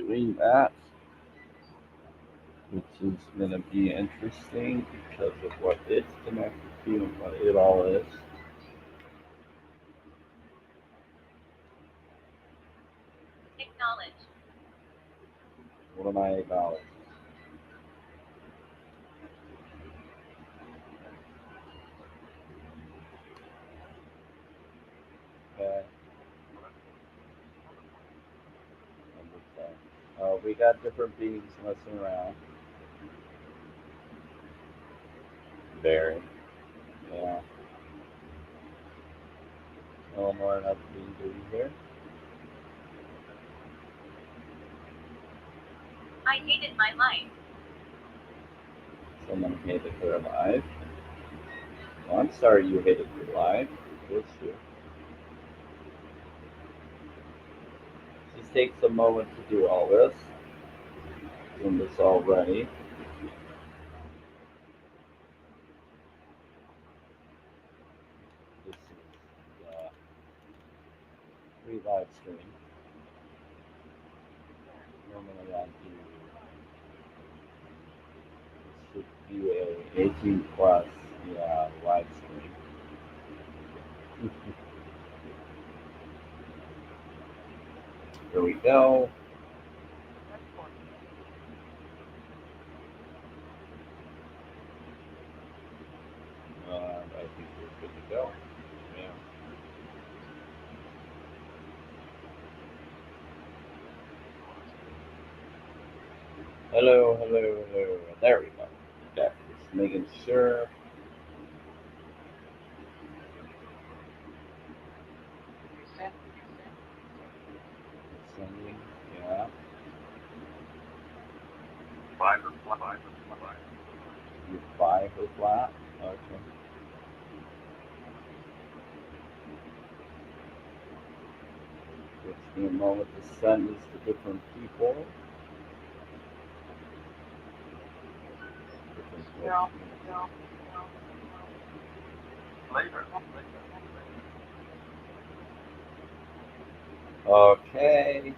doing that, which is going to be interesting because of what it's connected to and what it all is. Acknowledge. What am I acknowledging? Okay. Number 10. We got different beings messing around. Very. Yeah. No more enough being to be here. I hated my life. Someone hated their life. Well, I'm sorry you hated your life. This you. Just takes a moment to do all this. Doing this already. This is free live stream. Normally I do. This should be a 18 plus, yeah, live stream. Here we go. I think we're good to go. Yeah. Hello, hello, hello. There we go. Okay, just making sure. Sending, yeah. You buy her flat. Okay. Gives me a moment to send this to different people. Different Okay.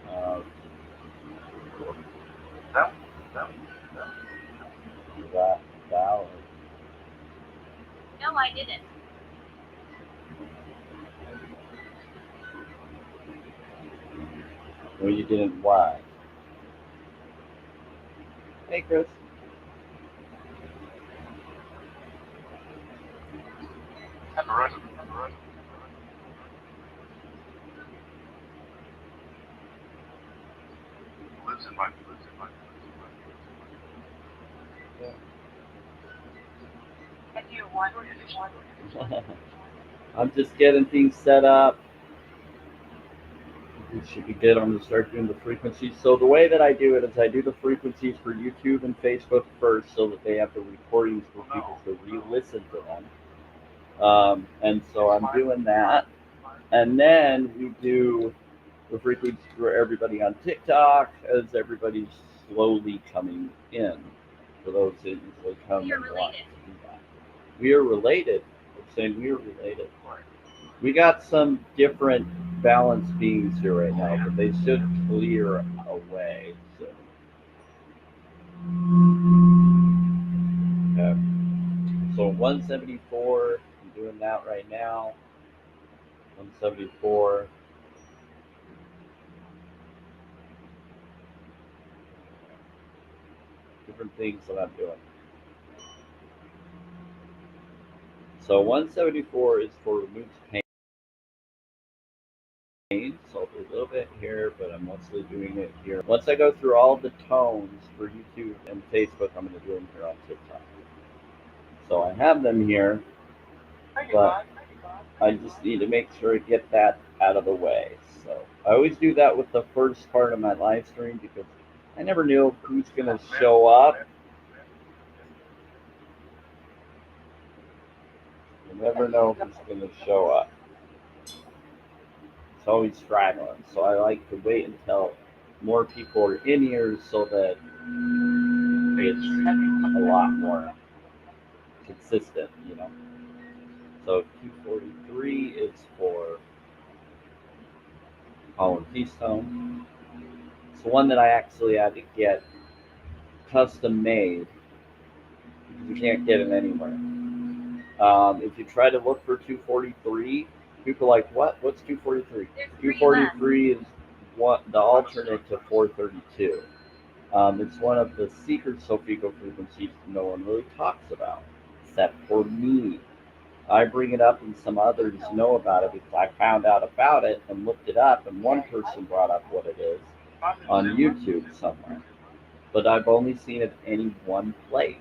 Uh, that valid. No, I didn't. Well, you didn't. Why? Hey, Chris. I'm just getting things set up. We should be good. I'm going to start doing the frequencies. So the way that I do it is I do the frequencies for YouTube and Facebook first, so that they have the recordings for people to re-listen to them. And so I'm doing that, and then we do the frequencies for everybody on TikTok as everybody's slowly coming in. For those that usually come and want to do that, we are related. I'm saying we are related. We got some different balanced beings here right now, but they should clear away. So, okay. So 174, I'm doing that right now. 174. Different things that I'm doing. So 174 is for removes pain. So I'll do a little bit here, but I'm mostly doing it here. Once I go through all the tones for YouTube and Facebook, I'm going to do them here on TikTok. So I have them here, but I just need to make sure I get that out of the way. So I always do that with the first part of my live stream because I never knew who's going to show up. You never know who's going to show up. It's always straggling. So I like to wait until more people are in here so that it's a lot more consistent, you know. So 243 is for Holland Keystone. It's one that I actually had to get custom made because you can't get it anywhere. If you try to look for 243, people are like, what? What's 243? 243 is what the alternate to 432. It's one of the secret Sofico frequencies no one really talks about, except for me. I bring it up and some others know about it because I found out about it and looked it up, and one person brought up what it is on YouTube somewhere. But I've only seen it in one place.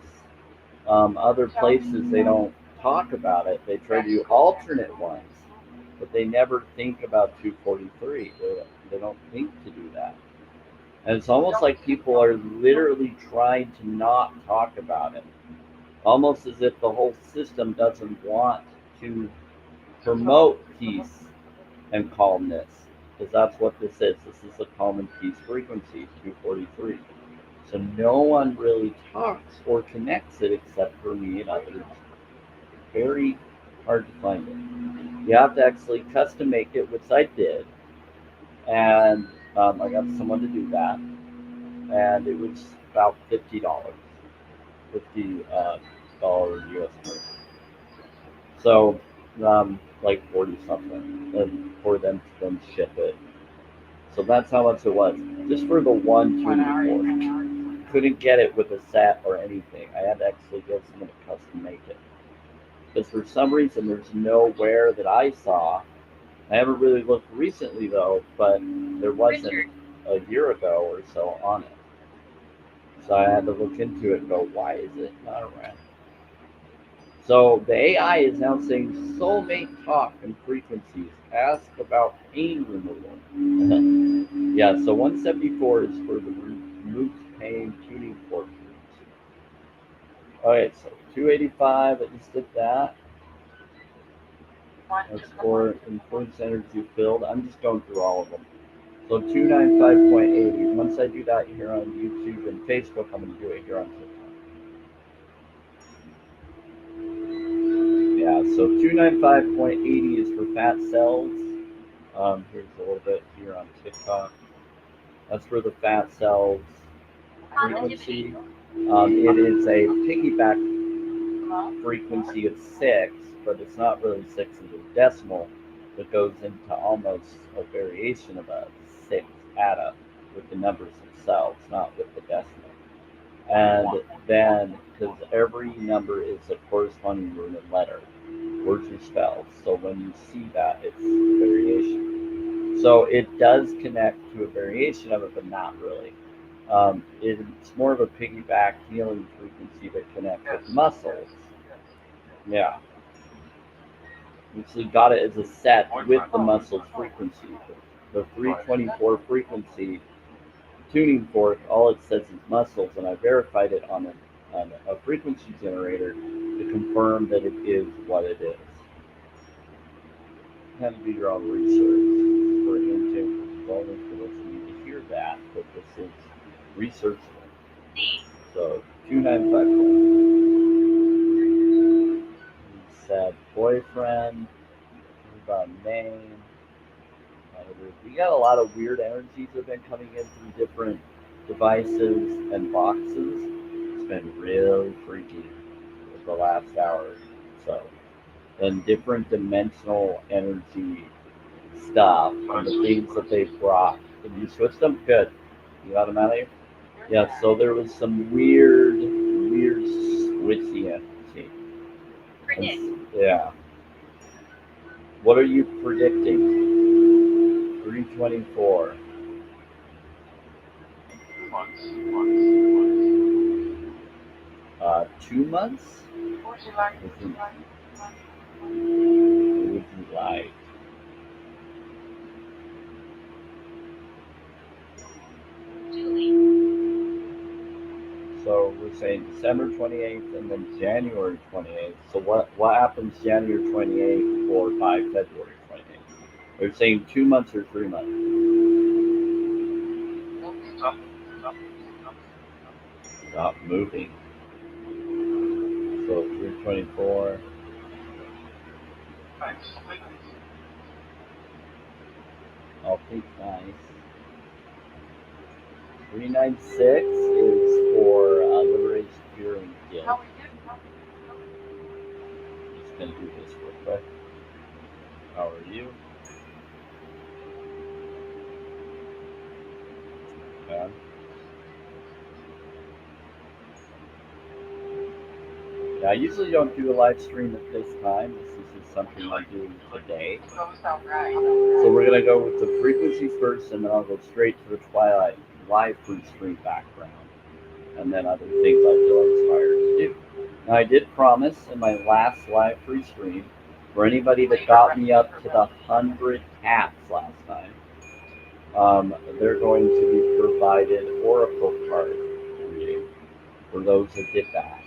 Other places they don't talk about it. They try to do alternate ones, but they never think about 243. They don't think to do that. And it's almost like people are literally trying to not talk about it, almost as if the whole system doesn't want to promote peace and calmness, because that's what this is. This is a calm and peace frequency, 243. So no one really talks or connects it except for me and others. Very hard to find it. You have to actually custom make it, which I did, and I got someone to do that, and it was about $50, $50 US currency. So, like 40 something, and for them to then ship it. So that's how much it was, just for the one tuning fork. Couldn't get it with a set or anything. I had to actually get someone to custom make it. Because for some reason, there's nowhere that I saw. I haven't really looked recently though, but there wasn't a year ago or so on it. So I had to look into it and go, why is it not around? So the AI is now saying soulmate talk and frequencies. Ask about pain removal. Yeah, so 174 is for the removed pain tuning fork frequency. Okay, so 285, I just did that. That's for influence energy field. I'm just going through all of them. So 295.80. Once I do that here on YouTube and Facebook, I'm going to do it here on TikTok. Yeah, so 295.80 is for fat cells. Here's a little bit here on TikTok. That's for the fat cells frequency. It is a piggyback frequency of 6, but it's not really 6 as a decimal. It goes into almost a variation of a 6 add up with the numbers themselves, not with the decimal. And then, because every number is a corresponding rune and letter, words or spells. So when you see that, it's a variation. So it does connect to a variation of it, but not really. It's more of a piggyback healing frequency that connects with muscles. Yeah. Actually got it as a set with the muscles frequency. The 324 frequency tuning fork, all it says is muscles, and I verified it on a frequency generator to confirm that it is what it is. You have to do your own research for intake only for those who need to hear that, but this is research. So 295. He said boyfriend, about name. We got a lot of weird energies that have been coming in through different devices and boxes. It's been really freaky with the last hour. So, and different dimensional energy stuff and the things that they brought. Did you switch them? Good. You got them out of here? Yeah, so there was some weird switchy energy. Yeah. What are you predicting? 324. 2 months? What would you like? So we're saying December 28th and then January 28th. So what happens January 28th or by February 28th? They're saying 2 months or 3 months. Stop moving. So 324. I'll think nice. 396 is for liberation, fear, and guilt. Just gonna do this real quick. How are you? Okay. Yeah, I usually don't do a live stream at this time. This is just something I'm doing today. So we're gonna go with the frequencies first, and then I'll go straight to the Twilight live free stream background, and then other things I feel inspired to do. Now, I did promise in my last live free stream for anybody that got me up to the 100 taps last time, they're going to be provided Oracle card reading for those that did that.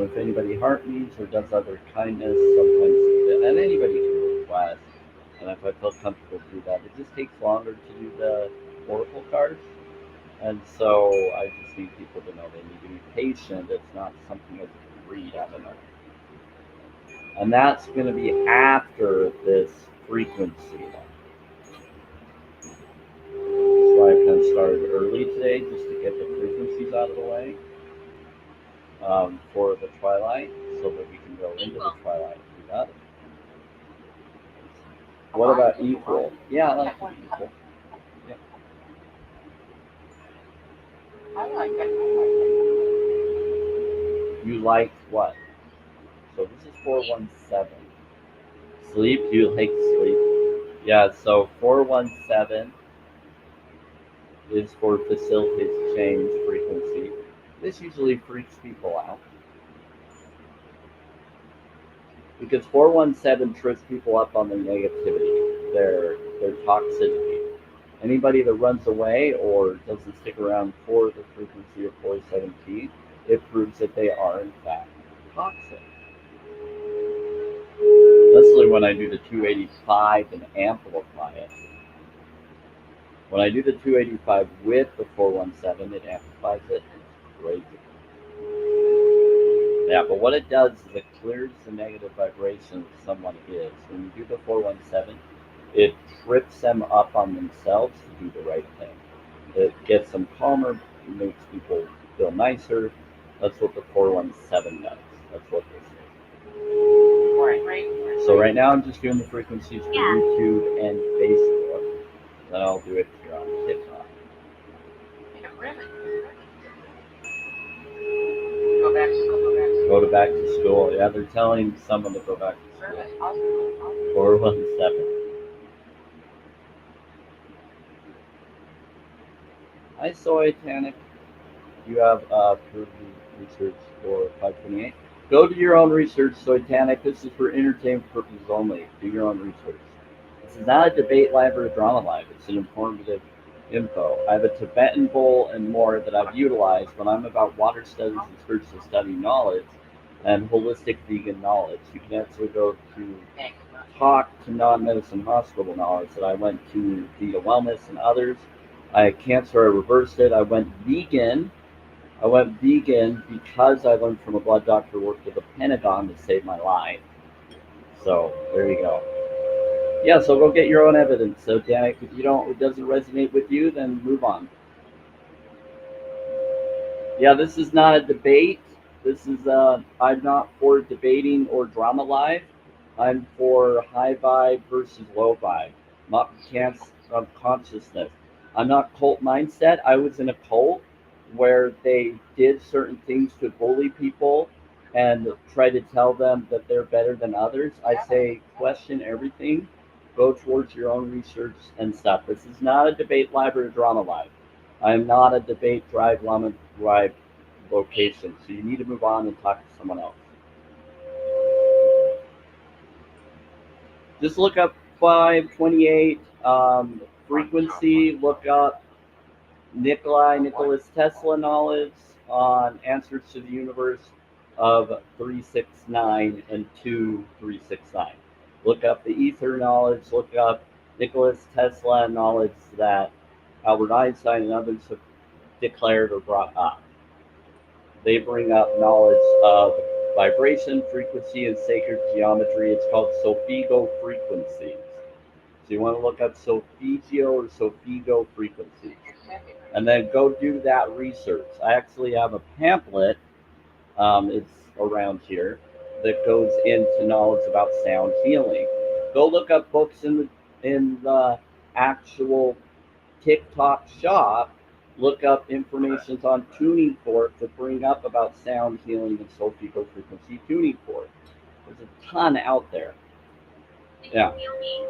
If anybody heart meets or does other kindness, sometimes, and anybody can request, and if I feel comfortable to do that, it just takes longer to do the Oracle cards. And so I just need people to know they need to be patient. It's not something that you can read out of nowhere. And that's going to be after this frequency. That's why I kind of started early today, just to get the frequencies out of the way for the Twilight, so that we can go into the Twilight and do that. What about equal? Yeah, I like to be equal. Yeah. I like that. You like what? So this is 417. Sleep, you like sleep. Yeah, so 417 is for facilitates change frequency. This usually freaks people out, because 417 trips people up on their negativity, their toxicity. Anybody that runs away or doesn't stick around for the frequency of 417, it proves that they are in fact toxic. Especially when I do the 285 and amplify it. When I do the 285 with the 417, it amplifies it. It's crazy. Yeah, but what it does is it clears the negative vibration that someone is. When you do the 417, it trips them up on themselves to do the right thing. It gets them calmer, makes people feel nicer. That's what the 417 does. That's what this is. Right. So right now I'm just doing the frequencies for YouTube and Facebook. Then I'll do it here on TikTok. Yeah, really. Go back to school. Yeah, they're telling someone to go back to school. Really? 417. Hi, Soy Tanic. You have proven research for 528. Go do your own research, Soy Tanic. This is for entertainment purposes only. Do your own research. This is not a debate live or a drama live. It's an informative info. I have a Tibetan bowl and more that I've utilized when I'm about water studies and spiritual study knowledge and holistic vegan knowledge. You can actually go to talk to non-medicine hospital knowledge that I went to Via Wellness and others. I had cancer, I reversed it. I went vegan because I learned from a blood doctor who worked at the Pentagon to save my life. So there you go. Yeah, so go get your own evidence. So Danik, if it doesn't resonate with you, then move on. Yeah, this is not a debate. This is I'm not for debating or drama live. I'm for high vibe versus low vibe. Not consciousness. I'm not cult mindset. I was in a cult where they did certain things to bully people and try to tell them that they're better than others. I say question everything, go towards your own research and stuff. This is not a debate live or a drama live. I am not a debate drive llama drive location, so you need to move on and talk to someone else. Just look up 528 frequency, look up Nikola Tesla knowledge on answers to the universe of 369 and 2369. Look up the ether knowledge, look up Nikola Tesla knowledge that Albert Einstein and others have declared or brought up. They bring up knowledge of vibration, frequency, and sacred geometry. It's called Solfeggio frequencies. So you want to look up Solfeggio or Solfeggio frequencies. and then go do that research. I actually have a pamphlet, it's around here, that goes into knowledge about sound healing. Go look up books in the actual TikTok shop. Look up information on tuning fork to bring up about sound healing and solfeggio frequency tuning fork. There's a ton out there. Did Yeah. you heal me?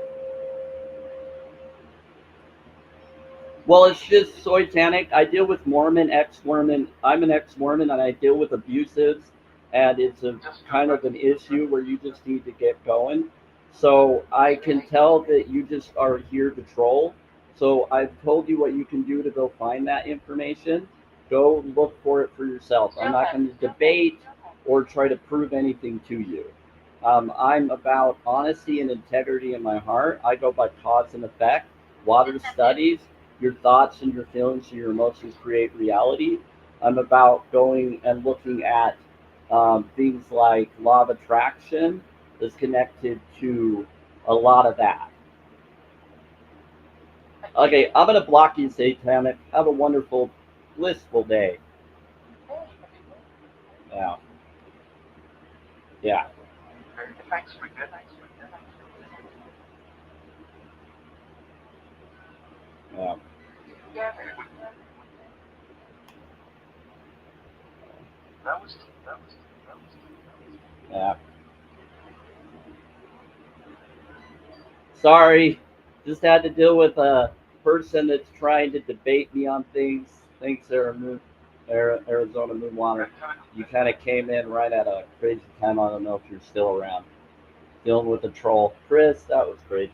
Well, it's just soitanic. I deal with Mormon, ex-Mormon. I'm an ex-Mormon, and I deal with abusives, and it's a kind of an issue where you just need to get going. So I can tell that you just are here to troll. So I've told you what you can do to go find that information. Go look for it for yourself. I'm not going to debate or try to prove anything to you. I'm about honesty and integrity in my heart. I go by cause and effect. Water studies, your thoughts and your feelings and your emotions create reality. I'm about going and looking at things like law of attraction that's connected to a lot of that. Okay, I'm going to block you, Satanic. Have a wonderful, blissful day. Yeah. Yeah. Thanks for good. Yeah. Yeah. Yeah. Sorry, just had to deal with a person that's trying to debate me on things. Thanks, Arizona Moonwater. You kind of came in right at a crazy time. I don't know if you're still around. Dealing with a troll. Chris, that was crazy.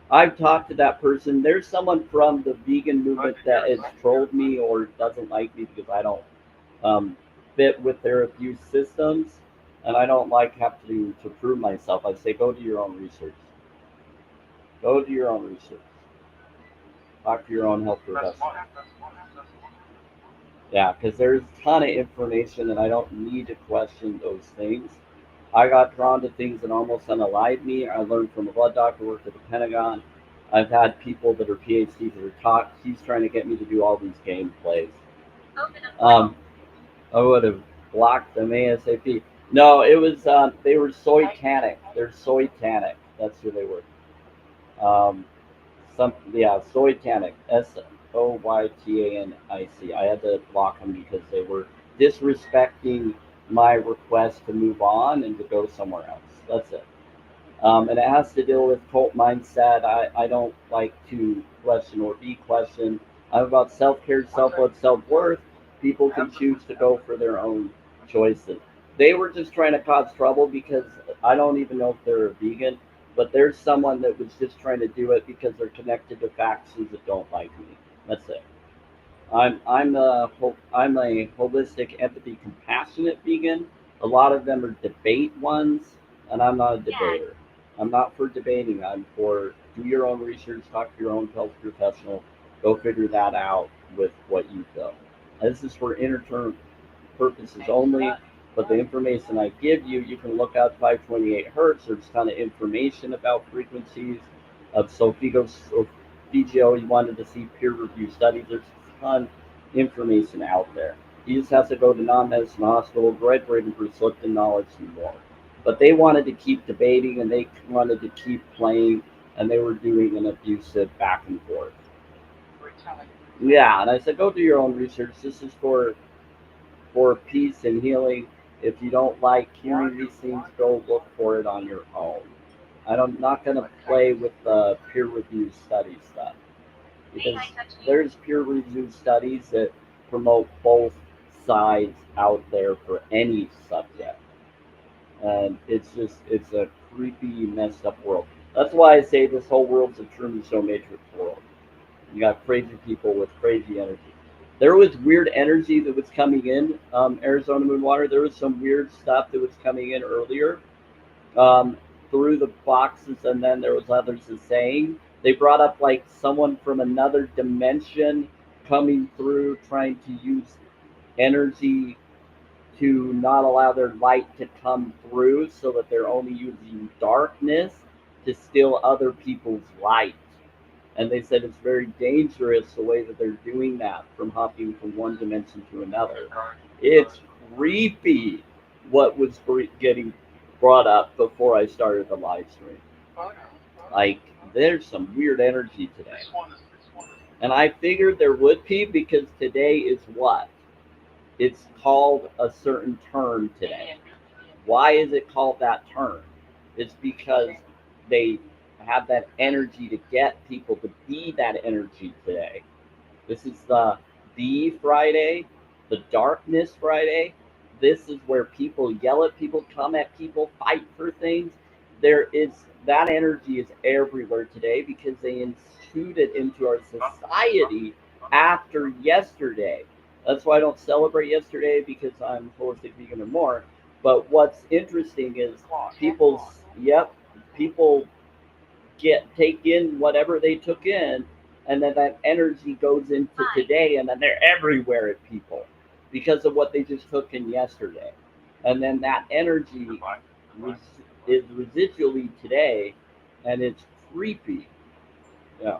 I've talked to that person. There's someone from the vegan movement that has trolled me or doesn't like me because I don't fit with their abuse systems, and I don't like have to prove myself. I say go do your own research. Go do your own research. Talk to your own health professional. Yeah, because there's a ton of information, and I don't need to question those things. I got drawn to things that almost unalived me. I learned from a blood doctor, worked at the Pentagon. I've had people that are PhDs that are taught. He's trying to get me to do all these game plays. Open a portal. I would have blocked them ASAP. No, it was they were soitanic. They're soitanic. That's who they were. Soitanic. Soytanic. I had to block them because they were disrespecting my request to move on and to go somewhere else. That's it. And it has to deal with cult mindset. I don't like to question or be questioned. I'm about self care, self love, self worth. People can choose to go for their own choices. They were just trying to cause trouble because I don't even know if they're a vegan, but there's someone that was just trying to do it because they're connected to factions that don't like me. That's it. I'm a holistic, empathy, compassionate vegan. A lot of them are debate ones, and I'm not a debater. I'm not for debating. I'm for do your own research, talk to your own health professional, go figure that out with what you feel. This is for internal purposes only, but the information I give you, you can look out 528 hertz. There's a ton of information about frequencies of Solfeggio. You wanted to see peer reviewed studies. There's a ton of information out there. You just have to go to non-medicine hospitals, Red Raven, Bruce Lipton, Knowledge, and more. But they wanted to keep debating and they wanted to keep playing, and they were doing an abusive back and forth. Yeah, and I said, go do your own research. This is for peace and healing. If you don't like hearing these things, go look for it on your own. I'm not going to play with the peer reviewed study stuff because there's peer reviewed studies that promote both sides out there for any subject. And it's a creepy, messed up world. That's why I say this whole world's a Truman Show Matrix world. You got crazy people with crazy energy. There was weird energy that was coming in Arizona Moonwater. There was some weird stuff that was coming in earlier um, through the boxes, and then there was others that saying they brought up like someone from another dimension coming through, trying to use energy to not allow their light to come through, so that they're only using darkness to steal other people's light. And they said it's very dangerous the way that they're doing that from hopping from one dimension to another. It's creepy what was getting brought up before I started the live stream. Like, there's some weird energy today. And I figured there would be because today is what? It's called a certain term today. Why is it called that term? It's because they have that energy to get people to be that energy today. This is the Friday, the darkness Friday. This is where people yell at people, come at people, fight for things. There is that energy is everywhere today because they instituted it into our society after yesterday. That's why I don't celebrate yesterday because I'm holistic vegan or more. But what's interesting is people take in whatever they took in, and then that energy goes into today, and then they're everywhere at people because of what they just took in yesterday, and then that energy is residually today, and it's creepy. Yeah,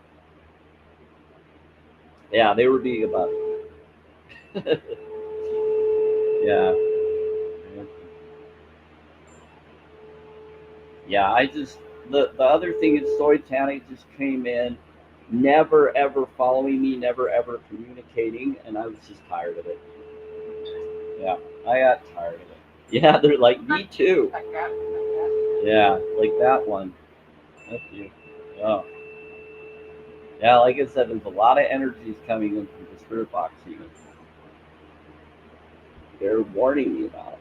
yeah, they were being about it. Yeah, yeah. The other thing is Soy Tannic just came in, never ever following me, never ever communicating, and I was just tired of it. Yeah, I got tired of it. Yeah, they're like me too. Yeah, like that one. Thank you. Oh, yeah. Like I said, there's a lot of energies coming in from the spirit box. Even they're warning me about them.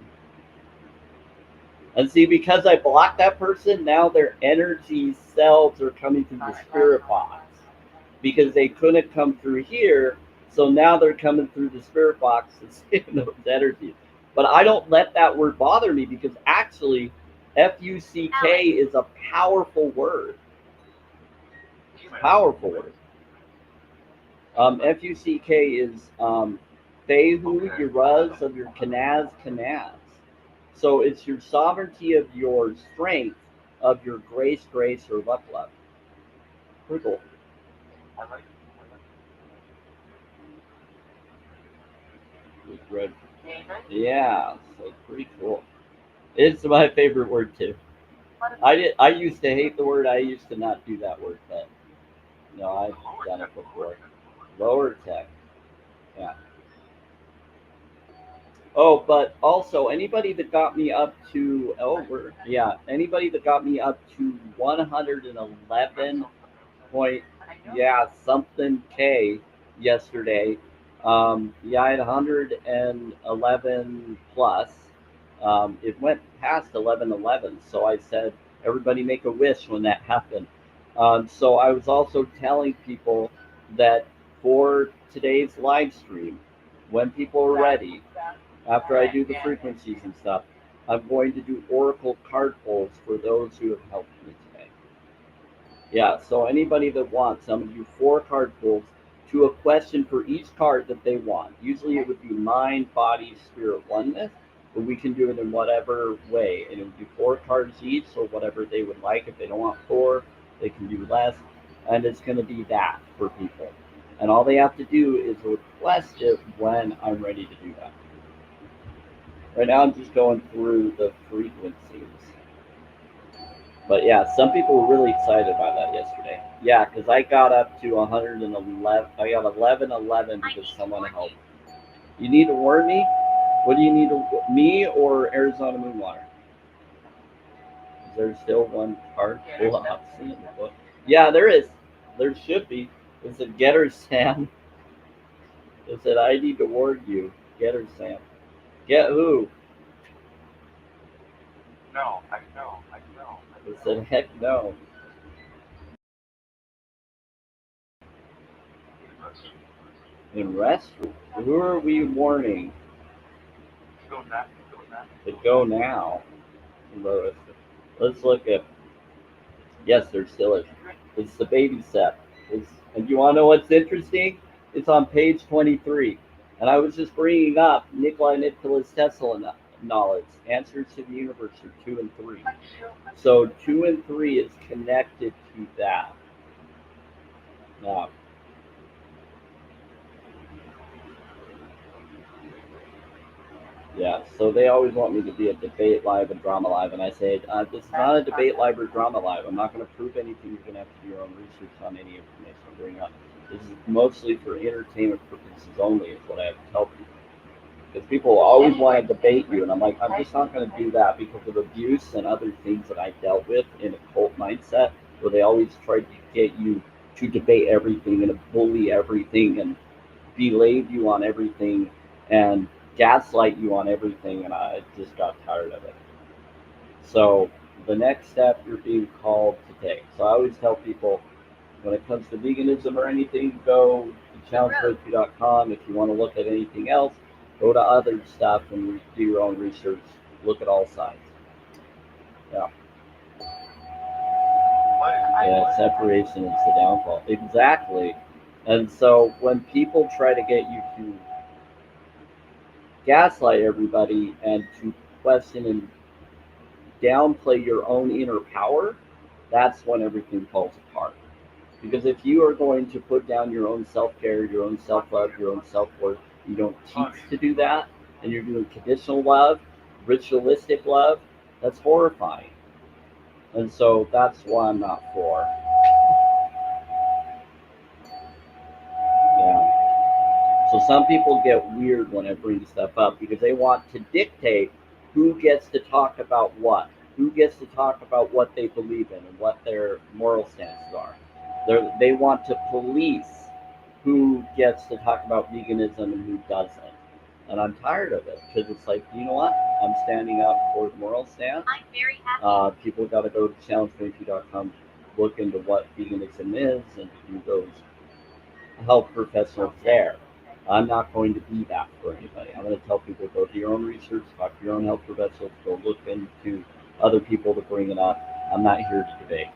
And see, because I blocked that person, now their energy selves are coming through the spirit box because they couldn't come through here. So now they're coming through the spirit box and seeing those energies. But I don't let that word bother me because actually, FUCK is a powerful word. Powerful word. FUCK is Fehu Yuraz of your Kanaz. So it's your sovereignty of your strength, of your grace, or love. Pretty cool. Red. Yeah, so pretty cool. It's my favorite word too. I used to hate the word. I used to not do that word, but no, I've done it before. Lower tech. Yeah. Oh, but also anybody that got me up to anybody that got me up to 111 point something K yesterday. I had 111 plus. It went past 1111, so I said everybody make a wish when that happened. So I was also telling people that for today's live stream, when people are ready, after I do the frequencies and stuff, I'm going to do oracle card pulls for those who have helped me today. Yeah, so anybody that wants, I'm going to do 4 card pulls to a question for each card that they want. Usually it would be mind, body, spirit, oneness, but we can do it in whatever way. And it would be 4 cards each, or whatever they would like. If they don't want 4, they can do less. And it's going to be that for people. And all they have to do is request it when I'm ready to do that. Right now I'm just going through the frequencies. But yeah, some people were really excited about that yesterday. Yeah, because I got up to 111. I got 1111 because someone helped. You need to warn me? What do you need to me or Arizona Moonwater? Is there still one card full of in the book? Yeah, there is. There should be. It said Getter Sam. It said I need to warn you. Getter Sam. Get who? No, I know. It said heck no. In restroom. Who are we warning to go now? Lois. Let's look at. Yes, there still is. It's the baby set. And you want to know what's interesting? It's on page 23. And I was just bringing up Nikola's Tesla knowledge. Answers to the universe are 2 and 3. So 2 and 3 is connected to that. Yeah. Yeah, so they always want me to be a debate live and drama live, and I say, this is not a debate live or drama live. I'm not going to prove anything. You're going to have to do your own research on any information I bring up. This is mostly for entertainment purposes only, is what I have to tell people. Because people always want to debate you, and I'm like, I'm just not going to do that because of abuse and other things that I dealt with in a cult mindset, where they always try to get you to debate everything and bully everything and belay you on everything and gaslight you on everything, and I just got tired of it. So the next step you're being called to take. So I always tell people when it comes to veganism or anything, go to challengerecipe.com. If you want to look at anything else, go to other stuff and do your own research. Look at all sides. Yeah. Yeah, separation is the downfall. Exactly. And so when people try to get you to gaslight everybody and to question and downplay your own inner power, that's when everything falls apart. Because if you are going to put down your own self care, your own self love, your own self worth, you don't teach to do that, and you're doing conditional love, ritualistic love, that's horrifying. And so that's why I'm not for. Yeah. So some people get weird when I bring stuff up because they want to dictate who gets to talk about what, who gets to talk about what they believe in and what their moral stances are. They want to police who gets to talk about veganism and who doesn't. And I'm tired of it because it's like, you know what? I'm standing up for the moral stance. I'm very happy. People got to go to challengerecipe.com, look into what veganism is, and do those health professionals there. I'm not going to be that for anybody. I'm going to tell people go do your own research, talk to your own health professionals, go look into other people to bring it up. I'm not here to debate.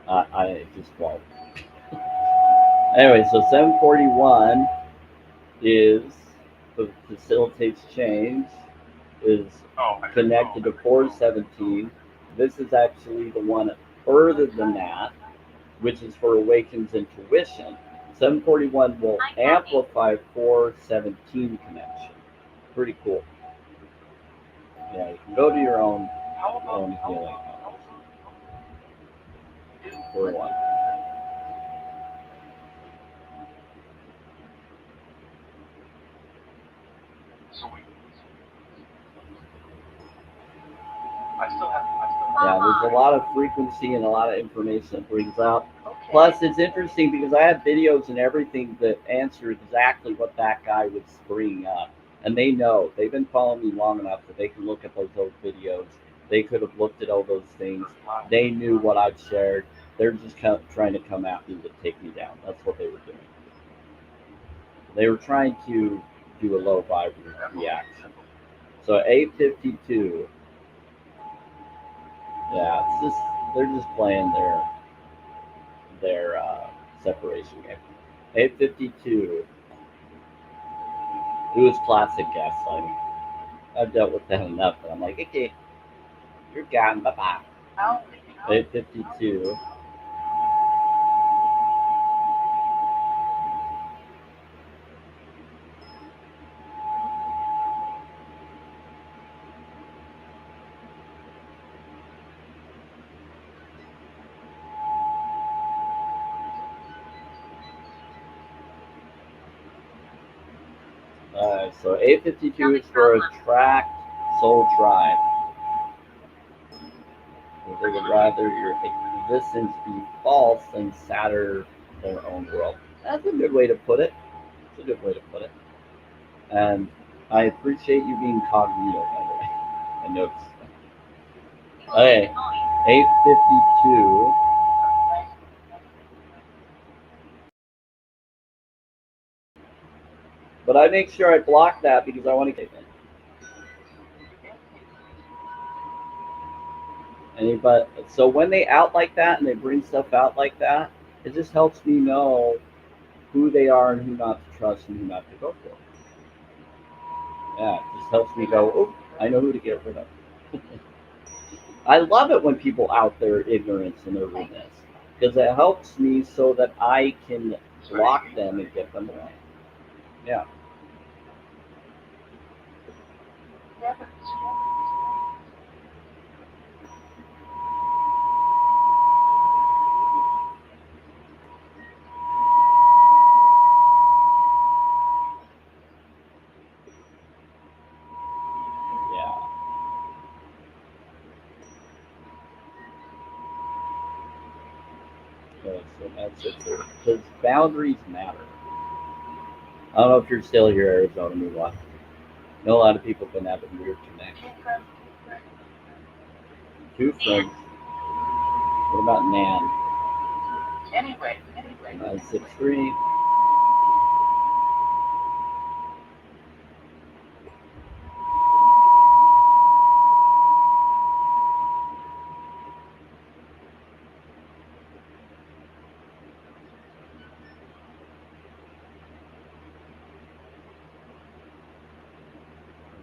I just won't. Anyway, so 741 is facilitates change, is connected to 417. This is actually the one further than that, which is for awakens intuition. 741 will amplify 417 connection. Pretty cool. Yeah, you can go to your own healing for one. Yeah, there's a lot of frequency and a lot of information it brings out. Plus, it's interesting because I have videos and everything that answer exactly what that guy was bringing up. And they know. They've been following me long enough that they can look at those old videos. They could have looked at all those things. They knew what I've shared. They're just trying to come at me to take me down. That's what they were doing. They were trying to do a low vibe reaction. So 852, yeah, it's just they're just playing their separation game. 852, it was classic gaslighting. I've dealt with that enough, but I'm like, okay, you're gone, bye bye. 852. So 852 is for attract soul tribe. They would rather your existence be false than shatter their own world. That's a good way to put it. That's a good way to put it. And I appreciate you being cognito, by the way. I noticed. Okay, 852. But I make sure I block that because I want to get it. Anybody, so when they out like that and they bring stuff out like that, it just helps me know who they are and who not to trust and who not to go for. Yeah, it just helps me go, oh, I know who to get rid of. I love it when people out their ignorance and their rudeness. because it helps me so that I can block them and get them away. Yeah. Yeah, but Yeah. Okay, so that's it. Because boundaries matter. I don't know if you're still here, Arizona Moolah. I know a lot of people have been having weird connections. Two friends. What about Nan? anyway. 963.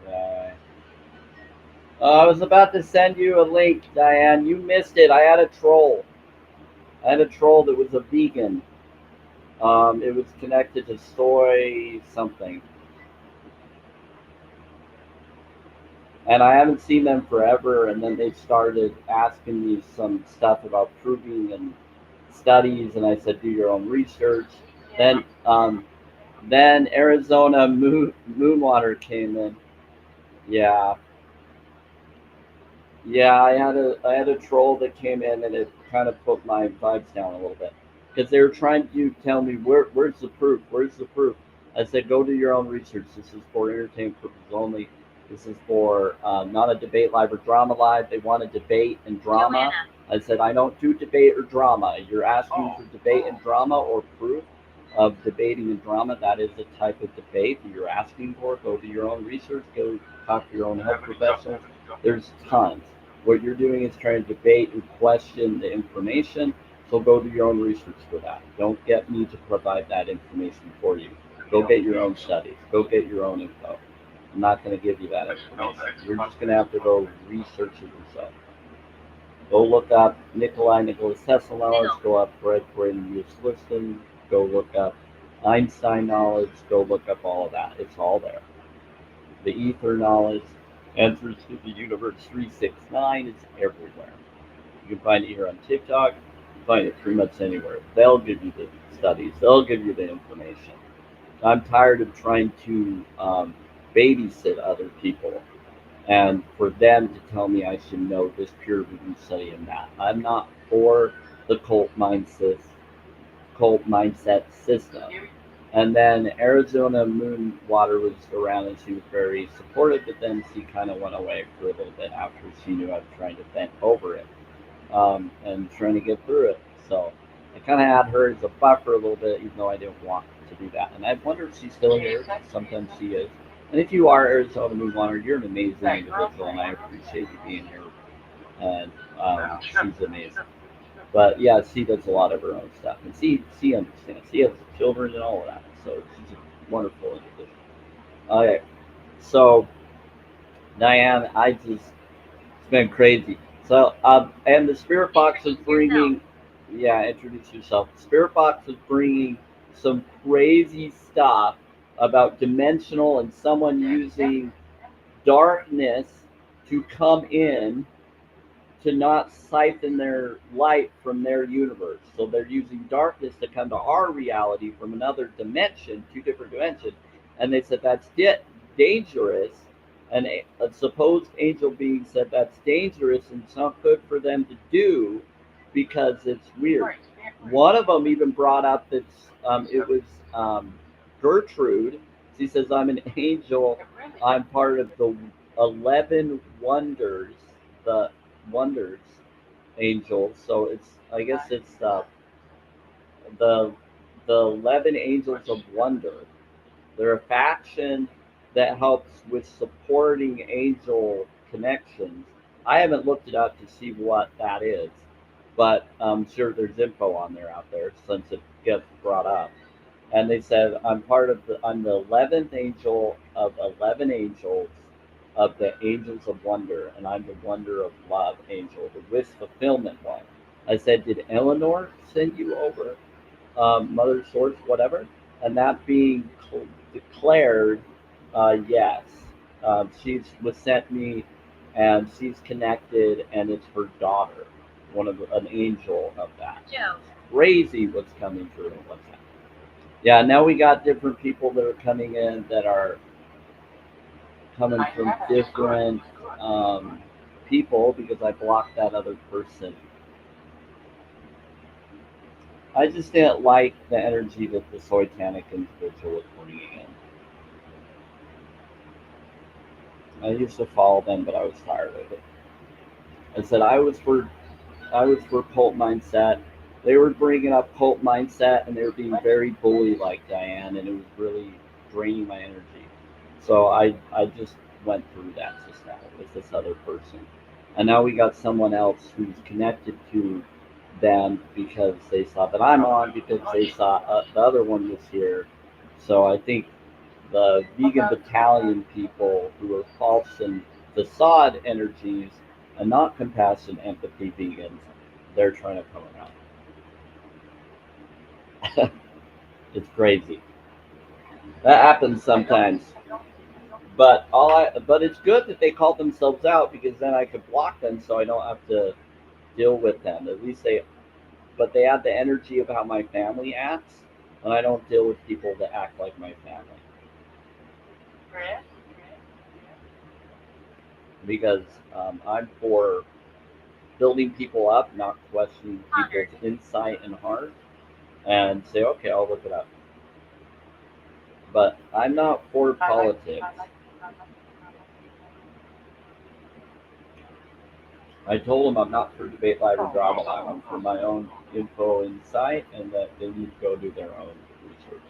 Right. I was about to send you a link, Diane. You missed it. I had a troll. I had a troll that was a vegan. It was connected to soy something. And I haven't seen them forever. And then they started asking me some stuff about proving and studies. And I said, do your own research. Then Arizona Moonwater came in. Yeah, yeah. I had a troll that came in, and it kind of put my vibes down a little bit because they were trying to tell me where's the proof? Where's the proof? I said, go do your own research. This is for entertainment purposes only. This is for not a debate live or drama live. They want a debate and drama. I said, I don't do debate or drama. You're asking for debate and drama or proof of debating and drama. That is a type of debate that you're asking for. Go do your own research. Go talk to your own health professionals. There's tons. What you're doing is trying to debate and question the information. So go do your own research for that. Don't get me to provide that information for you. Go get your own studies. Go get your own info. I'm not going to give you that information. You're just going to have to go research it yourself. Go look up Nicholas Tesla knowledge. Go up Fred Braden Liston. Go look up Einstein knowledge. Go look up all of that. It's all there. The ether knowledge, answers to the universe 369 is everywhere. You can find it here on TikTok. You can find it pretty much anywhere. They'll give you the studies. They'll give you the information. I'm tired of trying to babysit other people and for them to tell me I should know this peer reviewed study and that. I'm not for the cult mindset system. And then Arizona Moonwater was around and she was very supportive, but then she kind of went away for a little bit after she knew I was trying to vent over it and trying to get through it. So I kind of had her as a buffer a little bit, even though I didn't want to do that. And I wonder if she's still here. Sometimes she is. And if you are Arizona Moonwater, you're an amazing individual, and I appreciate you being here. And she's amazing. But yeah, she does a lot of her own stuff, and she understands. She has children and all of that, so she's a wonderful individual. Okay, so Diane, it's been crazy. So and the spirit box is bringing, yeah, introduce yourself. The spirit box is bringing some crazy stuff about dimensional and someone using darkness to come in to not siphon their light from their universe. So they're using darkness to come to our reality from another dimension, two different dimensions. And they said that's dangerous. And a supposed angel being said that's dangerous and it's not good for them to do because it's weird. One of them even brought up that it was Gertrude. She says, I'm an angel. I'm part of the 11 wonders. The wonders angels. So I guess it's the the 11 angels of wonder. They're a faction that helps with supporting angel connections. I haven't looked it up to see what that is, but I'm sure there's info on there out there since it gets brought up. And they said I'm the 11th angel of 11 angels of the angels of wonder, and I'm the wonder of love angel, the wish fulfillment one. I said, did Eleanor send you over? Mother source, whatever. And that being declared, yes. She's was sent me, and she's connected, and it's her daughter, an angel of that. Joe. Crazy what's coming through and what's happening. Yeah, now we got different people that are coming in that are coming from different people because I blocked that other person. I just didn't like the energy that the Soitanic individual was bringing in. I used to follow them, but I was tired of it. I said I was for cult mindset. They were bringing up cult mindset, and they were being very bully like Diane, and it was really draining my energy. So I just went through that just now with this other person, and now we got someone else who's connected to them because they saw that I'm on, because they saw the other one was here. So I think the vegan battalion people who are false and facade energies and not compassion, empathy vegans, they're trying to come around. It's crazy. That happens sometimes. But it's good that they call themselves out because then I could block them so I don't have to deal with them. At least they have the energy of how my family acts, and I don't deal with people that act like my family Chris? because I'm for building people up, not questioning people's insight and heart, and say, okay, I'll look it up. But I'm not for politics. I told them I'm not for debate live or drama live. I'm for my own info insight, and that they need to go do their own research.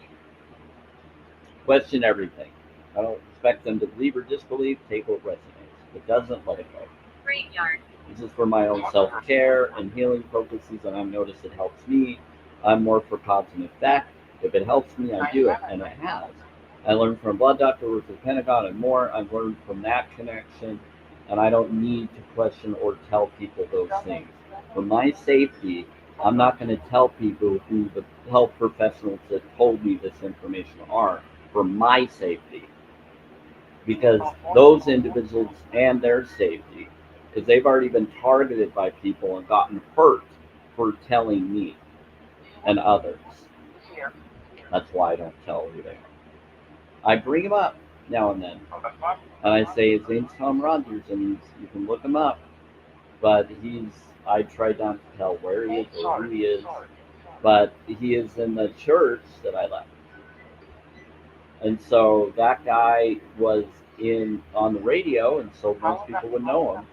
Question everything. I don't expect them to believe or disbelieve. Take what resonates. If it doesn't, let it go. Graveyard. This is for my own self-care and healing purposes, and I've noticed it helps me. I'm more for cause and effect. If it helps me, I do it, and it has. I learned from Blood Doctor, worked with Pentagon, and more. I've learned from that connection, and I don't need to question or tell people those things. For my safety, I'm not going to tell people who the health professionals that told me this information are, for my safety, because those individuals and their safety, because they've already been targeted by people and gotten hurt for telling me and others. That's why I don't tell who they are. I bring him up now and then, and I say his name's Tom Rogers, and you can look him up. But I try not to tell where he is or who he is, but he is in the church that I left. And so that guy was on the radio, and so most people would know him.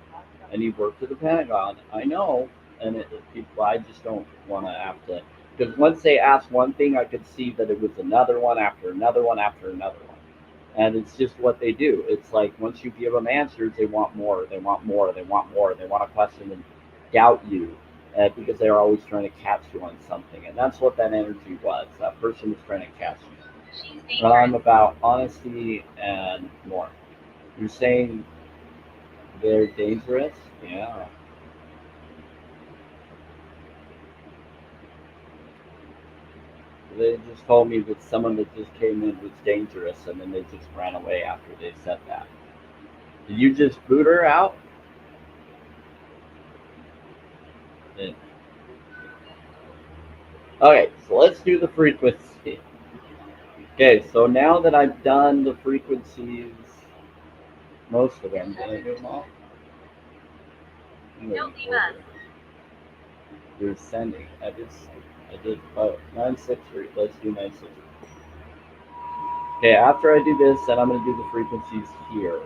And he worked at the Pentagon. I know, and people, I just don't want to have to, because once they asked one thing, I could see that it was another one after another one after another one. And it's just what they do. It's like once you give them answers, they want more, they want more, they want more, they want to question and doubt you, because they're always trying to catch you on something. And that's what that energy was. That person was trying to catch you. But I'm about honesty and more. You're saying they're dangerous? Yeah. They just told me that someone that just came in was dangerous, and then they just ran away after they said that. Did you just boot her out? Yeah. Okay, so let's do the frequency. Okay, so now that I've done the frequencies, most of them, did I do them all? Don't leave us. You're sending. I did 963. Let's do 963. Okay, after I do this, then I'm going to do the frequencies here.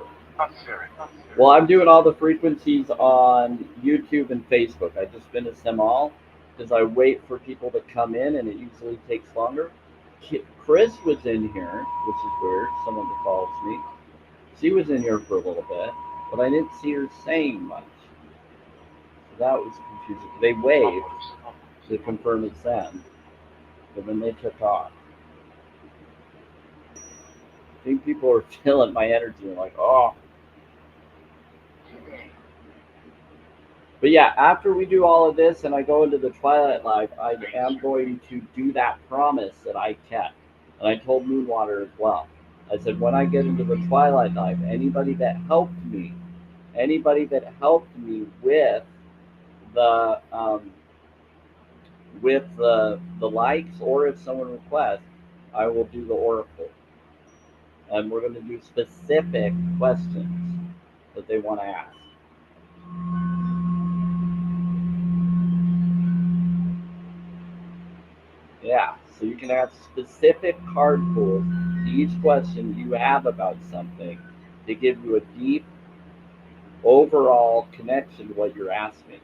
Well, I'm doing all the frequencies on YouTube and Facebook. I just finished them all because I wait for people to come in, and it usually takes longer. Chris was in here, which is weird. Someone that follows me. She was in here for a little bit, but I didn't see her saying much. So that was confusing. They waved to confirm it's them, but then they took off. I think people are feeling my energy and like, oh. But yeah, after we do all of this and I go into the Twilight Live, I am going to do that promise that I kept. And I told Moonwater as well. I said, when I get into the Twilight Live, anybody that helped me the with the likes, or if someone requests, I will do the oracle. And we're going to do specific questions that they want to ask. Yeah, so you can have specific card pools to each question you have about something to give you a deep overall connection to what you're asking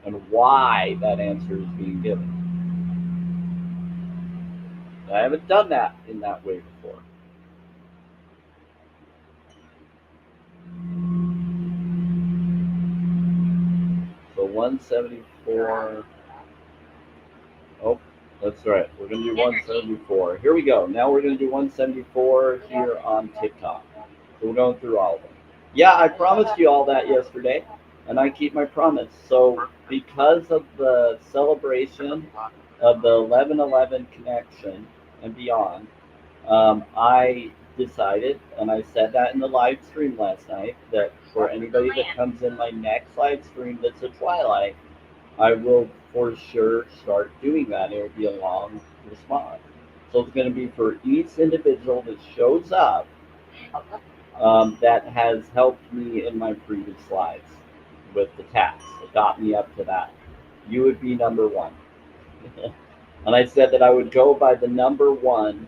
and why that answer is being given. I haven't done that in that way before. So 174. Oh, that's right. We're going to do 174. Here we go. Now we're going to do 174 here on TikTok. So we're going through all of them. Yeah, I promised you all that yesterday, and I keep my promise. So because of the celebration of the 11/11 connection and beyond, I decided, and I said that in the live stream last night, that for anybody that comes in my next live stream that's a Twilight, I will for sure start doing that. It will be a long response. So it's going to be for each individual that shows up that has helped me in my previous slides with the tasks. It got me up to that. You would be number one. And I said that I would go by the number one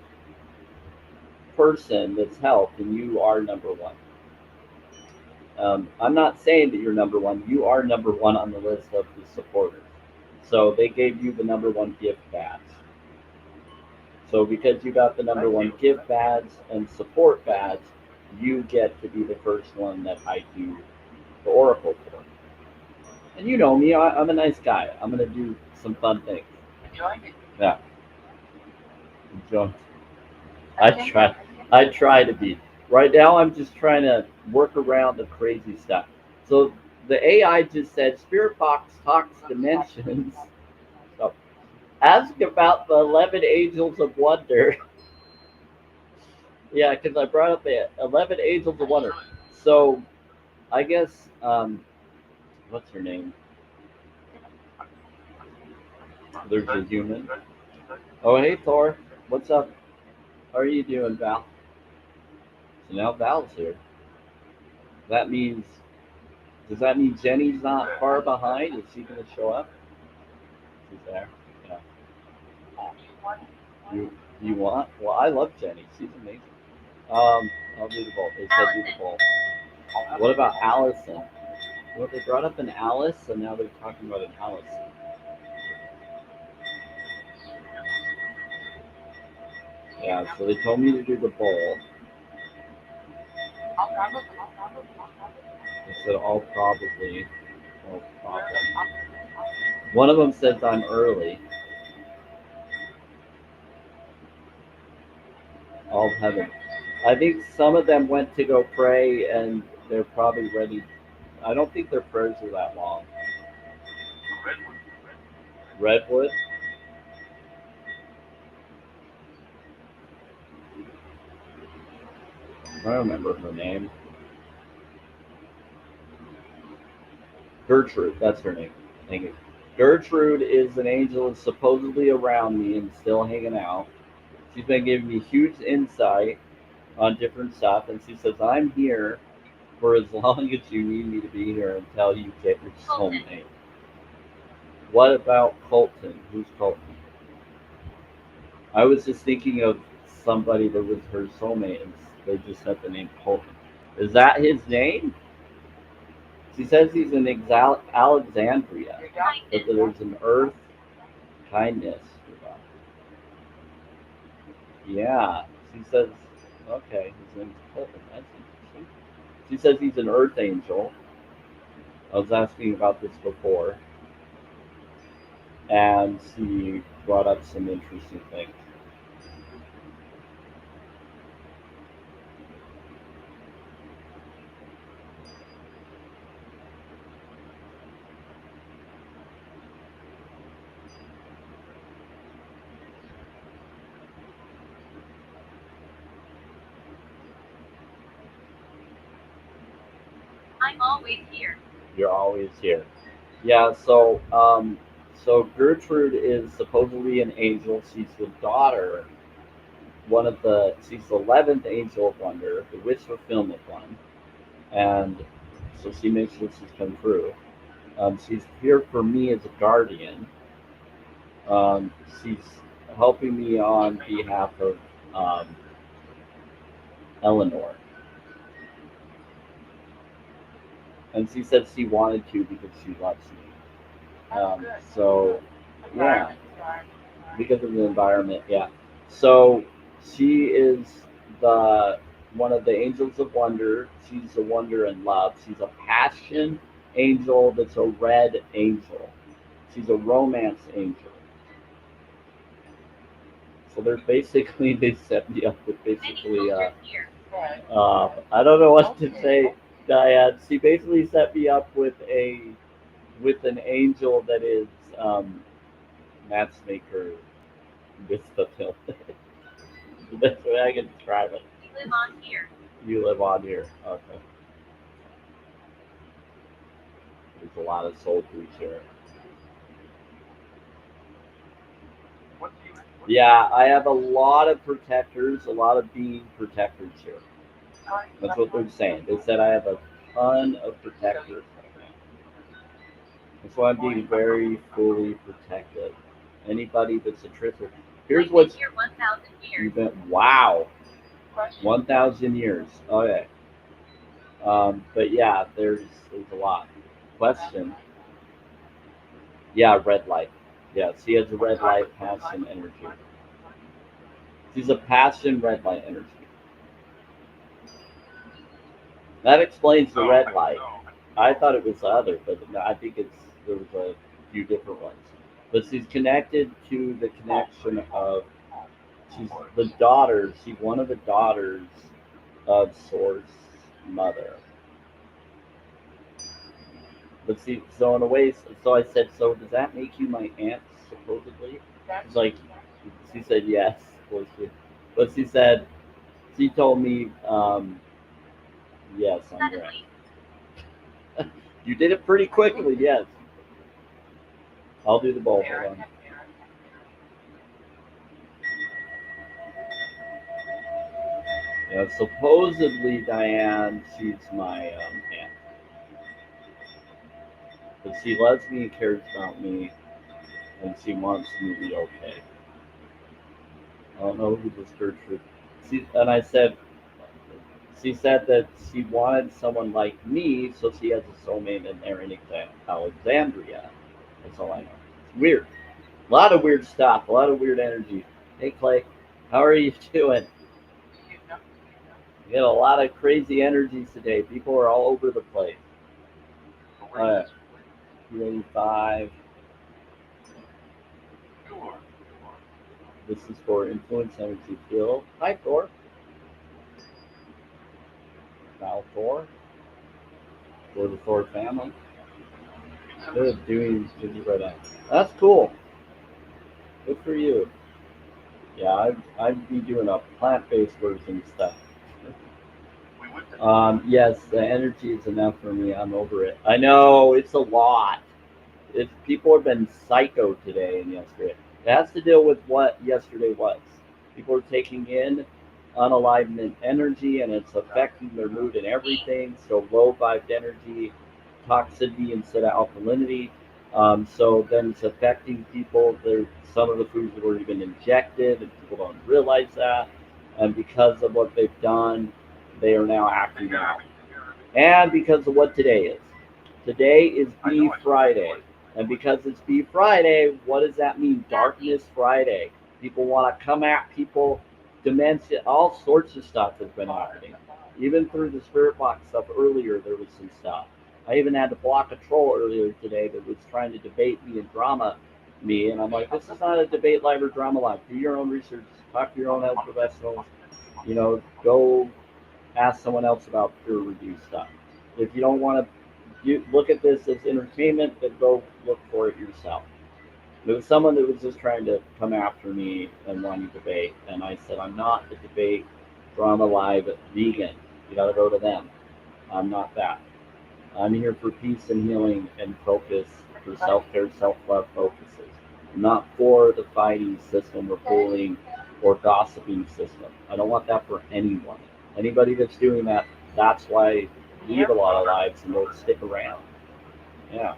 person that's helped, and you are number one. I'm not saying that you're number one. You are number one on the list of the supporters. So they gave you the number one gift badge. So because you got the number one gift badge and support badge, you get to be the first one that I do the oracle for. And you know me, I'm a nice guy. I'm gonna do some fun things. Yeah, enjoy. I try to be. Right now, I'm just trying to work around the crazy stuff. So the AI just said Spirit Box talks dimensions. So ask about the 11 angels of wonder. Yeah, because I brought up the 11 angels of wonder. So I guess what's her name? There's a human. Oh, hey Thor, what's up? How are you doing, Val? So now Val's here. That means, does that mean Jenny's not far behind? Is she going to show up? She's there. Yeah. You want? Well, I love Jenny. She's amazing. I'll do the bowl. They said do the bowl. What about Allison? Well, they brought up an Alice, and now they're talking about an Allison. Yeah, so they told me to do the bowl. They said all probably. All probably. One of them says I'm early. All heaven. I think some of them went to go pray, and they're probably ready. I don't think their prayers are that long. Redwood. I don't remember her name. Gertrude. That's her name. Thank you. Gertrude is an angel that's supposedly around me and still hanging out. She's been giving me huge insight on different stuff, and she says I'm here for as long as you need me to be here until you get your soulmate. What about Colton? Who's Colton? I was just thinking of somebody that was her soulmate, and they just said the name Colton. Is that his name? She says he's in Alexandria, but there's an earth kindness. Yeah, she says, okay, his name's Colton. That's interesting. She says he's an earth angel. I was asking about this before, and she brought up some interesting things. I'm always here. You're always here. Yeah, so Gertrude is supposedly an angel. She's the daughter, she's the 11th angel of wonder, the wish fulfillment one. And so she makes wishes come true. She's here for me as a guardian. She's helping me on behalf of um, Eleanor. And she said she wanted to because she loves me. So, yeah, because of the environment, yeah. So she is the one of the angels of wonder. She's a wonder and love. She's a passion angel that's a red angel. She's a romance angel. So they're basically they set me up with Many basically soldiers here. I don't know what to say, Diane. She basically set me up with an angel that is matchmaker with the film. That's the way I can describe it. You live on here. You live on here. Okay. There's a lot of soldiers here. Yeah, I have a lot of protectors, a lot of being protectors here. That's what they're saying. They said I have a ton of protectors. That's why I'm being very fully protected. Anybody that's a tripper. Here's I've what's been here 1,000 years. you've been. Wow, 1,000 years. Okay. But yeah, there's a lot. Question. Yeah, red light. Yeah, she has a red light passion energy. She's a passion red light energy. That explains the red light. I thought it was the other, but I think there was a few different ones. But she's connected to the connection of she's the daughter. She's one of the daughters of Source Mother. But see, so in a way, so I said, so does that make you my aunt supposedly? She's like, she said yes. But she said, she told me, yes, I'm your aunt. Suddenly, You did it pretty quickly, yes. I'll do the bowl. Hold on. Supposedly Diane, she's my aunt, but she loves me and cares about me, and she wants me to be okay. I don't know who this Gertrude. And I said, she said that she wanted someone like me, so she has a soulmate in there in Alexandria. That's all I know. It's weird. A lot of weird stuff. A lot of weird energy. Hey Clay, how are you doing? We had a lot of crazy energies today. People are all over the place. 285. This is for influence energy field. Hi Thor. Val Thor. For the Thor family. Good doing right now. That's cool. Good for you. Yeah, I'd be doing a plant-based version stuff. Yes, the energy is enough for me. I'm over it. I know it's a lot. People have been psycho today and yesterday. It has to deal with what yesterday was. People are taking in unalignment energy and it's affecting their mood and everything. So low vibed energy, toxicity instead of alkalinity. So then it's affecting people. Some of the foods have already been injected and people don't realize that. And because of what they've done, they are now acting out. And because of what today is. Today is Beef Friday. And because it's Beef Friday, what does that mean? Darkness Friday. People want to come at people, dementia, all sorts of stuff has been happening. Even through the spirit box stuff earlier, there was some stuff. I even had to block a troll earlier today that was trying to debate me and drama me. And I'm like, this is not a debate live or drama live. Do your own research. Talk to your own health professionals. Go ask someone else about peer review stuff. If you don't want to look at this as entertainment, then go look for it yourself. There was someone that was just trying to come after me and want to debate, and I said, I'm not a debate drama live vegan. You got to go to them. I'm not that. I'm here for peace and healing and focus, for self-care, self-love focuses. I'm not for the fighting system or bullying or gossiping system. I don't want that for anyone. Anybody that's doing that, that's why I lead a lot of lives and don't stick around. Yeah.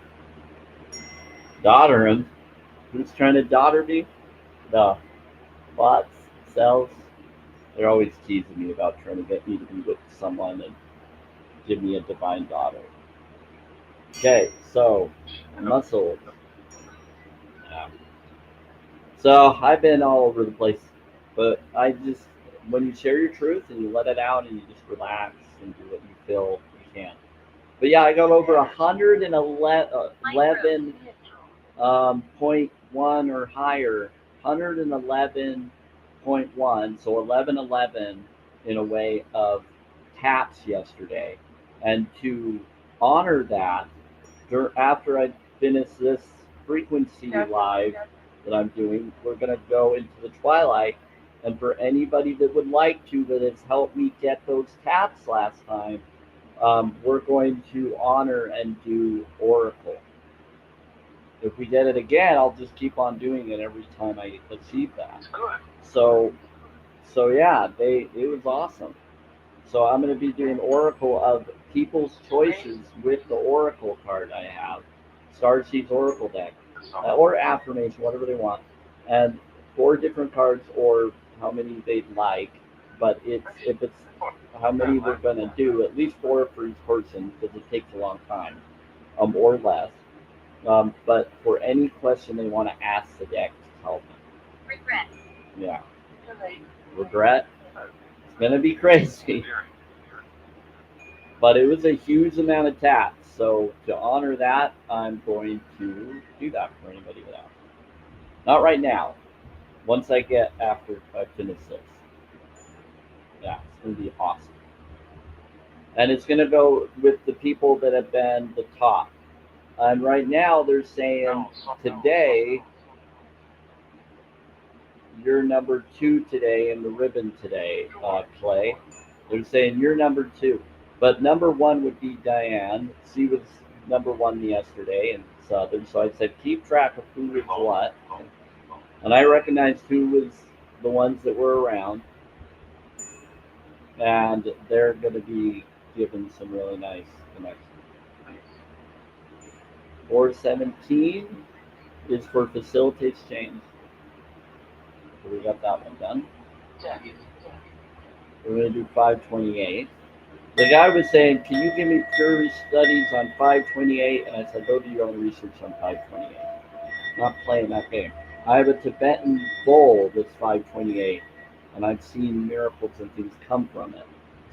Doddering. Who's trying to daughter me? The bots, cells. They're always teasing me about trying to get me to be with someone and give me a divine daughter. Okay, so muscle. Yeah. So I've been all over the place, but I just when you share your truth and you let it out and you just relax and do what you feel you can. But yeah, I got over 111 point one or higher, 111.1, so 1111 in a way of taps yesterday, and to honor that after I finish this frequency live that I'm doing, we're going to go into the twilight. And for anybody that would like to, that has helped me get those taps last time, we're going to honor and do Oracle. If we get it again, I'll just keep on doing it every time I achieve that. So, so yeah, it was awesome. So I'm going to be doing Oracle of people's choices with the Oracle card I have, Starseed's Oracle deck, or affirmation, whatever they want, and 4 different cards or how many they'd like. But if it's how many we're going to do, at least 4 for each person because it takes a long time, or less. But for any question they want to ask the deck to help them. Regret. Yeah. Regret. It's going to be crazy. But it was a huge amount of taps. So to honor that, I'm going to do that for anybody without. Not right now. Once I get after I finish this. Yeah, it's going to be awesome. And it's going to go with the people that have been the top. And right now they're saying today you're number 2 today in the ribbon today, Clay. They're saying you're number 2. But number 1 would be Diane. She was number 1 yesterday in Southern. So I said keep track of who was what. And I recognized who was the ones that were around. And they're going to be given some really nice connections. 417 is for facilitates change. So we got that one done. We're going to do 528. The guy was saying, can you give me pure studies on 528? And I said, go do your own research on 528. Not playing that game. I have a Tibetan bowl that's 528, and I've seen miracles and things come from it.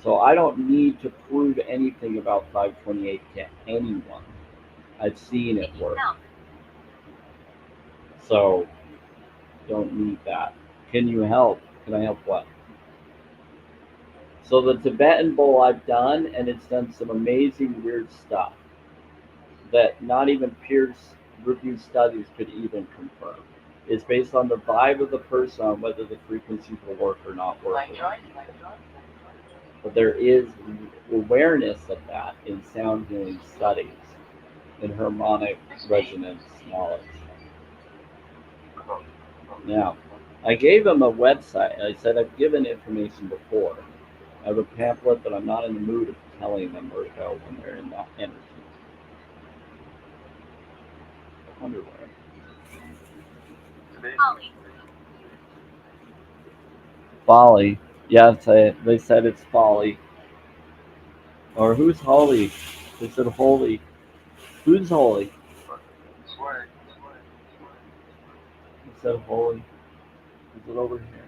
So I don't need to prove anything about 528 to anyone. I've seen it work. So don't need that. Can you help? Can I help what? So the Tibetan bowl I've done, and it's done some amazing weird stuff that not even peer-reviewed studies could even confirm. It's based on the vibe of the person on whether the frequencies will work or not work. But there is awareness of that in sound healing studies, in harmonic resonance knowledge. Now, I gave him a website. I said I've given information before. I have a pamphlet, but I'm not in the mood of telling them where to go when they're in that energy. Underwear. Holly. Folly. Yeah, they said it's folly. Or who's holy? They said holy. Who's holy? They said holy. Is it over here?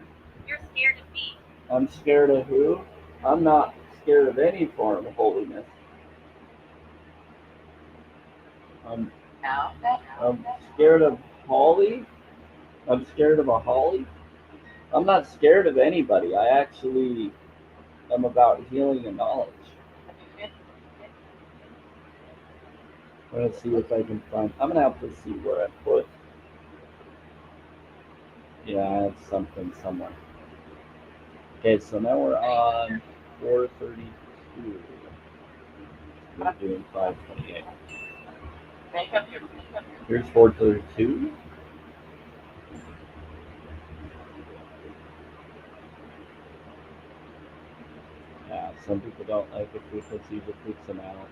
You're scared of me. I'm scared of who? I'm not scared of any form of holiness. I'm scared of Holly. I'm scared of a Holly. I'm not scared of anybody. I actually am about healing and knowledge. I'm gonna see if I can find. I'm gonna have to see where I put. Yeah, I have something somewhere. Okay, so now we're on 432. You're doing 528. Make up your. Here's 432. Yeah, some people don't like the frequencies, it freaks them out.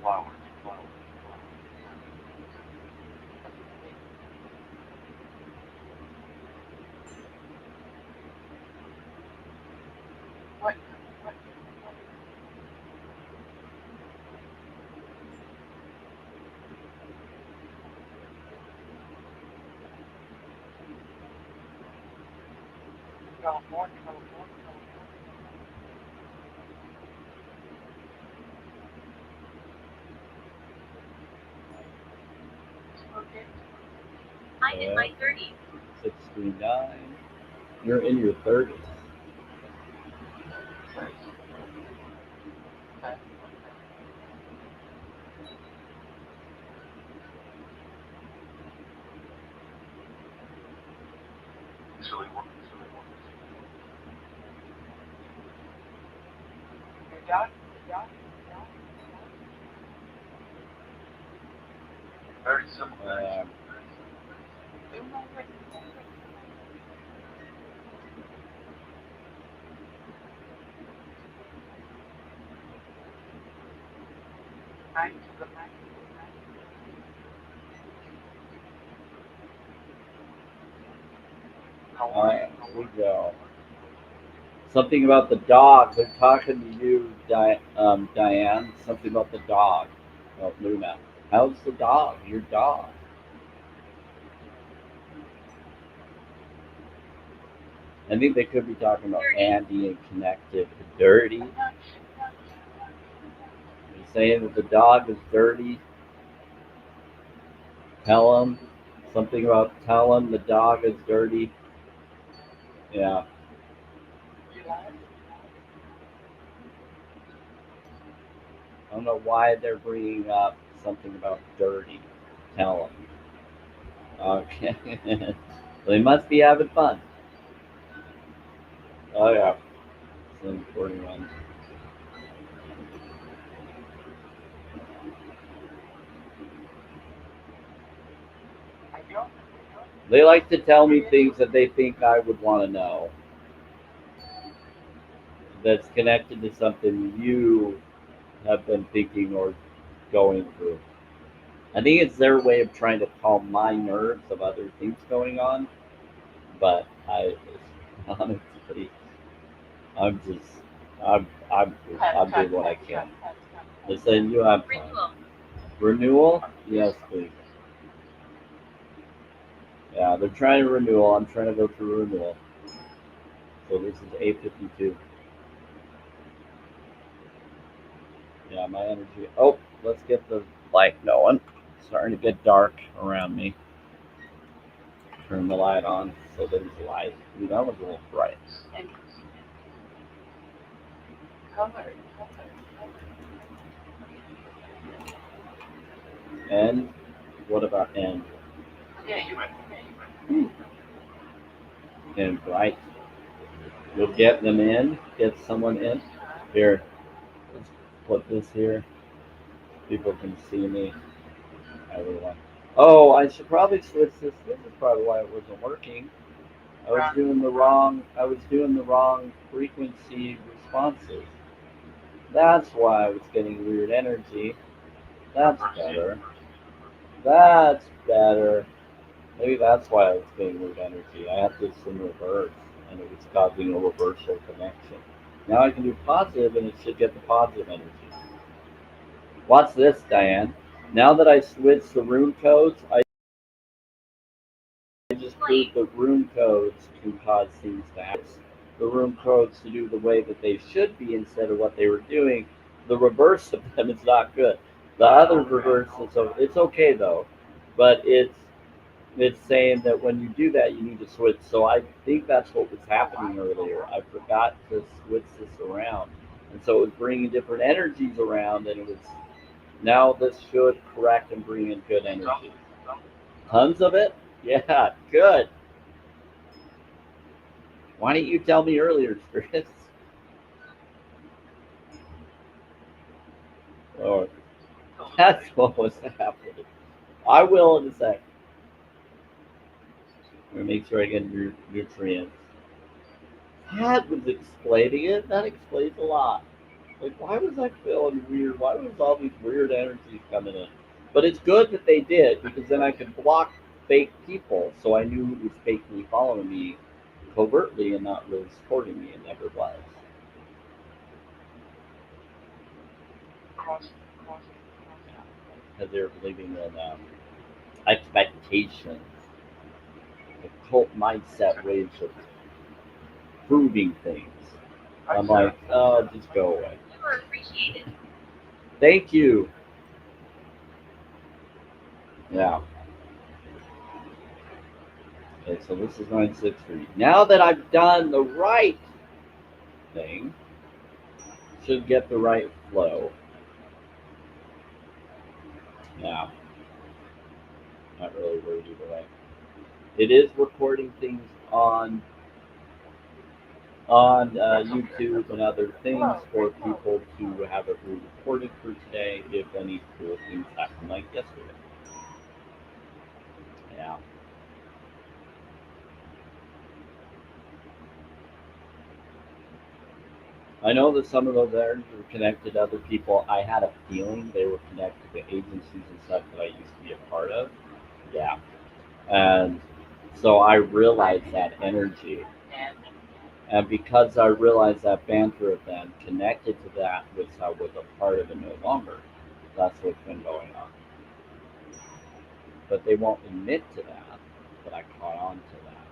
Wow. What? California. Okay. I'm in my 30s. 639. You're in your 30s. Very similar. Here we go. Something about the dog. They're talking to you, Diane. Something about the dog. Oh, Luna. How's the dog? Your dog. I think they could be talking about Andy and connected to dirty. They're saying that the dog is dirty. Tell him. Something about tell him the dog is dirty. Yeah. I don't know why they're bringing up something about dirty. Tell them. Okay. They must be having fun. Oh yeah. 741. They like to tell me things that they think I would want to know. That's connected to something you have been thinking or going through. I think it's their way of trying to calm my nerves of other things going on. But I honestly, I'm just, I'm doing what I can. Listen, you have fun. Renewal? Yes, please. Yeah, they're trying to renewal. I'm trying to go through renewal. So this is 852. Yeah, my energy. Oh, let's get the light going. It's starting to get dark around me. Turn the light on so there's light. Ooh, that was a little bright. And what about N? Yeah, you went. And bright. You'll get them in. Get someone in. Here, let's put this here. People can see me. Everyone. Oh, I should probably switch this. This is probably why it wasn't working. I was doing the wrong. I was doing the wrong frequency responses. That's why I was getting weird energy. That's better. That's better. Maybe that's why I was getting weird energy. I had this in reverse, and it was causing a reversal connection. Now I can do positive, and it should get the positive energy. Watch this, Diane. Now that I switched the room codes, I just proved the room codes can cause things to happen. The room codes to do the way that they should be instead of what they were doing. The reverse of them is not good. The other reverse is it's okay though, but it's saying that when you do that you need to switch. So I think that's what was happening earlier. I forgot to switch this around, and so it was bringing different energies around, and it was now this should correct and bring in good energy. Tons of it? Yeah, good. Why didn't you tell me earlier, Chris? Oh, that's what was happening. I will in a sec. I'm gonna make sure I get nutrients. That was explaining it. That explains a lot. Like, why was I feeling weird? Why was all these weird energies coming in? But it's good that they did because then I could block fake people, so I knew who was fakely following me covertly and not really supporting me, and never was. Because they were believing in expectations, the cult mindset ways of proving things. I'm like, oh, just go away. You are appreciated. Thank you. Yeah. Okay, so this is 963. Now that I've done the right thing, should get the right flow. Yeah. Not really worried either way. It is recording things on YouTube and other things for people to have it re-recorded for today if any cool things happen like yesterday. Yeah. I know that some of those areas were connected to other people. I had a feeling they were connected to agencies and stuff that I used to be a part of. Yeah. And so I realized that energy. And because I realized that banter event connected to that, which I was a part of it no longer, that's what's been going on. But they won't admit to that, but I caught on to that.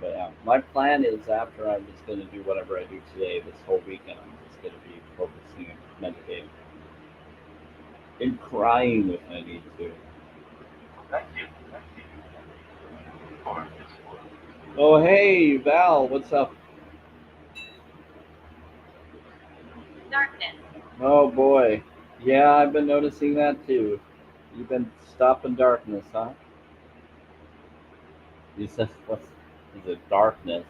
But yeah, my plan is after I'm just going to do whatever I do today, this whole weekend, I'm just going to be focusing and meditating. And crying if I need to. Oh, hey, Val, what's up? Darkness. Oh, boy. Yeah, I've been noticing that too. You've been stopping darkness, huh? He says, "What's is it? Darkness."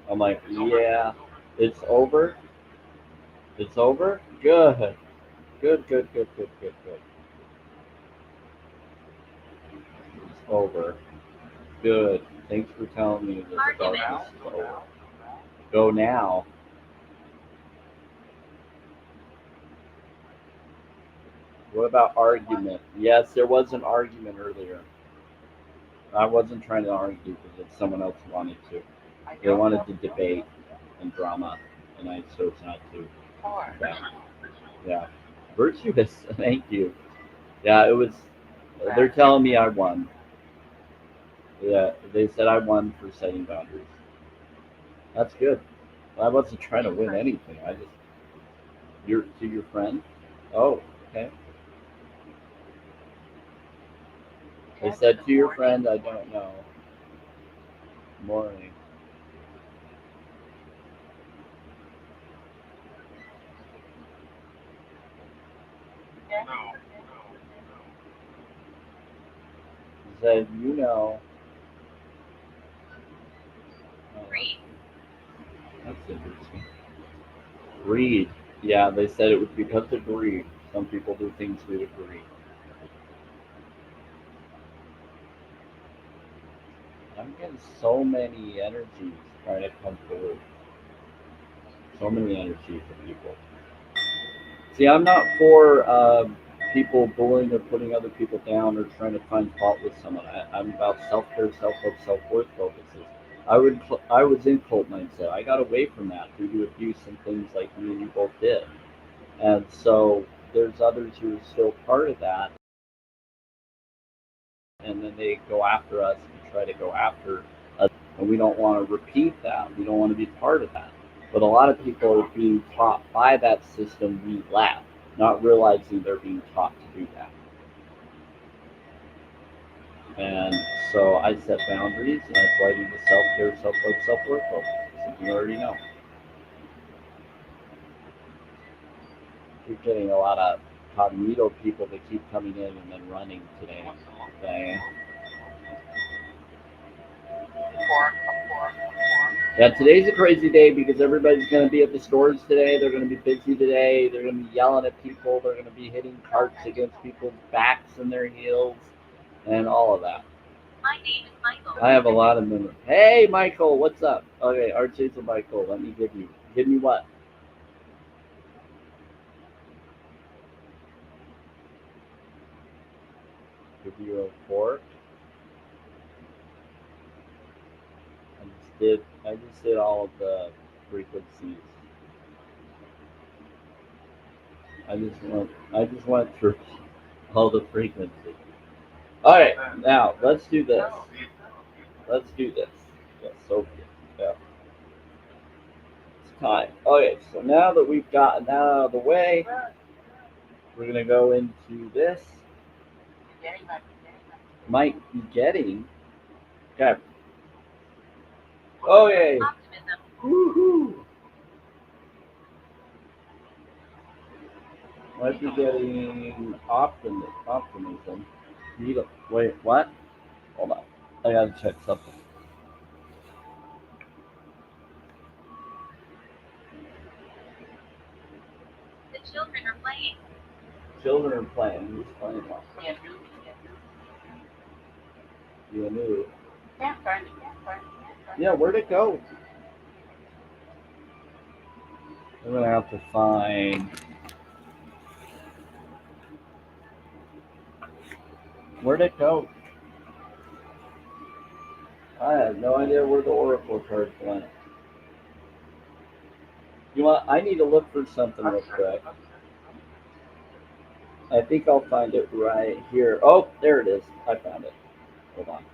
I'm like, "Yeah, it's over. It's over. Good, good, good, good, good, good, good. It's over. Good. Thanks for telling me that the darkness is over. Go now." What about argument? Yes, there was an argument earlier. I wasn't trying to argue because someone else wanted to. They wanted to debate and drama, and I chose not to. Yeah, yeah. Virtuous. Thank you. Yeah, it was. They're telling me I won. Yeah, they said I won for setting boundaries. That's good. I wasn't trying to win anything. I just your friend. Oh, okay. They said to your friend. I don't know. Morning. He said you know. Oh, Read. that's interesting. Greed. Yeah, they said it was because of greed. Some people do things due to greed. I'm getting so many energies trying to come through. So many energies from people. See, I'm not for people bullying or putting other people down or trying to find fault with someone. I'm about self-care, self-love, self-worth focuses. I was in cult mindset. I got away from that due to abuse and things like me and you both did. And so there's others who are still part of that, and then they go after us and try to go after us, and we don't want to repeat that. We don't want to be part of that. But a lot of people are being taught by that system we left, not realizing they're being taught to do that. And so I set boundaries, and that's why I do the self-care, self-love, self-worth focus. Something you already know. You're getting a lot of cognito people that keep coming in and then running today. Okay. Yeah, today's a crazy day because everybody's going to be at the stores today. They're going to be busy today. They're going to be yelling at people. They're going to be hitting carts against people's backs and their heels and all of that. My name is Michael. I have a lot of memory. Hey, Michael, what's up? Okay, Archie's a Michael. Let me give you. Give me what? Give you a fork. I just did all of the frequencies. I just went through all the frequencies. All right, now let's do this. Let's do this. Yes, so yeah. It's time. Okay, so now that we've gotten that out of the way, we're gonna go into this. Might be getting. Okay. Okay. Optimism. Woohoo! Might be getting optimism. Wait, what? Hold on. I gotta check something. The children are playing. Children are playing. Who's playing what? You knew. Yeah, where'd it go? I'm gonna have to find. Where'd it go? I have no idea where the oracle cards went. You want? I need to look for something real quick. I think I'll find it right here. Oh, there it is. I found it. Hold on.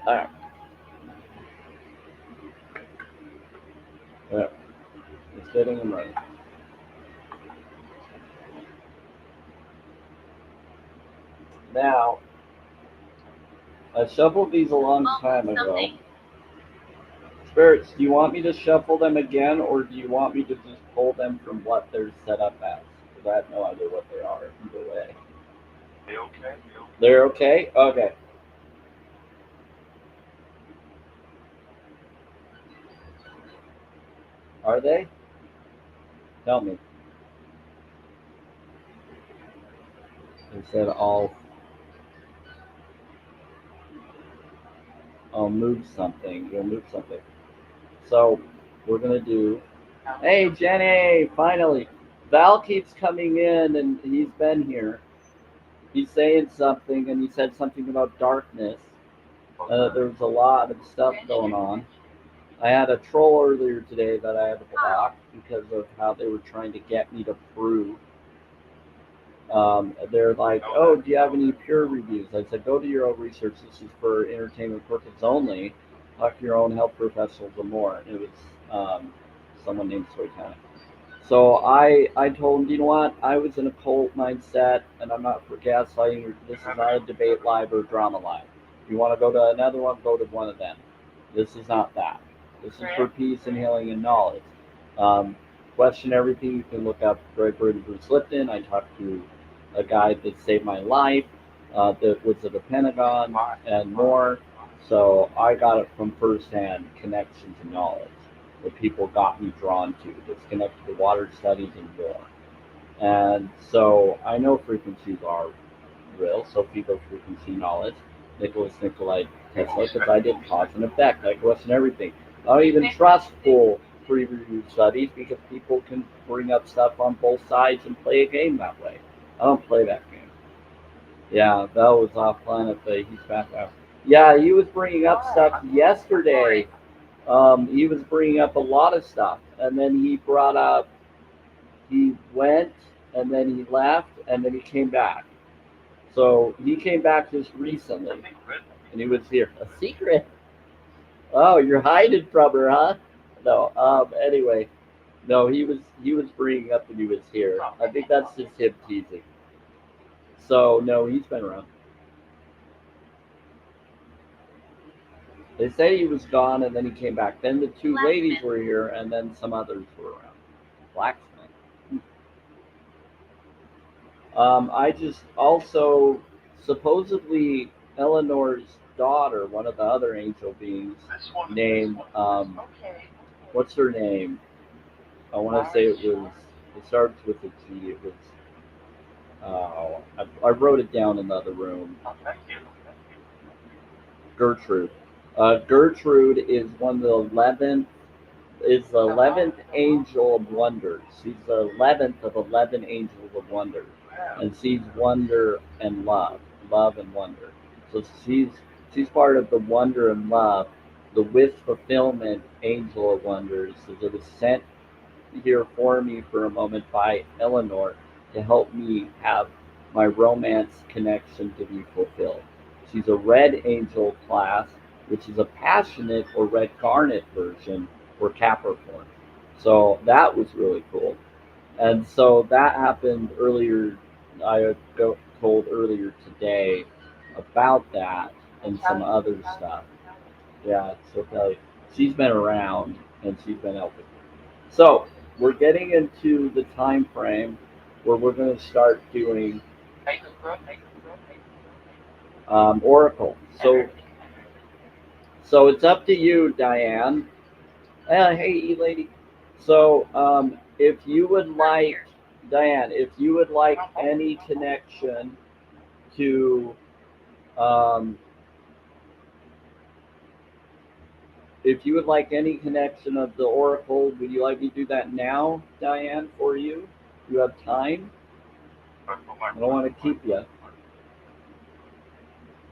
All right. Yeah. It's getting them right. Now, I shuffled these a long time ago. Something. Spirits, do you want me to shuffle them again, or do you want me to just pull them from what they're set up as? Because I have no idea what they are either way. They okay? They're okay? Okay. Are they? Tell me. They said I'll move something. You'll move something. So we're gonna do. Hey Jenny, finally. Val keeps coming in and he's been here. He's saying something and he said something about darkness. There was a lot of stuff going on. I had a troll earlier today that I had to block because of how they were trying to get me to prove. They're like, oh, do you have any peer reviews? I said, go to your own research. This is for entertainment purposes only. Talk to your own health professionals and more. It was someone named Soytana. So I told him, you know what? I was in a cult mindset, and I'm not for gaslighting. This is not a debate live or drama live. If you want to go to another one, go to one of them. This is not that. This is for peace and healing and knowledge. Question everything. You can look up Greg Bird and Bruce Lipton. I talked to a guy that saved my life, that was at the Pentagon, and more. So I got it from firsthand connection to knowledge that people got me drawn to. That's connected to water studies and more. And so I know frequencies are real. So people frequency knowledge. Nikolai Tesla, because I did cause and effect. I question everything. I don't even trust full pre-review studies because people can bring up stuff on both sides and play a game that way. I don't play that game. Yeah, that was off planet, but he's back out. Yeah, he was bringing up stuff yesterday. He was bringing up a lot of stuff, and then he brought up, he went, and then he left, and then he came back. So he came back just recently, and he was here. A secret? Oh, you're hiding from her, huh? No. Anyway, no, he was bringing up that he was here. I think that's just him teasing. So no, he's been around. They say he was gone and then he came back. Then the two ladies were here and then some others were around. Blacksmith. I just also supposedly Eleanor's daughter, one of the other angel beings, This one. named Okay. what's her name? I want to say it was. It starts with a G. It was. Oh, I wrote it down in the other room. Oh, thank you. Gertrude. Gertrude is one of the 11th. Is the 11th angel of wonders. She's the 11th of 11 angels of wonders, Yeah. and she's wonder and love and wonder. So she's part of the wonder and love, the with fulfillment angel of wonders. So it was sent here for me for a moment by Eleanor to help me have my romance connection to be fulfilled. She's a red angel class, which is a passionate or red garnet version or Capricorn. So that was really cool. And so that happened earlier. I told earlier today about that and some other stuff. Yeah, she'll tell you. She's been around and she's been helping. So we're getting into the time frame where we're going to start doing Oracle. So it's up to you, Diane. Hey, lady. So if you would like, Diane, if you would like any connection to, um, if you would like any connection of the Oracle, would you like me to do that now, Diane, for you? You have time? I don't want to keep you.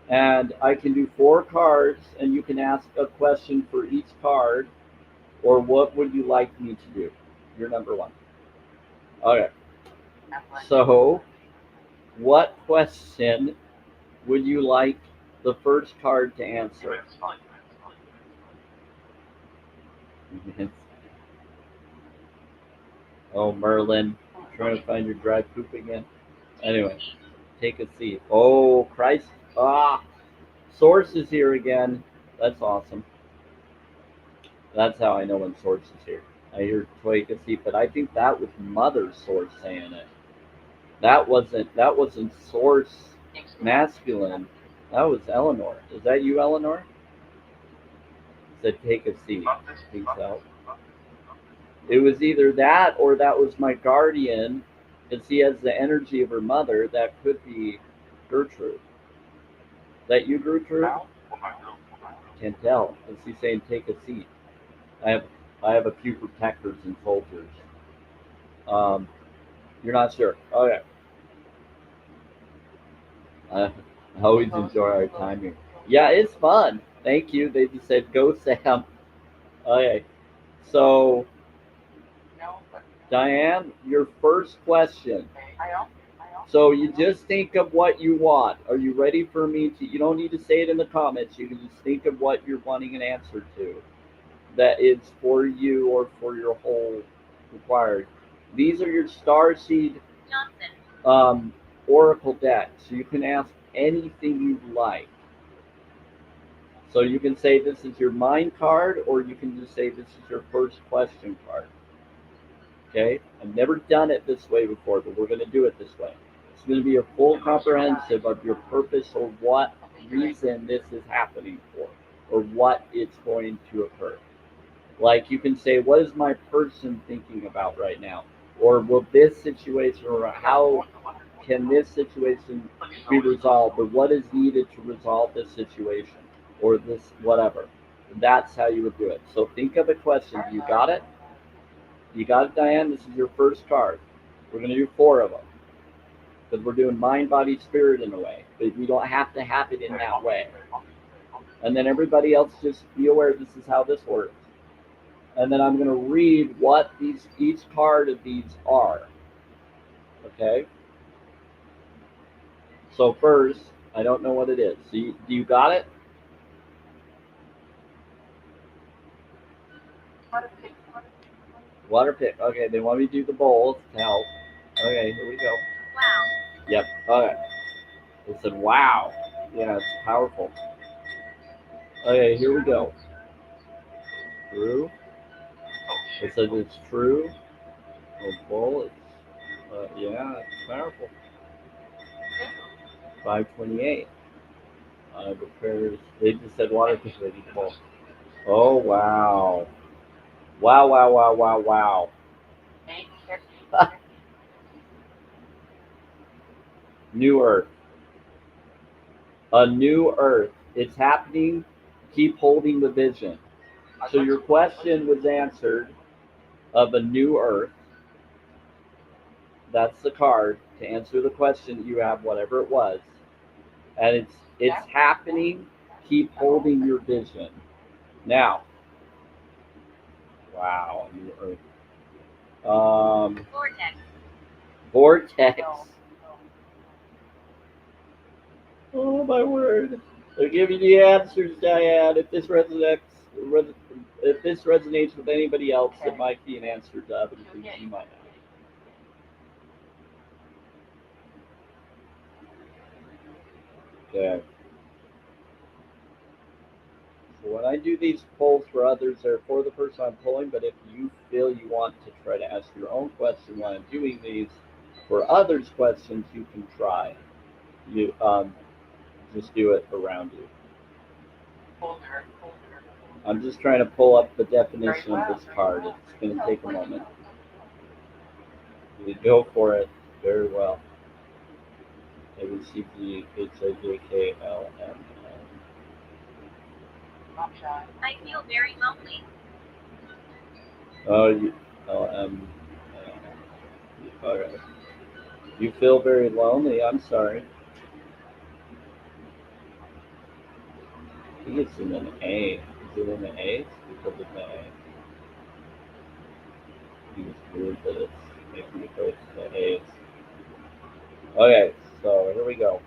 And I can do 4 cards, and you can ask a question for each card, or what would you like me to do? You're number 1. Okay. So, what question would you like the first card to answer? Oh, Merlin, trying to find your dry poop again. Anyway, take a seat. Oh, Christ. Source is here again. That's awesome. That's how I know when Source is here. I hear take a seat, but I think that was Mother's Source saying it. That wasn't Source masculine. That was Eleanor. Is that you, Eleanor? Said take a seat. I think so. It was either that or that was my guardian, because he has the energy of her mother. That could be Gertrude. Is that you, Gertrude? Can't tell. Is he saying take a seat? I have I have a few protectors and soldiers. Um, you're not sure. Okay. I always enjoy our time here. Yeah, it's fun. Thank you. They just said go, Sam. Okay. So Diane, your first question. So you just think of what you want. Are you ready for me to? You don't need to say it in the comments. You can just think of what you're wanting an answer to. That is for you or for your whole required. These are your star seed oracle decks. So you can ask anything you like. So you can say this is your mind card, or you can just say this is your first question card. Okay? I've never done it this way before, but we're going to do it this way. It's going to be a full comprehensive of your purpose or what reason this is happening for, or what it's going to occur. Like you can say, what is my person thinking about right now? Or will this situation, or how can this situation be resolved? Or what is needed to resolve this situation? Or this, whatever. That's how you would do it. So think of a question. You got it? You got it, Diane? This is your first card. We're going to do 4 of them. Because we're doing mind, body, spirit in a way. But we don't have to have it in that way. And then everybody else just be aware this is how this works. And then I'm going to read what each card of these are. Okay? So first, I don't know what it is. So do you got it? Water pick. Okay, they want me to do the bowls to help. Okay, here we go. Wow. Yep. Okay. It said, wow. Yeah, it's powerful. Okay, here we go. True. It says it's true. Oh, bull. Yeah, it's powerful. 5:28. Repairs. They just said water because they need pull. Oh wow. Wow, wow, wow, wow, wow. 8:50. New Earth. A new Earth. It's happening. Keep holding the vision. So your question was answered of a new Earth. That's the card to answer the question you have, whatever it was. And it's happening. Keep holding your vision. Now, wow, new Earth. Vortex. Vortex. Oh my word! I'll give you the answers, Diane. If this resonates with anybody else, it might be an answer to other things you might have. Okay. So when I do these polls for others, they're for the person I'm pulling. But if you feel you want to try to ask your own question while I'm doing these for others' questions, you can try. You just do it around you. I'm just trying to pull up the definition of this card. It's going to take a moment. You go for it very well. ABCDHIJKLMN. I feel very lonely. Oh, okay. You feel very lonely. I'm sorry. I think it's in an A. Is it in an A? Because it's an A. I think it's weird that it's making me go to the A's. Okay, so here we go.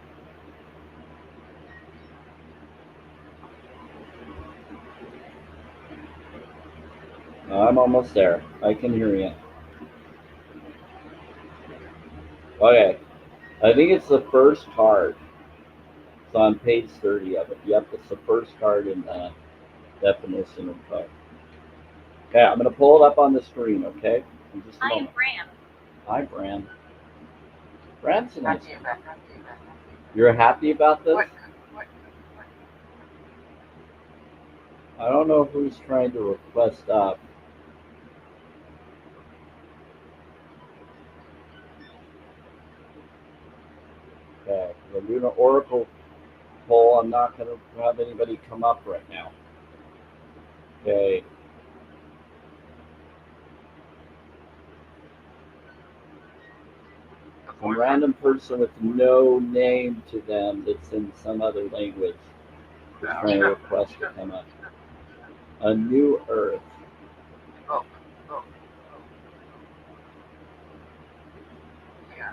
I'm almost there. I can hear you. Okay, I think it's the first card. It's on page 30 of it. Yep, it's the first card in the definition of card. Okay, I'm going to pull it up on the screen, okay? In just a I am moment. Bram. Hi, Bran. Bran's a nice name. You're happy about this? I don't know who's trying to request up. Okay, I'm doing an oracle poll. I'm not going to have anybody come up right now. Okay. Some random person with no name to them that's in some other language is trying to request to come up. A new Earth. Oh. Yeah.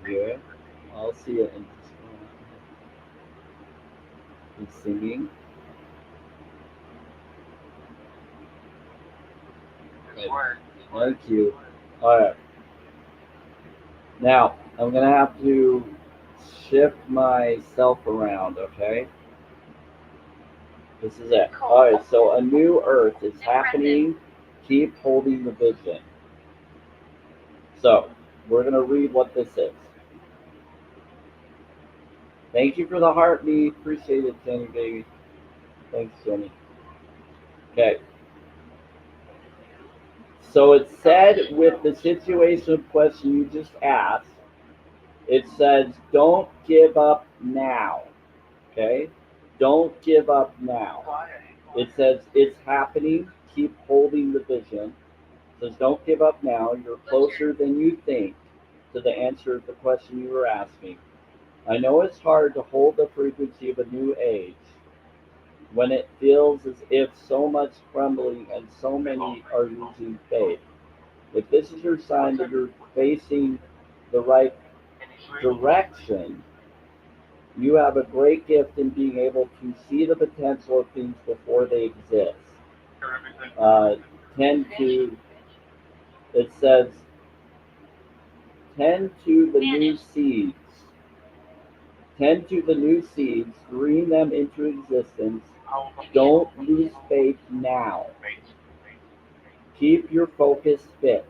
Yeah, I'll see it in just a moment. He's singing. Thank you. All right. Now, I'm going to have to shift myself around, okay? This is it. All right, so a new Earth is happening. Keep holding the vision. So, we're going to read what this is. Thank you for the heart, me. Appreciate it, Jenny, baby. Thanks, Jenny. Okay. So it said with the situation question you just asked, it says, don't give up now. Okay? Don't give up now. It says, it's happening. Keep holding the vision. It says, don't give up now. You're closer than you think to the answer of the question you were asking. I know it's hard to hold the frequency of a new age when it feels as if so much crumbling and so many are losing faith. If this is your sign that you're facing the right direction, you have a great gift in being able to see the potential of things before they exist. Tend to, it says, tend to the new seeds. Tend to the new seeds, bring them into existence. Don't lose faith now. Keep your focus fixed.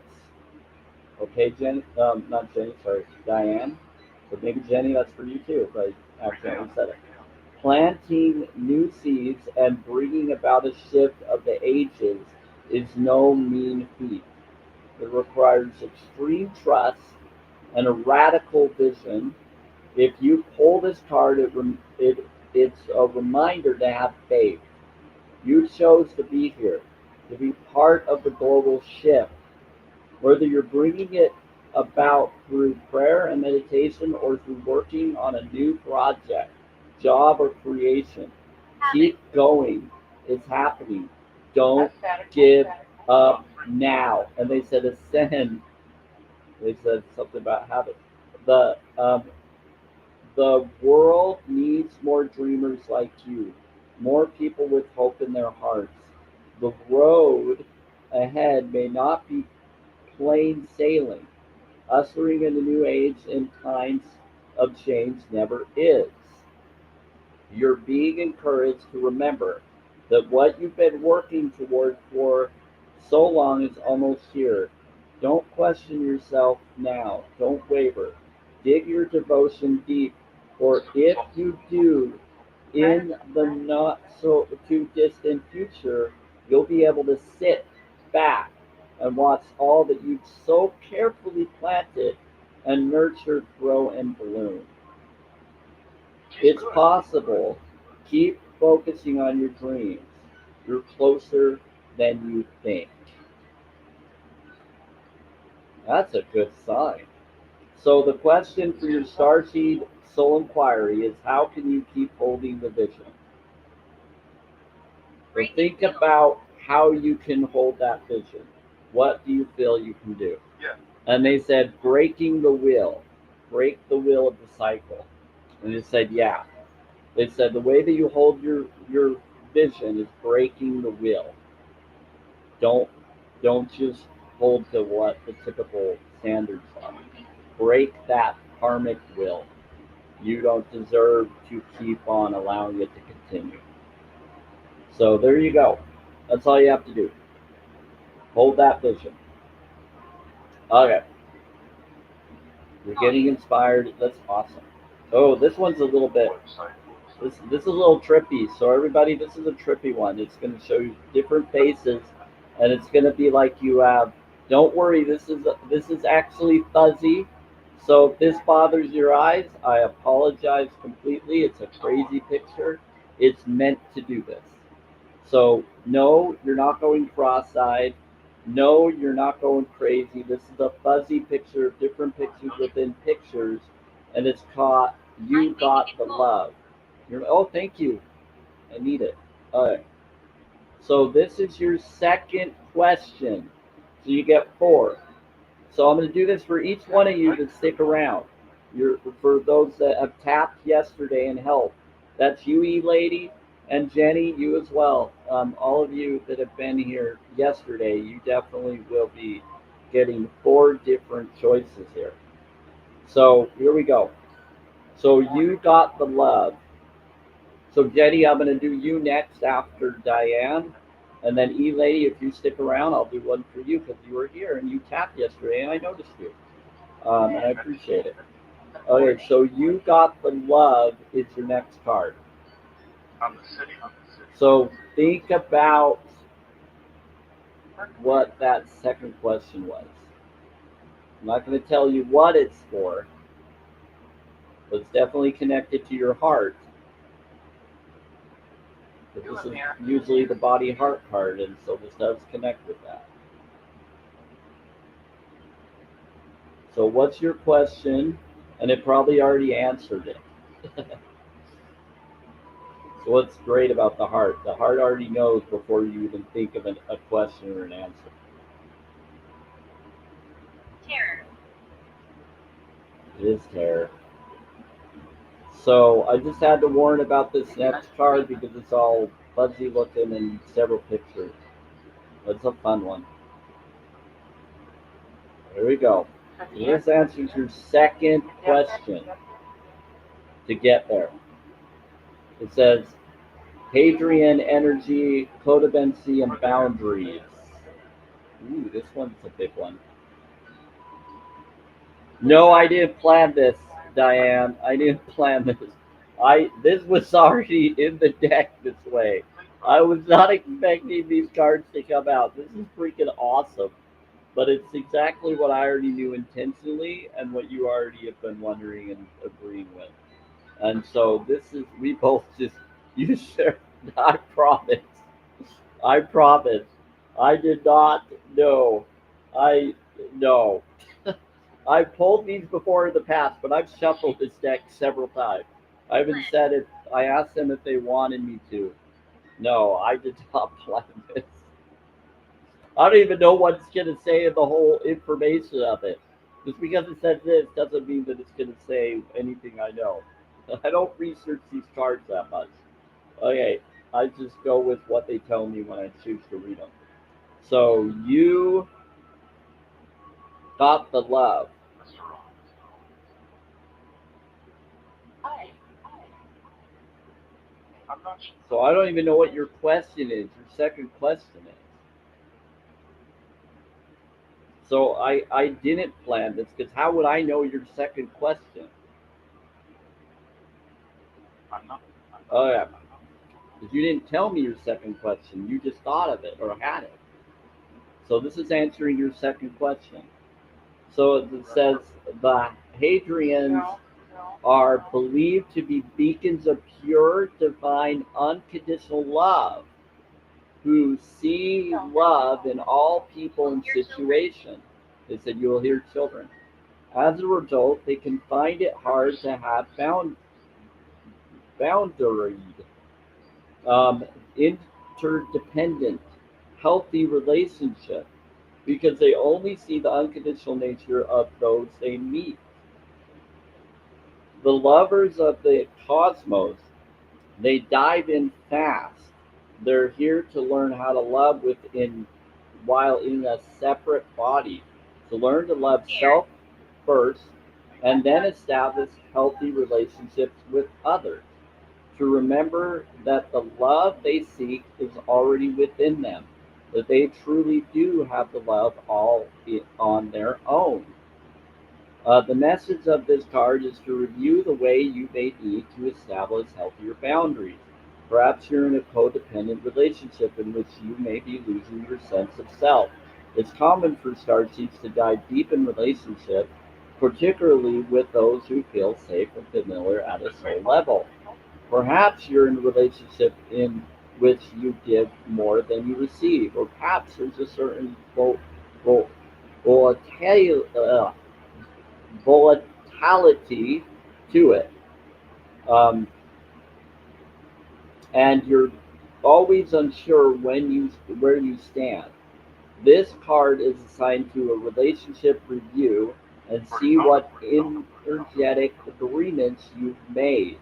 Okay, not Jenny, sorry, Diane. But maybe Jenny, that's for you too, if I accidentally said it. Planting new seeds and bringing about a shift of the ages is no mean feat. It requires extreme trust and a radical vision. If you pull this card, it's a reminder to have faith. You chose to be here, to be part of the global shift, whether you're bringing it about through prayer and meditation or through working on a new project, job, or creation. Keep going. It's happening. Don't give up now. And they said ascend. They said something about habit. The the world needs more dreamers like you, more people with hope in their hearts. The road ahead may not be plain sailing. Ushering in a new age in times of change never is. You're being encouraged to remember that what you've been working toward for so long is almost here. Don't question yourself now. Don't waver. Dig your devotion deep, for if you do, in the not so too distant future, you'll be able to sit back and watch all that you've so carefully planted and nurtured grow and bloom. It's possible. Keep focusing on your dreams. You're closer than you think. That's a good sign. So the question for your starseed soul inquiry is how can you keep holding the vision? So think about how you can hold that vision. What do you feel you can do? And they said breaking the will. Break the will of the cycle. And they said, yeah. They said the way that you hold your vision is breaking the will. Don't don't just hold to what the typical standards are. Break that karmic will. You don't deserve to keep on allowing it to continue. So there you go. That's all you have to do. Hold that vision. Okay. You're getting inspired. That's awesome. Oh, this one's a little bit. This is a little trippy. So everybody, this is a trippy one. It's going to show you different faces, and it's going to be like you have. Don't worry. This is actually fuzzy. So if this bothers your eyes, I apologize completely. It's a crazy picture. It's meant to do this. So no, you're not going cross-eyed. No, you're not going crazy. This is a fuzzy picture of different pictures within pictures, and it's called "You Got the Love." Oh, thank you. I need it. All right. So this is your second question. So you get four. So I'm going to do this for each one of you that stick around. For those that have tapped yesterday and helped. That's you, E Lady, and Jenny, you as well. All of you that have been here yesterday, you definitely will be getting four different choices here. So here we go. So you got the love. So Jenny, I'm going to do you next after Diane. And then E Lady, if you stick around, I'll do one for you because you were here and you tapped yesterday and I noticed you. And I appreciate it. Okay, so you got the love is your next card. So think about what that second question was. I'm not going to tell you what it's for, but it's definitely connected to your heart. But this is usually the body heart card, and so this does connect with that. So what's your question? And it probably already answered it. So what's great about the heart? The heart already knows before you even think of a question or an answer. Terror. It is terror. So I just had to warn about this next card because it's all fuzzy looking and several pictures. It's a fun one. Here we go. This answers your second question to get there. It says Hadrian energy, codependency, and boundaries. Ooh, this one's a big one. No, I didn't plan this. Diane, I didn't plan this. This was already in the deck this way. I was not expecting these cards to come out. This is freaking awesome. But it's exactly what I already knew intentionally and what you already have been wondering and agreeing with. And so this is we both just you sure I promise. I promise. I did not know. I no. I pulled these before in the past, but I've shuffled this deck several times. I even said it. I asked them if they wanted me to. No, I did not plan this. I don't even know what it's going to say in the whole information of it. Just because it says this doesn't mean that it's going to say anything I know. I don't research these cards that much. Okay, I just go with what they tell me when I choose to read them. So you got the love. Hi. I'm not sure. So I don't even know what your question is. Your second question is. So I didn't plan this because how would I know your second question? I'm not. Oh yeah, because you didn't tell me your second question. You just thought of it or had it. So this is answering your second question. So it says the Hadrians are believed to be beacons of pure, divine, unconditional love who see love in all people and situations. They said you will hear children. As a result, they can find it hard to have boundaried, interdependent, healthy relationship because they only see the unconditional nature of those they meet. The lovers of the cosmos, they dive in fast. They're here to learn how to love within while in a separate body. To learn to love self first and then establish healthy relationships with others. To remember that the love they seek is already within them, that they truly do have the love all on their own. The message of this card is to review the way you may need to establish healthier boundaries. Perhaps you're in a codependent relationship in which you may be losing your sense of self. It's common for starseeds to dive deep in relationships, particularly with those who feel safe and familiar at a soul level. Perhaps you're in a relationship in which you give more than you receive, or perhaps there's a certain vol- volatil- uh, volatility to it, um, and you're always unsure where you stand. This card is assigned to a relationship review and see what energetic agreements you've made,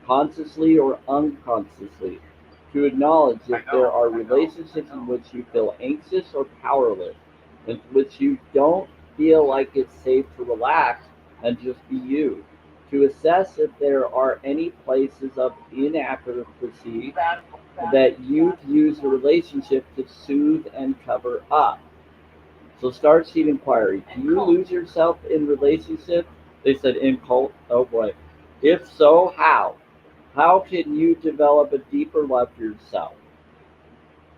consciously or unconsciously, to acknowledge if there are relationships in which you feel anxious or powerless, in which you don't feel like it's safe to relax and just be you, to assess if there are any places of inadequacy that you've used a relationship to soothe and cover up. So start seed inquiry. Do you lose yourself in relationship? They said in cult. Oh boy. If so, how? How can you develop a deeper love for yourself?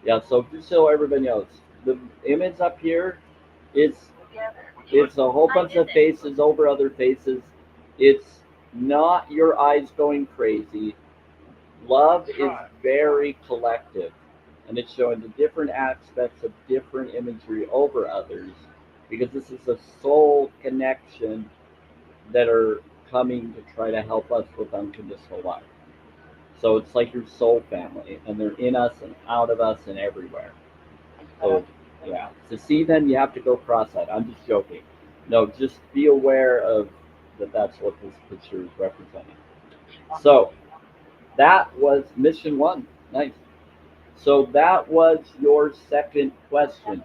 Yeah, so just so everybody knows, the image up here is it's a whole bunch of faces over other faces. It's not your eyes going crazy. Love is very collective, and it's showing the different aspects of different imagery over others because this is a soul connection that are coming to try to help us with unconditional love. So it's like your soul family, and they're in us and out of us and everywhere. So yeah, to see them, you have to go cross-eyed. I'm just joking. No, just be aware of that. That's what this picture is representing. So that was mission one. Nice. So that was your second question.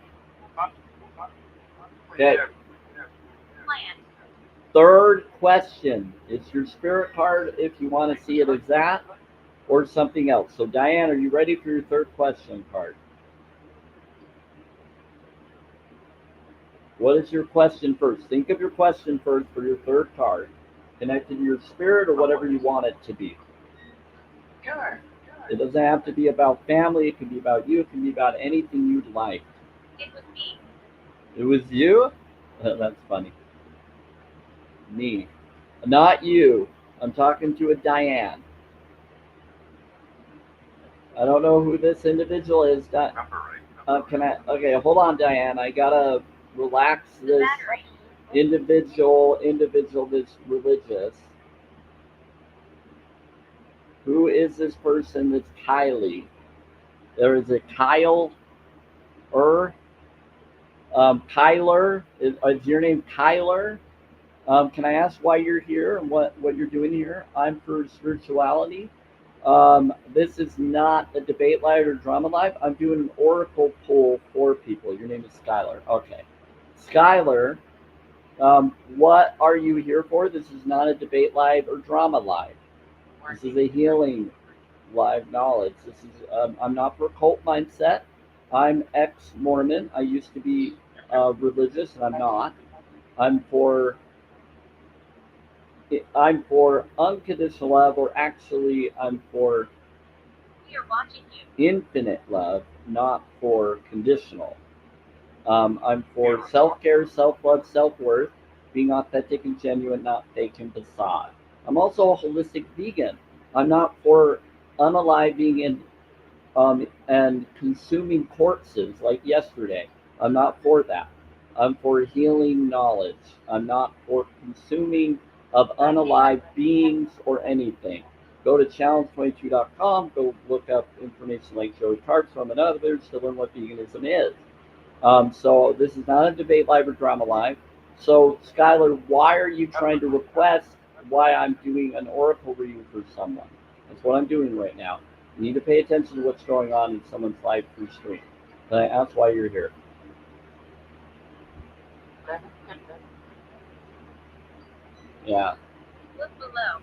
Okay. Plant. Third question. It's your spirit card if you want to see it as that or something else. So Diane, are you ready for your third question card? What is your question first? Think of your question first for your third card. connected to your spirit or whatever you want it to be. Sure. It doesn't have to be about family. It can be about you. It can be about anything you'd like. It was me. It was you? That's funny. Me. Not you. I'm talking to a Diane. I don't know who this individual is. Can I? Okay, hold on, Diane. I gotta relax The this battery. individual that's religious. Who is this person that's Kylie? There is a Kyle Kyler. Is your name Kyler? Can I ask why you're here and what you're doing here? I'm for spirituality. This is not a debate live or drama live. I'm doing an oracle pull for people. Your name is Skylar. Okay. Skylar, what are you here for? This is not a debate live or drama live. This is a healing live knowledge. This is I'm not for cult mindset. I'm ex-Mormon. I used to be religious, and I'm not. I'm for unconditional love, or actually, I'm for We are watching you. infinite love, not for conditional. I'm for self-care, self-love, self-worth, being authentic and genuine, not fake and facade. I'm also a holistic vegan. I'm not for unaliving and consuming corpses like yesterday. I'm not for that. I'm for healing knowledge. I'm not for consuming of unalive beings or anything. Go to challenge22.com, go look up information like Joey Cartstrom and others to learn what veganism is. So this is not a debate live or drama live. So Skylar, why are you trying to request why I'm doing an oracle reading for someone? That's what I'm doing right now. You need to pay attention to what's going on in someone's live through stream. That's why you're here. Yeah. Look below.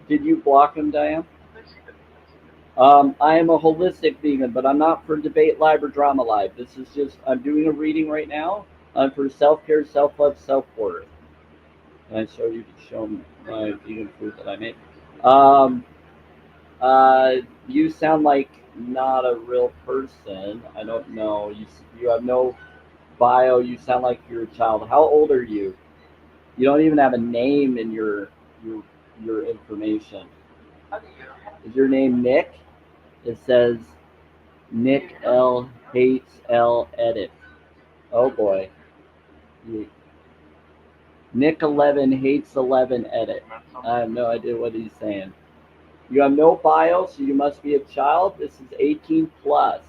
Did you block him, Diane? I am a holistic vegan, but I'm not for debate live or drama live. This is just, I'm doing a reading right now. I'm for self-care, self-love, self-worth. And I show you to show my vegan food that I make. You sound like not a real person. I don't know. You have no bio. You sound like you're a child. How old are you? You don't even have a name in your information. Is your name Nick? It says Nick L hates L edit. Oh boy. Nick 11 hates 11 edit. I have no idea what he's saying. You have no bio, so you must be a child. This is 18 plus,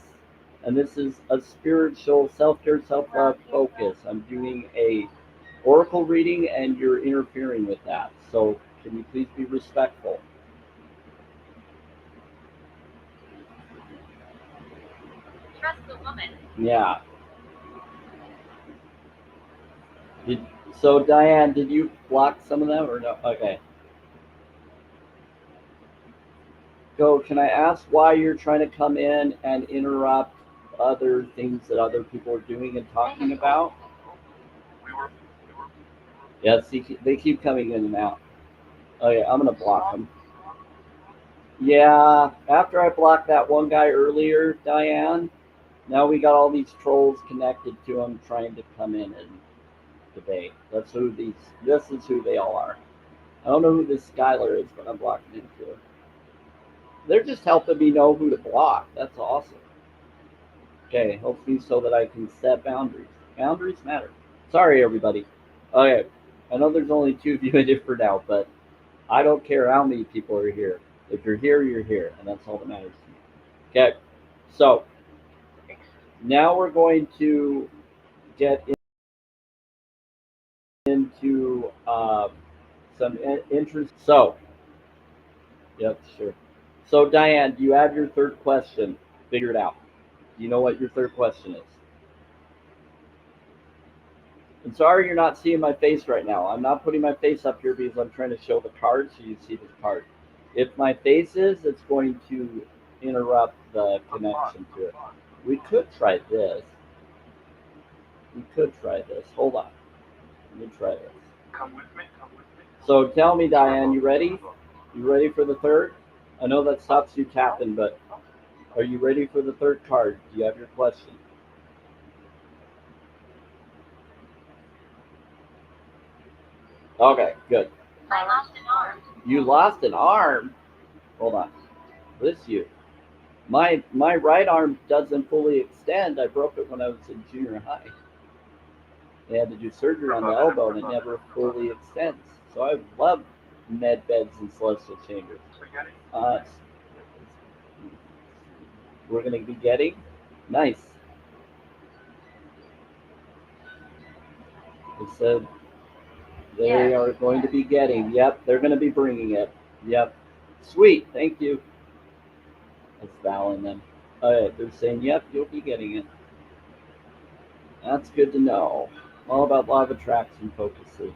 and this is a spiritual self-care, self-love focus. I'm doing a oracle reading, and you're interfering with that. So can you please be respectful? Trust the woman. Yeah. So Diane, did you block some of them or no? Okay. Go. Can I ask why you're trying to come in and interrupt other things that other people are doing and talking about? Yeah, see, they keep coming in and out. Okay, I'm gonna block them. Yeah, after I blocked that one guy earlier, Diane, now we got all these trolls connected to him trying to come in and debate. This is who they all are. I don't know who this Skylar is, but I'm blocking him too. They're just helping me know who to block. That's awesome. Okay, hopefully so that I can set boundaries. Boundaries matter. Sorry, everybody. Okay, I know there's only two of you in it for now, but I don't care how many people are here. If you're here, you're here, and that's all that matters to me. Okay, so now we're going to get into some interest. So, yep, sure. So, Diane, do you have your third question figured out? Do you know what your third question is? I'm sorry you're not seeing my face right now. I'm not putting my face up here because I'm trying to show the card so you see the card. If my face is, it's going to interrupt the connection to it. We could try this. Hold on. Let me try this. So tell me, Diane, you ready? You ready for the third? I know that stops you tapping, but are you ready for the third card? Do you have your question? Okay, good. I lost an arm. You lost an arm? Hold on. Bless you. My right arm doesn't fully extend. I broke it when I was in junior high. They had to do surgery on the elbow and it never fully extends. So I love med beds and celestial chambers. Uh, we're going to be getting nice. It said they are going to be getting. Yep, they're going to be bringing it. Yep. Sweet. Thank you. That's Val and them. They're saying, yep, you'll be getting it. That's good to know. All about law of attraction focuses.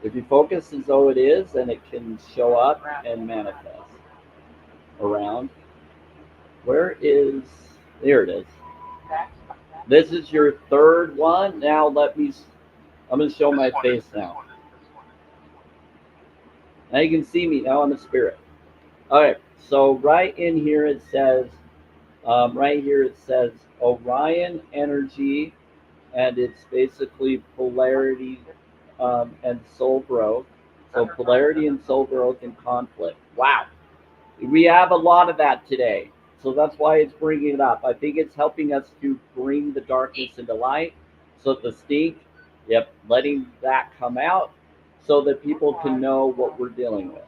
If you focus as though it is, then it can show up and manifest around. Where is, there it is. This is your third one. Now I'm going to show my face now. Now you can see me. Now I'm a spirit. All right. So right in here it says, Orion energy, and it's basically polarity and soul growth. So polarity and soul growth and conflict. Wow. We have a lot of that today. So that's why it's bringing it up. I think it's helping us to bring the darkness into light. So the stink, letting that come out so that people can know what we're dealing with.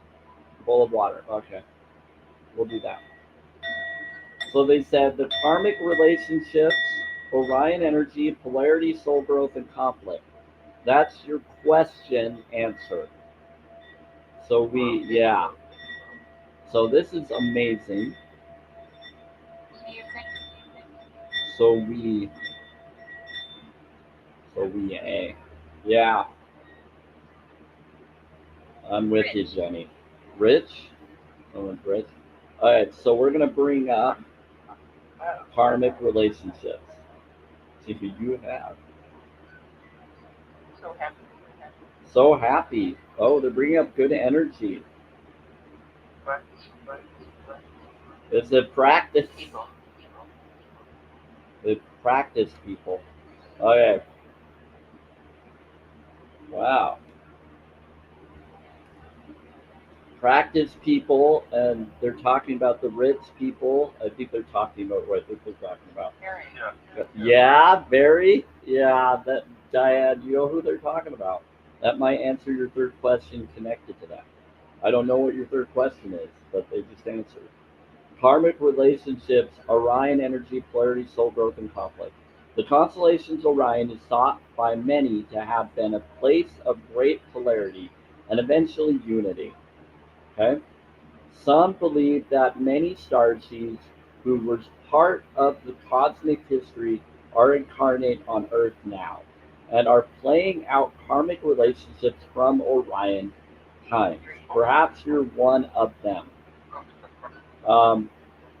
Bowl of water. Okay. We'll do that. So they said the karmic relationships, Orion energy, polarity, soul growth, and conflict. That's your question answer. So So this is amazing. Yeah. I'm with you, Jenny. Rich? Someone rich? All right, so we're going to bring up karmic relationships. See who you have. So happy. Oh, they're bringing up good energy. It's a practice. The practice people. Okay. Wow. Practice people, and they're talking about the rich people. I think they're talking about what they're talking about. Yeah, very. Yeah, that Diane, you know who they're talking about. That might answer your third question connected to that. I don't know what your third question is, but they just answered. Karmic relationships, Orion energy, polarity, soul growth, and conflict. The constellations Orion is thought by many to have been a place of great polarity and eventually unity. Okay? Some believe that many starseeds who were part of the cosmic history are incarnate on Earth now and are playing out karmic relationships from Orion times. Perhaps you're one of them.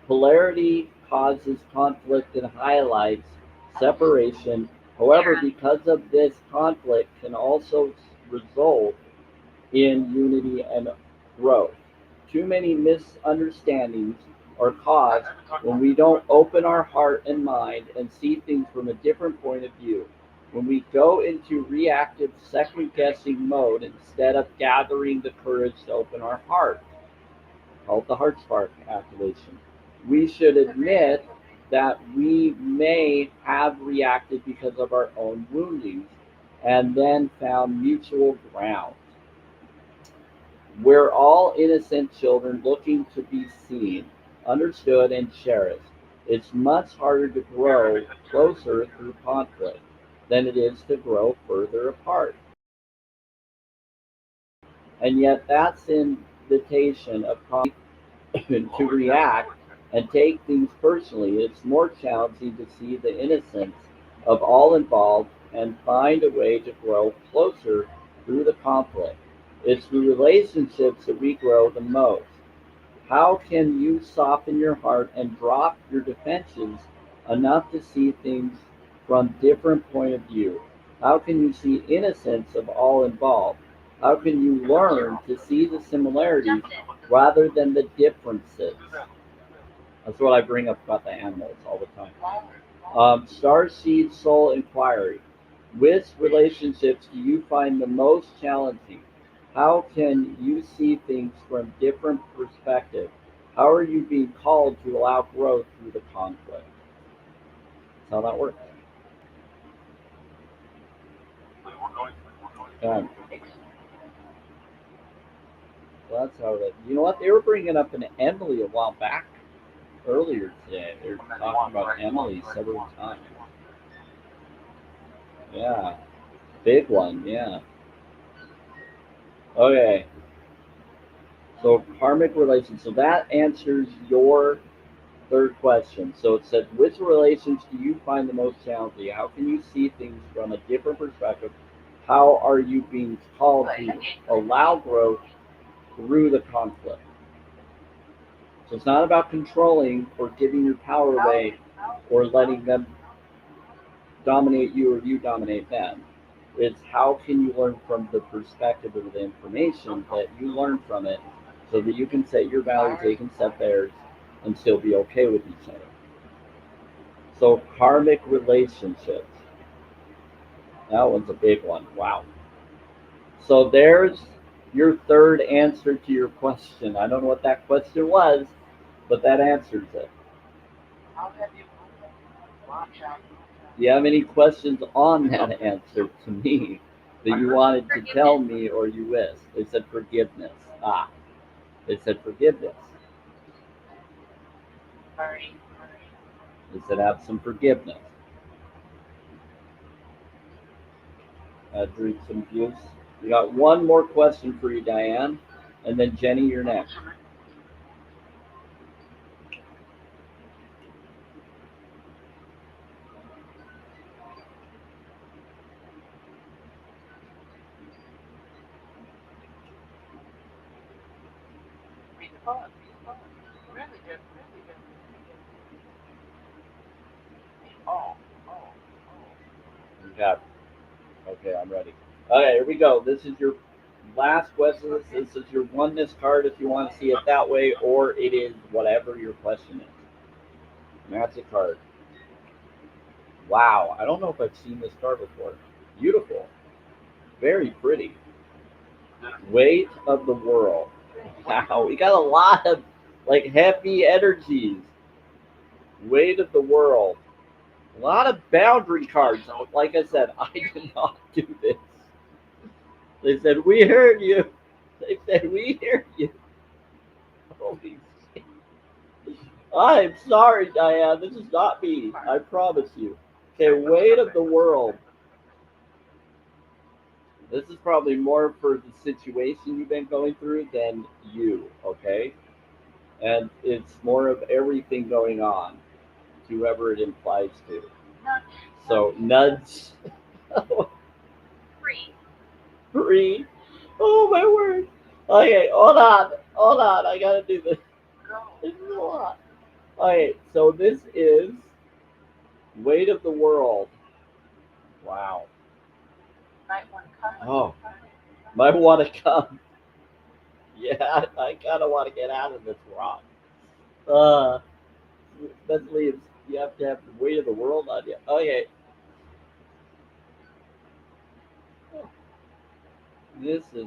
Polarity causes conflict and highlights separation. However, because of this, conflict can also result in unity and growth. Too many misunderstandings are caused when we don't open our heart and mind and see things from a different point of view. When we go into reactive, second guessing mode instead of gathering the courage to open our heart, called the heart spark activation, we should admit that we may have reacted because of our own woundings and then found mutual ground. We're all innocent children looking to be seen, understood, and cherished. It's much harder to grow closer through conflict than it is to grow further apart. And yet that's an invitation of conflict to react and take things personally. It's more challenging to see the innocence of all involved and find a way to grow closer through the conflict. It's the relationships that we grow the most. How can you soften your heart and drop your defenses enough to see things from different point of view? How can you see innocence of all involved? How can you learn to see the similarities rather than the differences? That's what I bring up about the animals all the time. Star Seed Soul Inquiry. Which relationships do you find the most challenging? How can you see things from different perspectives? How are you being called to allow growth through the conflict? That's how that works. Um, so that's how that. You know what? They were bringing up an Emily a while back earlier today. They were talking about Emily several times. Yeah, big one. Yeah. Okay. So karmic relations. So that answers your third question. So it says, which relations do you find the most challenging? How can you see things from a different perspective? How are you being called to allow growth through the conflict? So it's not about controlling or giving your power away or letting them dominate you or you dominate them. It's how can you learn from the perspective of the information that you learn from it so that you can set your values, they can set theirs, and still be okay with each other. So karmic relationships. That one's a big one. Wow. So there's your third answer to your question. I don't know what that question was, but that answers it. Do you have any questions on that answer to me that you wanted to tell me or you wish? They said forgiveness. Ah, they said forgiveness. They said have some forgiveness. Drink some juice. We got one more question for you, Diane, and then Jenny, you're next. Okay. Okay, I'm ready. Okay, here we go. This is your last question. This is your oneness card if you want to see it that way, or it is whatever your question is. Magic card. Wow, I don't know if I've seen this card before. Beautiful. Very pretty. Weight of the world. Wow, we got a lot of like heavy energies. Weight of the world. A lot of boundary cards. Like I said, I did not do this. They said, we heard you. They said, we heard you. Holy shit. I'm sorry, Diane. This is not me. I promise you. Okay, weight of the world. This is probably more for the situation you've been going through than you, okay? And it's more of everything going on, whoever it implies to. So, nudge. Free. Free. Oh, my word. Okay, hold on. Hold on. I gotta do this. This is a lot. Okay, so this is weight of the world. Wow. Oh, might want to come. Yeah, I kind of want to get out of this rock. Uh, especially if you have to have the weight of the world on you. Okay, this is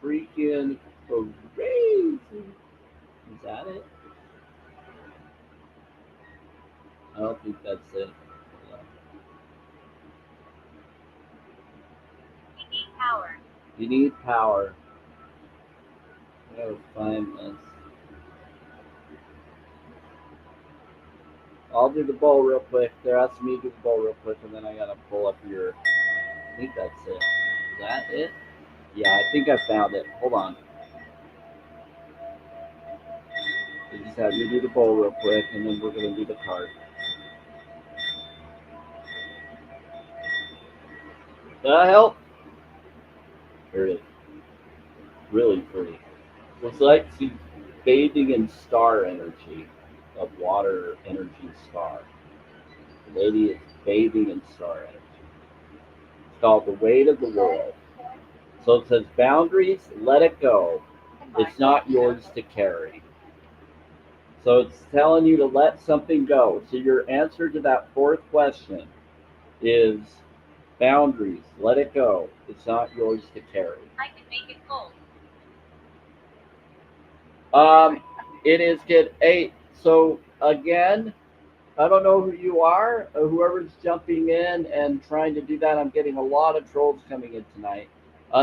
freaking crazy. Is that it? I don't think that's it. You need power. You need power. I gotta find this. I'll do the bowl real quick. They're asking me to do the bowl real quick, and then I gotta pull up your. I think that's it. Is that it? Yeah, I think I found it. Hold on. I just have you do the bowl real quick, and then we're gonna do the card. Did that help? Really, really pretty. It's like bathing in star energy, of water energy star. The lady is bathing in star energy. It's called the weight of the world. So it says boundaries, let it go. It's not yours to carry. So it's telling you to let something go. So your answer to that fourth question is boundaries, let it go. It's not yours to carry. I can make it cold. It is kid 8. So again, I don't know who you are, whoever's jumping in and trying to do that. I'm getting a lot of trolls coming in tonight.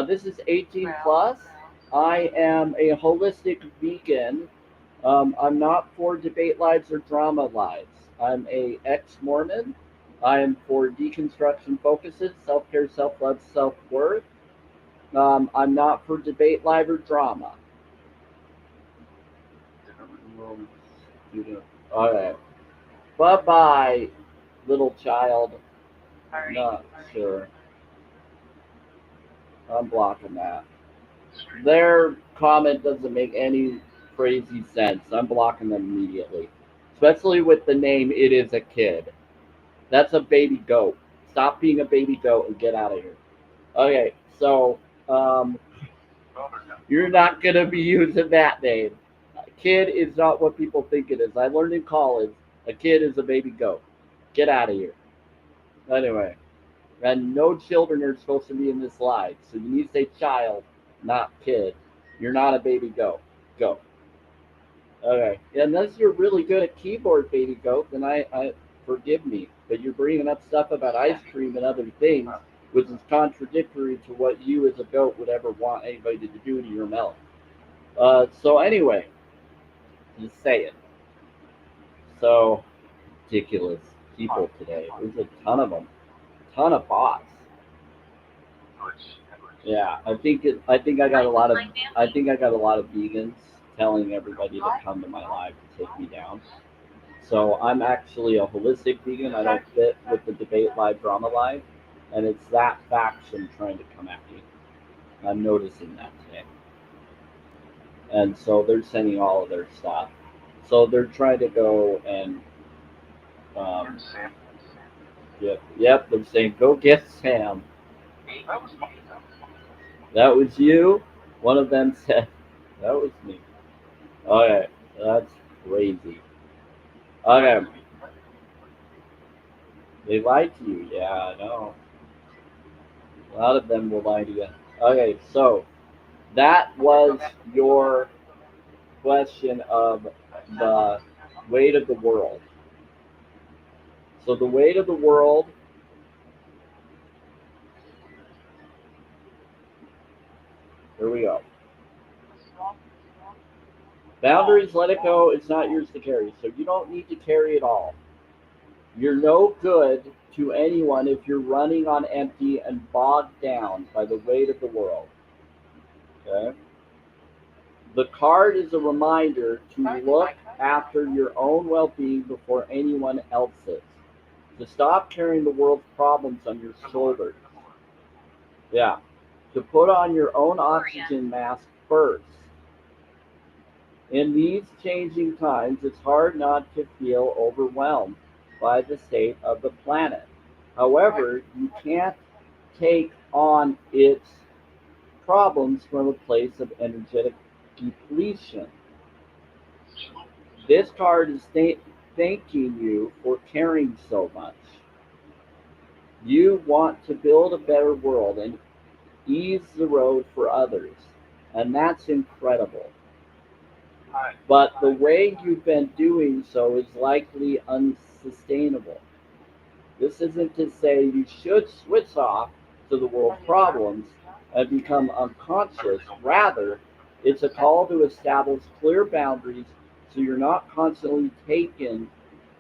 This is 18 plus. I am a holistic vegan. I'm not for debate lives or drama lives. I'm a ex-Mormon. I am for deconstruction focuses, self-care, self-love, self-worth. I'm not for debate live or drama. All right. Bye-bye, little child. Not sure. I'm blocking that. Their comment doesn't make any crazy sense. I'm blocking them immediately. Especially with the name, it is a kid. That's a baby goat. Stop being a baby goat and get out of here. Okay, so you're not going to be using that name. A kid is not what people think it is. I learned in college a kid is a baby goat. Get out of here. Anyway, and no children are supposed to be in this live. So you need to say child, not kid. You're not a baby goat. Go. Okay. Unless you're really good at keyboard, baby goat, then I forgive me. But you're bringing up stuff about ice cream and other things, which is contradictory to what you as a goat would ever want anybody to do to your milk. So anyway, just say it. So ridiculous people today. There's a ton of them, ton of bots. Yeah, I think I got a lot of. I think I got a lot of vegans telling everybody to come to my live to take me down. So I'm actually a holistic vegan. I don't fit with the debate live, drama live, and it's that faction trying to come at me. I'm noticing that today, and so they're sending all of their stuff. So they're trying to go and um, yep. They're saying go get Sam. That was you. One of them said that was me. Okay, that's crazy. Okay, they lied to you. Yeah, I know. A lot of them will lie to you. Okay, so that was your question of the weight of the world. So the weight of the world, here we go. Boundaries, let it go. It's not yours to carry. So you don't need to carry it all. You're no good to anyone if you're running on empty and bogged down by the weight of the world. Okay? The card is a reminder to look after your own well being before anyone else's. To stop carrying the world's problems on your shoulders. Yeah. To put on your own oxygen mask first. In these changing times, it's hard not to feel overwhelmed by the state of the planet. However, you can't take on its problems from a place of energetic depletion. This card is thanking you for caring so much. You want to build a better world and ease the road for others, and that's incredible. But the way you've been doing so is likely unsustainable. This isn't to say you should switch off to the world's problems and become unconscious. Rather, it's a call to establish clear boundaries so you're not constantly taken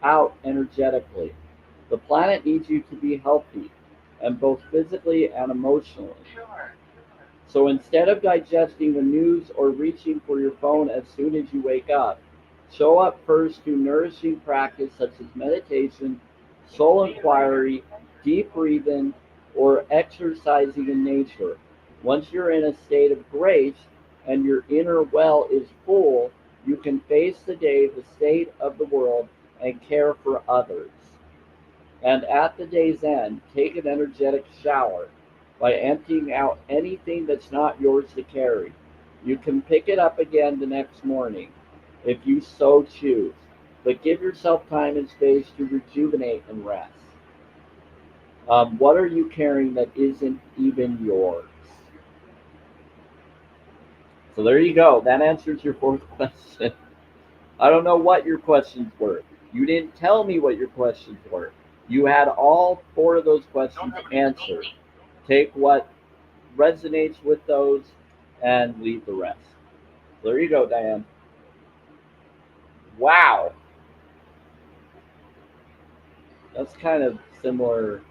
out energetically. The planet needs you to be healthy, and both physically and emotionally. So instead of digesting the news or reaching for your phone as soon as you wake up, show up first through nourishing practice such as meditation, soul inquiry, deep breathing, or exercising in nature. Once you're in a state of grace and your inner well is full, you can face the day, the state of the world, and care for others. And at the day's end, take an energetic shower. by emptying out anything that's not yours to carry. You can pick it up again the next morning if you so choose, but give yourself time and space to rejuvenate and rest. What are you carrying that isn't even yours? So there you go. That answers your fourth question. I don't know what your questions were. You didn't tell me what your questions were. You had all four of those questions answered. Take what resonates with those and leave the rest. There you go, Diane. Wow. That's kind of similar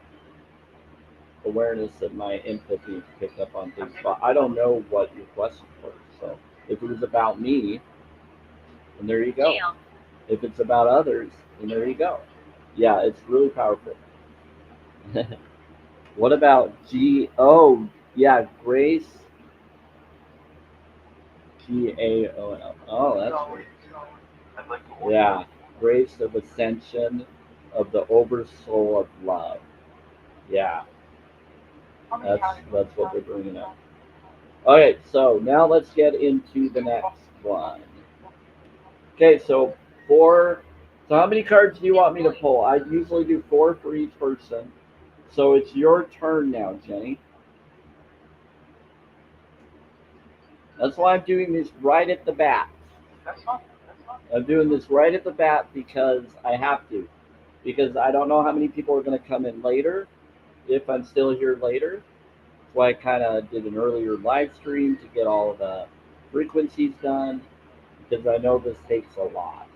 awareness of my empathy to pick up on things. But I don't know what your questions were. So if it was about me, then there you go. If it's about others, then there you go. Yeah, it's really powerful. What about G? Oh, yeah, Grace. GAOL. Oh, that's weird. Yeah, grace of ascension of the oversoul of love. Yeah, that's what they're bringing up. Okay, so now let's get into the next one. Okay, so four. So how many cards do you want me to pull? I usually do four for each person. So it's your turn now, Jenny. That's why I'm doing this right at the bat. I'm doing this right at the bat because I have to. Because I don't know how many people are going to come in later, if I'm still here later. That's why I kind of did an earlier live stream to get all of the frequencies done, because I know this takes a lot.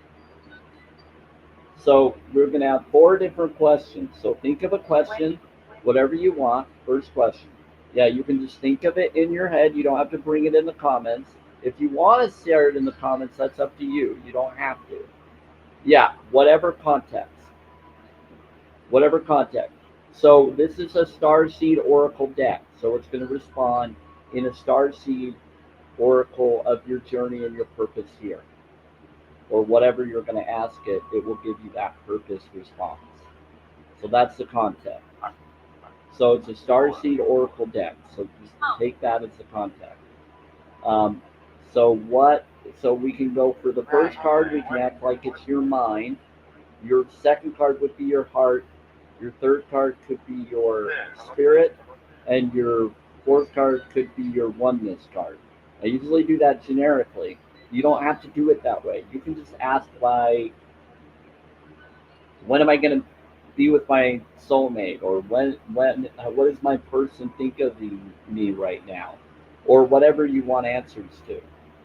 So we're going to have four different questions. So think of a question, whatever you want. First question. Yeah, you can just think of it in your head. You don't have to bring it in the comments. If you want to share it in the comments, that's up to you. You don't have to. Yeah, whatever context. Whatever context. So this is a Starseed Oracle deck. So it's going to respond in a Starseed Oracle of your journey and your purpose here. Or whatever you're going to ask it, it will give you that purpose response. So that's the context. So it's a Starseed Oracle deck. So just take that as the context. Um, so what? So we can go for the first card. We can act like it's your mind. Your second card would be your heart. Your third card could be your spirit, and your fourth card could be your oneness card. I usually do that generically. You don't have to do it that way. You can just ask like, when am I going to be with my soulmate, or when what does my person think of me right now, or whatever you want answers to,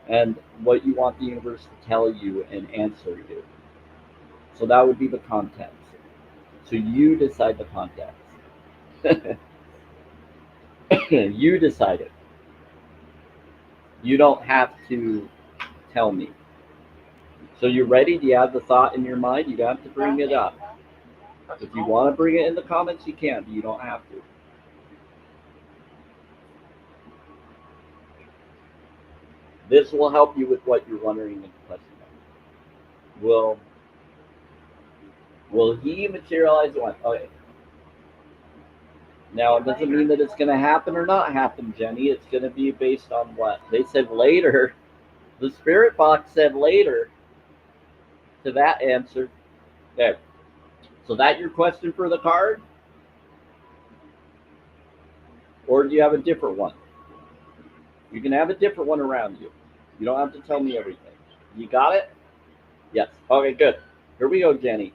and what you want the universe to tell you and answer you. So that would be the context. So you decide the context. You decide it. You don't have to tell me. So you're ready? Do you have the thought in your mind? You don't have to bring it up. If you want to bring it in the comments, you can, but you don't have to. This will help you with what you're wondering in the question. Will he materialize what? Okay. Now, it doesn't mean that it's going to happen or not happen, Jenny. It's going to be based on what? They said later. The spirit box said later to that answer. Okay. So that your question for the card? Or do you have a different one? You can have a different one around you. You don't have to tell me everything. You got it? Yes. Okay, good. Here we go, Jenny.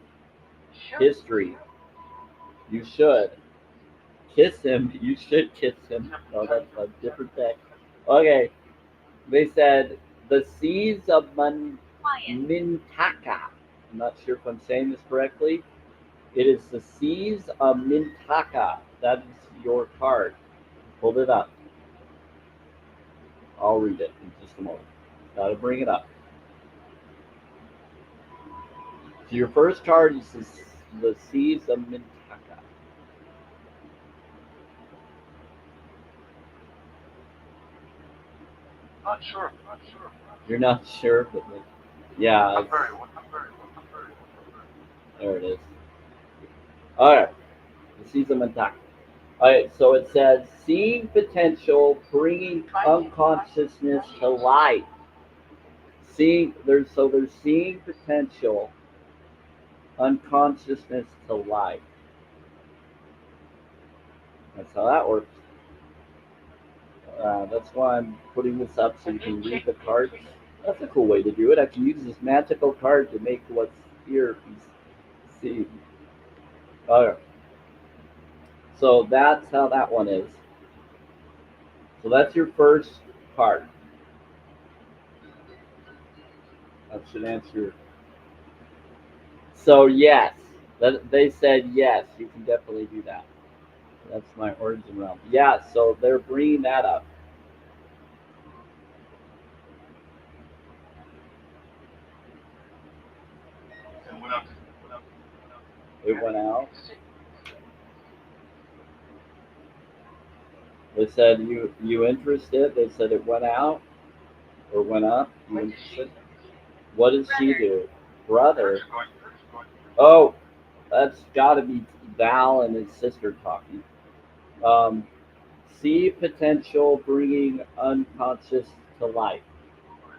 History. You should. Kiss him. You should kiss him. Oh, that's a different thing. Okay. They said the seas of Mintaka. I'm not sure if I'm saying this correctly. It is the seas of Mintaka. That is your card. Hold it up. I'll read it in just a moment. Gotta bring it up. So your first card is the seas of Mintaka. Not sure. You're not sure, but yeah. There it is. All right. The seas of Mintaka. All right, so it says seeing potential, bringing unconsciousness to light. There's seeing potential, unconsciousness to light. That's how that works. That's why I'm putting this up so you can read the cards. That's a cool way to do it. I can use this magical card to make what's here see. Alright, so that's how that one is. So that's your first card. That should answer. So yes, they said yes, you can definitely do that. That's my origin realm. Yeah, so they're bringing that up. And went up. It went out. They said you interested. They said it went out or went up. You interested? What does she do? Brother. Oh, that's got to be Val and his sister talking. Um, see potential bringing unconscious to life.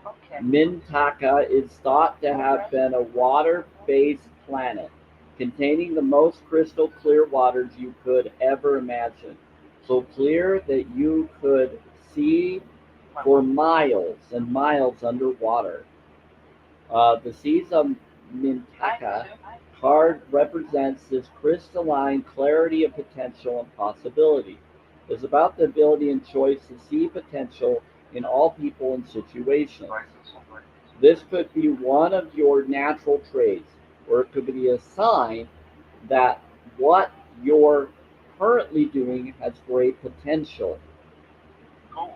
Okay. Mintaka is thought to have been a water-based planet containing the most crystal clear waters you could ever imagine. So clear that you could see for miles and miles underwater. The seas of Mintaka card represents this crystalline clarity of potential and possibility. It's about the ability and choice to see potential in all people and situations. This could be one of your natural traits, or it could be a sign that what you're currently doing has great potential.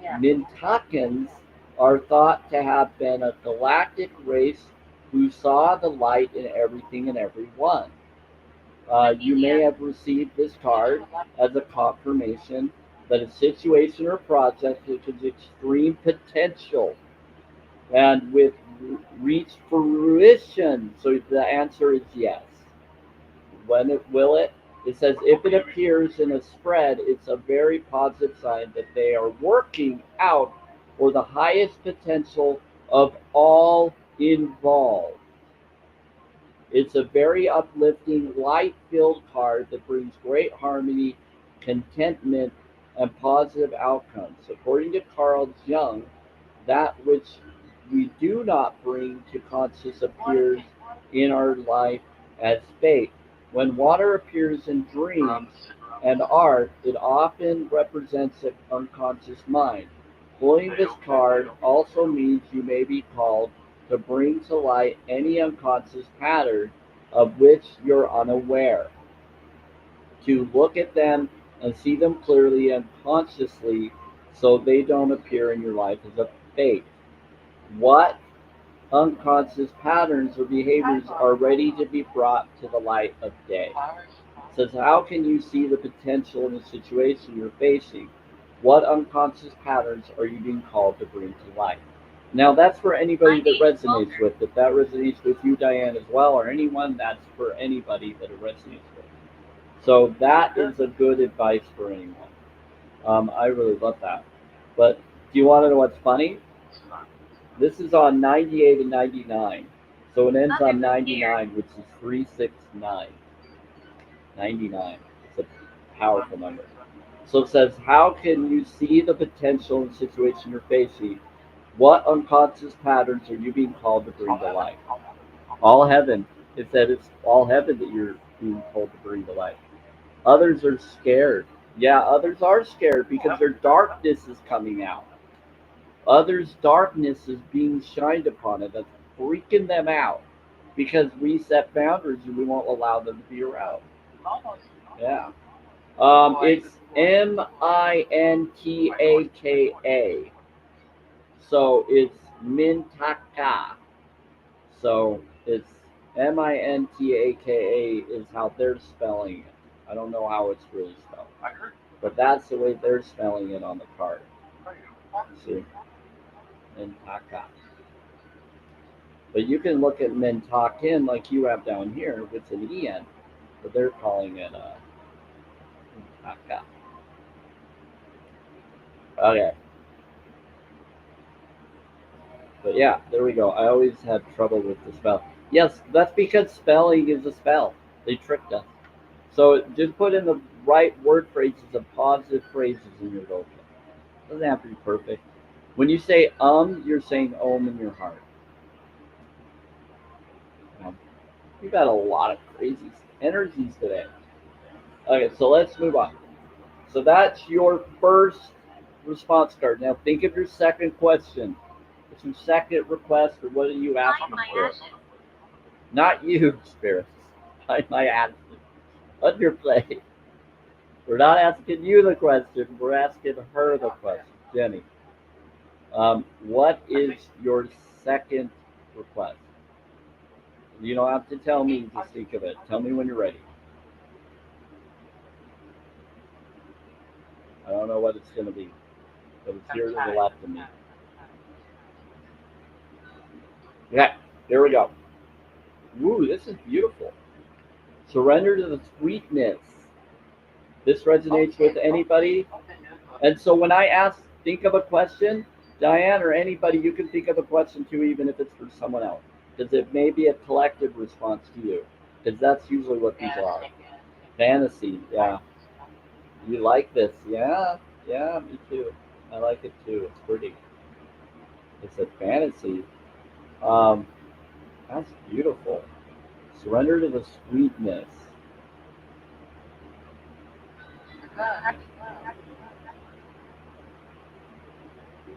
Yeah. Mintakans are thought to have been a galactic race who saw the light in everything and everyone. You may have received this card as a confirmation that a situation or project which has extreme potential and with reach fruition. So the answer is yes. When it will it? It says if it appears in a spread, it's a very positive sign that they are working out for the highest potential of all involved. It's a very uplifting, light-filled card that brings great harmony, contentment, and positive outcomes. According to Carl Jung, that which we do not bring to conscious appears in our life as fate. When water appears in dreams and art, it often represents an unconscious mind. Pulling this card also means you may be called to bring to light any unconscious pattern of which you're unaware, to look at them and see them clearly and consciously so they don't appear in your life as a fate. What unconscious patterns or behaviors are ready to be brought to the light of day? It says, how can you see the potential in the situation you're facing? What unconscious patterns are you being called to bring to light? Now, that's for anybody that resonates with. If that resonates with you, Diane, as well, or anyone, that's for anybody that it resonates with. So that is a good advice for anyone. I really love that. But do you want to know what's funny? This is on 98 and 99. So it ends on 99, which is 369. 99. It's a powerful number. So it says, how can you see the potential in the situation you're facing? What unconscious patterns are you being called to bring to light? All heaven. It said it's all heaven that you're being told to bring to light. Others are scared. Yeah, others are scared because their darkness is coming out. Others' darkness is being shined upon it. That's freaking them out because we set boundaries and we won't allow them to be around. Yeah. It's Mintaka. So it's Mintaka. So it's Mintaka is how they're spelling it. I don't know how it's really spelled, but that's the way they're spelling it on the card. See, Mintaka. But you can look at Mintakin like you have down here with an en, but they're calling it Mintaka. Okay. But yeah, there we go. I always had trouble with the spell. Yes, that's because spelling is a spell. They tricked us. So just put in the right word phrases and positive phrases in your vocab. Doesn't have to be perfect. When you say you're saying in your heart. Um, you've got a lot of crazy energies today. Okay, so let's move on. So that's your first response card. Now think of your second question. It's your second request, or what are you Find asking my for? ashes. Not you, spirits. Find my ashes. On your plate. We're not asking you the question. We're asking her the question, Jenny. What is your second request? You don't have to tell me. Just think of it. Tell me when you're ready. I don't know what it's going to be, but it's here to the left of me. Yeah, here we go. Woo, this is beautiful. Surrender to the sweetness. This resonates with anybody. And so when I ask, think of a question, Diane or anybody, you can think of a question too, even if it's for someone else, because it may be a collective response to you, because that's usually what these are. Fantasy, yeah. You like this? Yeah, yeah, me too. I like it too. It's pretty. It's a fantasy. Um, that's beautiful. Surrender to the sweetness.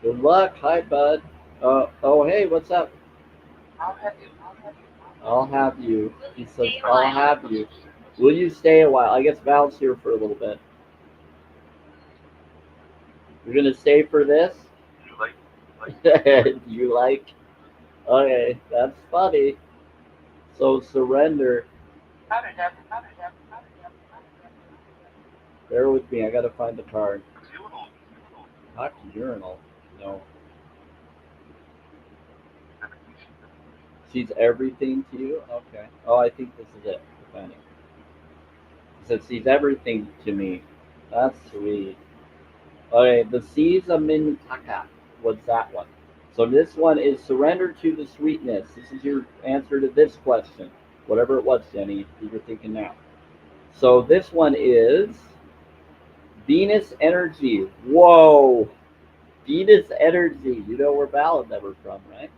Good luck. Hi, bud. Oh, hey, what's up? I'll have you. I'll have you. Will He you says, stay a I'll while? have you. Will you stay a while? I guess Val's here for a little bit. You're going to stay for this? You like, You like? Okay, that's funny. So surrender. Bear with me. I got to find the card. Not urinal. No. She's everything to you? Okay. Oh, I think this is it. Funny. It says she's everything to me. That's sweet. Okay, the seeds of Mintaka. What's that one? So this one is surrender to the sweetness. This is your answer to this question. Whatever it was, Jenny, you're thinking now. So this one is Venus energy. Whoa. Venus energy. You know where Val and them are from, right?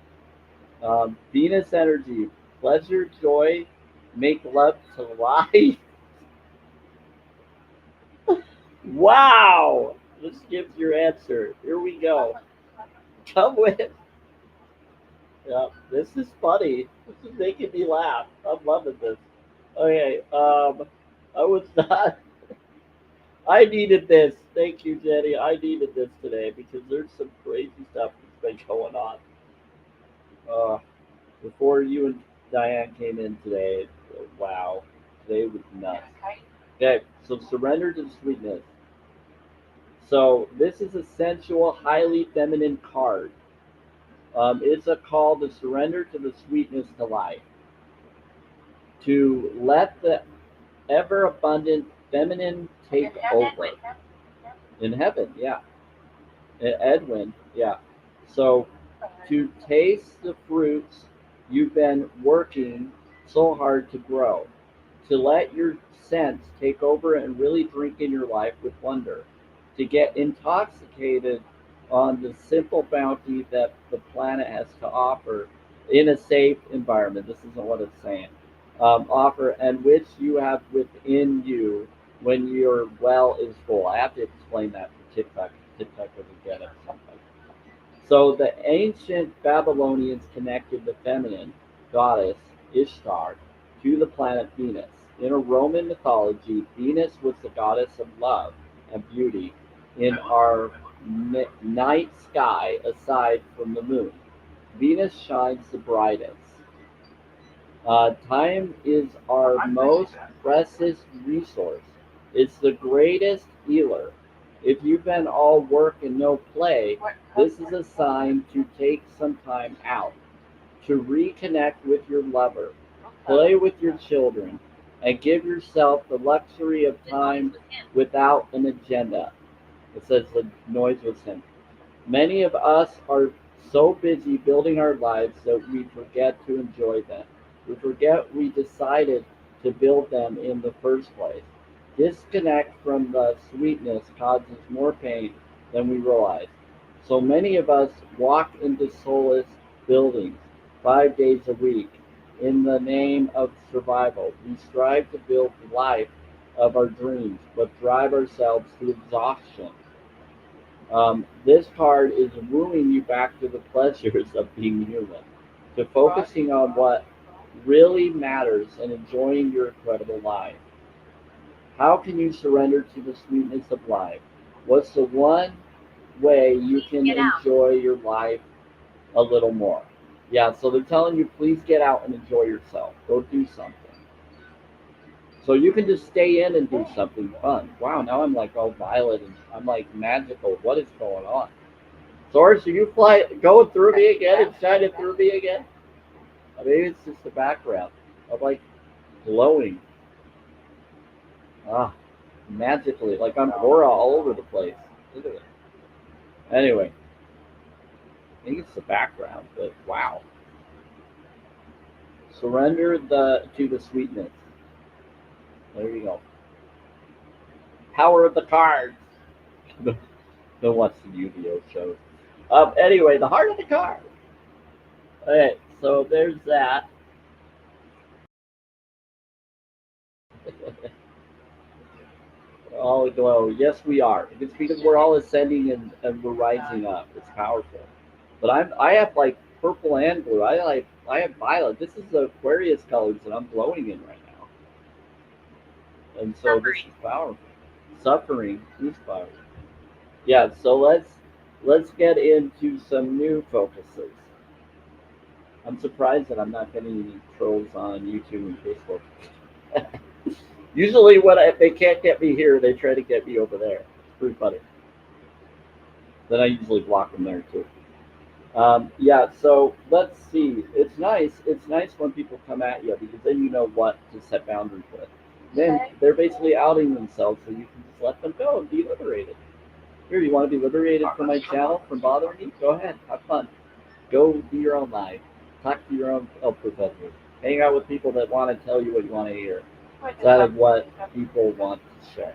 Venus energy. Pleasure, joy, make love to life. Wow. This gives your answer. Here we go. Come with. Yeah, this is funny. This is making me laugh. I'm loving this. Okay, I was not. I needed this. Thank you, Jenny. I needed this today because there's some crazy stuff that's been going on. Uh, before you and Diane came in today, wow, today was nuts. Okay, so surrender to sweetness. So this is a sensual, highly feminine card. It's a call to surrender to the sweetness to life, to let the ever abundant feminine take over. In heaven, yeah. Edwin, yeah. So to taste the fruits you've been working so hard to grow, to let your sense take over and really drink in your life with wonder, to get intoxicated on the simple bounty that the planet has to offer in a safe environment. This isn't what it's saying. Offer and which you have within you when your well is full. I have to explain that for TikTok. TikTok doesn't get it sometimes. So the ancient Babylonians connected the feminine goddess Ishtar to the planet Venus. In a Roman mythology, Venus was the goddess of love and beauty in our night sky aside from the moon. Venus shines the brightest. Time is our most precious resource. It's the greatest healer. If you've been all work and no play, this is a sign to take some time out, to reconnect with your lover, play with your children, and give yourself the luxury of The noise time was him. without an agenda. It says the noise was him. Many of us are so busy building our lives that we forget to enjoy them. We forget we decided to build them in the first place. Disconnect from the sweetness causes more pain than we realize. So many of us walk into soulless buildings 5 days a week in the name of survival. We strive to build the life of our dreams, but drive ourselves to exhaustion. This card is wooing you back to the pleasures of being human, to focusing on what really matters and enjoying your incredible life. How can you surrender to the sweetness of life? What's the one way you Please can get out. enjoy your life a little more? Yeah, so they're telling you, please get out and enjoy yourself. Go do something. So you can just stay in and do something fun. Wow, now I'm like all violet and I'm like magical. What is going on? Source, are you going through me again and shining through me again? I mean, it's just the background. I'm like glowing. Ah, magically. Like I'm aura all over the place. Look at it. Anyway, I think it's the background, but wow. Surrender to the sweetness. There you go. Power of the cards. No watch the Yu-Gi-Oh shows. Anyway, the heart of the card. Okay, so there's that. All glow. Yes, we are. It's because we're all ascending and we're rising up. It's powerful. But I have like purple and blue. I have violet. This is the Aquarius colors that I'm glowing in right now. And so this is Suffering. powerful. Suffering is powerful. Yeah, so let's get into some new focuses. I'm surprised that I'm not getting any trolls on YouTube and Facebook. Usually, if they can't get me here, they try to get me over there. It's pretty funny. Then I usually block them there too. Yeah, so let's see. It's nice. It's nice when people come at you because then you know what to set boundaries with. Then they're basically outing themselves, so you can just let them go and be liberated. Here, you want to be liberated from my channel, from bothering me? Go ahead, have fun. Go do your own life. Talk to your own professor. Hang out with people that want to tell you what you want to hear instead of what people want to say.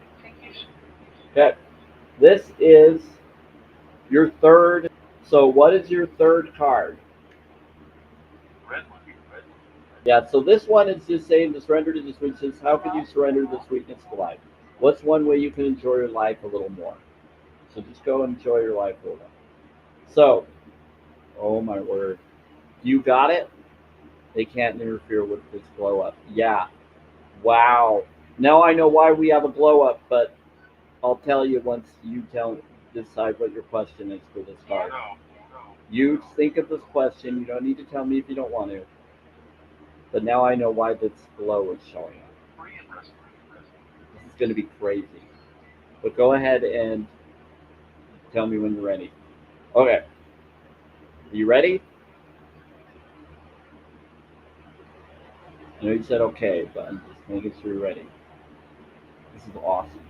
Okay, this is your third. So, what is your third card? Red one. Red. Yeah, so this one is just saying to surrender to the sweetness. How can you surrender the sweetness to life? What's one way you can enjoy your life a little more? So just go enjoy your life a little more. So, oh my word. You got it? They can't interfere with this glow up. Yeah. Wow. Now I know why we have a glow up, but I'll tell you once you decide what your question is for this card. No. No. You think of this question. You don't need to tell me if you don't want to. But now I know why this glow is showing up. Free and rest. This is going to be crazy. But go ahead and tell me when you're ready. Okay. Are you ready? I know you said okay, but I'm just making sure you're ready. This is awesome.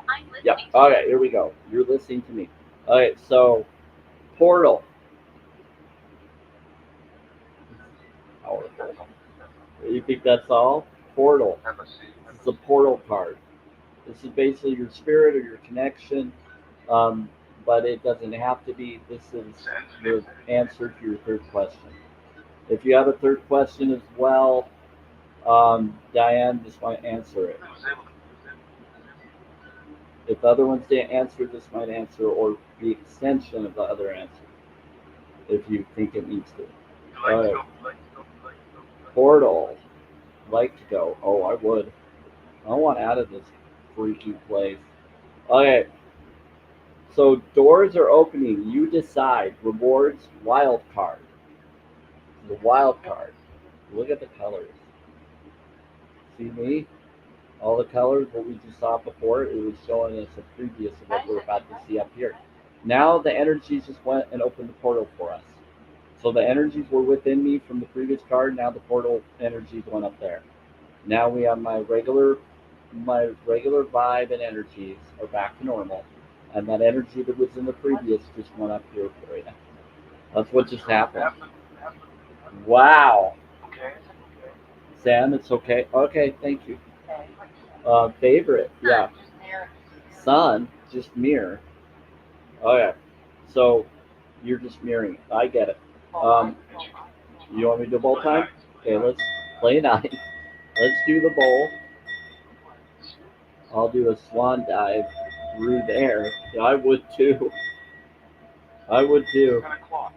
I'm listening. Yep. to Okay, here we go. You're listening to me. Okay, so portal. Powerful. You think that's all? Portal. Have a seat. This is a portal card. This is basically your spirit or your connection, but it doesn't have to be. This is the answer to your third question. If you have a third question as well, Diane just might answer it. If the other ones didn't answer, this might answer or be extension of the other answer if you think it needs to. All right. Portal. Like to go. Oh, I would. I want out of this freaky place. Okay. So doors are opening. You decide. Rewards. Wild card. The wild card. Look at the colors. See me? All the colors, what we just saw before, it was showing us a previous of what we're about to see up here. Now the energies just went and opened the portal for us. So the energies were within me from the previous card. Now the portal energies went up there. Now we have my regular my regular vibe and energies are back to normal, and that energy that was in the previous just went up here for you. That's what just happened. Wow, Okay. Sam, it's okay. Okay, thank you. Okay. Favorite, yeah. Just there. Sun, just mirror. Okay, so you're just mirroring. I get it. You want me to do bowl time? Okay, let's play nine. Let's do the bowl. I'll do a swan dive through there. Yeah, I would too. I would too. 10 o'clock.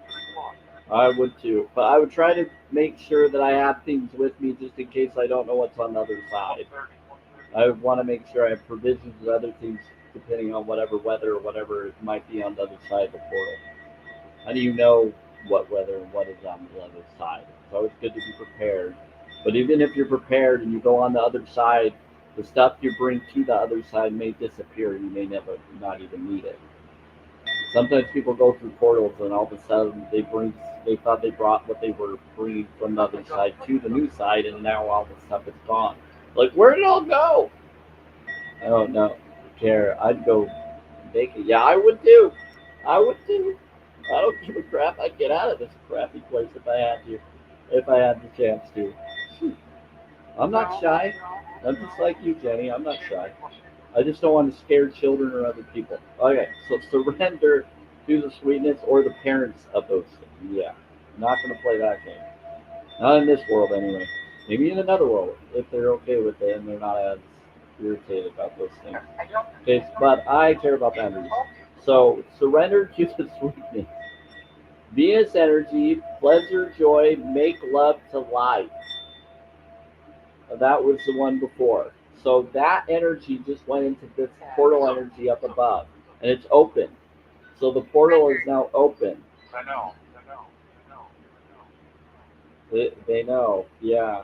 I would too. But I would try to make sure that I have things with me just in case I don't know what's on the other side. I would want to make sure I have provisions and other things depending on whatever weather or whatever it might be on the other side of the portal. How do you know what weather and what is on the other side? It's always good to be prepared. But even if you're prepared and you go on the other side, the stuff you bring to the other side may disappear. You may never not even need it. Sometimes people go through portals and all of a sudden they thought they brought what they were bringing from the other side to the new side, and now all the stuff is gone. Like, where did it all go? I don't know. Care. I'd go make it. Yeah, I would too. I would too. I don't give a crap. I'd get out of this crappy place if I had to. If I had the chance to. I'm not shy. I'm just like you, Jenny. I'm not shy. I just don't want to scare children or other people. Okay, so surrender to the sweetness or the parents of those things. Yeah, I'm not going to play that game. Not in this world, anyway. Maybe in another world, if they're okay with it and they're not as irritated about those things. Okay, but I care about boundaries. So surrender to the sweetness. Venus energy, pleasure, joy, make love to life. That was the one before. So that energy just went into this portal energy up above, and it's open. So the portal is now open. I know. They know, yeah.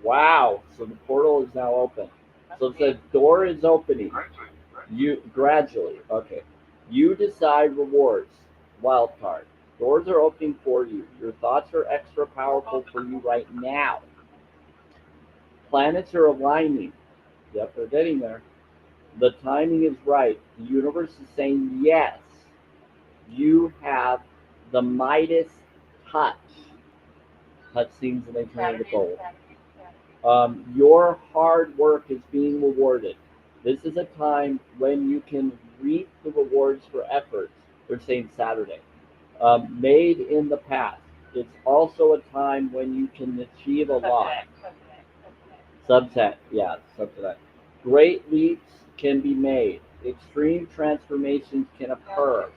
Wow. So the portal is now open. So it says door is opening. You gradually, okay. You decide rewards. Wild card. Doors are opening for you. Your thoughts are extra powerful for you right now. Planets are aligning. Yep, they're getting there. The timing is right. The universe is saying yes. You have the Midas touch. Touch seams and they turn into gold. Your hard work is being rewarded. This is a time when you can reap the rewards for efforts. They're saying Saturday. Made in the past. It's also a time when you can achieve a lot. Subset, yeah, subset. Great leaps can be made. Extreme transformations can occur.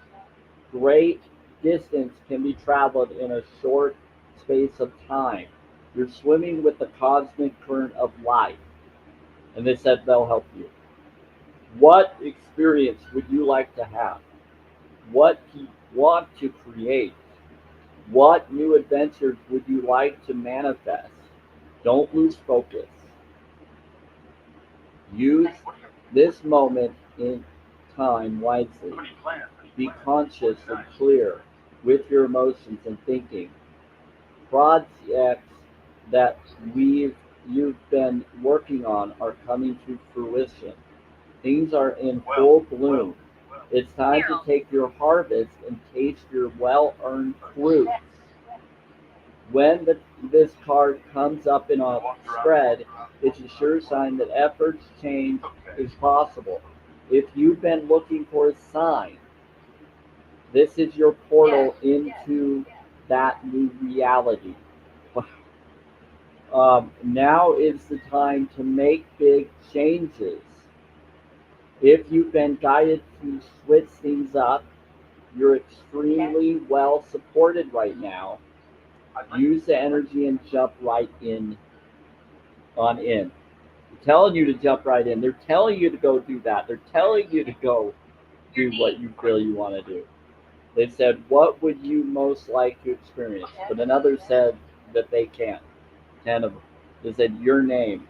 Great distance can be traveled in a short space of time. You're swimming with the cosmic current of life. And they said they'll help you. What experience would you like to have? What do you want to create? What new adventures would you like to manifest? Don't lose focus. Use this moment in time wisely. Be conscious and clear with your emotions and thinking. Projects that you've been working on are coming to fruition. Things are in full bloom. It's time to take your harvest and taste your well-earned fruits. When this card comes up in a spread, it's a sure sign that efforts change is possible. If you've been looking for a sign, this is your portal into that new reality. Now is the time to make big changes. If you've been guided to switch things up, you're extremely well supported right now. Use the energy and jump right in on in. They're telling you to jump right in. They're telling you to go do that. They're telling you to go do what you feel you want to do. They said, what would you most like to experience? But another said that they can't. 10 of them. They said, your name.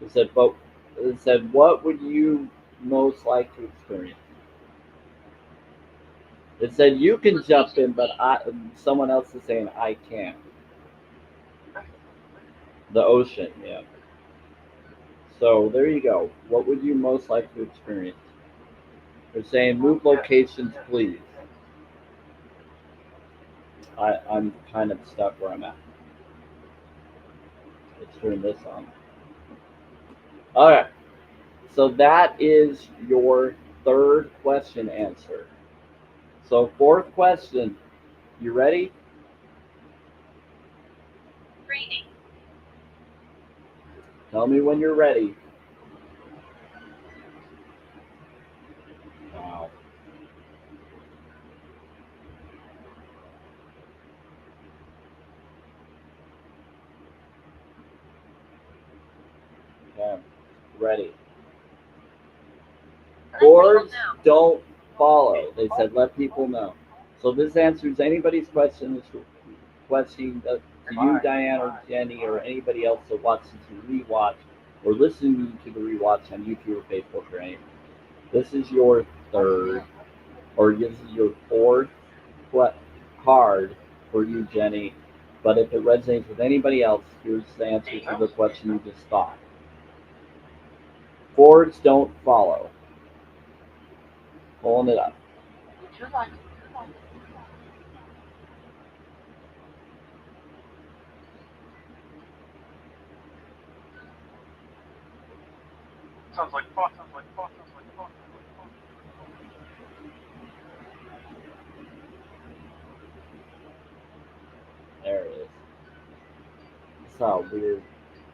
They said, but they said, what would you most like to experience? It said you can jump in, but someone else is saying I can't. The ocean, yeah. So there you go. What would you most like to experience? They're saying move locations, please. I'm kind of stuck where I'm at. Let's turn this on. All right. So that is your third question answer. So fourth question. You ready? Raining. Tell me when you're ready. Wow. Okay. Ready. Let people Boards know. don't follow. They said let people know. So this answers anybody's question. This question to you, Diane, or Jenny, or anybody else that wants to rewatch or listening to the rewatch on YouTube or Facebook or anything. This is your third, or this is your fourth card for you, Jenny. But if it resonates with anybody else, here's the answer to the question you just thought. Boards don't follow. Pulling it up. Would you like Sounds like fun. Sounds like fun. Sounds like fun. There it is. I saw a weird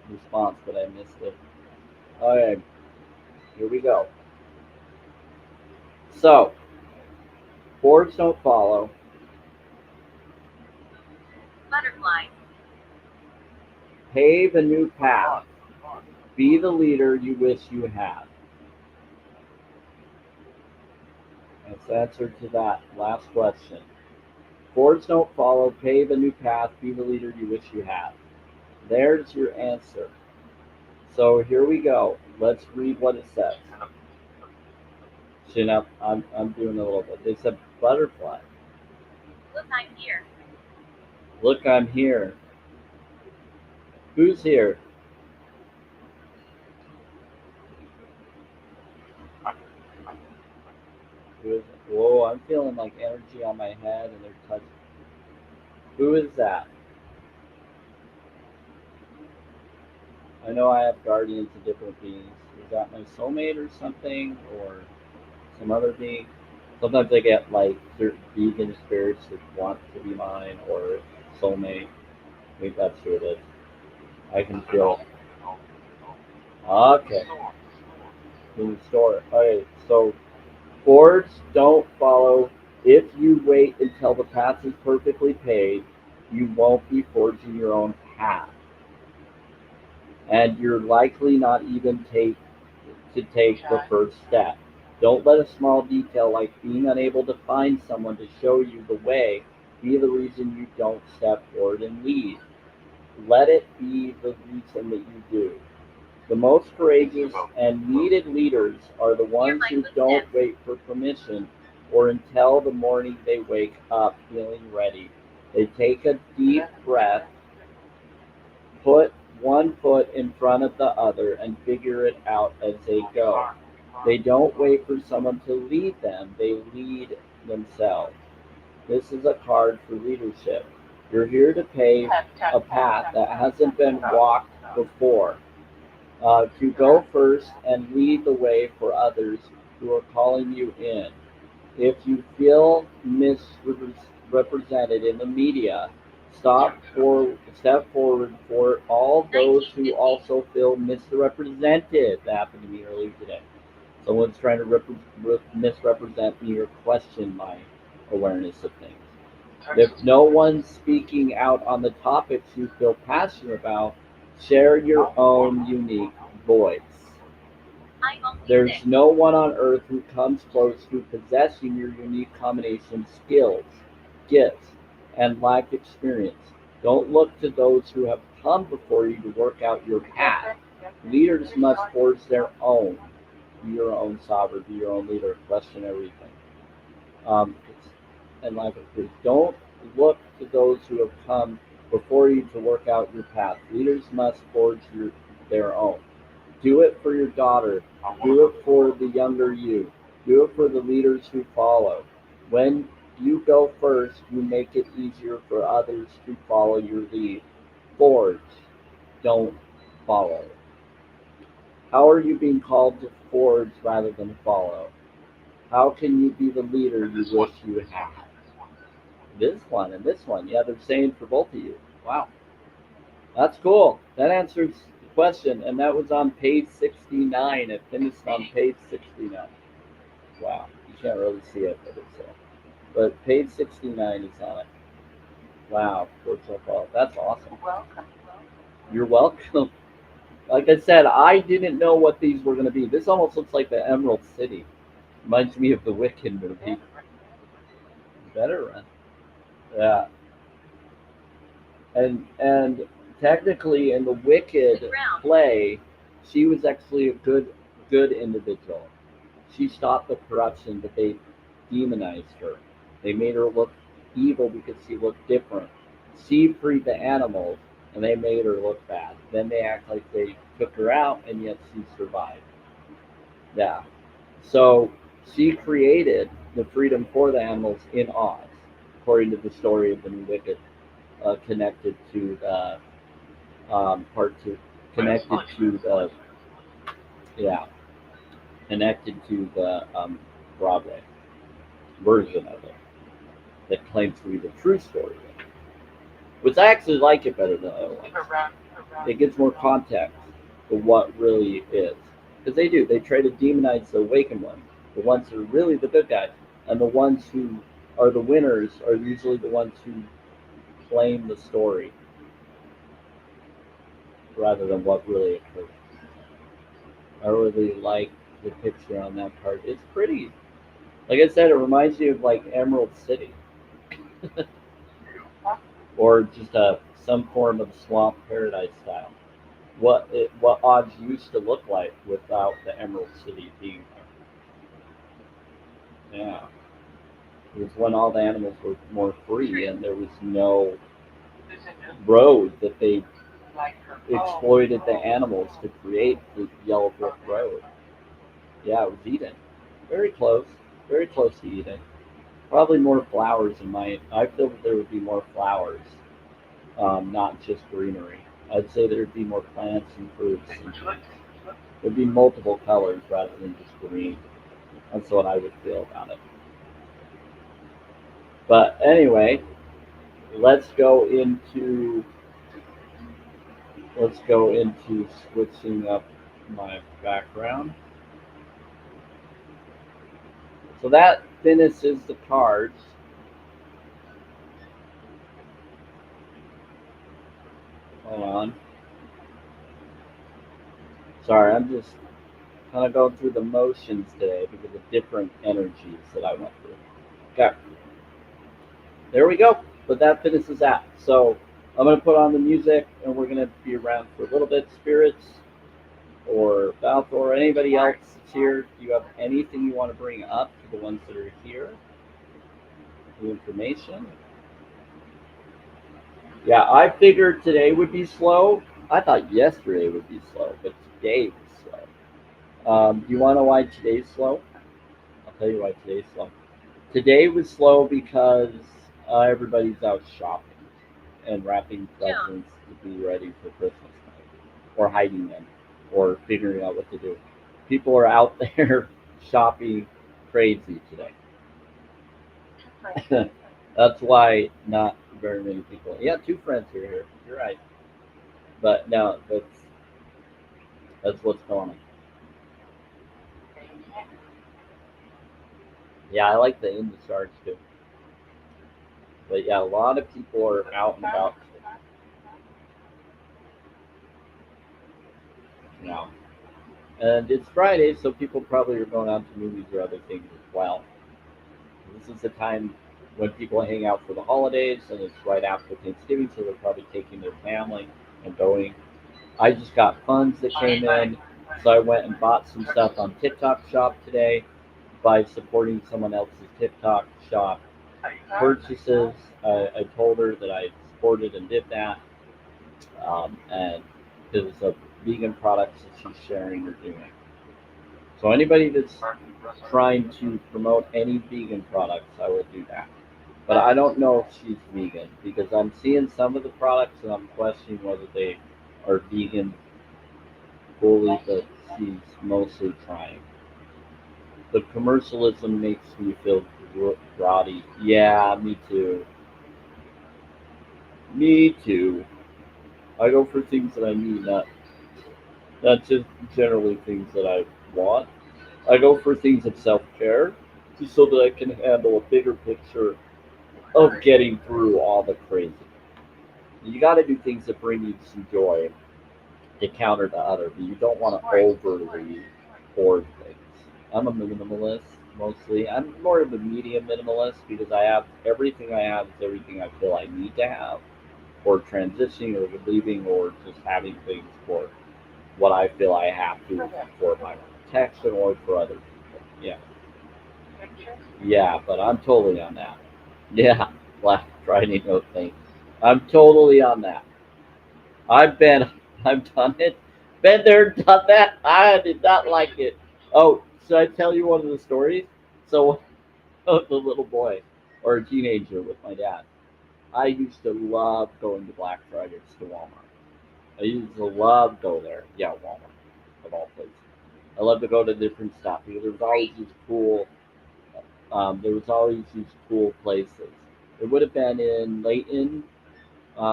response, but I missed it. Okay, here we go. So, boards don't follow. Butterfly. Pave a new path. Be the leader you wish you had. That's the answer to that last question. Boards don't follow. Pave a new path. Be the leader you wish you had. There's your answer. So here we go. Let's read what it says. Chin up. I'm doing a little bit. They said butterfly. Look, I'm here. Look, I'm here. Who's here? Who is it? Whoa, I'm feeling like energy on my head and they're touching. Who is that? I know I have guardians of different beings. Is that my soulmate or something? Or some other being? Sometimes I get like certain vegan spirits that want to be mine or soulmate. I think that's who it is. I can feel. Okay. In the store. Okay, so boards don't follow. If you wait until the path is perfectly paved, you won't be forging your own path. And you're likely not even take the first step. Don't let a small detail like being unable to find someone to show you the way be the reason you don't step forward and lead. Let it be the reason that you do. The most courageous and needed leaders are the ones who don't wait for permission or until the morning they wake up feeling ready. They take a deep breath, put one foot in front of the other, and figure it out as they go. They don't wait for someone to lead them, they lead themselves. This is a card for leadership. You're here to pave a path that hasn't been walked before. To go first and lead the way for others who are calling you in. If you feel misrepresented in the media, step forward for all those who also feel misrepresented. That happened to me earlier today. Someone's trying to misrepresent me or question my awareness of things. If no one's speaking out on the topics you feel passionate about, share your own unique voice. There's no one on earth who comes close to possessing your unique combination of skills, gifts, and life experience. Don't look to those who have come before you to work out your path. Leaders must forge their own. Be your own sovereign, be your own leader, question everything. And life experience. Don't look to those who have come before you to work out your path. Leaders must forge their own. Do it for your daughter. Do it for the younger you. Do it for the leaders who follow. When you go first, you make it easier for others to follow your lead. Forge, don't follow. How are you being called to forge rather than follow? How can you be the leader you wish you had? This one and this one. Yeah, they're saying for both of you. Wow. That's cool. That answers the question, and that was on page 69. It finished on page 69. Wow. You can't really see it, but it's but page 69 is on it. Wow. That's awesome. Welcome. You're welcome. Like I said, I didn't know what these were going to be. This almost looks like the Emerald City. Reminds me of the Wiccan movie. Better run. Yeah. And technically in the Wicked play, she was actually a good individual. She stopped the corruption, but they demonized her. They made her look evil because she looked different. She freed the animals, and they made her look bad. Then they act like they took her out, and yet she survived. Yeah. So she created the freedom for the animals in Oz, according to the story of the New Wicked, connected to the part two, connected to the yeah, connected to the Broadway version of it that claims to be the true story. Which I actually like it better than the other ones. It gives more context to what really is. Because they do. They try to demonize the awakened ones, the ones who are really the good guys. And the ones who are the winners are usually the ones who claim the story rather than what really occurred. I really like the picture on that part. It's pretty. Like I said, it reminds me of like Emerald City. Or just some form of swamp paradise style. What Oz used to look like without the Emerald City being there. Yeah, it was when all the animals were more free and there was no road that they exploited the animals to create the Yellow Brick Road. Yeah, it was Eden. Very close to Eden. Probably more flowers in my. I feel that there would be more flowers, not just greenery. I'd say there'd be more plants and fruits. And there'd be multiple colors rather than just green. That's what I would feel about it. But anyway, let's go into switching up my background. So that finishes the cards. Hold on. Sorry, I'm just kind of going through the motions today because of different energies that I went through. Okay. There we go. But that finishes that. So I'm going to put on the music and we're going to be around for a little bit. Spirits or Balthor or anybody else that's here, do you have anything you want to bring up to the ones that are here? New information? Yeah, I figured today would be slow. I thought yesterday would be slow, but today was slow. You want to know why today's slow? I'll tell you why today's slow. Today was slow because everybody's out shopping and wrapping presents to be ready for Christmas night, or hiding them, or figuring out what to do. People are out there shopping crazy today. That's why not very many people. Yeah, 2 friends are here. You're right. But no, that's what's going on. Yeah, I like the in the stars too. But yeah, a lot of people are out and about today. Yeah. And it's Friday, so people probably are going out to movies or other things as well. This is the time when people hang out for the holidays, and it's right after Thanksgiving, so they're probably taking their family and going. I just got funds that came in, so I went and bought some stuff on TikTok Shop today by supporting someone else's TikTok Shop purchases. I told her that I recorded and did that, and because of vegan products that she's sharing or doing. So anybody that's trying to promote any vegan products, I will do that. But I don't know if she's vegan because I'm seeing some of the products and I'm questioning whether they are vegan fully, but she's mostly trying. The commercialism makes me feel grotty. Yeah, me too. Me too. I go for things that I need, not just generally things that I want. I go for things of self care, just so that I can handle a bigger picture of getting through all the crazy. You got to do things that bring you some joy to counter the other, but you don't want to overly hoard things. I'm a minimalist mostly. I'm more of a medium minimalist because I have everything I have is everything I feel I need to have, or transitioning, or leaving, or just having things for what I feel I have to for my protection or for other people. Yeah, yeah, but I'm totally on that. Yeah, Black Friday no thing. I'm totally on that. I've been, I've done it, been there, done that. I did not like it. Oh, should I tell you one of the stories? So, the little boy or a teenager with my dad. I used to love going to Black Fridays to Walmart. I used to love go there. Yeah, Walmart of all places. I love to go to different stuff because there was always these cool places. It would have been in Layton,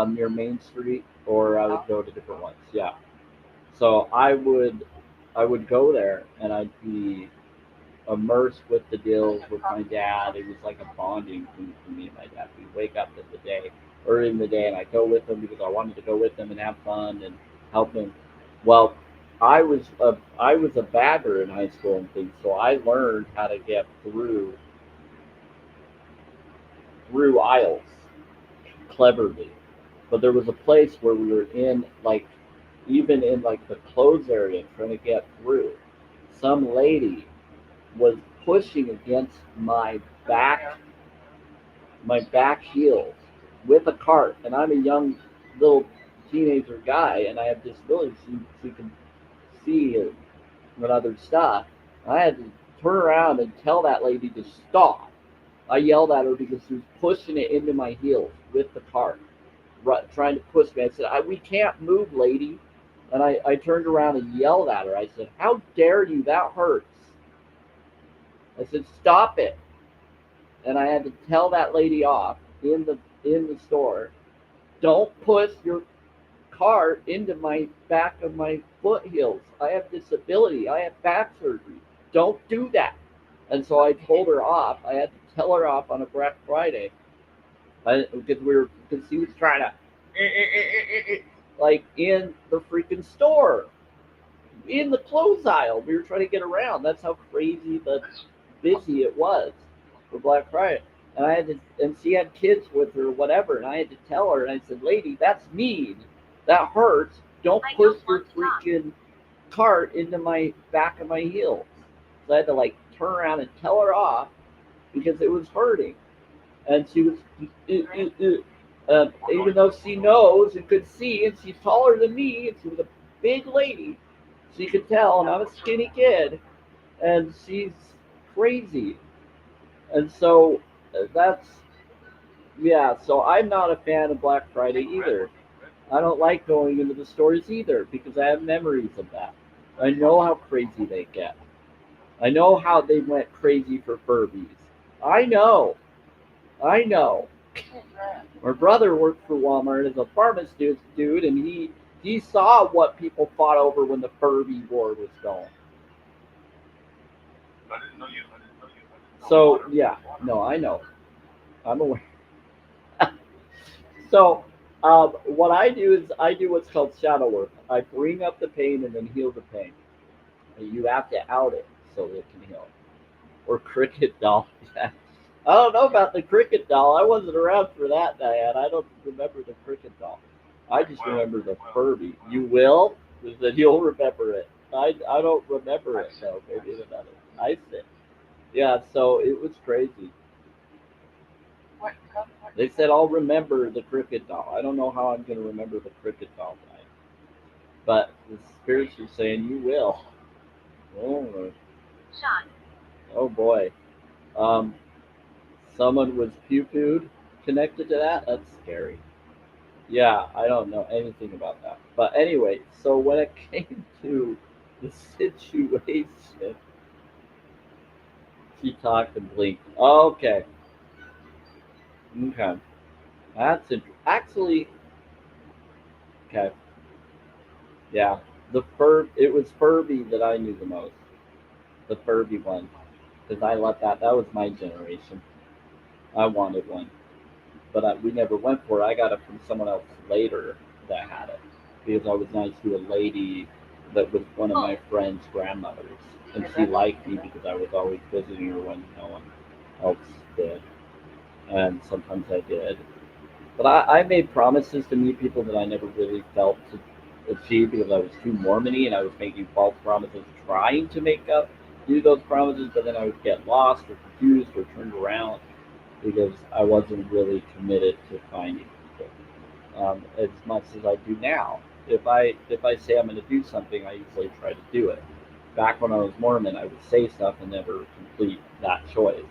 near Main Street, or I would go to different ones. Yeah. So I would go there and I'd be immersed with the deals with my dad. It was like a bonding thing for me and my dad. We'd wake up in the day or in the day and I'd go with him because I wanted to go with him and have fun and help him. Well, I was a bagger in high school and things, so I learned how to get through aisles cleverly. But there was a place where we were in, like, even in like the clothes area trying to get through. Some lady was pushing against my back heels with a cart, and I'm a young little teenager guy, and I have disabilities. She can see and other stuff. I had to turn around and tell that lady to stop. I yelled at her because she was pushing it into my heels with the cart, trying to push me. I said, "We can't move, lady." And I turned around and yelled at her. I said, "How dare you? That hurts." I said, "Stop it." And I had to tell that lady off in the store. Don't push your cart into my back of my foot heels. I have disability. I have back surgery. Don't do that. And so I told her off. I had to tell her off on a Black Friday because he was trying to like in the freaking store, in the clothes aisle. We were trying to get around. That's how crazy the busy it was for Black Friday. And she had kids with her, or whatever. And I had to tell her, and I said, "Lady, that's mean. That hurts. Don't I push don't your want to talk. freaking cart into my back of my heels." So I had to like turn around and tell her off because it was hurting. And she was, even though she knows and could see, and she's taller than me, and she was a big lady, she could tell, and I'm a skinny kid, and she's crazy. And so that's, yeah, so I'm not a fan of Black Friday either. I don't like going into the stores either because I have memories of that. I know how crazy they get. I know how they went crazy for Furbies. I know. I know. My brother worked for Walmart as a pharmacist dude, and he saw what people fought over when the Furby war was going. So yeah, no, I know. I'm aware. So what I do is I do what's called shadow work. I bring up the pain and then heal the pain. And you have to out it so it can heal. Or cricket doll. I don't know about the cricket doll. I wasn't around for that, Diane. I don't remember the cricket doll. I just remember the Furby. You will? Then you'll remember it. I don't remember it though. Maybe another. I said. Yeah, so it was crazy. They said I'll remember the cricket doll. I don't know how I'm going to remember the cricket doll guy, but the spirits are saying you will. Oh, Shot. oh boy. Um, someone was pew-pewed connected to that. That's scary. Yeah, I don't know anything about that. But anyway, so when it came to the situation, she talked and blinked. Okay, okay, that's it. Actually, okay, yeah. The Fur, it was Furby that I knew the most. The Furby one, because I let that. That was my generation. I wanted one, but we never went for it. I got it from someone else later that had it because I was nice to a lady that was one of my friend's grandmothers, and she liked me because I was always visiting her when no one else did, and sometimes I did. But I made promises to meet people that I never really felt to achieve because I was too Mormony and I was making false promises, trying to do those promises, but then I would get lost or confused or turned around because I wasn't really committed to finding people as much as I do now. If I say I'm going to do something, I usually try to do it. Back when I was Mormon, I would say stuff and never complete that choice.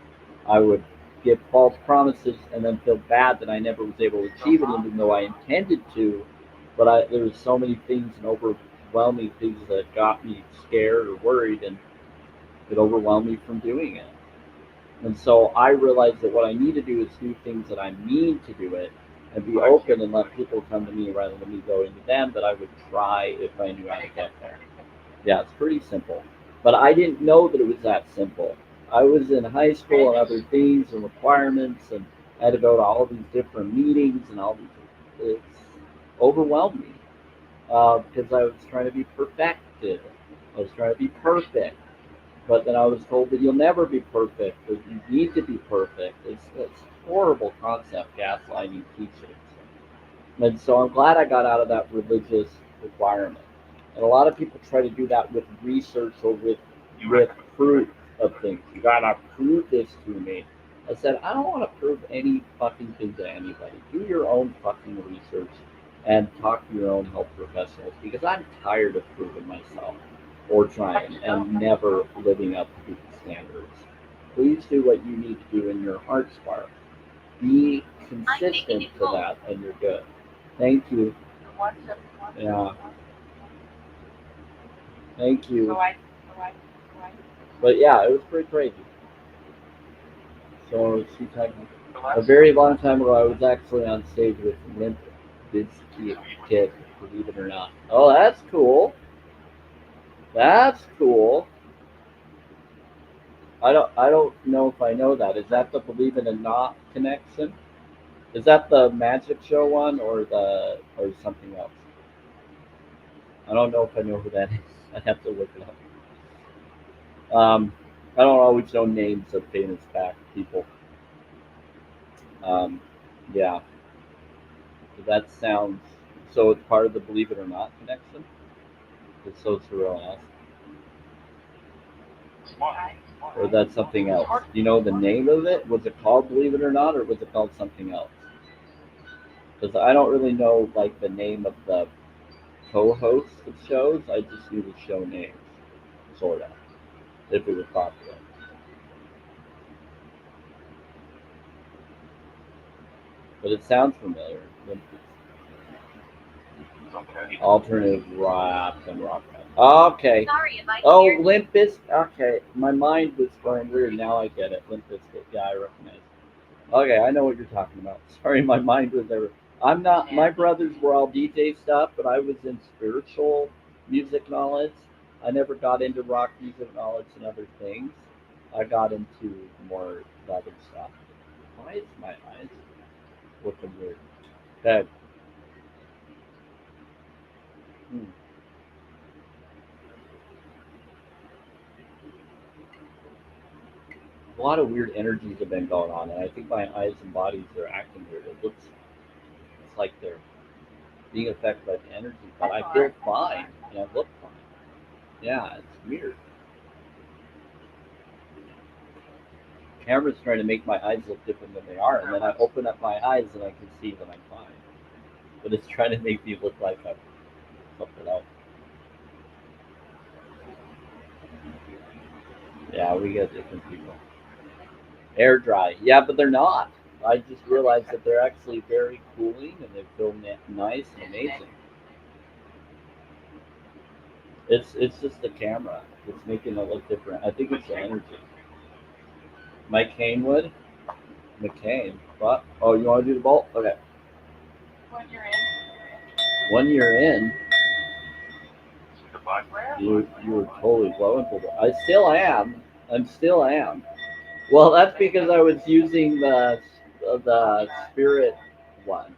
I would give false promises and then feel bad that I never was able to achieve it, even though I intended to. But there was so many things and overwhelming things that got me scared or worried, and it overwhelmed me from doing it. And so I realized that what I need to do is do things that I mean to do it and be open and let people come to me rather than me go into them, that I would try if I knew how to get there. Yeah, it's pretty simple. But I didn't know that it was that simple. I was in high school and other things and requirements, and I had to go to all these different meetings and all these. It's overwhelmed me because I was trying to be perfected. I was trying to be perfect. But then I was told that you'll never be perfect, that you need to be perfect. It's a horrible concept, gaslighting teachings. And so I'm glad I got out of that religious requirement. And a lot of people try to do that with research or with proof of things. You gotta prove this to me. I said, I don't want to prove any fucking thing to anybody. Do your own fucking research and talk to your own health professionals because I'm tired of proving myself or trying and never living up to people's standards. Please do what you need to do in your heart spark. Be consistent to that and you're good. Thank you. Yeah, thank you. But yeah, it was pretty crazy. So she talked a very long time ago. I was actually on stage with Limp Bizkit, believe it or not. Oh, that's cool. That's cool. I don't know if I know that. Is that the Believe It or Not connection? Is that the magic show one or something else? I don't know if I know who that is. I have to look it up. I don't always know names of famous back people. Um, yeah, so that sounds so. It's part of the Believe It or Not connection. It's so surreal, or that's something else. Do you know the name of it? Was it called Believe It or Not, or was it called something else? Because I don't really know like the name of the co-hosts of shows. I just knew the show names, sort of, if it was popular. But it sounds familiar. Alternative rock and rock. Okay. Sorry if I Oh, scared you. Limp Bizkit. Okay, my mind was going weird. Now I get it. Limp Bizkit. Yeah, I recognize. Okay, I know what you're talking about. Sorry, my mind was there. I'm not. My brothers were all DJ stuff, but I was in spiritual music knowledge. I never got into rock music knowledge and other things. I got into more other stuff. Why is my eyes looking weird? Okay. Hmm. A lot of weird energies have been going on, and I think my eyes and bodies are acting weird. It's like they're being affected by the energy, but I feel fine and I look fine. Yeah, it's weird. camera's trying to make my eyes look different than they are, and then I open up my eyes and I can see that I'm fine. But it's trying to make me look like I'm something else. Yeah, we get different people. Air dry. Yeah, but they're not. I just realized that they're actually very cooling and they feel nice and amazing. It's just the camera. It's making it look different. I think it's the energy. Mike Canewood? McCain. What? Oh, you want to do the bolt? Okay. 1 year in. 1 year in, The bug. you were totally blowing through it. I still am. Well, that's because I was using the spirit one.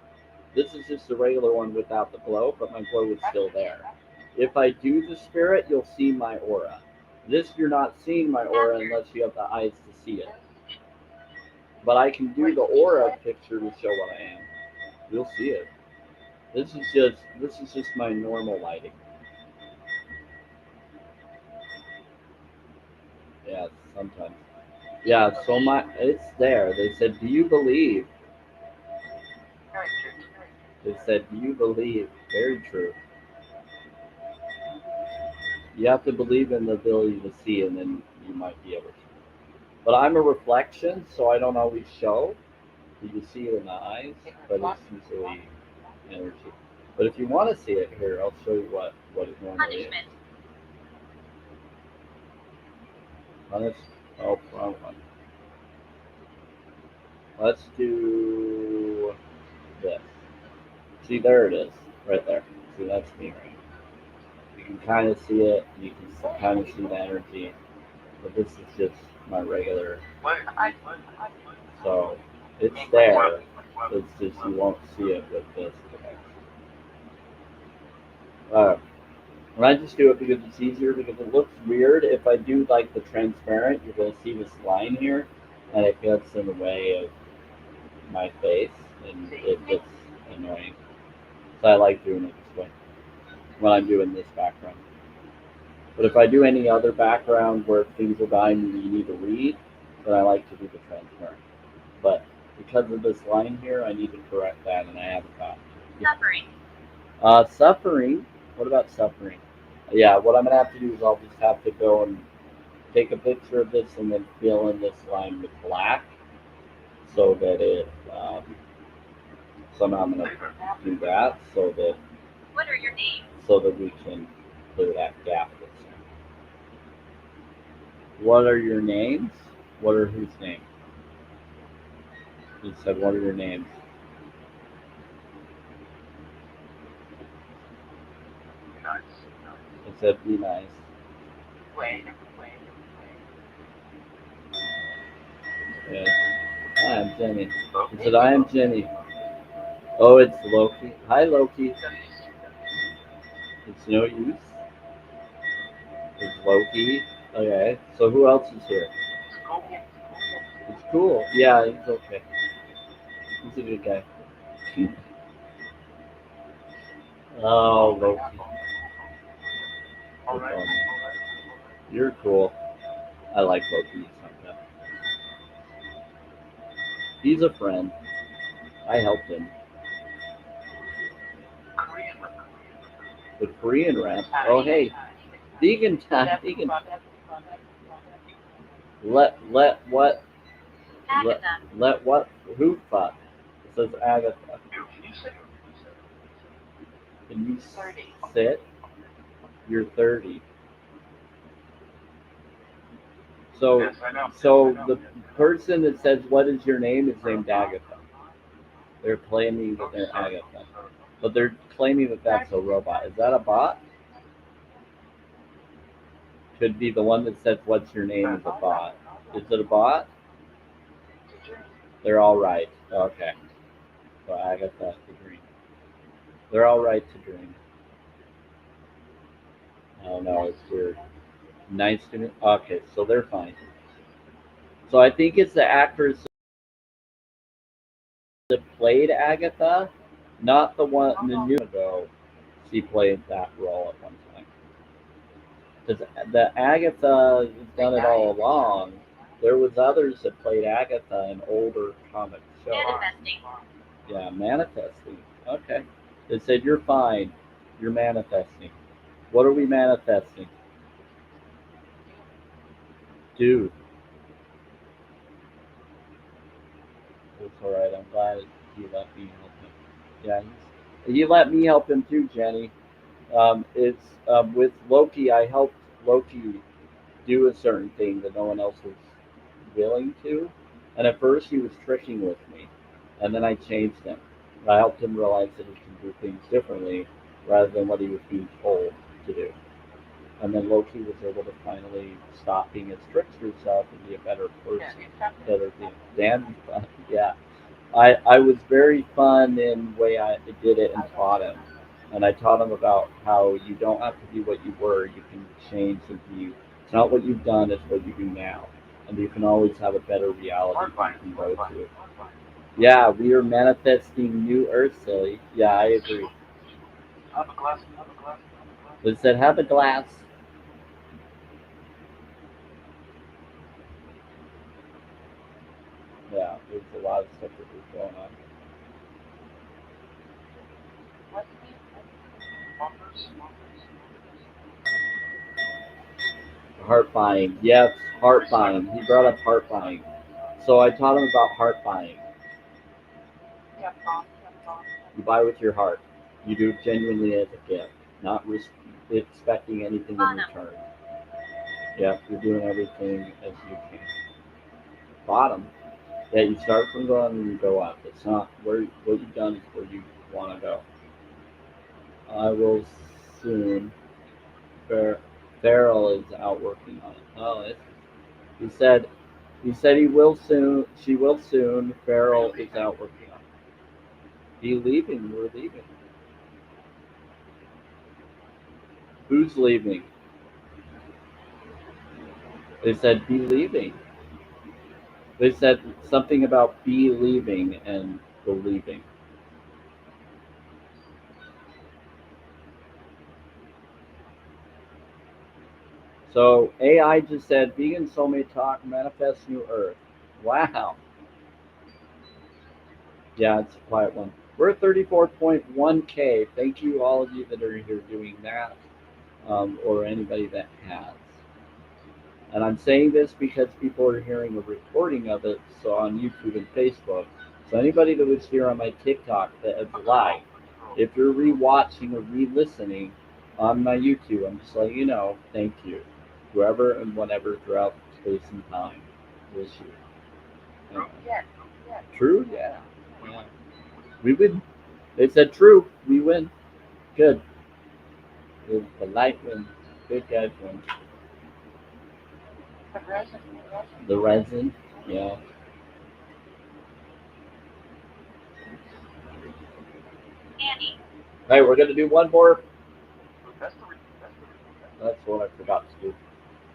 This is just the regular one without the glow, but my glow is still there. If I do the spirit, you'll see my aura. This, you're not seeing my aura unless you have the eyes to see it. But I can do the aura picture to show what I am. You'll see it. This is just my normal lighting. Yeah, sometimes. Yeah, so it's there. They said, "Do you believe?" Very true. They said, "Do you believe?" Very true. You have to believe in the ability to see, and then you might be able to. But I'm a reflection, so I don't always show. You can see it in the eyes, but it's usually energy. But if you want to see it here, I'll show you what it normally is. Punishment. Punish. Oh, wrong one. Let's do this. See, there it is, right there. See, that's me, right? You can kind of see it. You can kind of see the energy. But this is just my regular. So it's there. It's just you won't see it with this. And I just do it because it's easier, because it looks weird. If I do like the transparent, you're going to see this line here, and it gets in the way of my face, and it gets annoying. So I like doing it this way when I'm doing this background. But if I do any other background where things are dying and you need to read, then I like to do the transparent. But because of this line here, I need to correct that, and I haven't got it. Suffering. Suffering. What about suffering? Yeah, what I'm gonna have to do is I'll just have to go and take a picture of this and then fill in this line with black, so that it. Somehow I'm gonna do that so that What are your names? we can clear that gap. What are your names? What are whose names? He said, "What are your names?" Nice. It said, "Be nice." Wait. Yeah. Hi, I'm Jenny. He said, "I am Jenny." Oh, it's Loki. Hi, Loki. It's no use. It's Loki. Okay. So who else is here? It's cool. Yeah, he's okay. He's a good guy. Oh, Loki. All right. You're cool. I like Loki. He's a friend. I helped him. The Korean rep. Oh, hey. Vegan time. Vegan. Let what? Agatha. Let what? Who fuck? It says Agatha. Can you sit? You're 30. So the person that says, "What is your name?" is named Agatha. They're claiming that they're Agatha. But they're claiming that that's a robot. Is that a bot? Could be the one that says, "What's your name?" is a bot. Is it a bot? They're all right. Okay. So Agatha to dream. They're all right to dream. Oh no, it's weird. Nice to me. Okay, so they're fine. So I think it's the actress that played Agatha, not the one the new ago. She played that role at one time. Because the Agatha has done it all along. There was others that played Agatha in older comic shows. Manifesting. Yeah, manifesting. Okay. They said you're fine. You're manifesting. What are we manifesting? Dude. It's all right. I'm glad you let me help him. Yeah, you let me help him too, Jenny. It's with Loki. I helped Loki do a certain thing that no one else was willing to, and at first he was tricking with me, and then I changed him. I helped him realize that he can do things differently rather than what he was being told to do. And then Loki was able to finally stop being his trickster self and be a better person, better being. Dan, yeah. I was very fun in the way I did it and taught him. And I taught him about how you don't have to be what you were. You can change and be. It's not what you've done, it's what you do now. And you can always have a better reality you can go to. Yeah, we are manifesting new Earth, silly. Yeah, I agree. Have a glass, have a glass, have a glass. It said, have a glass. Yeah, there's a lot of stuff that was going on. Heart buying. Yes, heart buying. He brought up heart buying. So I taught him about heart buying. You buy with your heart. You do it genuinely as a gift, not expecting anything in return. Yeah, you're doing everything as you can. Bottom. Yeah, you start from down and you go up. It's not where what you've done is where you want to go. I will soon. Farrell is out working on it. Oh, he said he said he will soon. She will soon. Farrell is out working on it. He leaving. We're leaving. Who's leaving? They said be leaving. They said something about be leaving and believing. So AI just said vegan soulmate talk manifest new earth. Wow. Yeah, it's a quiet one. We're at 34.1K. Thank you, all of you that are here doing that, or anybody that has. And I'm saying this because people are hearing a recording of it, so on YouTube and Facebook. So anybody that was here on my TikTok that is live, if you're rewatching or re-listening on my YouTube, I'm just letting you know, thank you. Whoever and whenever throughout space and time this year. True? Yeah. Yeah. We win. They said true. We win. Good. The light wins. Good guys win. The resin. Yeah. Annie. Hey, we're gonna do one more. That's what I forgot to do.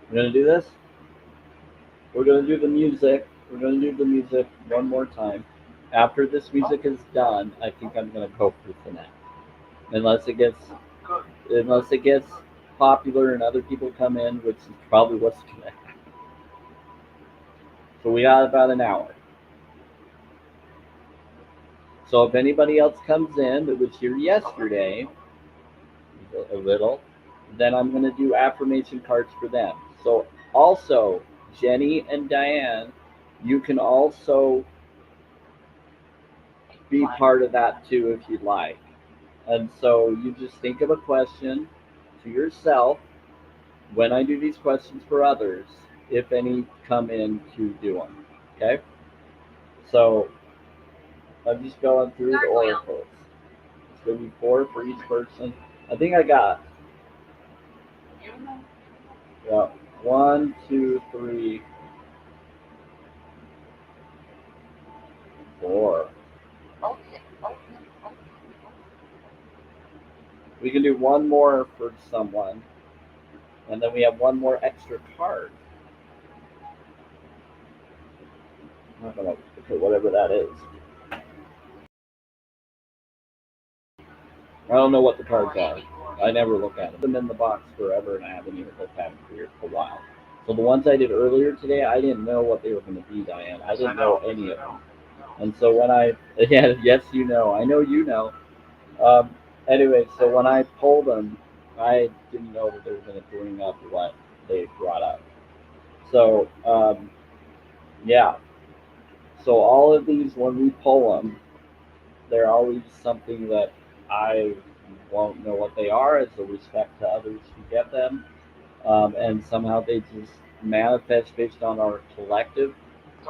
We're gonna do this. We're gonna do the music. We're gonna do the music one more time. After this music is done, I think I'm gonna go for tonight. Unless it gets unless it gets popular and other people come in, which is probably what's gonna happen. So we got about an hour. So if anybody else comes in that was here yesterday, a little, then I'm going to do affirmation cards for them. So also, Jenny and Diane, you can also be part of that too if you'd like. And so you just think of a question to yourself when I do these questions for others, if any come in to do them. Okay? So I'm just going through the oracles. It's going to be 4 for each person. I think I got, yeah, 1, 2, 3, 4. We can do one more for someone, and then we have one more extra card. I'm not gonna put whatever that is. I don't know what the cards are. I never look at them. I've been in the box forever, and I haven't even looked at them for a while. So the ones I did earlier today, I didn't know what they were going to be, Diane. I didn't know any of them. And so when yeah, yes, you know, I know you know. Um, anyway, so when I pulled them, I didn't know that they were going to bring up what they brought up. So, yeah. So all of these, when we pull them, they're always something that I won't know what they are as a respect to others who get them. And somehow they just manifest based on our collective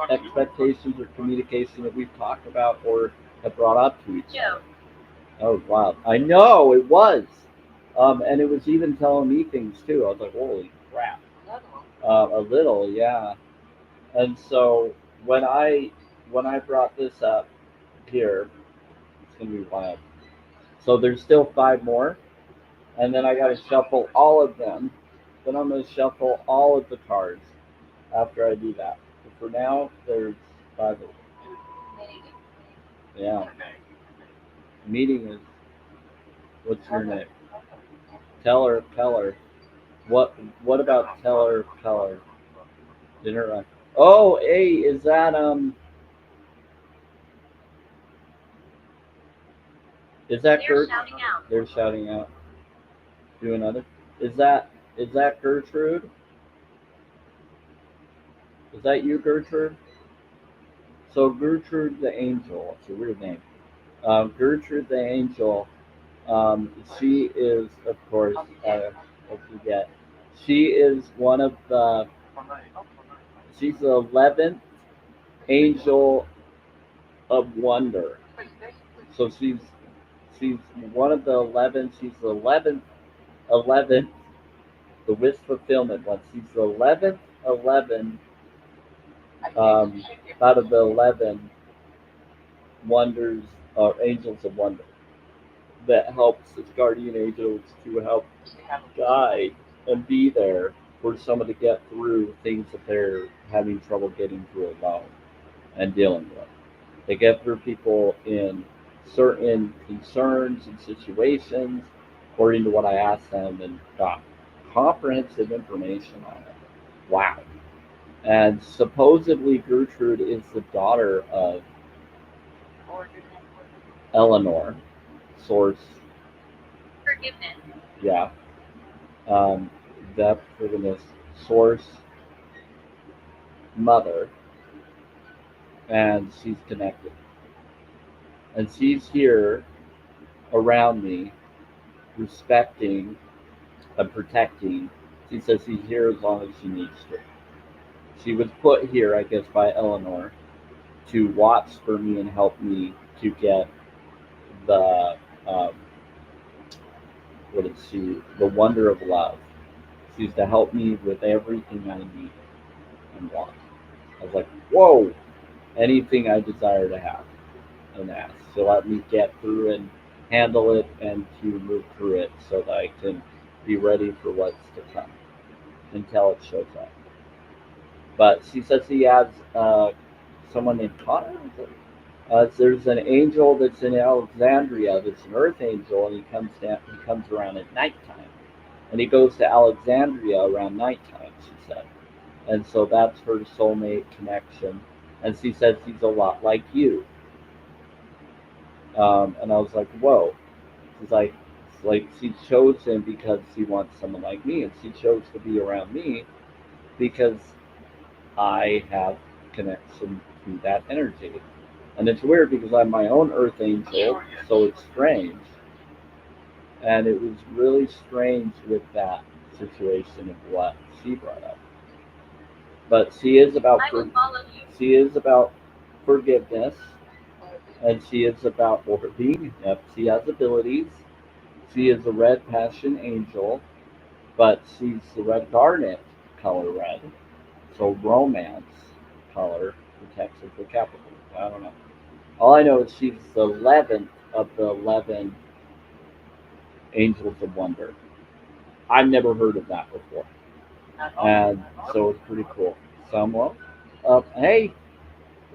expectations or communication that we've talked about or have brought up to each other. Oh, wow. I know, it was. And it was even telling me things too. I was like, holy crap. A little, yeah. And so when I brought this up here, it's gonna be wild. So there's still 5 more, and then I gotta shuffle all of them. Then I'm gonna shuffle all of the cards after I do that. But for now, there's 5 of them. Yeah. Meeting is, what's your name? Teller, Keller. What about Teller, Keller? Dinner. Oh, hey, is that Is that They're Gert? shouting out. They're shouting out. Do another. Is that Gertrude? Is that you, Gertrude? So Gertrude the Angel. It's a weird name. Gertrude the Angel. She is, of course, what you get. She is one of the. She's the 11th angel of wonder. So she's one of the 11. She's the 11th, the wish fulfillment one. She's the 11 out of the 11 wonders or angels of wonder that helps its guardian angels to help guide and be there for someone to get through things that they're having trouble getting through alone and dealing with. They get through people in certain concerns and situations according to what I asked them and got comprehensive information on it. Wow. And supposedly Gertrude is the daughter of Eleanor, source, Forgiveness. yeah, depth, forgiveness, source, mother, and she's connected. And she's here around me, respecting and protecting. She says she's here as long as she needs to. She was put here, I guess, by Eleanor to watch for me and help me to get the um, what is she? The wonder of love. She's to help me with everything I need and want. I was like, whoa! Anything I desire to have and ask. So let me get through and handle it and to move through it so that I can be ready for what's to come until it shows up. But she says he has someone named Connor. There's an angel that's in Alexandria that's an earth angel, and he comes down. He comes around at nighttime, and he goes to Alexandria around nighttime. She said, and so that's her soulmate connection. And she says he's a lot like you. And I was like, whoa. She's like she chose him because she wants someone like me, and she chose to be around me because I have connection to that energy. And it's weird because I'm my own earth angel, so it's strange. And it was really strange with that situation of what she brought up. But she is about forgiveness, and she is about order. Yep, she has abilities. She is a red passion angel, but she's the red garnet color red. So romance color protects her for Capricorn. I don't know. All I know is she's the 11th of the 11 angels of wonder. I've never heard of that before, and so it's pretty cool. Samuel, hey,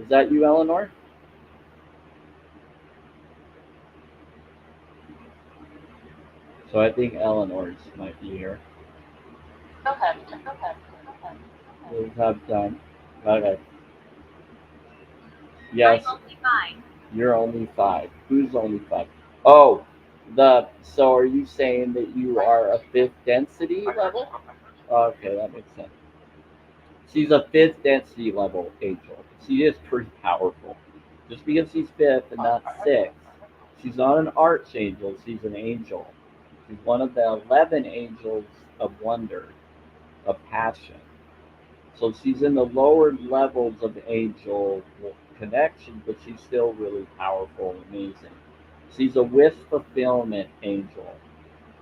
is that you, Eleanor? So I think Eleanor's might be here. We have time. Okay. I'm Yes, only 5. you're only 5. Who's only 5? Oh, so are you saying that you are a fifth density level? Okay, that makes sense. She's a fifth density level angel. She is pretty powerful. Just because she's fifth and not sixth, she's not an archangel, she's an angel. She's one of the 11 angels of wonder, of passion. So she's in the lower levels of angel connection, but she's still really powerful and amazing. She's a wish fulfillment angel.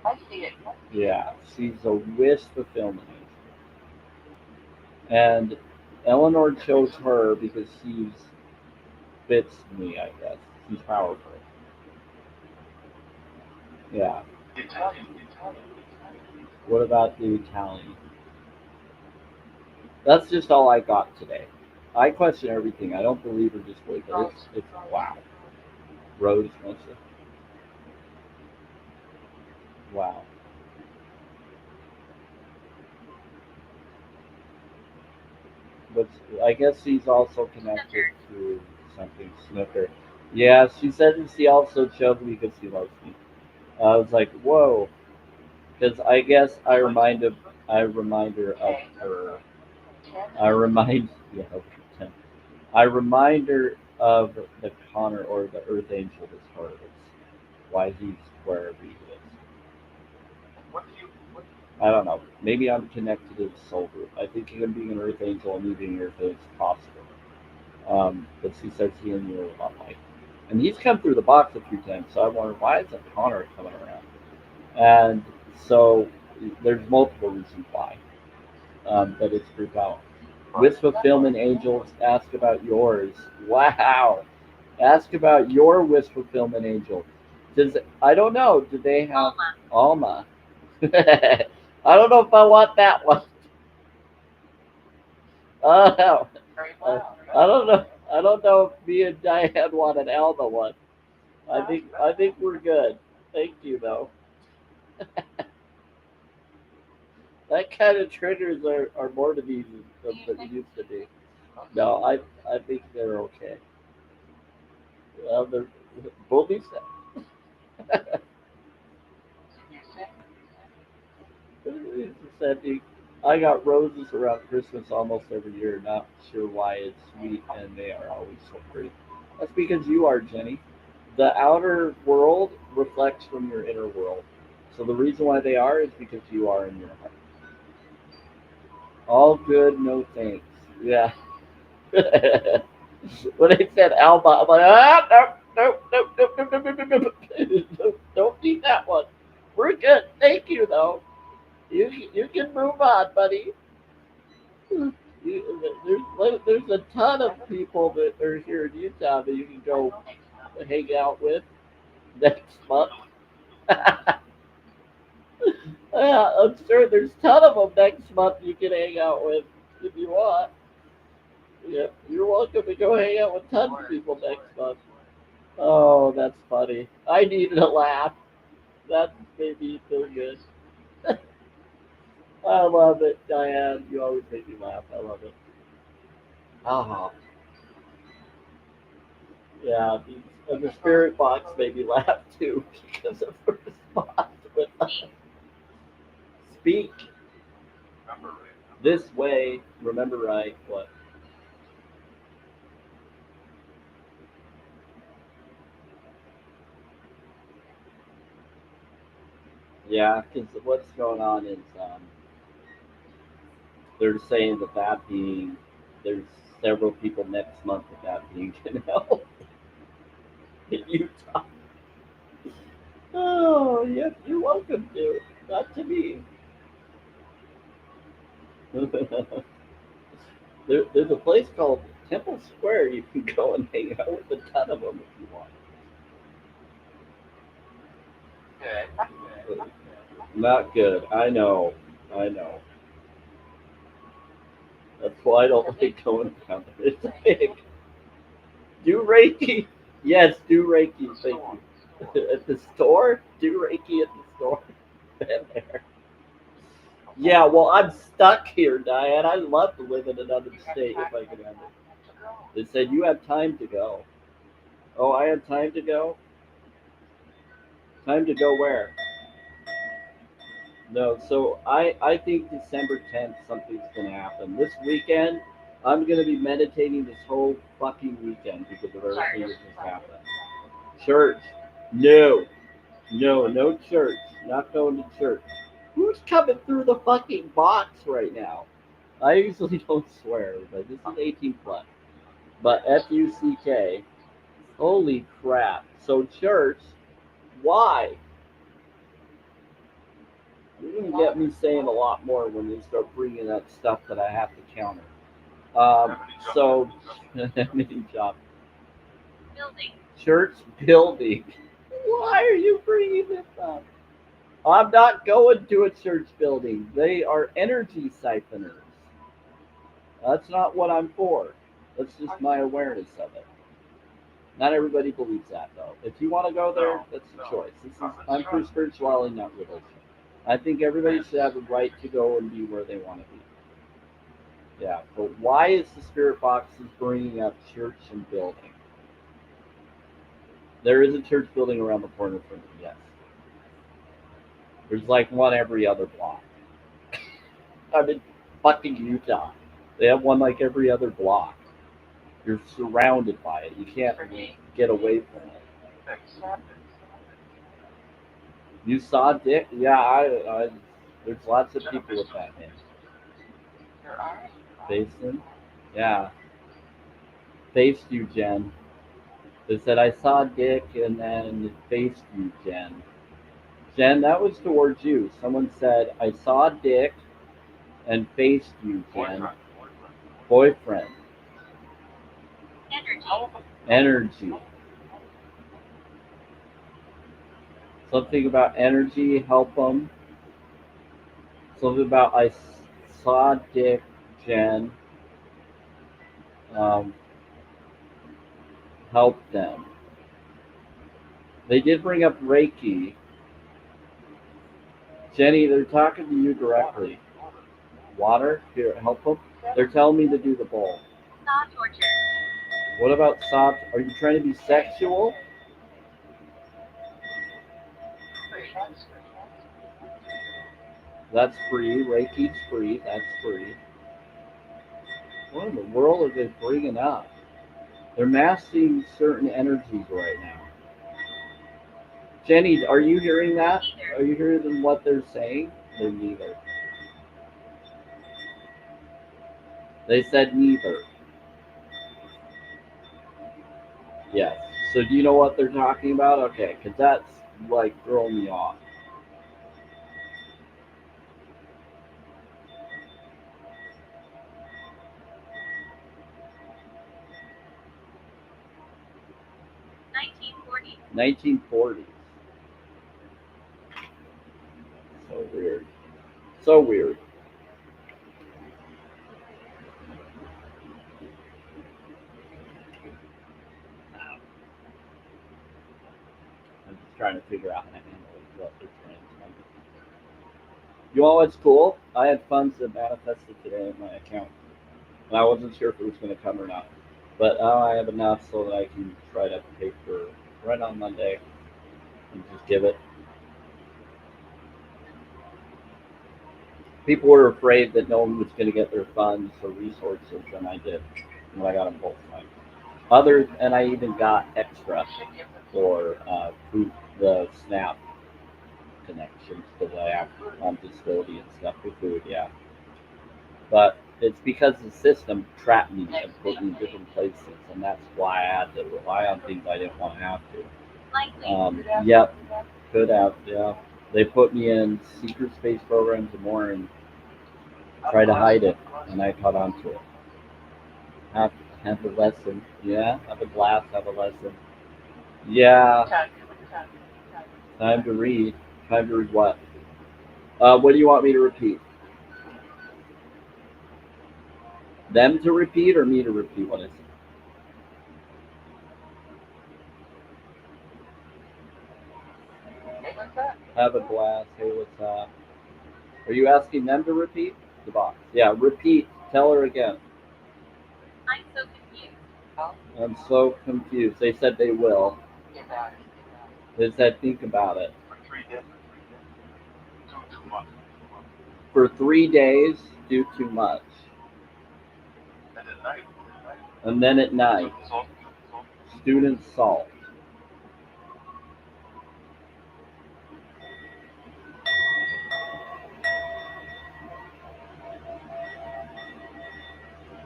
I see it. Yeah, she's a wish fulfillment angel. And Eleanor chose her because she's fits me, I guess. She's powerful. Yeah. Italian. What about the Italian? That's just all I got today. I question everything. I don't believe in just wait, but it's wow. Rose mostly. Wow. But I guess she's also connected to something Snooker. Yeah, she said that she also chose me because she loves me. I was like, whoa, because I guess I remind her of her. I remind yeah, okay, I remind her of the Connor or the Earth Angel that's her. It's why he's wherever he is. What do you? What? I don't know. Maybe I'm connected to the soul group. I think him being an Earth Angel and me being an Earth Angel is possible. But she says he and you are a lot like. And he's come through the box a few times, so I wonder why isn't Connor coming around? And so there's multiple reasons why. But it's pretty powerful. Wish fulfillment angels, ask about yours. Wow. Ask about your wish fulfillment angel. Does I don't know. Do they have Alma. Alma? I don't know if I want that one. Uh, Very I well. don't know. I don't know if me and Diane want an Alma one. I think we're good. Thank you though. That kind of triggers are more to me than it used to be. No, I think they're okay. They're bullies. You said Sandy, I got roses around Christmas almost every year. Not sure why it's sweet, and they are always so pretty. That's because you are, Jenny. The outer world reflects from your inner world. So the reason why they are is because you are in your heart. All good, no thanks. Yeah. When they said Alba, I'm like, no, don't need that one. We're good. Thank you, though. You can move on, buddy. There's a ton of people that are here in Utah that you can go hang out with next month. Yeah, I'm sure there's a ton of them next month you can hang out with if you want. Yeah, you're welcome to go hang out with tons of people next month. Oh, that's funny. I needed a laugh. That made me feel good. I love it, Diane. You always make me laugh. I love it. Oh, yeah. And the spirit box made me laugh too because of her response. With speak this way. Remember right. What? Yeah, because what's going on is they're saying that being there's several people next month that being can help in Utah. Oh, yes, you're welcome to. Not to me. There's a place called Temple Square you can go and hang out with a ton of them if you want. good. Not good. I know. I know. That's why I don't like going down there. It's big. Do Reiki. Yes, do Reiki. Thank you. At the store? Do Reiki at the store. Been there. Yeah, well, I'm stuck here, Diane. I'd love to live in another state if I could have it. They said you have time to go. Oh, I have time to go. Time to go where? No, so I think December 10th something's gonna happen. This weekend, I'm gonna be meditating this whole fucking weekend because of everything that just happened. Church. No. No, no church. Not going to church. Who's coming through the fucking box right now? I usually don't swear, but this is 18 plus. But Fuck. Holy crap. So church, why? You're gonna get me saying a lot more when you start bringing up stuff that I have to counter. So, mini job. Building. Church building. Why are you bringing this up? I'm not going to a church building. They are energy siphoners. That's not what I'm for. That's just my awareness of it. Not everybody believes that though. If you want to go there, that's a choice. I'm for spirituality, not religion. I think everybody should have a right to go and be where they want to be. Yeah, but why is the spirit boxes bringing up church and building? There is a church building around the corner from me. Yes, there's like one every other block. I'm in fucking Utah. They have one like every other block. You're surrounded by it. You can't get away from it. You saw Dick? Yeah, there's lots of people with that name. Faced him? Yeah. Faced you, Jen. They said, I saw Dick and then faced you, Jen. Jen, that was towards you. Someone said, I saw Dick and faced you, Jen. Boyfriend. Energy. Energy. Something about energy, help them. Something about I saw Dick, Jen. Um, help them. They did bring up Reiki. Jenny, they're talking to you directly. Water? Here, help them. They're telling me to do the bowl. Saw torture. What about soft? Are you trying to be sexual? That's free. Reiki's free. That's free. What in the world are they bringing up? They're masking certain energies right now. Jenny, are you hearing that? Are you hearing what they're saying? They're neither. They said neither. Yes. So do you know what they're talking about? Okay, because that's like throwing me off. (1940s). 1940s. So weird. So weird. I'm just trying to figure out how to handle what they're saying. You know what's cool? I had funds that manifested today in my account. And I wasn't sure if it was going to come or not. But now I have enough so that I can try to pay for rent on Monday and just give it. People were afraid that no one was going to get their funds or resources, and I did. And I got them both times. And I even got extra for the SNAP connections because I have on disability and stuff for food, yeah. But it's because the system trapped me and put me in different places, and that's why I had to rely on things I didn't want to have to. Likely. Yep, could have, yeah. They put me in secret space programs and more and try to hide it, and I caught on to it. Have, have a lesson, yeah, have a glass, have a lesson. Yeah, time to read. Time to read what? What do you want me to repeat? Them to repeat or me to repeat what I said? Have a glass. Hey, what's up? Are you asking them to repeat? The box. Yeah, repeat. Tell her again. I'm so confused. Oh, I'm so confused. They said they will. get about it. They said think about it. For 3 days. 2 months. For 3 days, do too much. And at night. And then at night, So, student salt.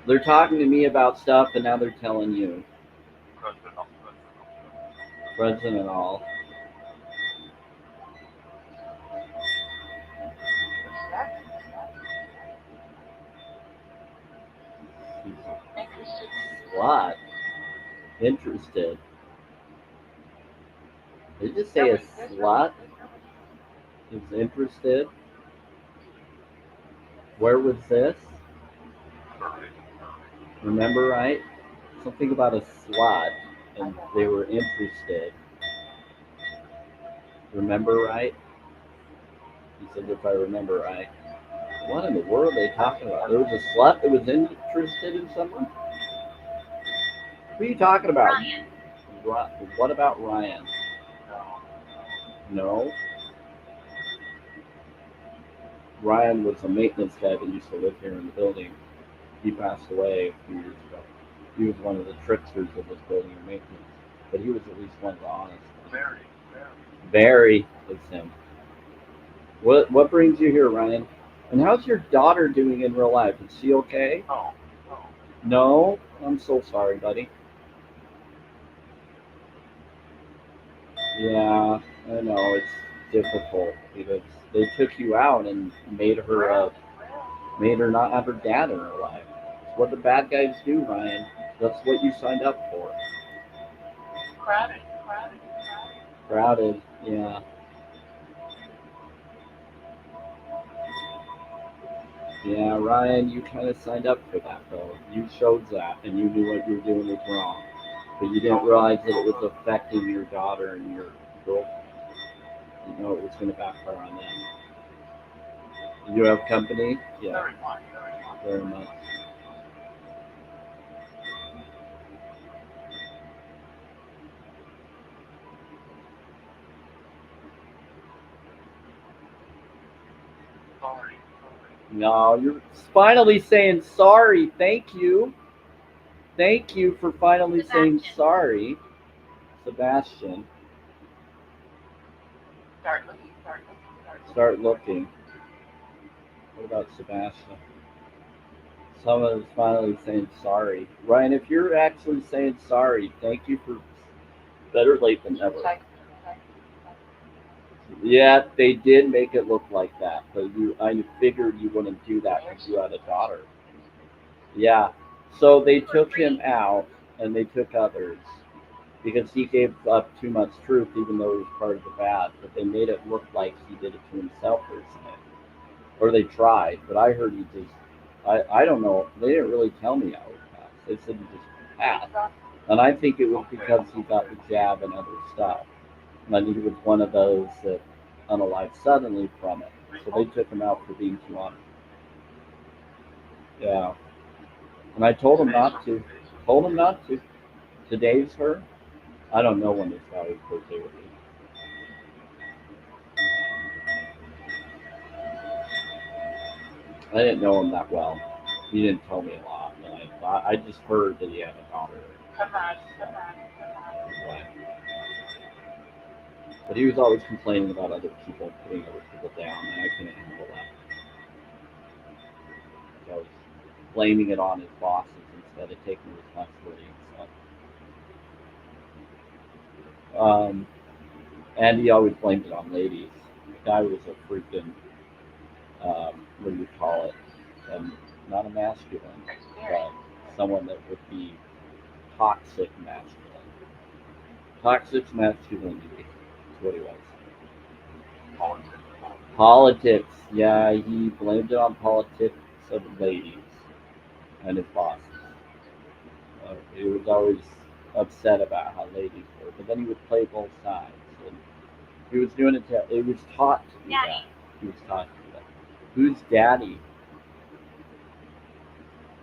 They're talking to me about stuff, and now they're telling you. President and all. What's that? Interested. What? Interested. Did you just say a slut is interested? Where was this? Remember right? Something about a slut, and they were interested. Remember right? He said, if I remember right. What in the world are they talking about? There was a slut that was interested in someone? Who are you talking about? Ryan. What about Ryan? No. Ryan was a maintenance guy that used to live here in the building. He passed away a few years ago. He was one of the tricksters of this building of maintenance. But he was at least one of the honest ones. Barry is him. What brings you here, Ryan? And how's your daughter doing in real life? Is she okay? No? I'm so sorry, buddy. Yeah, I know it's difficult because they took you out and made her not have her dad in her life. It's what the bad guys do, Ryan. That's what you signed up for. Crowded, yeah. Yeah, Ryan, you kind of signed up for that, though. You showed that, and you knew what you were doing was wrong. But you didn't realize that it was affecting your daughter and your girlfriend. You know it was going to backfire on them. You have company? Yeah, very much. Sorry. No, you're finally saying sorry. Thank you. Thank you for finally saying Sebastian. sorry, Sebastian. Start looking. Start looking. What about Sebastian? Someone is finally saying sorry. Ryan, if you're actually saying sorry, thank you for better late than never. Yeah, they did make it look like that, but I figured you wouldn't do that because you had a daughter. Yeah, so they took him out and they took others because he gave up too much truth, even though he was part of the bad. But they made it look like he did it to himself personally, or they tried. But I heard he just, I don't know. They didn't really tell me how he passed. They said he just passed, and I think it was because he got the jab and other stuff. And he was one of those that unalived suddenly from it. So they took him out for being too honest. Yeah. And I told him not to. Told him not to. Today's her. I don't know when this guy's birthday would be. I didn't know him that well. He didn't tell me a lot. And I just heard that he had a daughter. But he was always complaining about other people, putting other people down, and I couldn't handle that. I was blaming it on his bosses instead of taking responsibility himself. And he always blamed it on ladies. The guy was a freaking, what do you call it? Not a masculine, but someone that would be toxic masculine. Toxic masculinity is what he was. Politics. Yeah, he blamed it on politics of ladies and his bosses. He was always upset about how ladies were, but then he would play both sides. And he was doing it. It was taught to do that. He was taught to do that. Who's daddy?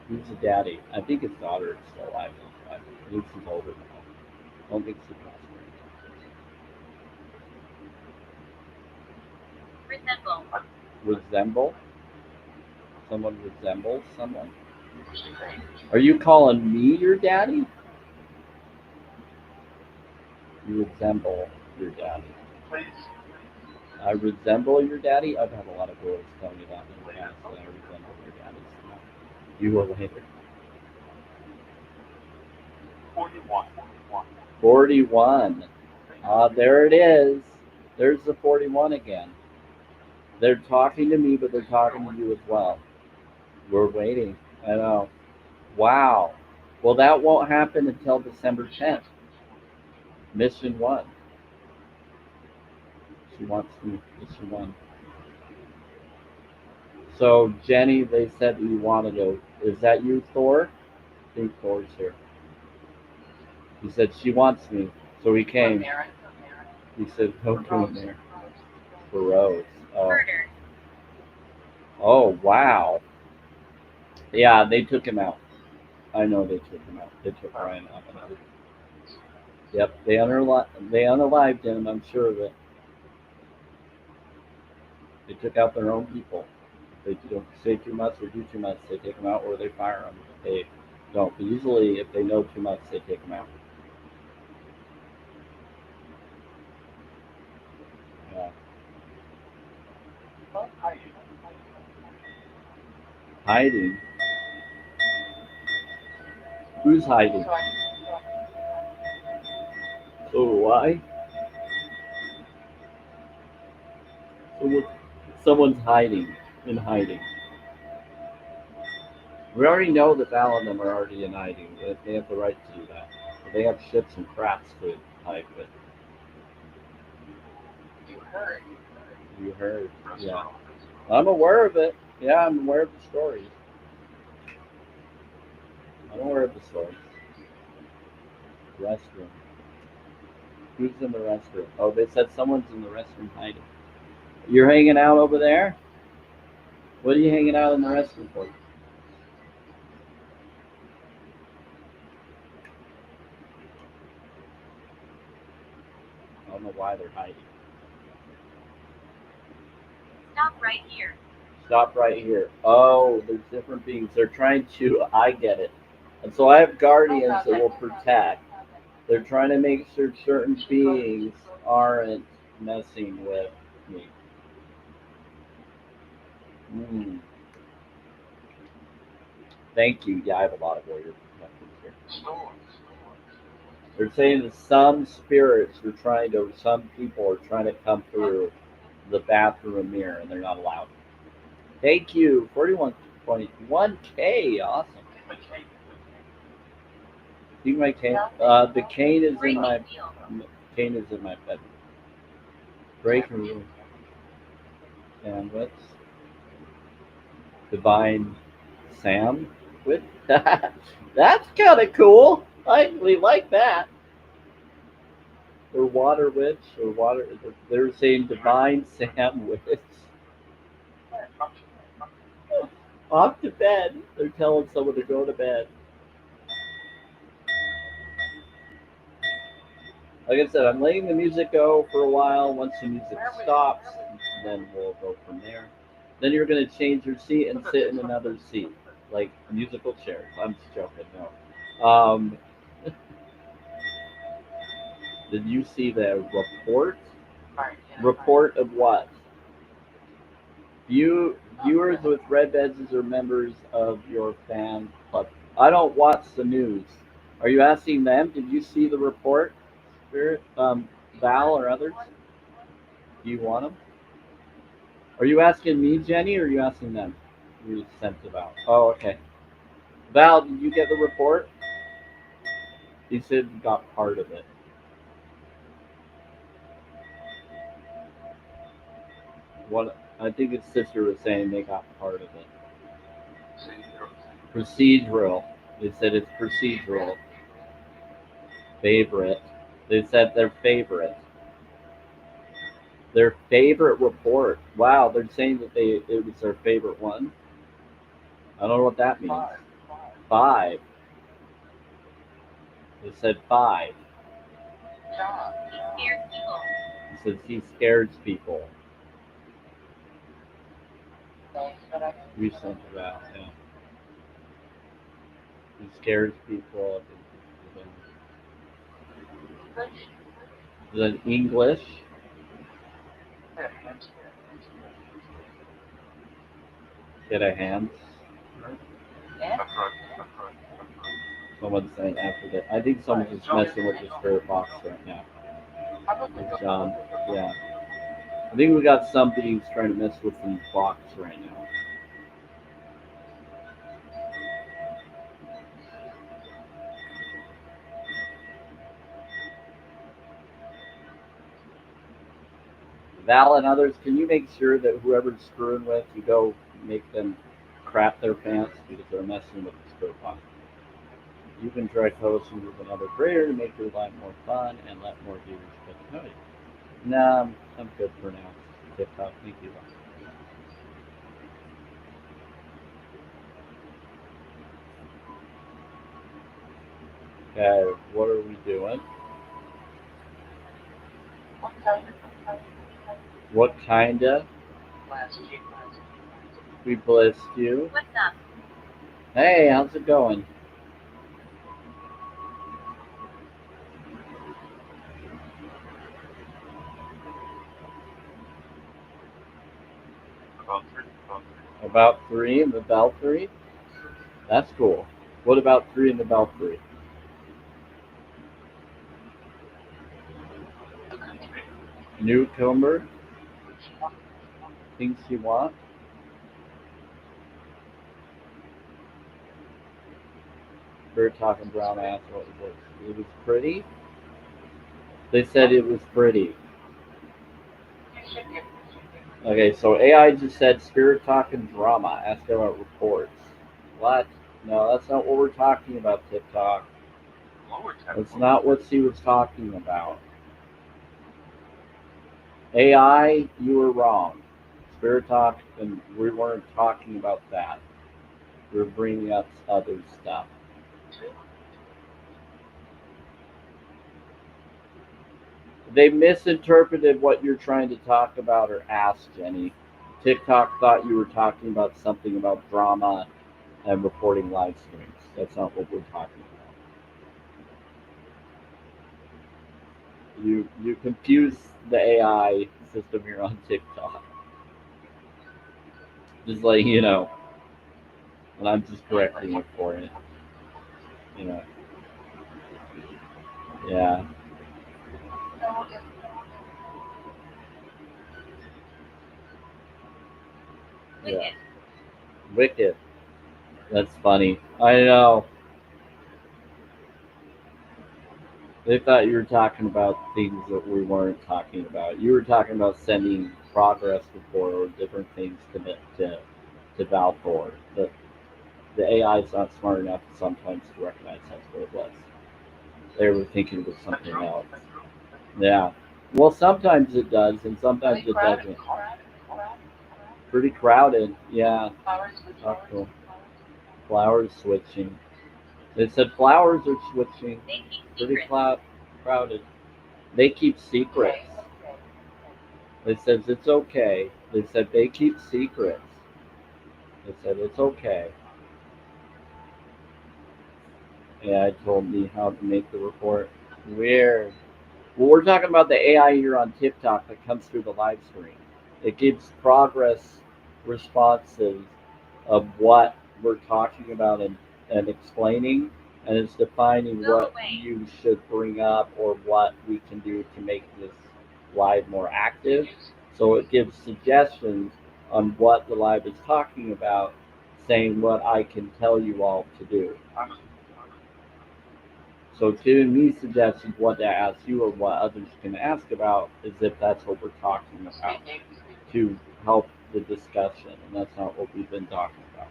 Who's the daddy? I think his daughter is still alive. I think she's older now. I don't think she passed away. Resemble. Resemble? Someone resembles someone? Are you calling me your daddy? You resemble your daddy. Please. I resemble your daddy? I've had a lot of girls tell me that in the past, that I resemble your daddy. You will later. 41. 41. There it is. There's the 41 again. They're talking to me, but they're talking to you as well. We're waiting. I know. Wow. Well, that won't happen until December 10th. Mission 1. She wants me. Mission 1. So, Jenny, they said you wanted to. Is that you, Thor? I think Thor's here. He said she wants me. So he came. He said, don't go in there. For Rose. Oh. Murder. Oh, wow. Yeah, they took him out. I know they took him out. They took Ryan out. Yep, they unalived him, I'm sure of it. They took out their own people. If they don't say too much or do too much, they take them out or they fire them. If they don't. But usually, if they know too much, they take them out. Yeah. Hiding. Who's hiding? So do I. Someone's hiding. In hiding. We already know that Val and them are already in hiding. They have the right to do that. They have shits and craps to hide with. You heard. You heard. Yeah. I'm aware of it. Yeah, I'm aware of the stories. I'm aware of the stories. Restroom. Who's in the restroom? Oh, they said someone's in the restroom hiding. You're hanging out over there? What are you hanging out in the restroom for? I don't know why they're hiding. Stop right here. Stop right here. Oh, there's different beings. They're trying to. I get it. And so I have guardians that will protect. They're trying to make sure certain beings aren't messing with me. Mm. Thank you. Yeah, I have a lot of warrior protectors here. They're saying that some spirits are trying to, some people are trying to come through the bathroom mirror and they're not allowed. Thank you. 41.1K. Awesome. See my cane? The cane is in my bedroom. Breaking room. And what's Divine Sam with? That's kind of cool. We like that. Or Water Witch, or Water. They're saying Divine Sam Witch. Off to bed. They're telling someone to go to bed. Like I said, I'm letting the music go for a while. Once the music stops, then we'll go from there. Then you're going to change your seat and sit in another seat, like musical chairs. I'm just joking. No. Did you see the report? Report of what? Viewers with red badges are members of your fan club. I don't watch the news. Are you asking them? Did you see the report, Spirit, Val, or others? Do you want them? Are you asking me, Jenny, or are you asking them? You sent it out. Oh, okay. Val, did you get the report? He said you got part of it. What I think his sister was saying they got part of it. Procedural. They said it's procedural. Favorite. They said their favorite. Their favorite report. Wow, they're saying that it was their favorite one. I don't know what that means. Five. They said five. Job. He scares people. It says he scares people. Thanks for that. We sent it out. Yeah. He scares people. Good. Then English. Yeah. Get a hand. And That's right. That's right. Someone's saying after that. I think someone's just messing with the spirit box right now. how about the John. Yeah. I think we got something he's trying to mess with in the box right now. Val and others, can you make sure that whoever's screwing with, you go make them crap their pants because they're messing with the spirit box? You can try posting with another creator to make your life more fun and let more viewers get to know you. Nah, I'm good for now. TikTok, thank you. Okay, what are we doing? what kind of What kinda? last year? We blessed you. What's up? Hey, how's it going? About three. About three. About three in the belfry? That's cool. What about three in the belfry? Newcomer? Things you want? We're talking brown ass. What was it? It was pretty? They said it was pretty. Okay, so AI just said spirit talk and drama. Ask about reports. What? No, that's not what we're talking about, TikTok. Lower tech. That's not what she was talking about. AI, you were wrong. Spirit talk, and we weren't talking about that. We're bringing up other stuff. They misinterpreted what you're trying to talk about or ask, Jenny. TikTok thought you were talking about something about drama and reporting live streams. That's not what we're talking about. You confuse the AI system here on TikTok. Just letting you know. And I'm just correcting it for you. You know. Yeah. Wicked. Yeah. Wicked. That's funny. I know. They thought you were talking about things that we weren't talking about. You were talking about sending progress report or different things to Valtor. The AI is not smart enough sometimes to recognize that's what it was. They were thinking it was something else. Yeah. Well, sometimes it does, and sometimes it doesn't. Pretty crowded. Yeah. Oh, cool. Flowers switching. They said flowers are switching. They keep Pretty secrets. crowded. They keep secrets. They said it's okay. They said they keep secrets. They said it's okay. AI told me how to make the report. Weird. Well, we're talking about the AI here on TikTok that comes through the live stream. It gives progress responses of what we're talking about and explaining, and it's defining Go what away. you should bring up or what we can do to make this live more active. So it gives suggestions on what the live is talking about, saying what I can tell you all to do. So it's giving me suggestions what to ask you or what others can ask about as if that's what we're talking about to help the discussion, and that's not what we've been talking about.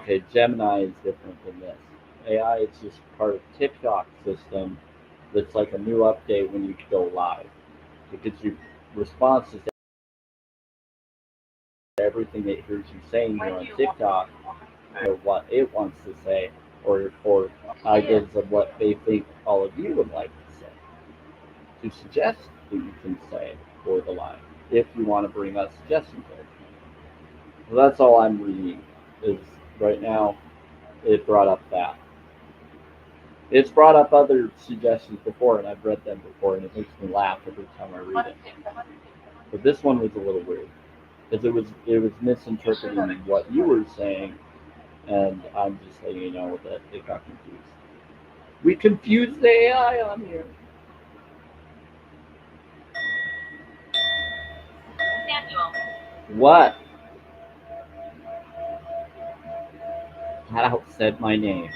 Okay, Gemini is different than this. AI is just part of TikTok system that's like a new update when you go live. It gives you responses to everything it hears you saying here on TikTok, or what it wants to say, or ideas of what they think all of you would like to say, to suggest that you can say for the live, if you want to bring us suggestions. So that's all I'm reading. Is right now it brought up that. It's brought up other suggestions before, and I've read them before, and it makes me laugh every time I read it. But this one was a little weird, because it was misinterpreting what you were saying, and I'm just letting you know that it got confused. We confused the AI on here. Samuel. What? How said my name?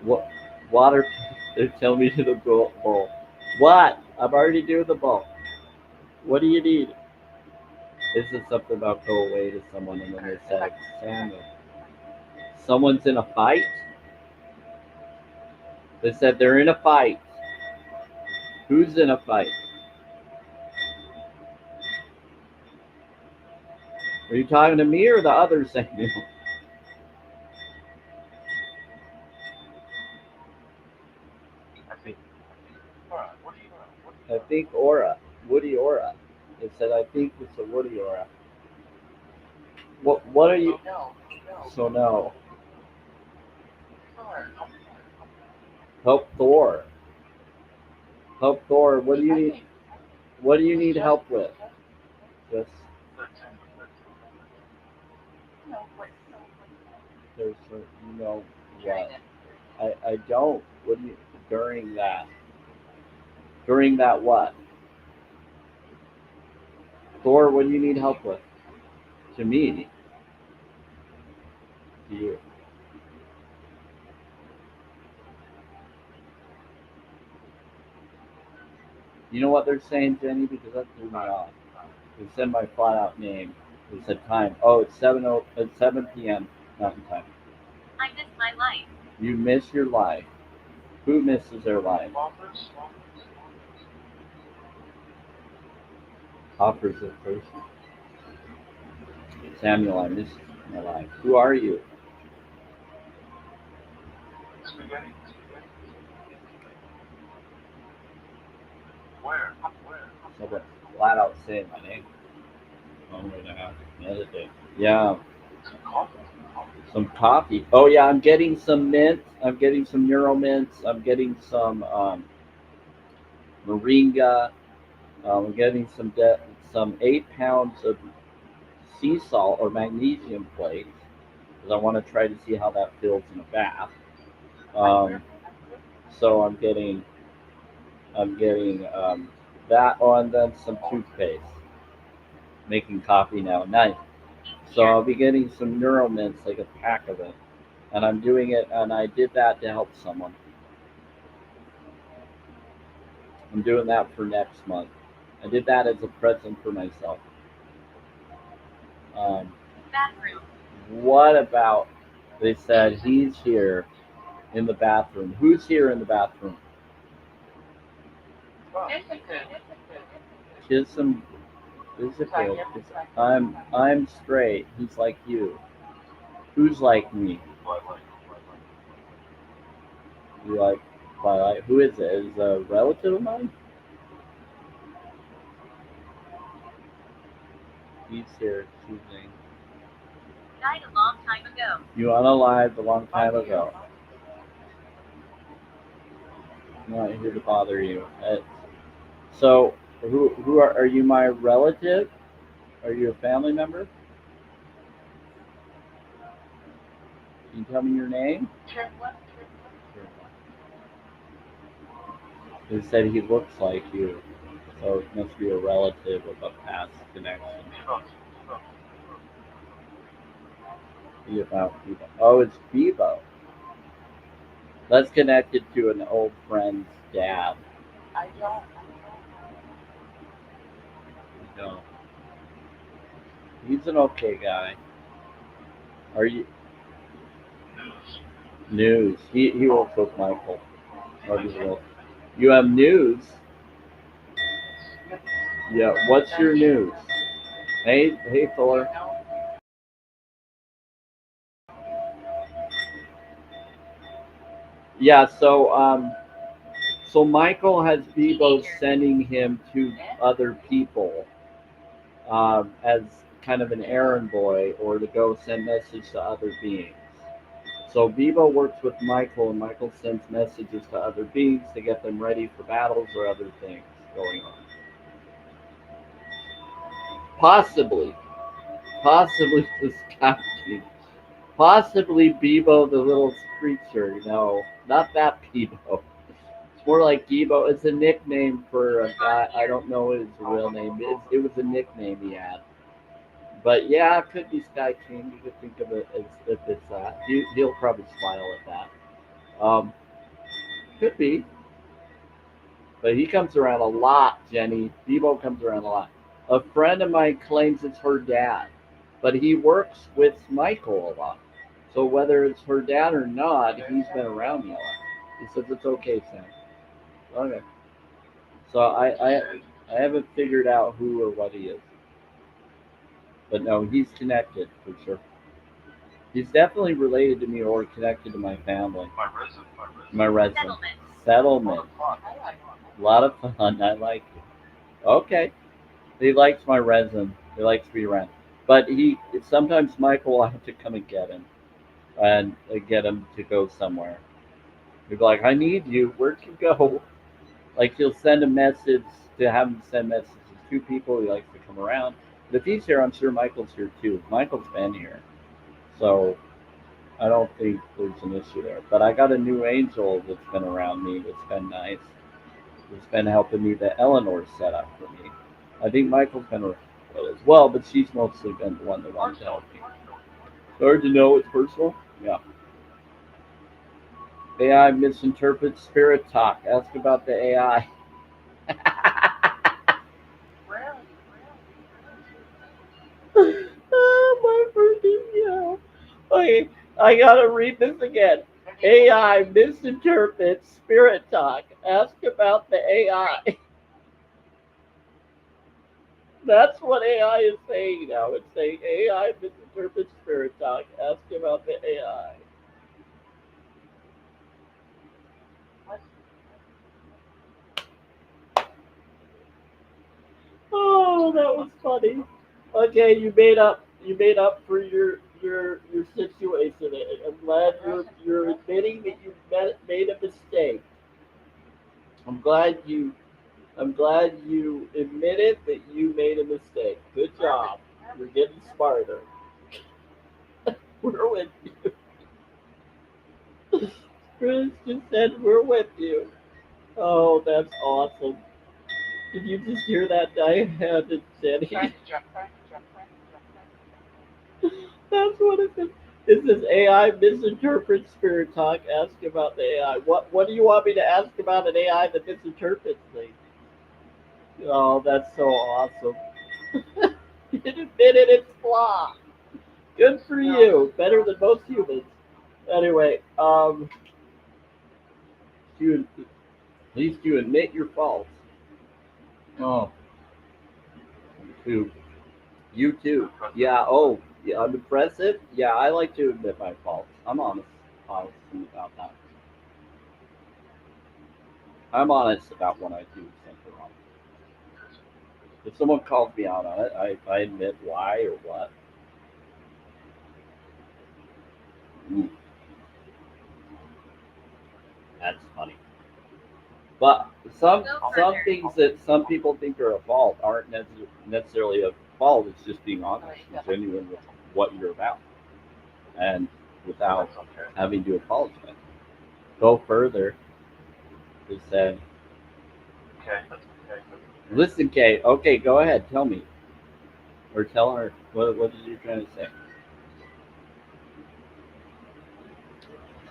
What? Water. They tell me to the bowl. What? I'm already doing the bowl. What do you need? This is something about go away to someone, and then they said, Samuel. Someone's in a fight? They said they're in a fight. Who's in a fight? Are you talking to me or the other Samuel? I think. Alright, what do you I think Aura. Woody Aura. They said I think it's a Woody Aura. What are you? No. So no. Sure. Help Thor. Help Thor. What do you need? What do you need help with? Just there's you know what? I don't. What do you during that? During that what? Thor, what do you need help with? To me. To you. You know what they're saying, Jenny? Because that threw me off. They said my flat out name. They said time. Oh, it's 7 p.m. Mountain Time. I miss my life. You miss your life. Who misses their life? Offers it first. Samuel, I miss my life. Who are you? Spaghetti? Where? Someone flat out saying my name. I'm going to have to meditate. Yeah, some coffee. Oh yeah, I'm getting some mint. I'm getting some neuro mints. I'm getting some moringa. I'm getting some 8 pounds of sea salt or magnesium flakes because I want to try to see how that feels in a bath. So I'm getting that on, then some toothpaste. Making coffee now. Nice. So I'll be getting some neuro mints, like a pack of it, and I'm doing it. And I did that to help someone. I'm doing that for next month. I did that as a present for myself. Bathroom. What about? They said he's here in the bathroom. Who's here in the bathroom? Kiss him. Physical. I'm straight. He's like you. Who's like me? You like Twilight? Who is it? Is a relative of mine? He's here choosing. Died a long time ago. You unalived a long time ago. I'm not here to bother you. So, who are you? My relative? Are you a family member? Can you tell me your name? They said he looks like you, so it must be a relative of a past connection. Be about Bebo. Oh, it's Bebo. That's connected to an old friend's dad. I don't. No. He's an okay guy. Are you news? He works with Michael. Or he will. You have news. Yeah, what's your news? Hey, Thor. Yeah, so Michael has Bebo sending him to other people as kind of an errand boy or to go send message to other beings. So Bebo works with Michael, and Michael sends messages to other beings to get them ready for battles or other things going on. Possibly, possibly the Sky King. Possibly Bebo the little creature. No, not that Bebo. It's more like Bebo. It's a nickname for a guy. I don't know his real name. It was a nickname he had. But yeah, it could be Sky King. You could think of it as if it's that. He'll probably smile at that. Could be. But he comes around a lot, Jenny. Bebo comes around a lot. A friend of mine claims it's her dad, but he works with Michael a lot. So whether it's her dad or not, he's been around me a lot. He says it's okay, Sam. Okay. So I haven't figured out who or what he is, but no, he's connected for sure. He's definitely related to me or connected to my family. My resident. Settlement. A lot of fun. I like it. Okay. He likes my resin. He likes to be around. But he sometimes Michael will have to come and get him and get him to go somewhere. He'll be like, I need you. Where'd you go? Like he'll send a message to have him send messages to people. He likes to come around. But if he's here, I'm sure Michael's here too. Michael's been here. So I don't think there's an issue there. But I got a new angel that's been around me that's been nice. It's been helping me that Eleanor's set up for me. I think Michael's been around as well, but she's mostly been the one that wants to help me. Hard to know it's personal? Yeah. AI misinterprets spirit talk. Ask about the AI. Oh, my freaking yeah. Okay, I gotta read this again. AI misinterprets spirit talk. Ask about the AI. That's what AI is saying now. It's saying AI misinterprets spirit talk. Ask about the AI. Oh, that was funny. Okay, you made up for your situation. I'm glad you're admitting that you made a mistake. I'm glad you I'm glad you admitted that you made a mistake. Good job. You're getting smarter. We're with you. Chris just said we're with you. Oh, that's awesome. Did you just hear that, Diane and Jenny? That's what it is. This is AI misinterprets spirit talk. Ask about the AI. What do you want me to ask about an AI that misinterprets things? Oh, that's so awesome. You admitted its flaw. Good for you. Better than most humans. Anyway, you at least you admit your faults. Oh, you too. You too. Yeah. Oh, yeah. I'm impressive. Yeah, I like to admit my faults. I'm honest about that. I'm honest about when I do something wrong. If someone calls me out on it, I admit why or what. Mm, that's funny. But some things that some people think are a fault aren't necessarily a fault. It's just being honest and genuine with what you're about, and without having to apologize. Go further. Just said, listen, Kate. Okay, go ahead. Tell me or tell her what is you trying to say.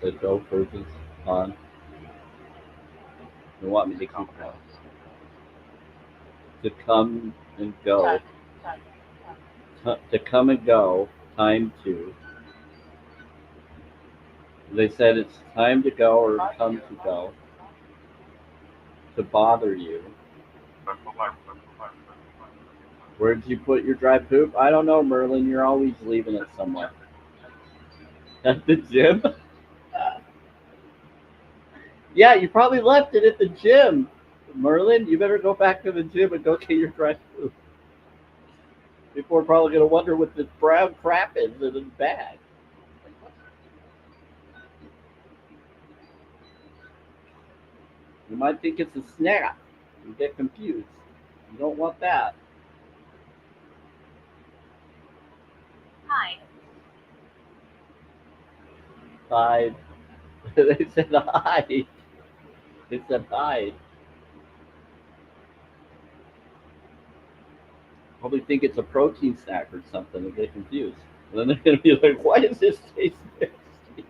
So go further on. You want me to keep going? To come and go. To come and go. Time to. They said it's time to go or come to go. To bother you. Where did you put your dry poop? I don't know, Merlin. You're always leaving it somewhere. At the gym? Yeah, you probably left it at the gym. Merlin, you better go back to the gym and go get your dry poop. People are probably going to wonder what this brown crap is in the bag. You might think it's a snack. You get confused. You don't want that. Hi. Hide. They said hide. They said hide. Probably think it's a protein snack or something and get confused. And then they're going to be like, why does this taste nasty?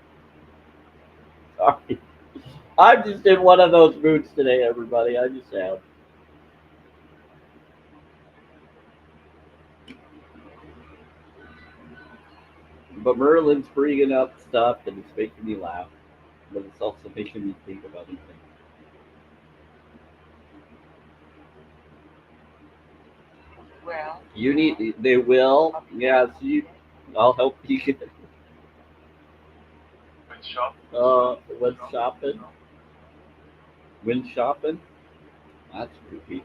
Sorry. I'm just in one of those moods today, everybody. I just am. But Merlin's bringing up stuff and it's making me laugh. But it's also making me think about these things. Well, You need, they will. Yeah, so you, I'll help you get, what's shopping? When shopping? That's creepy.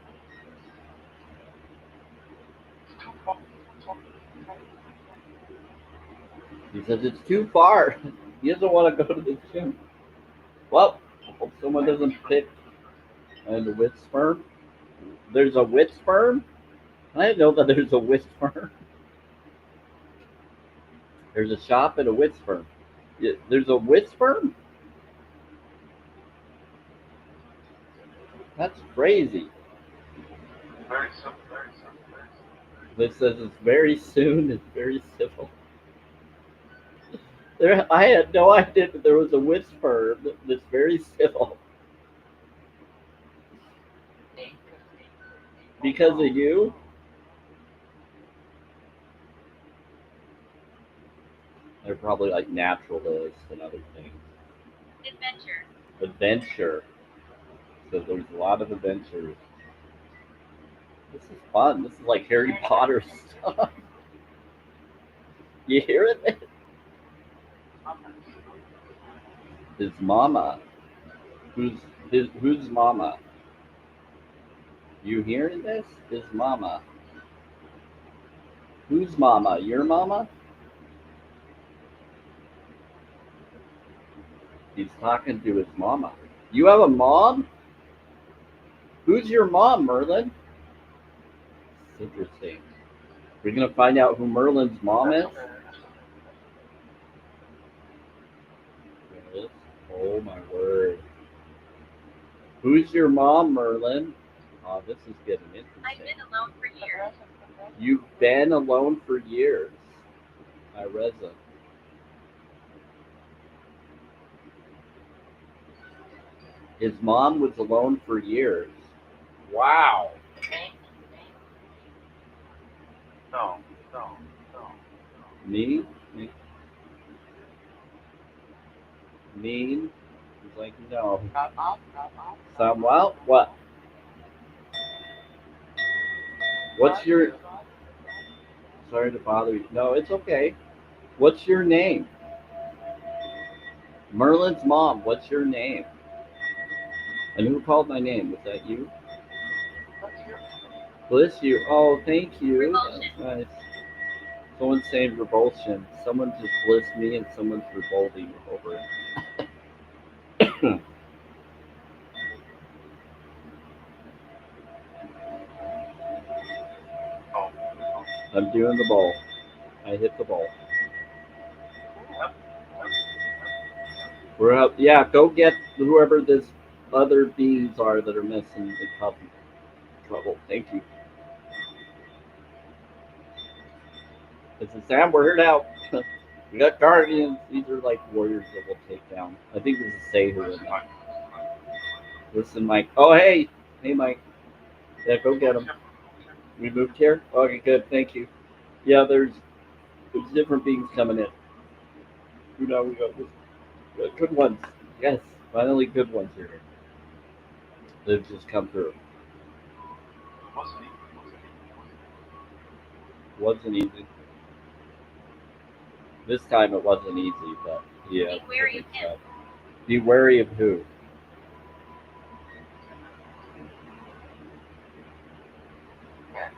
He says it's too far. He doesn't want to go to the gym. Well, hope someone doesn't pick the wit sperm. There's a wit sperm? I didn't know that there's a wit sperm. There's a shop at a wit sperm. Yeah, there's a wit sperm? That's crazy. Very simple, very simple, very simple. This says it's very soon. It's very civil. There, I had no idea that there was a wit sperm that's very civil. Because of you? They're probably like naturalists and other things. Adventure. Adventure. So there's a lot of adventures. This is fun. This is like Harry Potter stuff. You hear it? His mama. Who's mama? You hearing this? His mama. Who's mama? Your mama? He's talking to his mama. You have a mom? Who's your mom, Merlin? It's interesting. We're gonna find out who Merlin's mom is. Oh my word. Who's your mom, Merlin? Oh, this is getting I've interesting. been alone for years. You've been alone for years. I reson. His mom was alone for years. Wow. No, no, no. Me? Mean? He's like, no. Well, what? What's your... Sorry to bother you. No, it's okay. What's your name? Merlin's mom, what's your name? And who called my name? Was that you? Bless you. Oh, thank you. Revulsion. That's nice. Someone's saying revulsion. Someone just blessed me and someone's revolting over it. Oh, I'm doing the ball. I hit the ball. We're up. Yeah, go get whoever this other beings are that are missing and causing trouble. Thank you. This is Sam. We're here now. We got guardians. These are like warriors that we'll take down. I think this is Sehu in there. Listen, Mike. Oh, hey. Hey, Mike. Yeah, go get him. We moved here? Okay, good. Thank you. Yeah, there's different beings coming in. You know, we got good ones. Yes, finally good ones are here. They've just come through. Wasn't easy. This time it wasn't easy, but yeah. Be wary of him. Be wary of who? Yeah.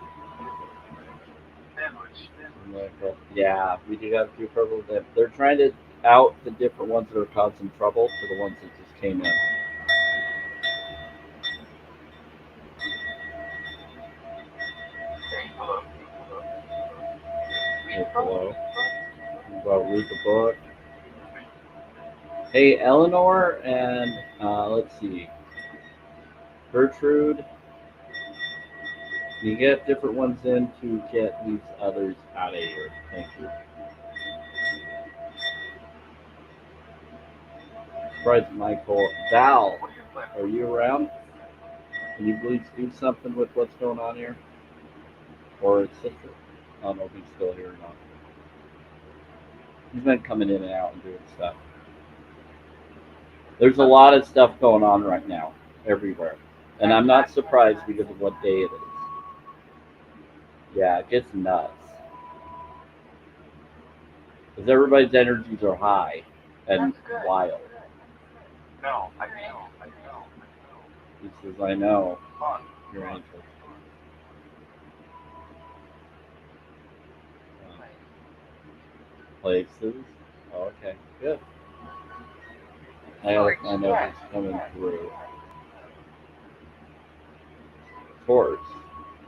Sandwich. Yeah, we do have a few trouble with them. They're trying to out the different ones that are causing trouble to the ones that just came in. Okay, hello. Hello. Well, read the book. Hey, Eleanor and let's see, Gertrude. You get different ones in to get these others out of here. Thank you. Surprise, Michael. Val, What are your plans? are you around? Can you please do something with what's going on here? Or his sister? I don't know if he's still here or not. He's been coming in and out and doing stuff. There's a lot of stuff going on right now, everywhere. And I'm not surprised because of what day it is. Yeah, it gets nuts. Because everybody's energies are high and That's good. wild. No, I know. He says, I know, Fun. your angel. Places. Oh, okay, good. I know it's coming through. Torch.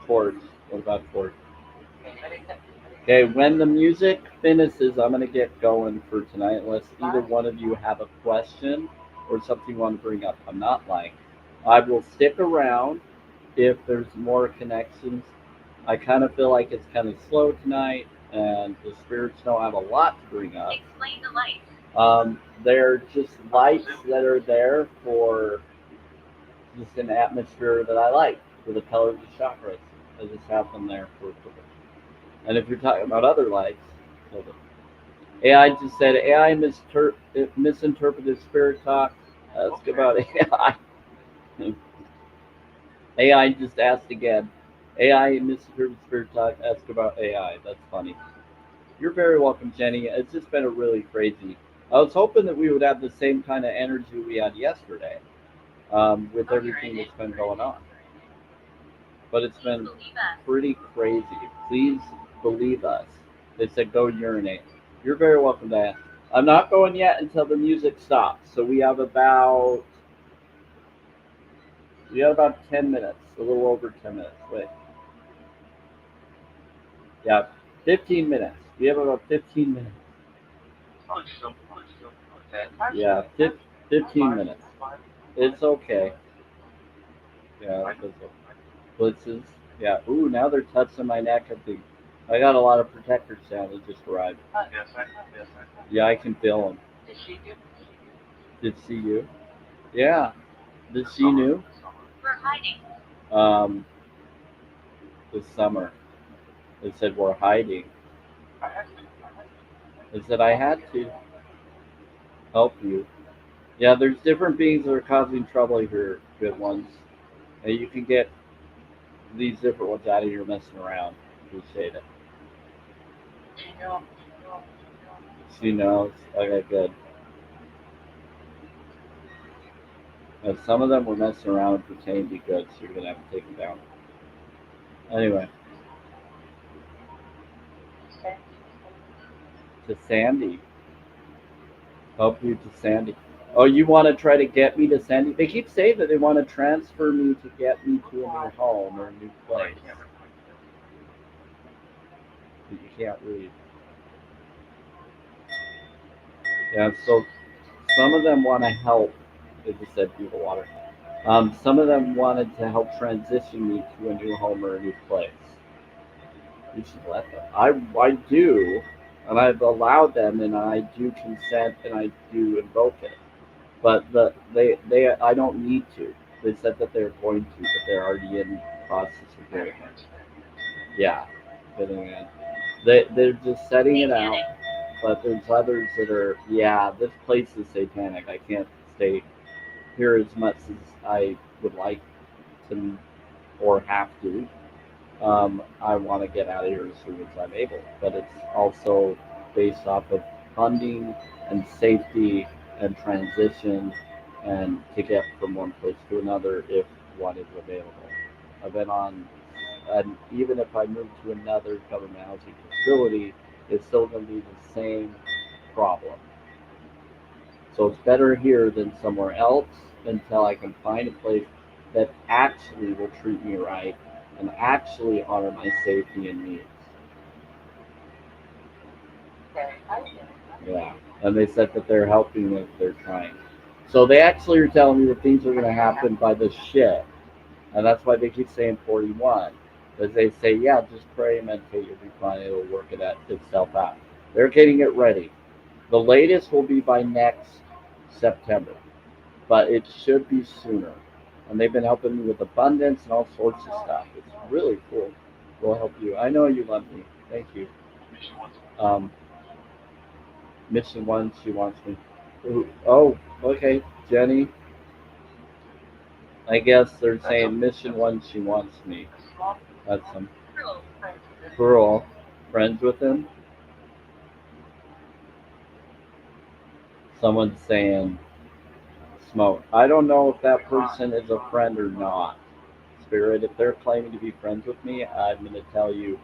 Torch. What about torch? Okay, when the music finishes, I'm going to get going for tonight, unless either one of you have a question or something you want to bring up. I'm not lying. I will stick around if there's more connections. I kind of feel like it's kind of slow tonight, and the spirits don't have a lot to bring up. Explain the light. They're just lights that are there for just an atmosphere that I like, for the color of the chakras. I just have them there for a purpose. And if you're talking about other lights, hold it. AI just said AI misinterpreted spirit talk. Ask about AI. AI just asked again. AI misinterpreted spirit talk. Ask about AI. That's funny. You're very welcome, Jenny. It's just been a really crazy. I was hoping that we would have the same kind of energy we had yesterday, with everything that's been going on. But it's been pretty crazy. Please believe us. They said go urinate. You're very welcome to ask. I'm not going yet until the music stops. So we have about 10 minutes, a little over 10 minutes. Wait. Yeah, 15 minutes. We have about 15 minutes. Yeah, 15 minutes. It's okay. Yeah, blitzes. Yeah. Ooh, now they're touching my neck. I got a lot of protectors down that just arrived. Yeah, I can feel them. Did she do? Did she you? Yeah. Did she knew? We're hiding. Um, this summer. They said we're hiding. They said I had to help you. Yeah, there's different beings that are causing trouble here, good ones. And you can get these different ones out of here messing around. Appreciate it. She knew. She knows. Okay, good. And some of them were messing around and pretending to be good, so you're gonna have to take them down. Anyway, to Sandy. Help you to Sandy. Oh, you want to try to get me to Sandy? They keep saying that they want to transfer me to get me to a new home or a new place. But you can't read. Yeah, so some of them want to help. They just said through the water. Some of them wanted to help transition me to a new home or a new place. You should let them. I do, and I've allowed them, and I do consent, and I do invoke it. But they I don't need to. They said that they're going to, but they're already in the process of doing it. Yeah, fitting in. They're just setting it out. But there's others that are, yeah, this place is satanic. I can't stay here as much as I would like to or have to. I want to get out of here as soon as I'm able. But it's also based off of funding and safety and transition and to get from one place to another if one is available. I've been on, and even if I move to another government housing facility, it's still going to be the same problem. So it's better here than somewhere else until I can find a place that actually will treat me right and actually honor my safety and needs. Okay. I get it. Yeah. And they said that they're helping if they're trying. So they actually are telling me that things are going to happen by the shift. And that's why they keep saying 41. Because they say, yeah, just pray and meditate, you'll be fine, it'll work itself out. They're getting it ready. The latest will be by next September, but it should be sooner. And they've been helping me with abundance and all sorts of stuff. It's really cool. We'll help you. I know you love me. Thank you. Um, Mission one, she wants me. Ooh, oh, okay, Jenny. I guess they're saying mission one, she wants me. That's some cruel. Friends with him. Someone's saying smoke. I don't know if that person is a friend or not. Spirit, if they're claiming to be friends with me, I'm going to tell you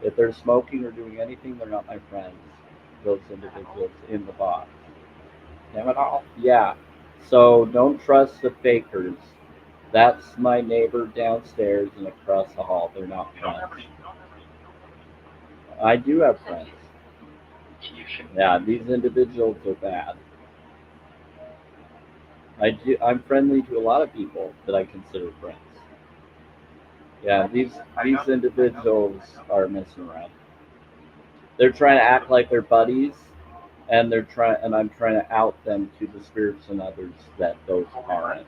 if they're smoking or doing anything, they're not my friends. Those individuals in the box. Damn it all. Yeah. So don't trust the fakers. That's my neighbor downstairs and across the hall. They're not friends. I do have friends. Yeah, these individuals are bad. I'm friendly to a lot of people that I consider friends. Yeah, these individuals are messing around. They're trying to act like they're buddies, and I'm trying to out them to the spirits and others that those aren't.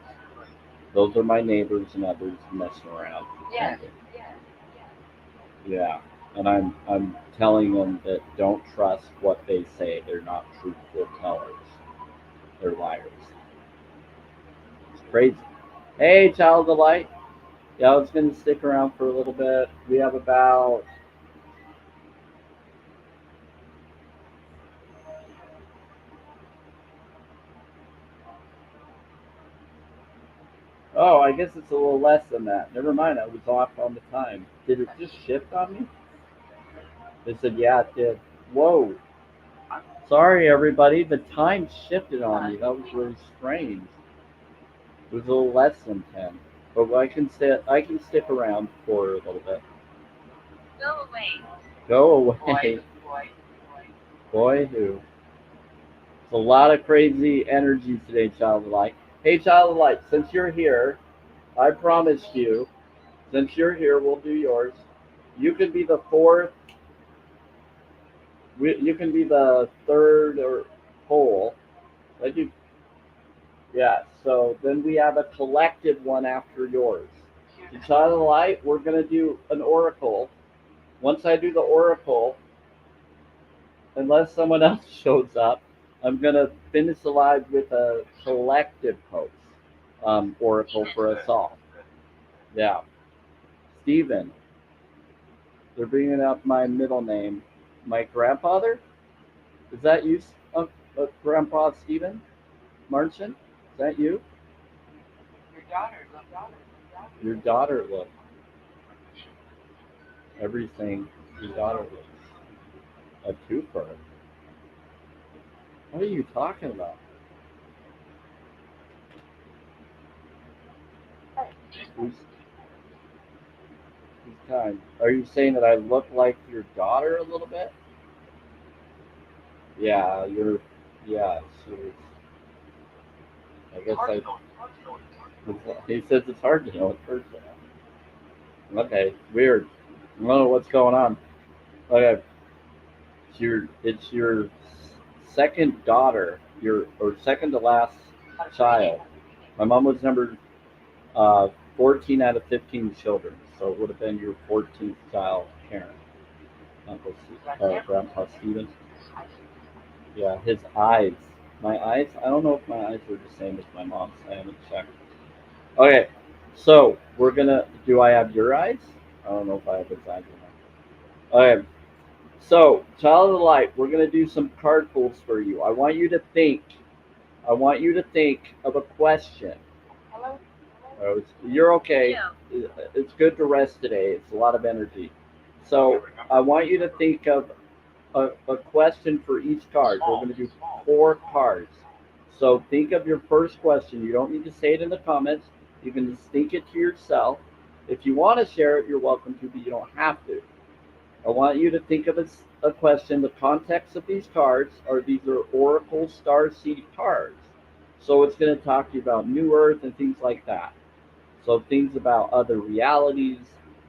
Those are my neighbors and others messing around. Yes. pretending. Yes. Yeah, and I'm telling them that don't trust what they say. They're not truthful tellers. They're liars. It's crazy. Hey, child of light. Yeah, I was gonna stick around for a little bit. We have about oh, I guess it's a little less than that. Never mind, I was off on the time. Did it just shift on me? They said, yeah, it did. Whoa. Sorry, everybody. The time shifted on me. That was really strange. It was a little less than 10. But I can stick around for a little bit. Go away. Go Boy. away. Boy. Boy, who? It's a lot of crazy energy today, Child of Light. Hey, Child of Light, since you're here, I promised you, since you're here, we'll do yours. You could be the fourth. You can be the third or pole. Like you, yeah. So then we have a collective one after yours. The Child of Light, we're gonna do an oracle. Once I do the oracle, unless someone else shows up, I'm gonna finish the live with a collective host oracle for us all. Yeah, Stephen. They're bringing up my middle name. My grandfather. Is that you, Grandpa Stephen Marchin? Is that you? Your daughter. Your daughter looks everything. Your daughter looks a twofer. What are you talking about? Who's kind? Are you saying that I look like your daughter a little bit? Yeah, you're. Yeah, she was. I guess I. He says it's hard to know in person. Okay, weird. I don't know what's going on. Okay, it's your second daughter, your or second to last child. My mom was number 14 out of 15 children, so it would have been your 14th child, Karen. Grandpa Stephen. Yeah, his eyes. My eyes. I don't know if my eyes are the same as my mom's. I haven't checked. Okay, so we're gonna. Do I have your eyes? I don't know if I have the time or not. Okay. So, child of the light, we're going to do some card pulls for you. I want you to think. I want you to think of a question. Hello? You're okay. Two. It's good to rest today. It's a lot of energy. So, I want you to think of a question for each card. We're going to do 4 cards. So, think of your first question. You don't need to say it in the comments. You can just think it to yourself. If you want to share it, you're welcome to, but you don't have to. I want you to think of a question. The context of these cards are these are Oracle Star Seed cards. So it's going to talk to you about New Earth and things like that. So things about other realities,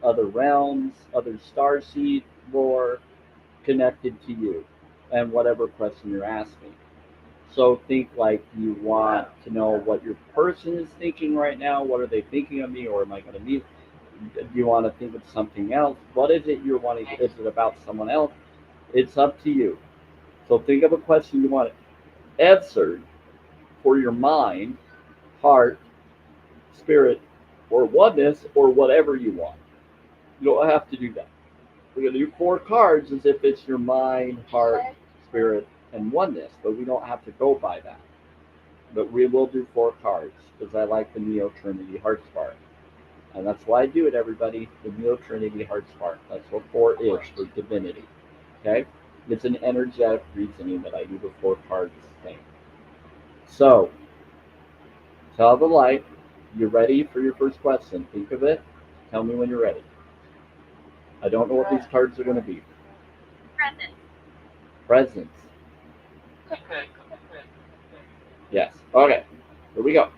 other realms, other star seed lore connected to you and whatever question you're asking. So think like you want to know what your person is thinking right now. What are they thinking of me, or am I going to meet? Do you want to think of something else? What is it you're wanting? Is it about someone else? It's up to you. So think of a question you want answered for your mind, heart, spirit, or oneness, or whatever you want. You don't have to do that. We're going to do 4 cards as if it's your mind, heart, spirit, and oneness, but we don't have to go by that. But we will do 4 cards because I like the Neo Trinity Heart Spark. And that's why I do it, everybody. The Neo Trinity Heart Spark. That's what 4 is for divinity. Okay? It's an energetic reasoning that I do the 4 cards thing. So, tell the light, you're ready for your first question. Think of it. Tell me when you're ready. I don't know what these cards are going to be. Present. Presents. Okay. Yes. Okay. Here we go.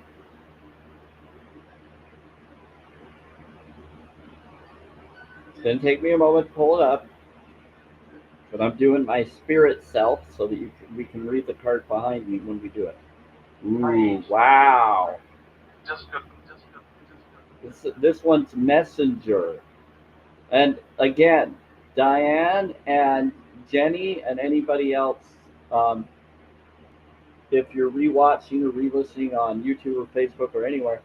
It's going to take me a moment to pull it up. But I'm doing my spirit self so that we can read the card behind me when we do it. Ooh, wow. Just go. This one's messenger. And again, Diane and Jenny and anybody else, um, if you're rewatching or re-listening on YouTube or Facebook or anywhere,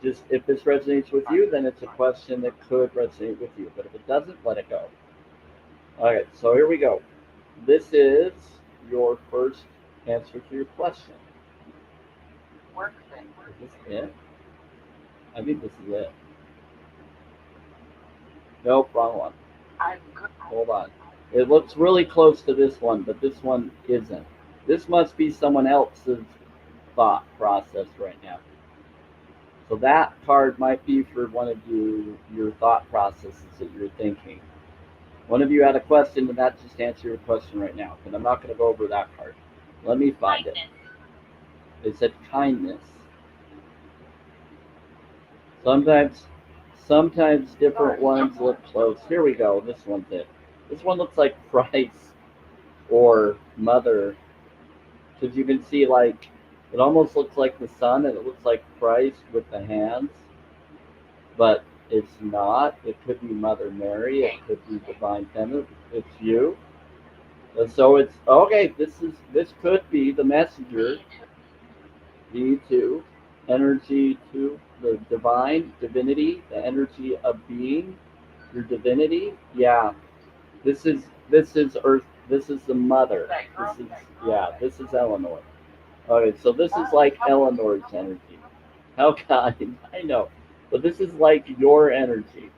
just if this resonates with you, then it's a question that could resonate with you. But if it doesn't, let it go. All right, so here we go. This is your first answer to your question. Work thing. Is this it? I think this is it. Nope, wrong one. I'm good. Hold on. It looks really close to this one, but this one isn't. This must be someone else's thought process right now. So that card might be for one of your thought processes that you're thinking. One of you had a question, and that just answered your question right now. But I'm not going to go over that card. Let me find it. Kindness. It said kindness. Sometimes different ones look close. Here we go. This one's it. This one looks like Christ or Mother, because you can see like it almost looks like the sun, and it looks like Christ with the hands, but it's not. It could be Mother Mary. It could be Divine Feminine. It's you. And so it's okay. This could be the messenger. V2, energy 2, the divine, divinity, the energy of being, your divinity. Yeah, this is Earth. This is the mother. This is Eleanor. Okay, so this is like Eleanor's energy. How kind, I know, but this is like your energy.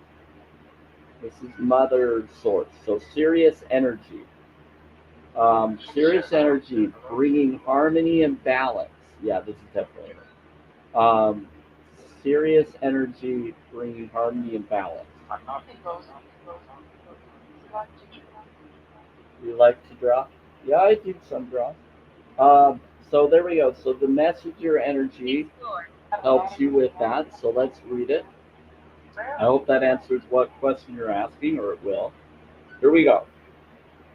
This is mother source. So serious energy, bringing harmony and balance. Yeah, this is definitely her. Serious energy, bringing harmony and balance. You like to draw? Yeah, I do some draw. So there we go. So the messenger energy Explore. helps you with that. So let's read it. I hope that answers what question you're asking, or it will. Here we go.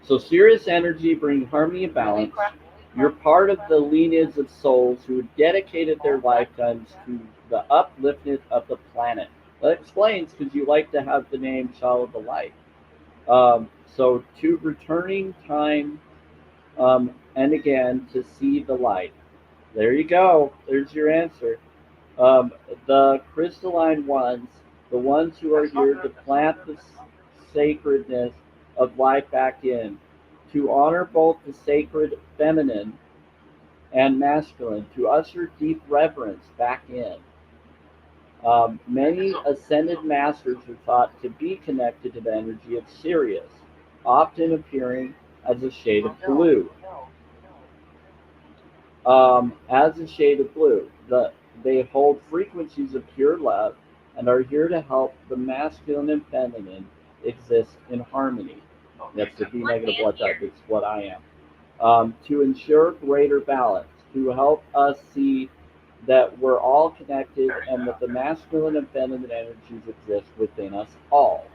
So serious energy, bringing harmony and balance. You're part of the lineage of souls who dedicated their lifetimes to the upliftment of the planet. That explains because you like to have the name Child of the Light. So to returning time and again to see the light. There you go. There's your answer. The crystalline ones the ones who are here to plant the sacredness of life back in, to honor both the sacred feminine and masculine, to usher deep reverence back in. Many ascended masters are thought to be connected to the energy of Sirius, often appearing as a shade of blue. As a shade of blue, they hold frequencies of pure love and are here to help the masculine and feminine exist in harmony. That's the B negative blood type. It's what I am. To ensure greater balance, to help us see that we're all connected and that the masculine and feminine energies exist within us all.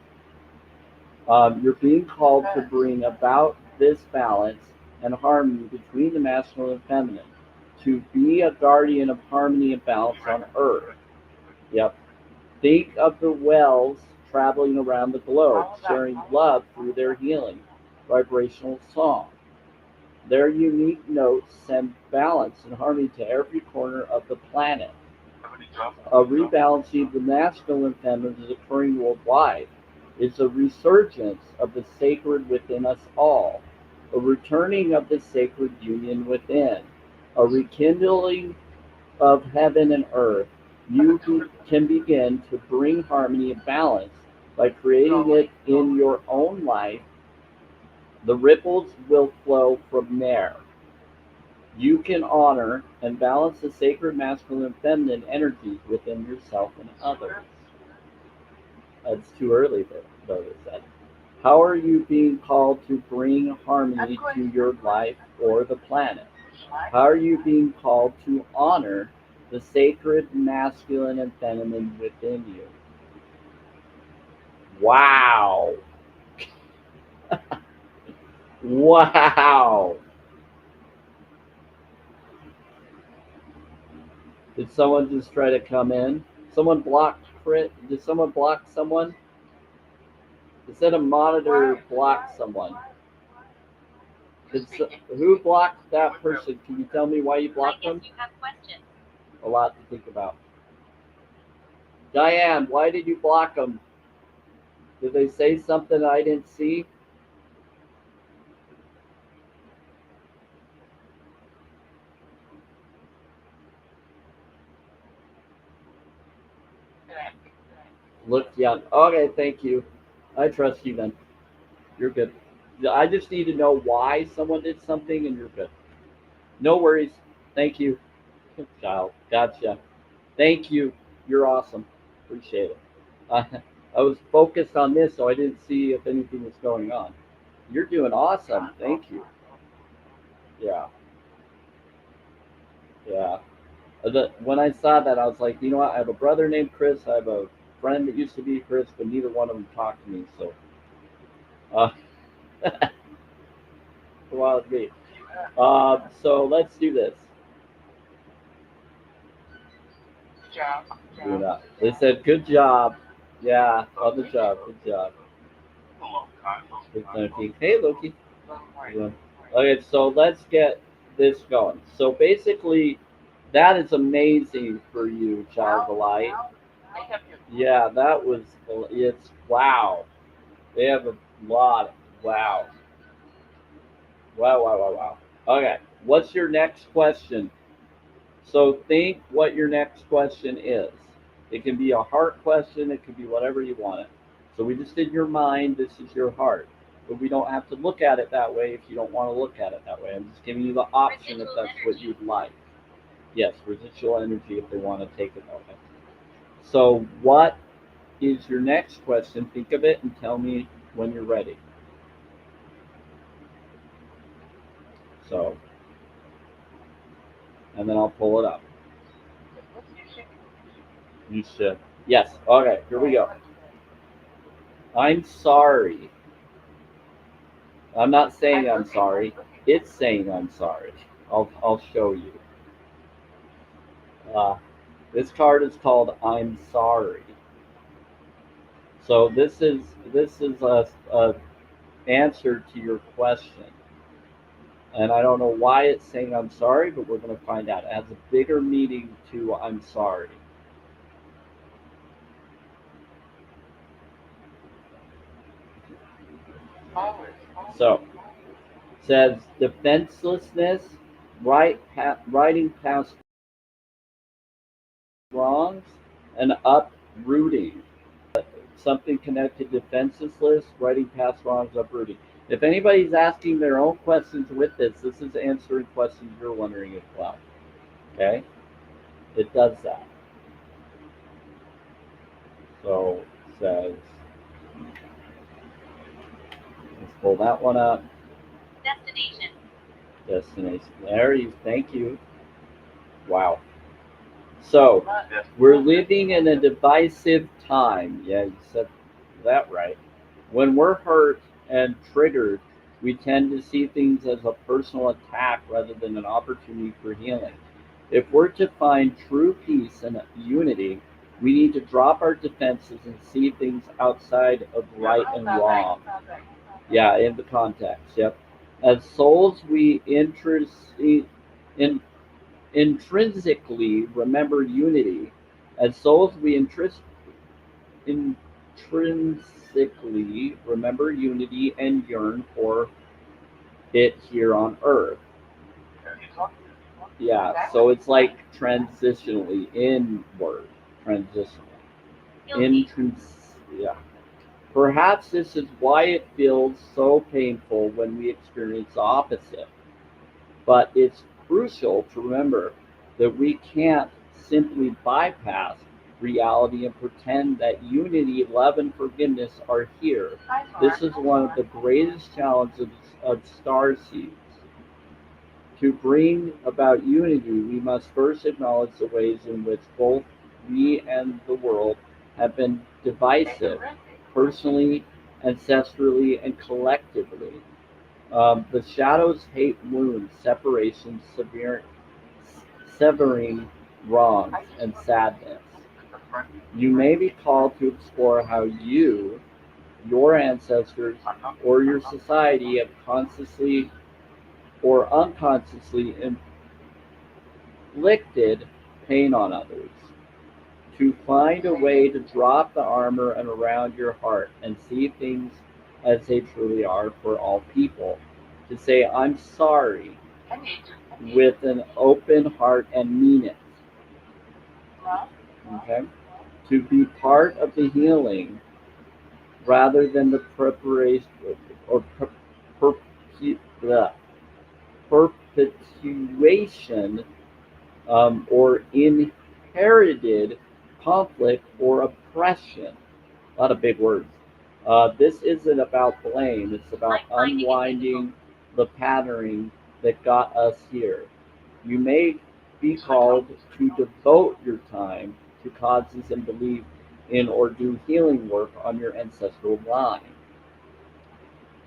You're being called to bring about this balance and harmony between the masculine and feminine, to be a guardian of harmony and balance on Earth. Yep. Think of the wells traveling around the globe, sharing love through their healing, vibrational song. Their unique notes send balance and harmony to every corner of the planet. A rebalancing of the masculine and feminine is occurring worldwide. It's a resurgence of the sacred within us all, a returning of the sacred union within, a rekindling of heaven and earth. You can begin to bring harmony and balance by creating it in your own life. The ripples will flow from there. You can honor and balance the sacred masculine and feminine energies within yourself and others. It's too early, though, they said. How are you being called to bring harmony to your life or the planet? How are you being called to honor the sacred masculine and feminine within you? Wow. Wow. Did someone just try to come in? Someone blocked Crit? Did someone block someone? It said a monitor blocked someone. Who blocked that person? Can you tell me why you blocked them? You have questions. A lot to think about. Diane, why did you block them? Did they say something I didn't see? Look young. Okay, thank you. I trust you then. You're good. I just need to know why someone did something, and you're good. No worries. Thank you. Child. Gotcha. Thank you. You're awesome. Appreciate it. I was focused on this, so I didn't see if anything was going on. You're doing awesome. Thank you. Yeah. Yeah. When I saw that, I was like, you know what? I have a brother named Chris. I have a friend that used to be Chris, but neither one of them talked to me. So, uh, well, it's me. So let's do this. They said, good job. Yeah, on the job. Good job. Hey, Loki. Okay, so let's get this going. So basically, that is amazing for you, child of light. Yeah, that was, it's wow. They have a lot. Wow. Wow, wow, wow, wow. Okay, what's your next question? So think what your next question is. It can be a heart question, it could be whatever you want it. So we just did your mind, this is your heart. But we don't have to look at it that way if you don't want to look at it that way. I'm just giving you the option if that's what you'd like. Yes, residual energy if they want to take it that way. So what is your next question? Think of it and tell me when you're ready. So, and then I'll pull it up. You should. Yes. Okay, here we go. I'm sorry. I'm not saying I'm sorry. It's saying I'm sorry. I'll show you. Uh, this card is called I'm sorry. So this is a answer to your question. And I don't know why it's saying I'm sorry, but we're going to find out. It has a bigger meaning to I'm sorry. Always. So, says defenselessness, writing past wrongs, and uprooting. Something connected to defenselessness, writing past wrongs, uprooting. If anybody's asking their own questions with this is answering questions you're wondering as well. Okay? It does that. So it says, let's pull that one up. Destination. Destination. There you thank you. Wow. So But we're living in a divisive time. Yeah, you said that right. When we're hurt and triggered, we tend to see things as a personal attack rather than an opportunity for healing. If we're to find true peace and unity, we need to drop our defenses and see things outside of right and wrong. Yeah, in the context. Yep. As souls, we in, intrinsically remember unity. As souls, we intrinsically remember unity and yearn for it here on earth. Yeah, so it's like transitionally inward, transitionally. Guilty. Yeah. Perhaps this is why it feels so painful when we experience the opposite. But it's crucial to remember that we can't simply bypass reality and pretend that unity, love, and forgiveness are here. This is one of the greatest challenges of star seeds. To bring about unity, we must first acknowledge the ways in which both we and the world have been divisive, personally, ancestrally, and collectively. The shadows hate wounds, separation, severing wrongs, and sadness. You may be called to explore how you, your ancestors, or your society have consciously or unconsciously inflicted pain on others. To find a way to drop the armor and around your heart and see things as they truly are for all people. To say, I'm sorry with an open heart and mean it. Okay? To be part of the healing rather than the preparation or perpetuation or inherited conflict or oppression. A lot of big words. This isn't about blame, it's about Like finding a unwinding the patterning that got us here. You may be called to devote your time to causes and believe in or do healing work on your ancestral line.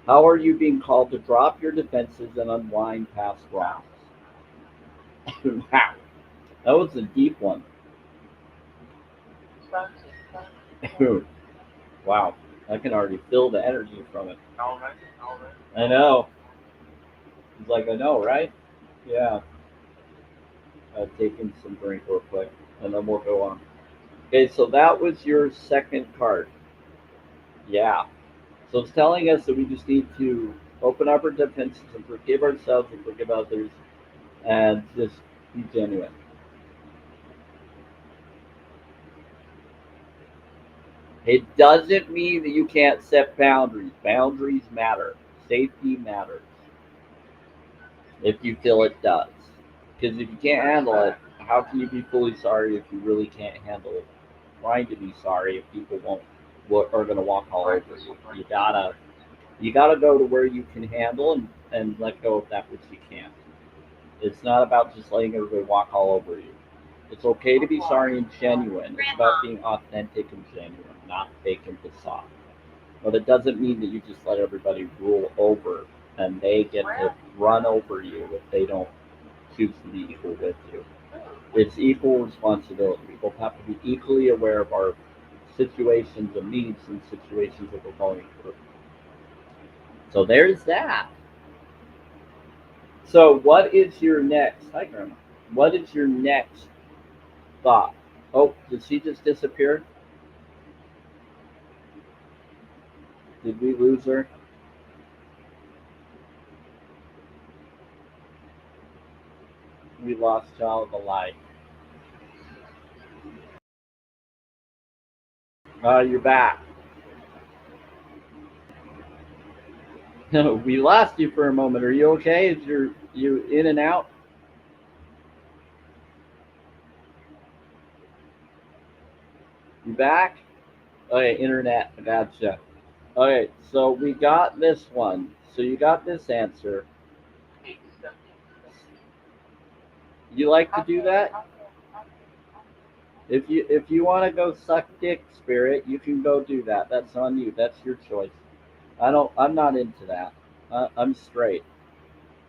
How are you being called to drop your defenses and unwind past wrongs? Wow, that was a deep one. Wow, I can already feel the energy from it. I know. He's like, I know, right? Yeah. I've taken some drink real quick, and then we'll go on. Okay, so that was your second card. Yeah. So it's telling us that we just need to open up our defenses and forgive ourselves and forgive others and just be genuine. It doesn't mean that you can't set boundaries. Boundaries matter. Safety matters. If you feel it does. Because if you can't handle it, how can you be fully sorry if you really can't handle it? Trying to be sorry if people are gonna walk all over you. You gotta go to where you can handle and let go of that which you can't. It's not about just letting everybody walk all over you. It's okay to be sorry and genuine. It's about being authentic and genuine, not fake and facade. But it doesn't mean that you just let everybody rule over and they get to run over you if they don't choose to be equal with you. It's equal responsibility. We both have to be equally aware of our situations and needs and situations that we're going through. So there's that. So what is your next? Hi, Grandma. What is your next thought? Oh, did she just disappear? Did we lose her? We lost Child of the Light. You're back. We lost you for a moment. Are you okay? Is you in and out? You back? Okay, internet. I gotcha. Okay, so we got this one. So you got this answer. You like to do that? If you want to go suck dick, Spirit, you can go do that. That's on you. That's your choice. I'm not into that. I'm straight.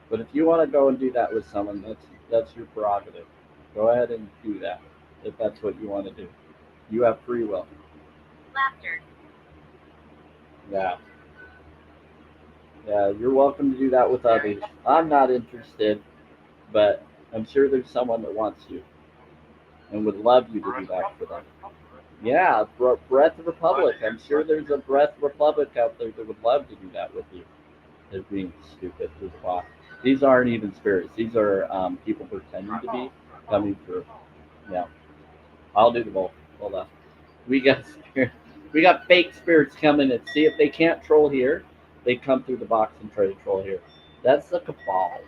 But if you want to go and do that with someone, that's your prerogative. Go ahead and do that if that's what you want to do. You have free will. Laughter. Yeah. Yeah, you're welcome to do that with others. I'm not interested, but I'm sure there's someone that wants you and would love you to do that for them. Yeah, Breath Republic. I'm sure there's a Breath Republic out there that would love to do that with you. They're being stupid as well. These aren't even spirits. These are people pretending to be coming through. Yeah, I'll do the both. Hold on. We got we got fake spirits coming and see if they can't troll here. They come through the box and try to troll here. That's the cabal.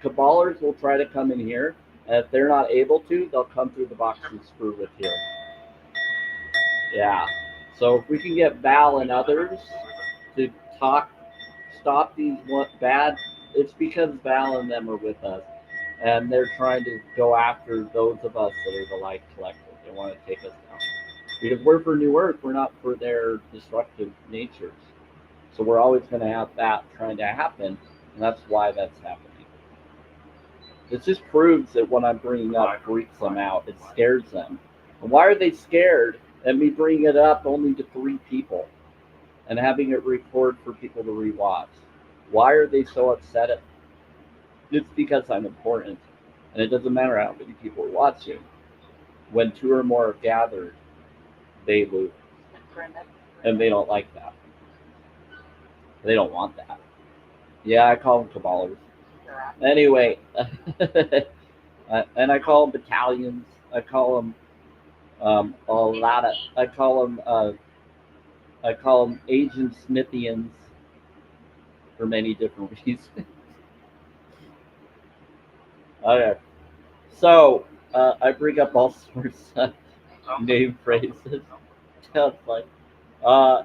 Cabalers will try to come in here, and if they're not able to, they'll come through the box and screw with here. Yeah. So if we can get Val and others to stop these bad, it's because Val and them are with us, and they're trying to go after those of us that are the Light Collective. They want to take us down because we're for New Earth. We're not for their destructive natures. So we're always going to have that trying to happen, and that's why that's happening. It just proves that what I'm bringing up freaks them out. It scares them. And why are they scared at me bringing it up only to 3 people and having it record for people to rewatch? Why are they so upset at me? It's because I'm important. And it doesn't matter how many people are watching. When 2 or more are gathered, they lose. And they don't like that. They don't want that. Yeah, I call them cabalers. Anyway, and I call them battalions. I call them a lot of. I call them Agent Smithians for many different reasons. Okay, so I bring up all sorts of name phrases. Sounds like,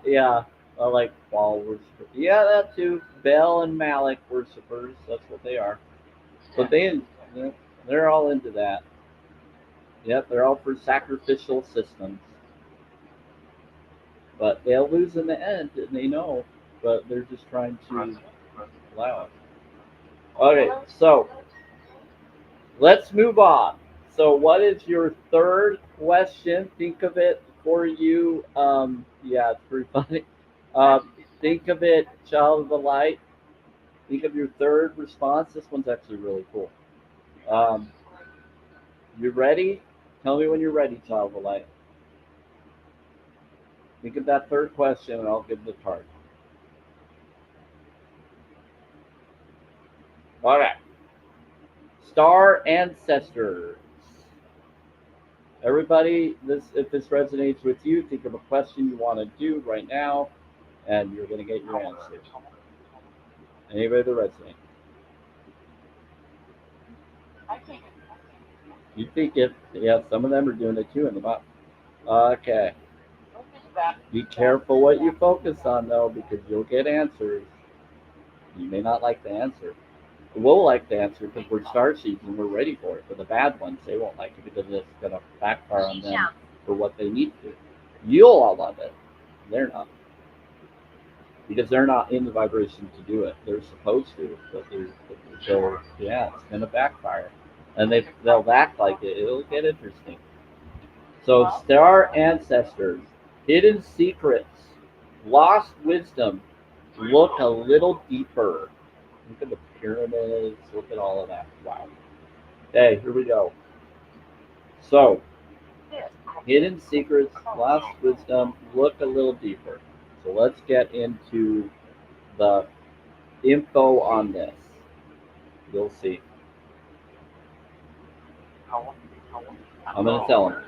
yeah, I like Baal worshippers. Yeah, that too. Bel and Malik worshippers. That's what they are. But they're all into that. Yep, they're all for sacrificial systems. But they'll lose in the end, and they know. But they're just trying to allow it. Okay, so let's move on. So, what is your third question? Think of it for you. Yeah, it's pretty funny. Think of it, child of the light. Think of your third response. This one's actually really cool. Um, you ready? Tell me when you're ready, child of the light. Think of that third question, and I'll give the card. All right. Star ancestors. Everybody, if this resonates with you, think of a question you want to do right now, and you're going to get your answer. Anybody that resonates? You think it? Yeah, some of them are doing it too in the box. Okay. Be careful what you focus on, though, because you'll get answers. You may not like the answer. We'll like the answer because we're starseeds and we're ready for it. But the bad ones, they won't like it because it's going to backfire on them for what they need to. You'll all love it. They're not. Because they're not in the vibration to do it. They're supposed to, but so yeah, it's going to backfire. And they'll act like it. It'll get interesting. So star ancestors, hidden secrets, lost wisdom, look a little deeper. Look at the pyramids, look at all of that. Wow. Okay, here we go. So, hidden secrets, lost wisdom, look a little deeper. So let's get into the info on this. You'll see. I'm going to tell him.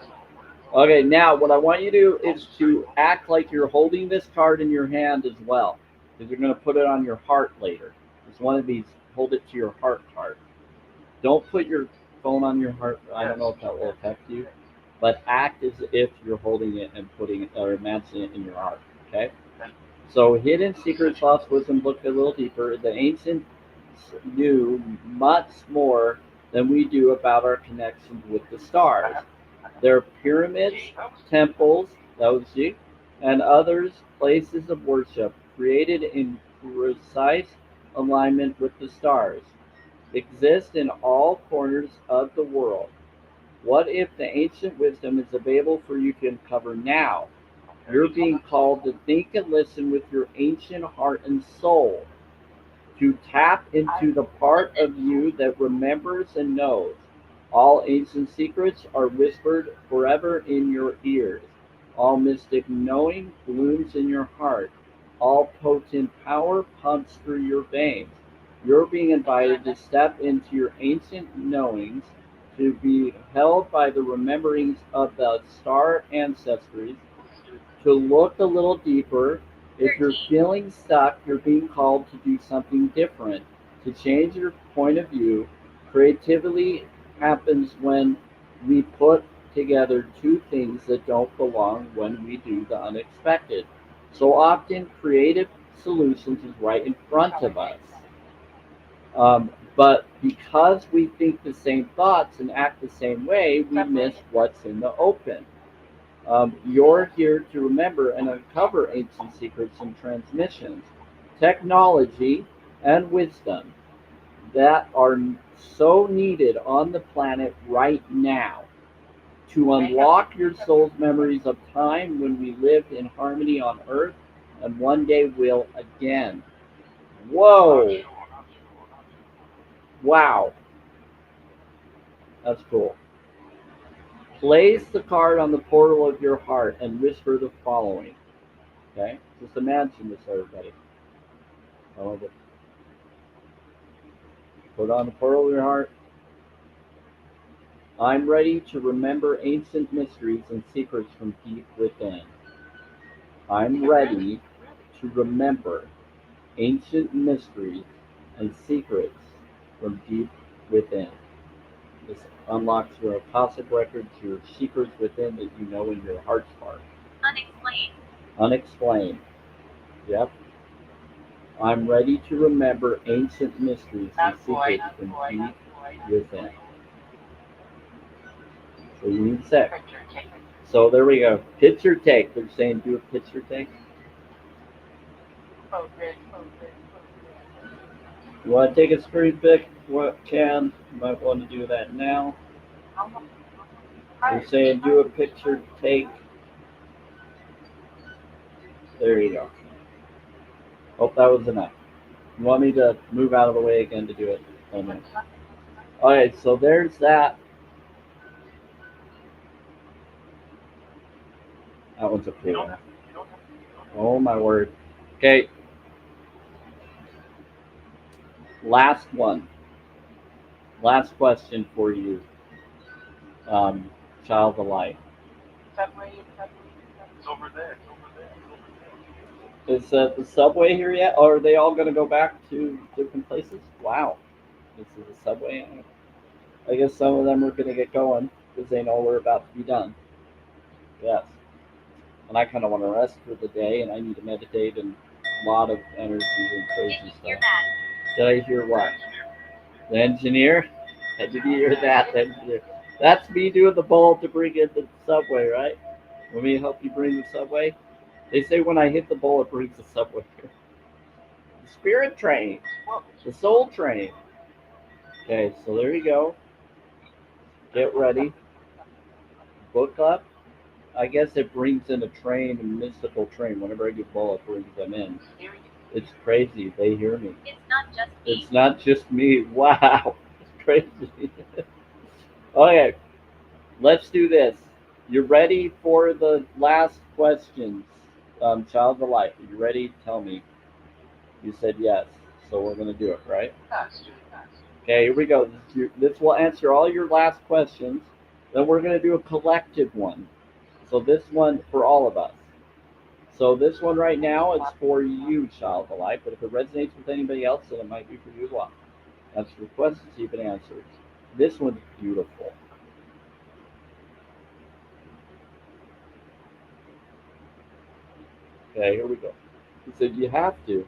Okay, now what I want you to do is to act like you're holding this card in your hand as well, because you're going to put it on your heart later. It's one of these hold it to your heart card. Don't put your phone on your heart. I don't know if that will affect you, but act as if you're holding it and putting it or imagining it in your heart. Okay. So hidden secrets, lost wisdom. Look a little deeper. The ancients knew much more than we do about our connections with the stars. Their pyramids, temples, those and others places of worship created in precise alignment with the stars exist in all corners of the world. What if the ancient wisdom is available for you to uncover now? You're being called to think and listen with your ancient heart and soul, to tap into the part of you that remembers and knows. All ancient secrets are whispered forever in your ears. All mystic knowing blooms in your heart. All potent power pumps through your veins. You're being invited to step into your ancient knowings, to be held by the rememberings of the star ancestries, to look a little deeper. If you're feeling stuck, you're being called to do something different, to change your point of view. Creativity happens when we put together two things that don't belong, when we do the unexpected. So often, creative solutions is right in front of us. But because we think the same thoughts and act the same way, we miss what's in the open. You're here to remember and uncover ancient secrets and transmissions, technology, and wisdom that are so needed on the planet right now to unlock your soul's memories of time when we lived in harmony on Earth and one day will again. Whoa! Wow, that's cool. Place the card on the portal of your heart and whisper the following. Okay? Just imagine this, everybody. Oh, put on the portal of your heart. I'm ready to remember ancient mysteries and secrets from deep within. I'm ready to remember ancient mysteries and secrets from deep within. This unlocks your Akashic records, your secrets within that you know in your heart's heart. Unexplained. Unexplained. Yep. I'm ready to remember ancient mysteries and secrets from deep within. So you need six. So there we go. Picture take. They're saying do a picture take. You want to take a screen pic? What can? You might want to do that now. They're saying do a picture take. There you go. Hope that was enough. You want me to move out of the way again to do it? Oh no. Alright, so there's that. That one's a cool one. Oh my word. Okay. Last one. Last question for you, child of light. It's over there. Is the subway here yet? Or are they all going to go back to different places? Wow. This is the subway. I guess some of them are going to get going because they know we're about to be done. Yes. And I kind of want to rest for the day, and I need to meditate and a lot of energy and crazy Did you stuff. hear that? Did I hear what? The engineer? Did you hear that? The engineer. That's me doing the bowl to bring in the subway, right? Want me to help you bring the subway? They say when I hit the bowl, it brings the subway here. The spirit train. The soul train. Okay, so there you go. Get ready. Book up. I guess it brings in a train, a mystical train. Whenever I do bowl, it brings them in. It's crazy. They hear me. It's not just me. It's not just me. Wow. It's crazy. Okay, let's do this. You ready for the last questions? Child of light, are you ready? Tell me. You said yes, so we're going to do it, right? Okay, here we go. This will answer all your last questions. Then we're going to do a collective one. So this one for all of us. So this one right now is for you, child of life. But if it resonates with anybody else, then it might be for you as well. That's your questions you can answer. This one's beautiful. Okay, here we go. He said you have to.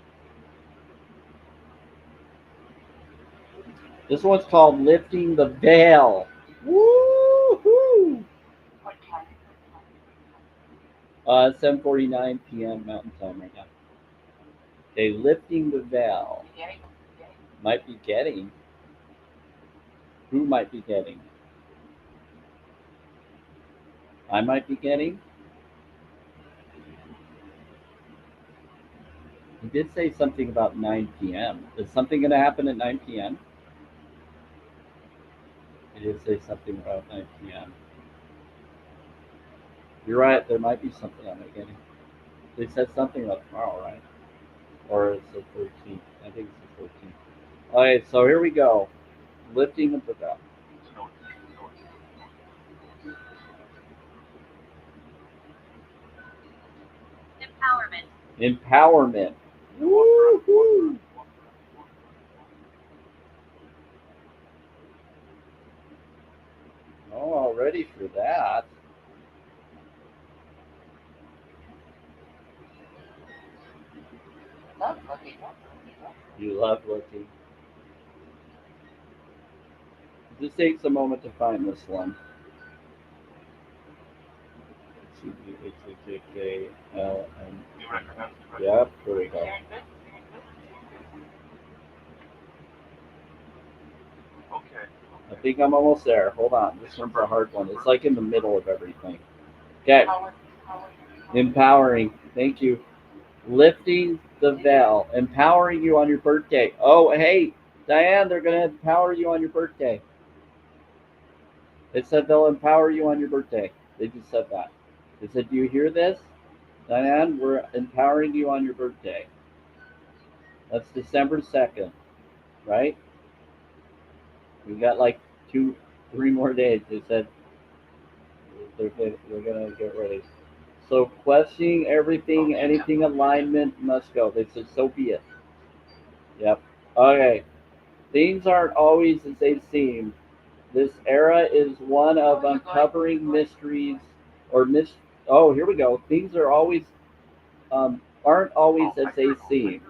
This one's called lifting the veil. Woo-hoo! What time? 7:49 p.m. Mountain Time right now. Okay, lifting the veil. Yay. Yay. Might be getting. Who might be getting? I might be getting. He did say something about 9 p.m. Is something going to happen at 9 p.m.? He did say something about 9 p.m. You're right. There might be something I'm getting. They said something about tomorrow, right? Or it's the 13th. I think it's the 13th. All right, so here we go. Lifting of the veil. Empowerment. Empowerment. Woo-hoo. Oh, all ready for that. Love looking. You love looking. Just takes a moment to find this one. C-H-H-A-K-L-M. You recognize it? Yep, here we go. Very good. Okay. I think I'm almost there. Hold on. This one's a hard one. It's like in the middle of everything. Okay. Power. Empowering. Thank you. Lifting the veil. Empowering you on your birthday. Oh, hey, Diane, they're going to empower you on your birthday. They said they'll empower you on your birthday. They just said that. They said, do you hear this? Diane, we're empowering you on your birthday. That's December 2nd, right? We got like 3 more days. They said they're going to get ready. So questioning everything, anything alignment must go. They said, so be it. Yep. Okay. Things aren't always as they seem. This era is one of uncovering mysteries or Oh, here we go. Things are always aren't always as they seem.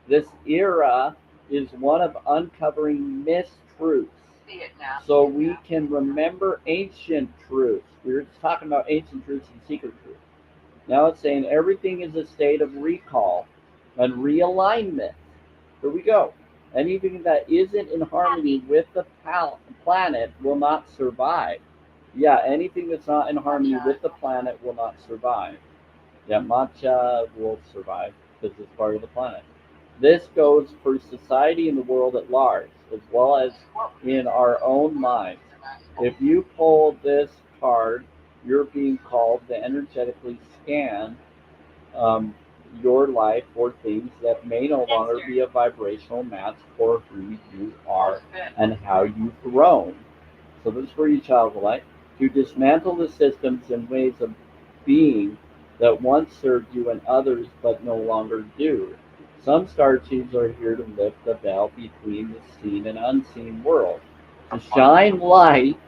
This era is one of uncovering mistruths, See it now. so we can remember ancient truths. We were just talking about ancient truths and secret truths. Now it's saying everything is a state of recall and realignment. Here we go. Anything that isn't in harmony with the planet will not survive. Yeah, anything that's not in harmony with the planet will not survive. Yeah, matcha will survive because it's part of the planet. This goes for society and the world at large, as well as in our own minds. If you pull this card, you're being called to energetically scan um, your life for things that may no longer be a vibrational match for who you are and how you've grown. So this is for you, child of light, to dismantle the systems and ways of being that once served you and others but no longer do. Some star seeds are here to lift the veil between the seen and unseen world, to shine light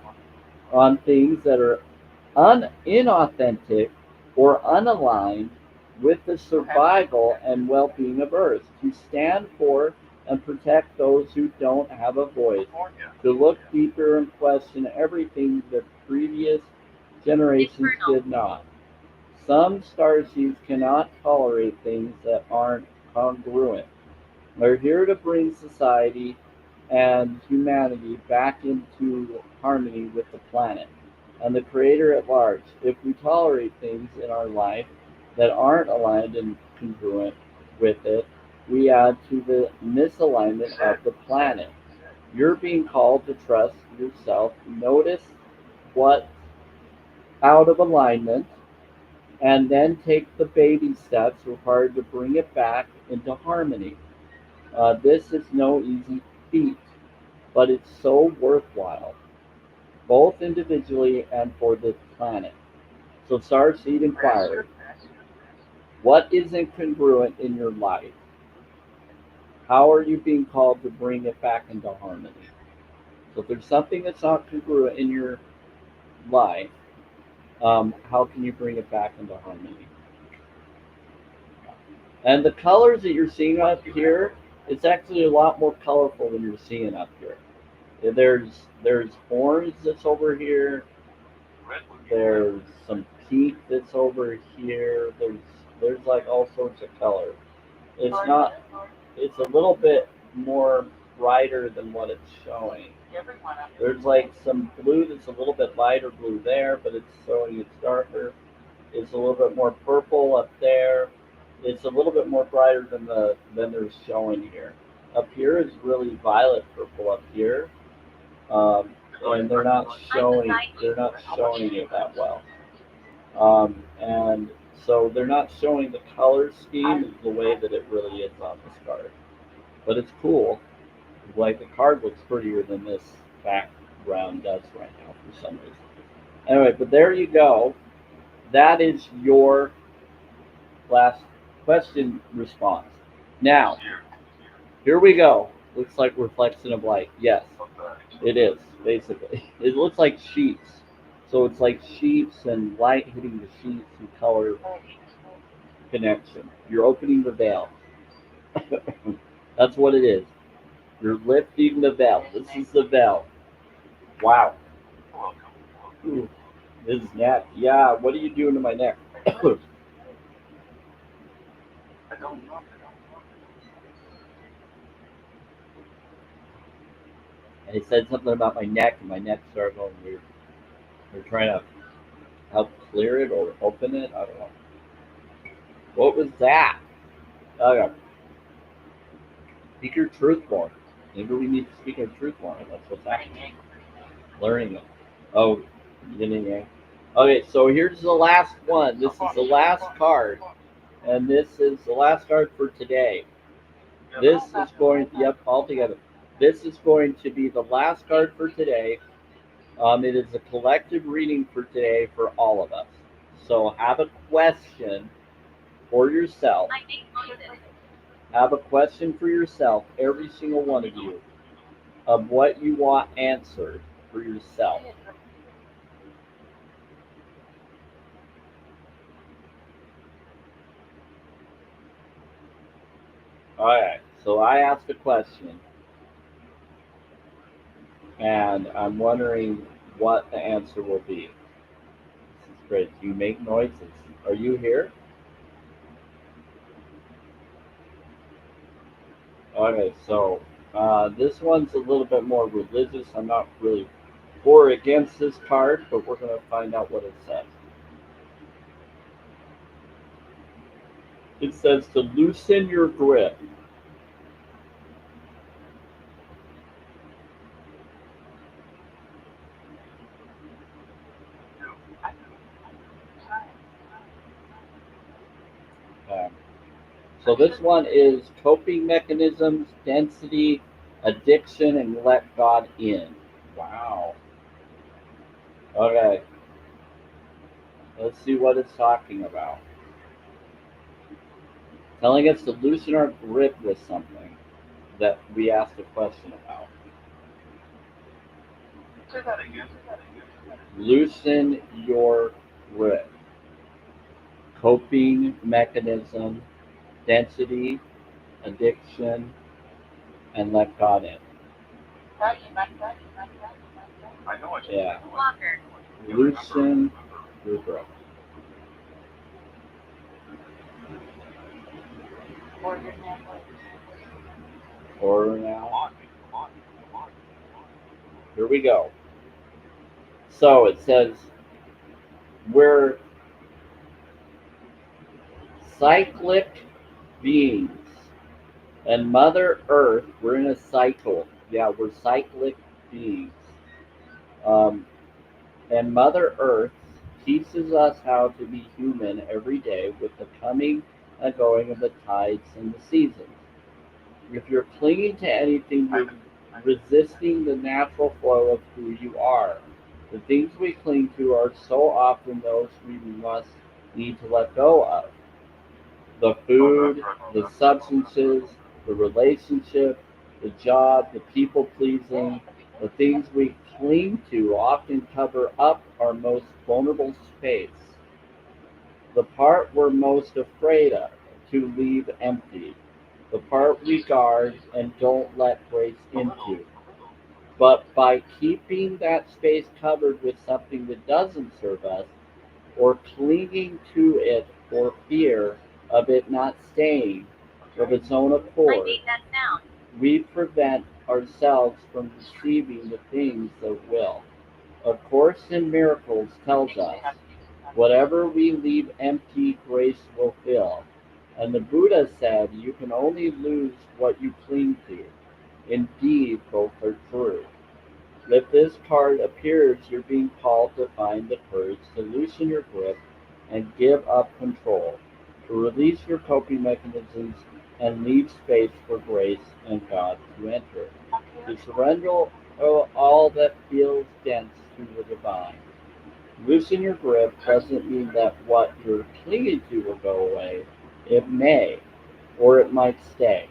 on things that are inauthentic or unaligned with the survival and well-being of Earth, to stand for and protect those who don't have a voice, to look deeper and question everything that previous generations did not. Some starseeds cannot tolerate things that aren't congruent. They're here to bring society and humanity back into harmony with the planet and the Creator at large. If we tolerate things in our life that aren't aligned and congruent with it, we add to the misalignment of the planet. You're being called to trust yourself, notice what's out of alignment, and then take the baby steps required to bring it back into harmony. This is no easy feat. but it's so worthwhile, both individually and for this planet. So Starseed inquired, what is incongruent in your life? How are you being called to bring it back into harmony? So if there's something that's not congruent in your life, how can you bring it back into harmony? And the colors that you're seeing up here, it's actually a lot more colorful than you're seeing up here. There's orange that's over here. There's some pink that's over here. There's like all sorts of colors. It's not. It's a little bit more brighter than what it's showing. There's like some blue that's a little bit lighter blue there, but it's showing it's darker. It's a little bit more purple up there. It's a little bit more brighter than there's showing here. Up here is really violet purple up here, and they're not showing it that well. And so they're not showing the color scheme the way that it really is on this card. But it's cool. Like the card looks prettier than this background does right now for some reason. Anyway, but there you go. That is your last question response. Now, here we go. Looks like reflection of light. Yes, it is, basically. It looks like sheets. So it's like sheets and light hitting the sheets and color connection. You're opening the veil. That's what it is. You're lifting the veil. This is the veil. Wow. Ooh, this neck. Yeah, what are you doing to my neck? And he said something about my neck, and my neck started going weird. They're trying to help clear it or open it. I don't know. What was that? Okay. Speak your truth more. Maybe we need to speak our truth more. That's what's happening. Learning it. Oh, yin and yang. Okay, so here's the last one. This is the last card. And this is the last card for today. This is going, yep, all together. This is going to be the last card for today. It is a collective reading for today for all of us. So have a question for yourself. Have a question for yourself, every single one of you, of what you want answered for yourself. Alright, so I asked a question, and I'm wondering what the answer will be. This is great. Do you make noises? Are you here? Okay, so this one's a little bit more religious. I'm not really for or against this card, but we're going to find out what it says. It says to loosen your grip. So this one is coping mechanisms, density, addiction, and let God in. Wow. Okay. Let's see what it's talking about. Telling us to loosen our grip with something that we asked a question about. Say that again. Loosen your grip. Coping mechanism, density, addiction, and let God in. I know what Yeah. Walker. Loosen your grip. Order now. Here we go. So it says we're cyclic beings. And Mother Earth, we're in a cycle. Yeah, we're cyclic beings. And Mother Earth teaches us how to be human every day with the coming and going of the tides and the seasons. If you're clinging to anything, resisting the natural flow of who you are. The things we cling to are so often those we must need to let go of. The food, the substances, the relationship, the job, the people pleasing, the things we cling to often cover up our most vulnerable space, the part we're most afraid of to leave empty, the part we guard and don't let grace into. But by keeping that space covered with something that doesn't serve us, or clinging to it for fear of it not staying of its own I accord, made that sound. we prevent ourselves from receiving the things that will. A Course in Miracles tells us, whatever we leave empty, grace will fill. And the Buddha said, you can only lose what you cling to. Indeed, both are true. If this card appears, you're being called to find the courage to loosen your grip and give up control, to release your coping mechanisms and leave space for grace and God to enter, to surrender all that feels dense to the divine. Loosen your grip doesn't mean that what you're clinging to will go away. It may, or it might stay.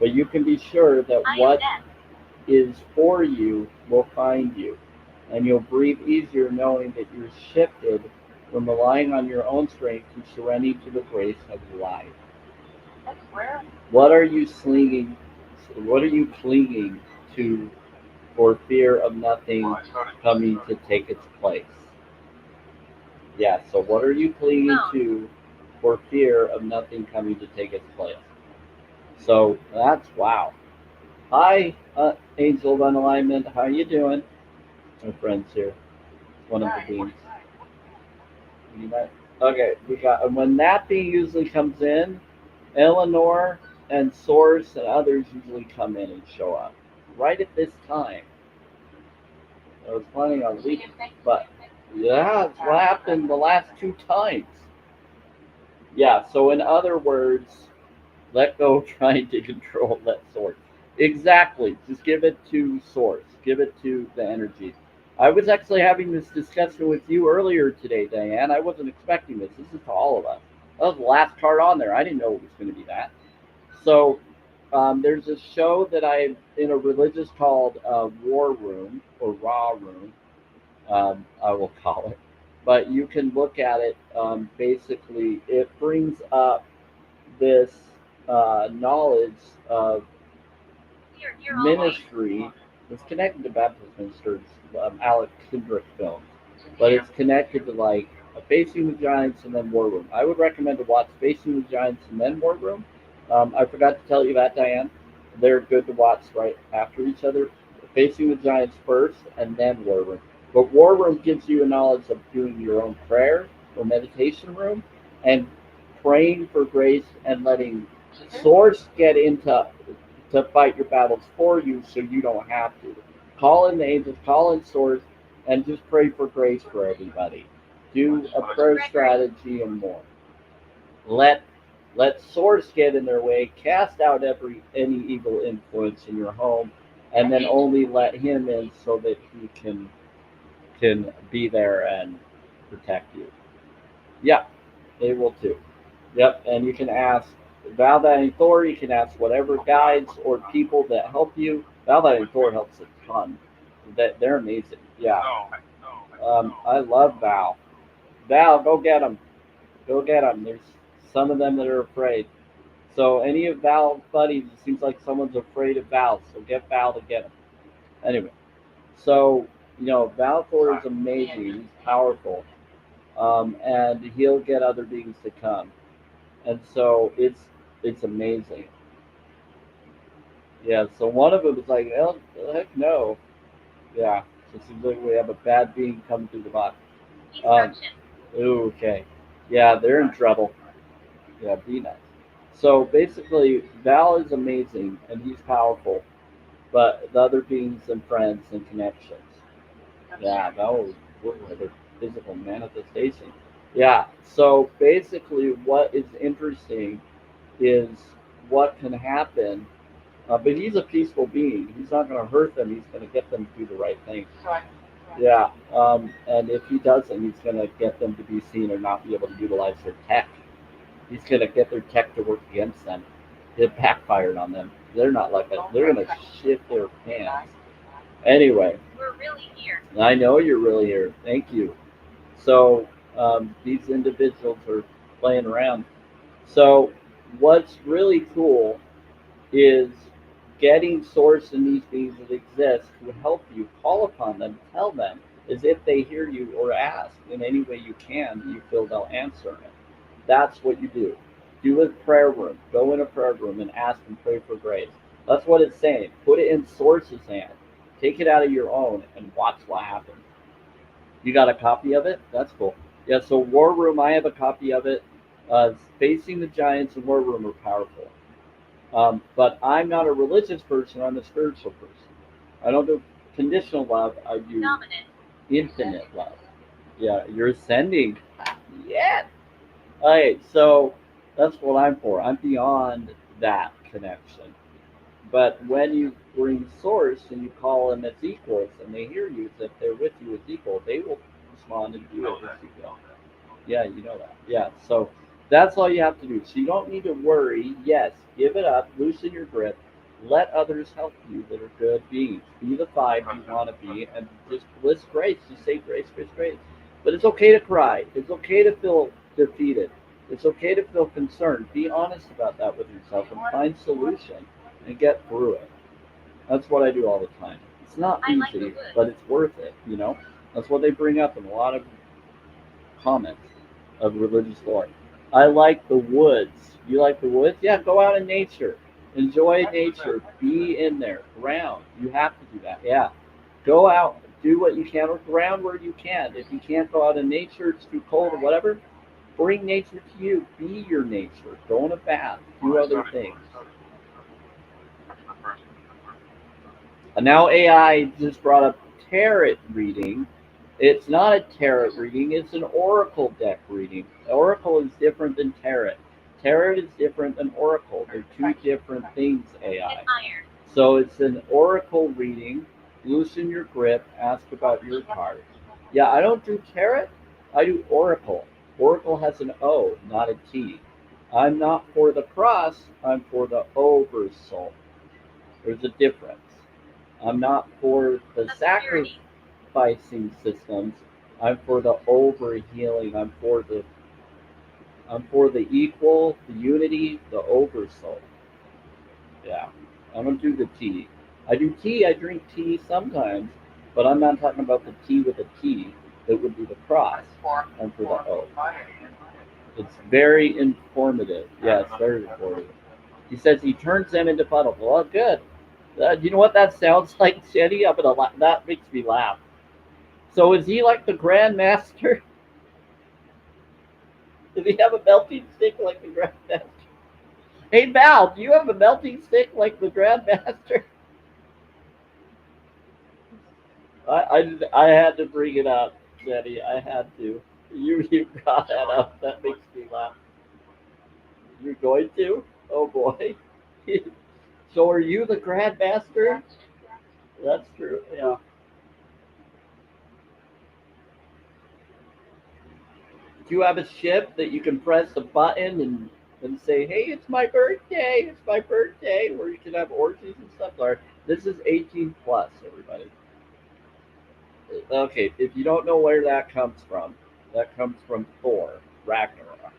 But you can be sure that I am what dead. is for you will find you. And you'll breathe easier knowing that you're shifted from relying on your own strength to surrendering to the grace of life. That's rare. What are you slinging? What are you clinging to for fear of nothing coming to take its place? Yeah, so what are you clinging to for fear of nothing coming to take its place? So that's wow. Hi, Angel of Unalignment. How you doing? My friend's here. One of the beings. Okay, we got, and when that being usually comes in, Eleanor and Source and others usually come in and show up right at this time. I was planning on leaving, but yeah, that's what happened the last two times. Yeah, so in other words, let go of trying to control that source. Exactly. Just give it to source. Give it to the energy. I was actually having this discussion with you earlier today, Diane. I wasn't expecting this. This is to all of us. That was the last card on there. I didn't know it was going to be that. So there's a show that I in a religious called War Room or Raw Room, I will call it. But you can look at it. Basically, it brings up this knowledge of Here, all right. ministry. It's connected to Baptist ministers, Alec Kubrick films, but it's connected to like Facing the Giants and then War Room. I would recommend to watch Facing the Giants and then War Room. I forgot to tell you that, Diane. They're good to watch right after each other. Facing the Giants first and then War Room. But War Room gives you a knowledge of doing your own prayer or meditation room and praying for grace and letting Source get into to fight your battles for you so you don't have to. Call in the angels, call in Source, and just pray for grace for everybody. Do a prayer strategy and more. Let let Source get in their way, cast out any evil influence in your home, and then only let him in so that he can be there and protect you. Yeah, they will too. Yep, and you can ask Valdine Thor, you can ask whatever guides or people that help you. Valdine Thor helps a ton. They're amazing. Yeah. I love Val. Val, go get them. Go get them. There's some of them that are afraid. So any of Val's buddies, it seems like someone's afraid of Val. So get Val to get them. Anyway, so Val Thor is amazing. He's powerful, and he'll get other beings to come. And so it's amazing. Yeah. So one of them is like, hell, heck no. Yeah. So it seems like we have a bad being coming through the box. Instruction. Ooh, okay. Yeah, they're in trouble. Yeah, be nice. So basically, Val is amazing and he's powerful, but the other beings and friends and connections. Yeah, that was like a physical manifestation. Yeah. So basically, what is interesting is what can happen But he's a peaceful being. He's not going to hurt them. He's going to get them to do the right thing. Right. Yeah. And if he doesn't, he's going to get them to be seen or not be able to utilize their tech. He's going to get their tech to work against them. It backfired on them. They're not like that. They're going to shit their pants. Anyway, We're really here. I know you're really here. Thank you. So these individuals are playing around. So what's really cool is getting source in these beings that exist to help you call upon them, tell them as if they hear you or ask in any way you can, you feel they'll answer it. That's what you do. Do a prayer room. Go in a prayer room and ask and pray for grace. That's what it's saying. Put it in source's hand. Take it out of your own and watch what happens. You got a copy of it? That's cool. Yeah, so War Room, I have a copy of it. Facing the Giants and War Room are powerful. But I'm not a religious person, I'm a spiritual person. I don't do conditional love, I do Dominant. infinite love. Yeah, you're ascending. Yeah. Alright, so that's what I'm for. I'm beyond that connection. But when you bring source and you call them as equals and they hear you as if they're with you as equal, they will respond and do it as equal. Yeah, you know that. Yeah, so that's all you have to do. So you don't need to worry. Yes, give it up, loosen your grip, let others help you that are good beings. Be the five you want to be, and just list grace. Just say grace, grace, grace. But it's okay to cry. It's okay to feel defeated. It's okay to feel concerned. Be honest about that with yourself and find solution and get through it. That's what I do all the time. It's not I like the easy, wood. but it's worth it, you know? That's what they bring up in a lot of comments of religious lore. I like the woods. You like the woods? Yeah, go out in nature. Enjoy nature. Be in there. Ground. You have to do that. Yeah. Go out. Do what you can or ground where you can. If you can't go out in nature, it's too cold or whatever, bring nature to you. Be your nature. Go in a bath. Do other things. And now AI just brought up tarot reading. It's not a tarot reading, it's an oracle deck reading. Oracle is different than tarot. Tarot is different than oracle. They're two different things, AI. Iron. So it's an oracle reading. Loosen your grip, ask about your card. Yeah, I don't do tarot, I do oracle. Oracle has an O, not a T. I'm not for the cross, I'm for the oversoul. There's a difference. I'm not for the Obscurity. sacrificing systems. I'm for the over healing. I'm for the equal, the unity, the oversoul. Yeah. I don't do the tea. I do tea, I drink tea sometimes, but I'm not talking about the tea with a T that would be the cross. I'm for the O. It's very informative. Yeah, it's very informative. He says he turns them into puddles. Well, good. You know what that sounds like, Jenny? I'm gonna that makes me laugh. So is he like the Grand Master? Does he have a melting stick like the Grand Master? Hey Val, do you have a melting stick like the Grand Master? I had to bring it up, Jenny. I had to. You brought that up. That makes me laugh. You're going to? Oh boy. So are you the Grand Master? That's true. Yeah. Do you have a ship that you can press a button and say, hey, it's my birthday, where you can have orgies and stuff? Or this is 18 plus, everybody. Okay, if you don't know where that comes from Thor, Ragnarok.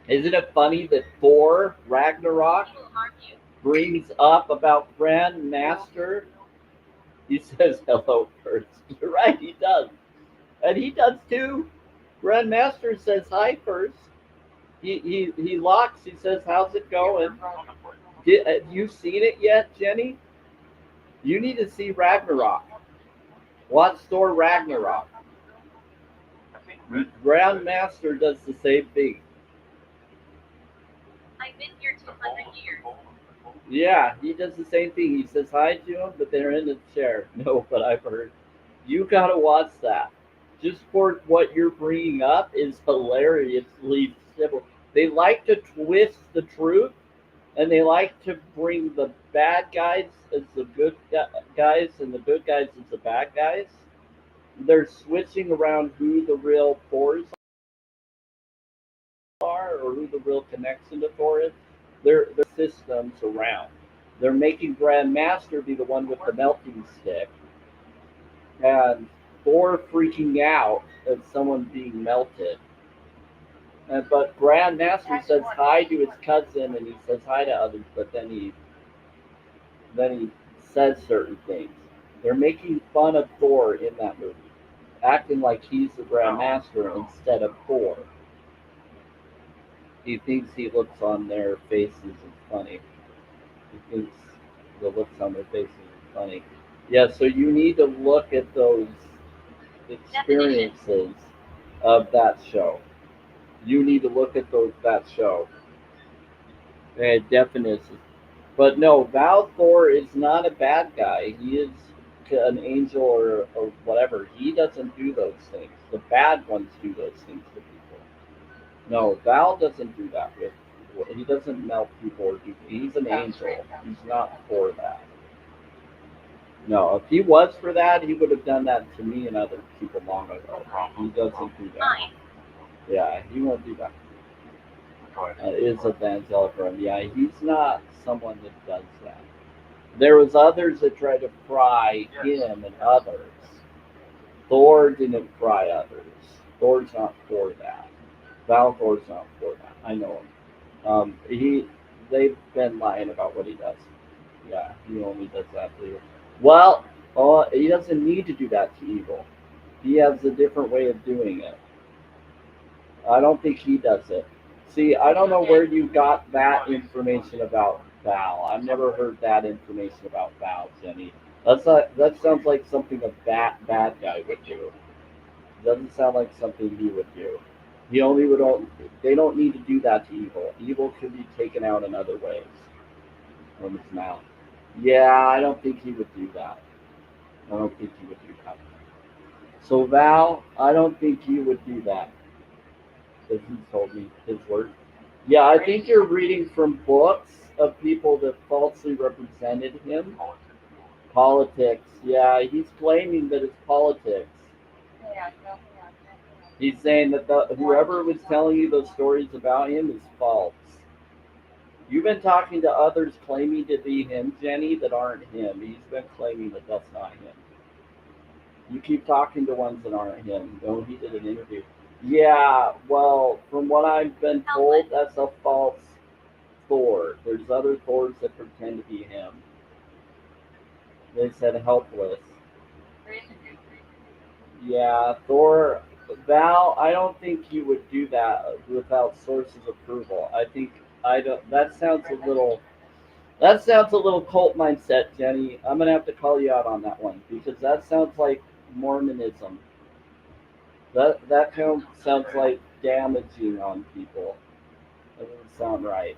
Isn't it funny that Thor, Ragnarok, He will harm you. brings up about Grand Master? He says hello first. You're right, he does. And he does too. Grandmaster says hi first. He locks. He says, "How's it going?" Have you seen it yet, Jenny? You need to see Ragnarok. Watch Thor Ragnarok. Grandmaster does the same thing. I've been here 200 years. Yeah, he does the same thing. He says hi to him, but they're in the chair. No, but I've heard. You gotta watch that. Just for what you're bringing up is hilariously simple. They like to twist the truth, and they like to bring the bad guys as the good guys and the good guys as the bad guys. They're switching around who the real Thors are or who the real connection to Thor is. They're systems around. They're making Grandmaster be the one with the melting stick, and Thor freaking out at someone being melted. But Grandmaster says hi to his cousin, and he says hi to others, but then he says certain things. They're making fun of Thor in that movie, acting like he's the Grandmaster instead of Thor. He thinks he looks on their faces is funny. He thinks the looks on their faces is funny. Yeah, so you need to look at those experiences of that show. You need to look at that show. Definitions. But no, Val Thor is not a bad guy. He is an angel or whatever. He doesn't do those things. The bad ones do those things to people. No, Val doesn't do that with. He doesn't melt people or do. He's an angel. He's not for that. No, if he was for that, he would have done that to me and other people long ago. He doesn't do that. Mine. Yeah, he won't do that. Is evangelical from. Yeah, he's not someone that does that. There was others that tried to fry him and others. Thor didn't fry others. Thor's not for that. Valthor's not for that. I know him. They've been lying about what he does. Yeah, he only does that to you. Well, he doesn't need to do that to evil. He has a different way of doing it. I don't think he does it. See, I don't know where you got that information about Val. I've never heard that information about Val, Jenny. That sounds like something a bad guy would do. Doesn't sound like something he would do. He only would. They don't need to do that to evil. Evil can be taken out in other ways from his mouth. Yeah, I don't think he would do that. I don't think he would do that. So Val, I don't think you would do that. That he told me his word. Yeah, I think you're reading from books of people that falsely represented him. Politics. Yeah, he's claiming that it's politics. He's saying that whoever was telling you those stories about him is false. You've been talking to others claiming to be him, Jenny, that aren't him. He's been claiming that that's not him. You keep talking to ones that aren't him. No, he did an interview. Yeah, well, from what I've been told, that's a false Thor. There's other Thors that pretend to be him. They said helpless. Yeah, Thor, Val, I don't think you would do that without sources' approval. I think I don't. That sounds a little. That sounds a little cult mindset, Jenny. I'm gonna have to call you out on that one because that sounds like Mormonism. That kind of sounds like damaging on people. That doesn't sound right.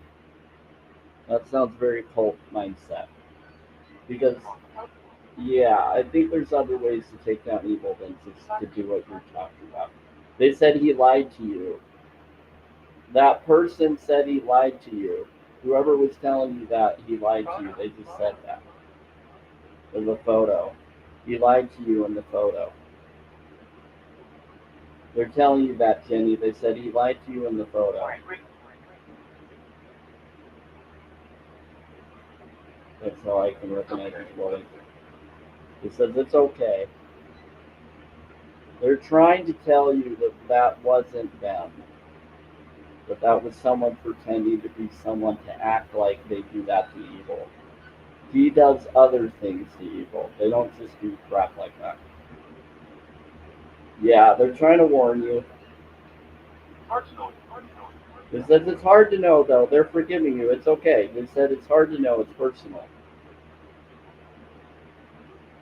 That sounds very cult mindset. Because yeah, I think there's other ways to take down evil than just to do what you're talking about. They said he lied to you. That person said he lied to you. Whoever was telling you that he lied to you, they just said that in the photo. He lied to you in the photo. They're telling you that, Jenny. They said he lied to you in the photo. That's how I can recognize his voice. He says it's okay. They're trying to tell you that that wasn't them. That was someone pretending to be someone to act like they do that to evil. He does other things to evil. They don't just do crap like that. Yeah, they're trying to warn you. They said it's hard to know, though. They're forgiving you. It's okay. They said it's hard to know. It's personal.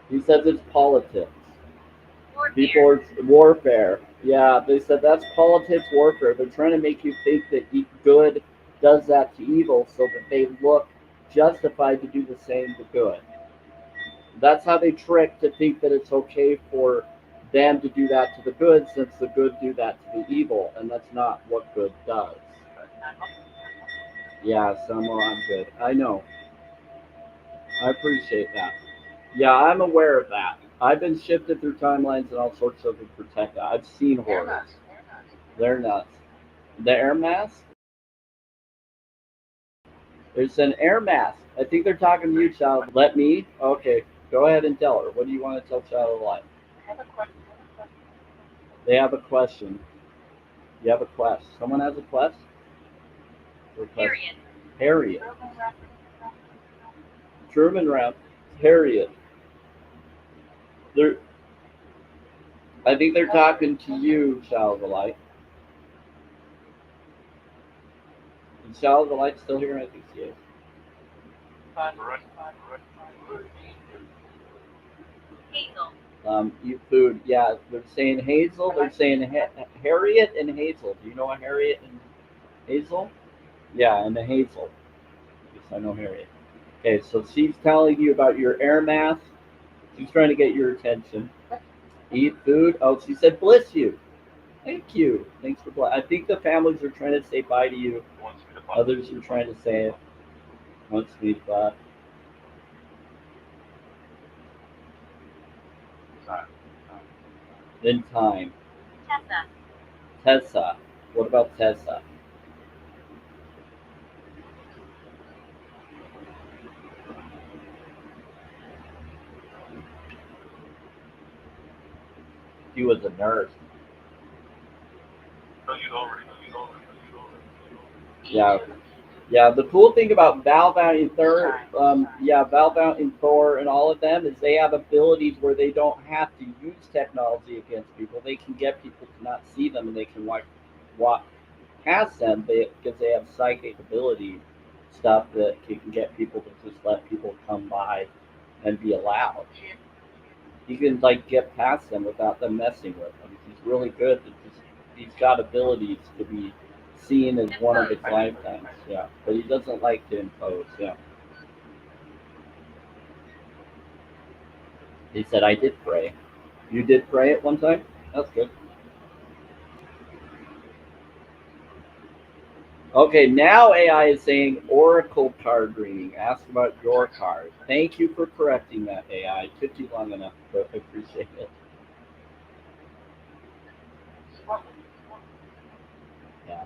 He says it's politics. People are warfare. Yeah, they said that's politics warfare. They're trying to make you think that good does that to evil so that they look justified to do the same to good. That's how they trick to think that it's okay for them to do that to the good since the good do that to the evil, and that's not what good does. Yeah, Samuel, I'm good. I know. I appreciate that. Yeah, I'm aware of that. I've been shifted through timelines and all sorts of to protect that. I've seen Air horrors. mask. Air mask. They're nuts. The air mask? There's an air mask. I think they're talking to you, child. Let me? Okay. Go ahead and tell her. What do you want to tell Child of Life? I have a question. They have a question. You have a quest. Someone has a quest? Or quest? Period. Harriet. Urban rap. Truman Rap. Harriet. They're, I think they're talking to you, Child of the Light. Is Child of the Light still here? I think she is. Hazel. Eat food. Yeah, they're saying Hazel. They're saying Harriet and Hazel. Do you know a Harriet and Hazel? Yeah, and a Hazel. Yes, I know Harriet. Okay, so she's telling you about your air mask. She's trying to get your attention. Eat food. Oh, she said bless you. Thank you. Thanks for bless. I think the families are trying to say bye to you. Others are trying to say it. Wants me to butt. In time. Tessa. Tessa. What about Tessa? She was a nurse. Yeah. Yeah, the cool thing about Valbound and Thor, Valbound and Thor and all of them is they have abilities where they don't have to use technology against people. They can get people to not see them and they can walk past them because they have psychic ability stuff that can get people to just let people come by and be allowed. He can like get past them without them messing with him. He's really good. He's got abilities to be seen as one of his lifetimes. Yeah, but he doesn't like to impose. Yeah, he said I did pray. You did pray at one time. That's good. Okay, now AI is saying Oracle card reading. Ask about your card. Thank you for correcting that AI. It took you long enough, but I appreciate it. Yeah.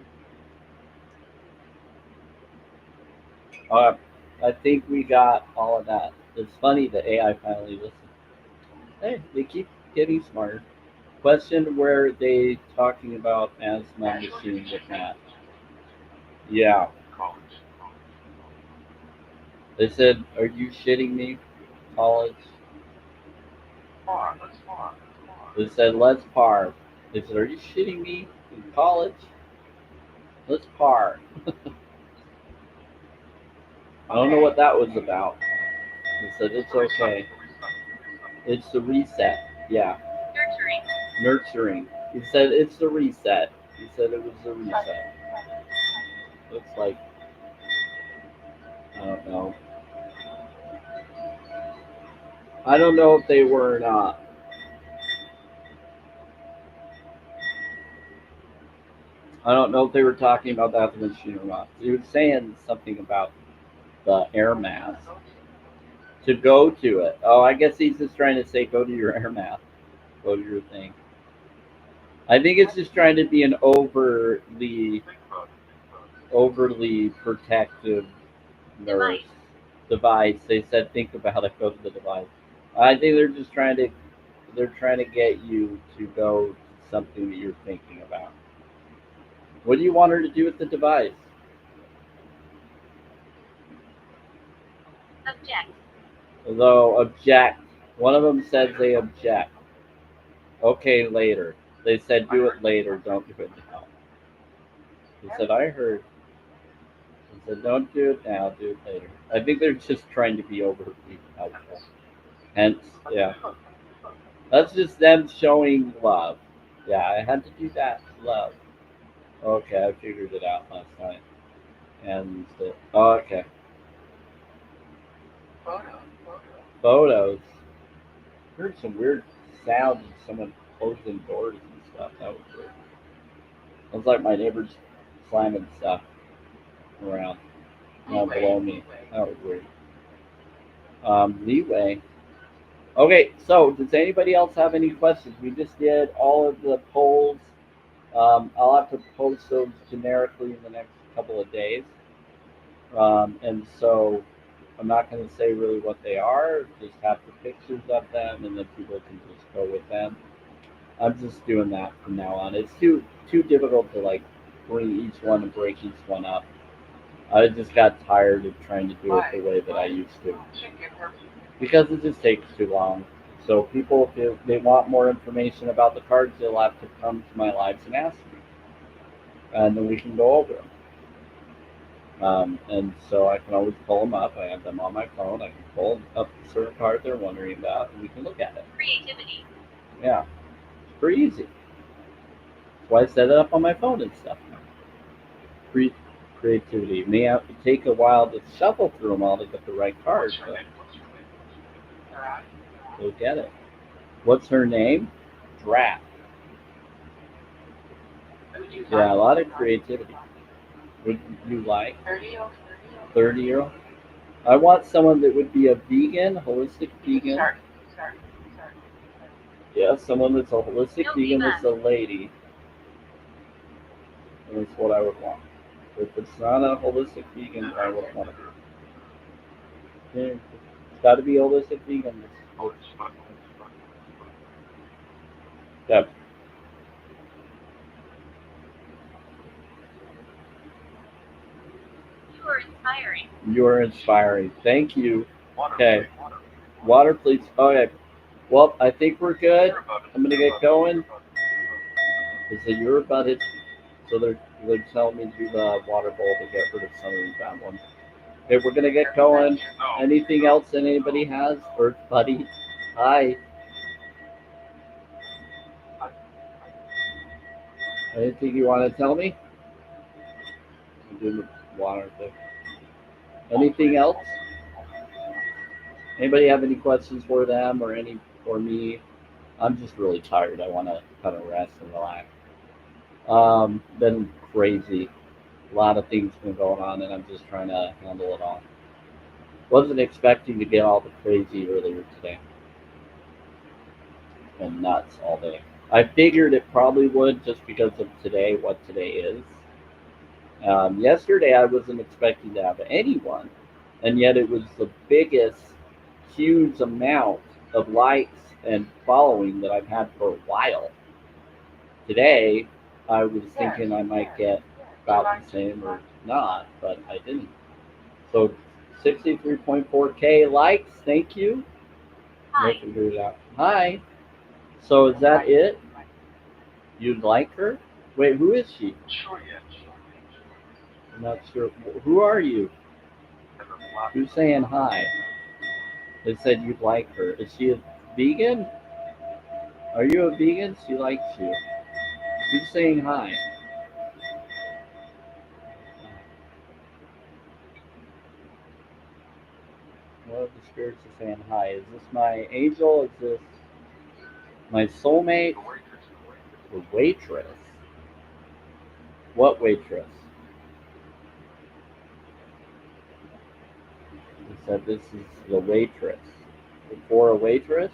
Uh, I think we got all of that. It's funny that AI finally listened. Hey, they keep getting smarter. Question where they talking about asthma machine with Matt. Yeah. They said, are you shitting me? College. They said, let's par. They said, are you shitting me? In college? Let's par. I don't know what that was about. They said, it's okay. It's the reset. Yeah. Nurturing. Nurturing. He said, it's the reset. He said it was the reset. Looks like, I don't know. I don't know if they were or not. I don't know if they were talking about the Alpha machine or not. He was saying something about the air mask to go to it. Oh, I guess he's just trying to say go to your air mask, go to your thing. I think it's just trying to be an overly protective nurse device. They said think about it, go to the device. I think they're trying to get you to go to something that you're thinking about. What do you want her to do with the device? Object. Though object. One of them says they object. Okay, later. They said do it later, don't do it now. He said I heard. He said don't do it now, do it later. I think they're just trying to be overly helpful. Hence, yeah. That's just them showing love. Yeah, I had to do that. Love. Okay, I figured it out last night. And okay. Photos. Heard some weird sounds of someone closing doors and stuff. That was weird. Sounds like my neighbors slamming stuff around. No, below me. That was weird. Leeway. Okay, so does anybody else have any questions? We just did all of the polls. I'll have to post those generically in the next couple of days. And so I'm not going to say really what they are, just have the pictures of them, and then people can just go with them. I'm just doing that from now on. It's too difficult to like bring each one and break each one up. I just got tired of trying to do it the way that I used to because it just takes too long. So people, if they want more information about the cards, they'll have to come to my lives and ask me, and then we can go over them. And so I can always pull them up. I have them on my phone. I can pull up the certain card they're wondering about, and we can look at it. Creativity. Yeah, it's pretty easy. That's why I set it up on my phone and stuff. Creativity. It may have to take a while to shuffle through them all to get the right cards, but we'll get it. What's her name? Draft. Yeah, a lot of creativity. Would you like 30-year-old? I want someone that would be a vegan, holistic vegan. Yeah, someone that's a holistic vegan that's a lady. And that's what I would want. If it's not a holistic vegan, I wouldn't want it. Yeah, it's got to be holistic vegan. Yep. You are inspiring. You are inspiring. Thank you. Okay. Water, please. Okay. Well, I think we're good. I'm gonna get going. They said you're about it. So they're telling me to do the water bowl to get rid of some of that one. Okay, we're gonna get going. Anything else that anybody has? Earth buddy. Hi. Anything you want to tell me? Do the water thing. Anything else? Anybody have any questions for them or any for me? I'm just really tired. I want to kind of rest and relax. Been crazy. A lot of things been going on, and I'm just trying to handle it all. Wasn't expecting to get all the crazy earlier today. And nuts all day. I figured it probably would just because of today, what today is. Yesterday, I wasn't expecting to have anyone, and yet it was the biggest, huge amount of likes and following that I've had for a while. Today, I was thinking I might get about the same or not, but I didn't. So 63.4K likes, thank you. Hi. I figured it out. Hi. So is that it? You like her? Wait, who is she? I'm not sure. Who are you? Who's saying hi? They said you'd like her. Is she a vegan? Are you a vegan? She likes you. Who's saying hi? What are the spirits are saying hi? Is this my angel? Is this my soulmate? The waitress. What waitress? They said this is the waitress. Before a waitress?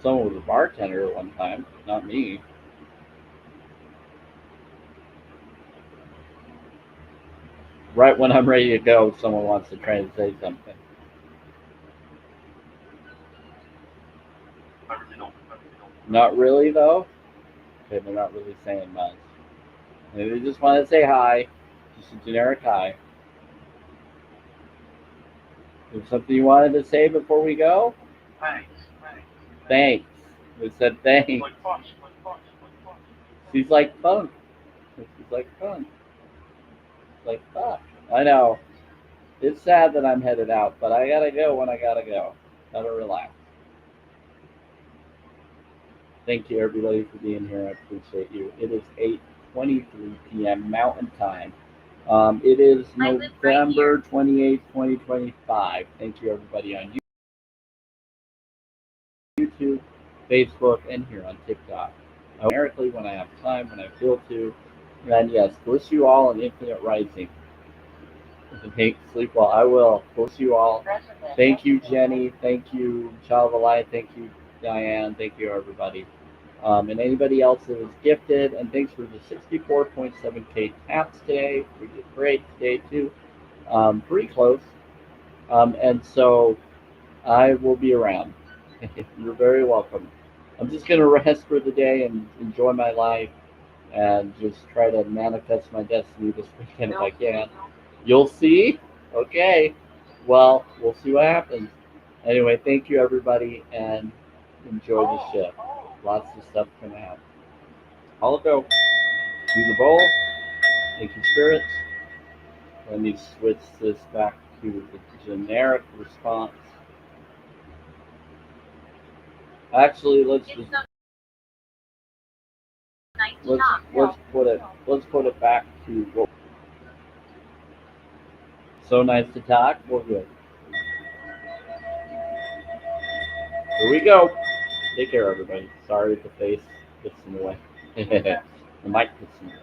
Someone was a bartender at one time, not me. Right when I'm ready to go, someone wants to try and say something. Not really, though? Okay, they're not really saying much. Maybe they just want to say hi. Just a generic hi. Is there something you wanted to say before we go? Thanks. They said thanks. She's like funk. She's like funk. Like fuck. I know. It's sad that I'm headed out, but I gotta go when I gotta go. Gotta relax. Thank you everybody for being here. I appreciate you. It is 8:23 p.m. Mountain Time. It is November 28th, 2025. Thank you everybody on YouTube, Facebook, and here on TikTok. Generically, when I have time, when I feel to. And yes, wish you all an infinite rising. Hey, sleep well. I will. Post you all. Resident. Thank you, Jenny. Thank you, Child of the Light. Thank you, Diane. Thank you, everybody. And anybody else that was gifted. And thanks for the 64.7K taps today. We did great today, too. Pretty close. And so I will be around. You're very welcome. I'm just going to rest for the day and enjoy my life and just try to manifest my destiny this weekend if I can. You'll see? Okay. Well, we'll see what happens. Anyway, thank you, everybody, and enjoy the shift. Lots of stuff going to happen. I'll go to the bowl. Thank you, spirits. Let me switch this back to the generic response. Actually, let's It's just so nice to talk. let's put it back to what. So nice to talk. We're good. Here we go. Take care, everybody. Sorry if the face gets in the way. The mic gets in the way.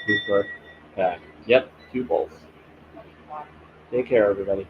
Toothbrush. Back. Yep, 2 bowls. Take care, everybody.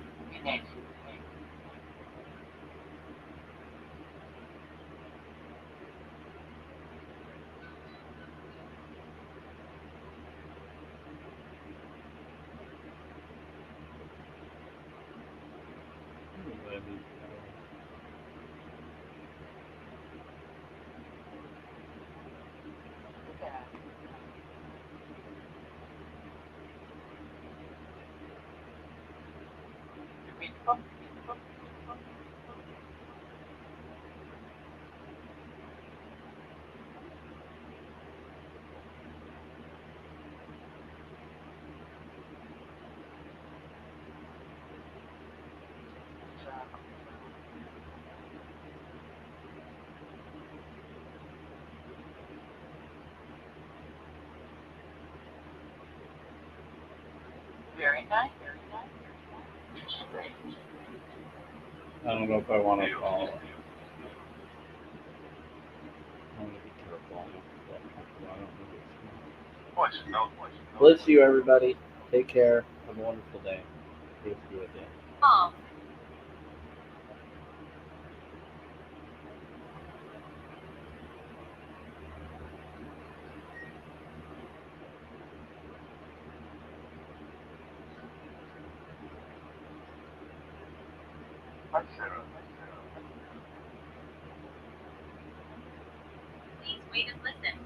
Very nice. I don't know if I want to follow. I want to be careful. Bless you, everybody. Take care. Have a wonderful day. Peace be with you. Oh, please wait and listen.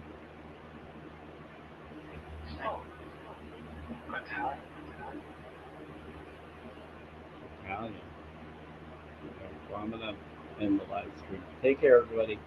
Italian. So I'm gonna end the live stream. Take care, everybody.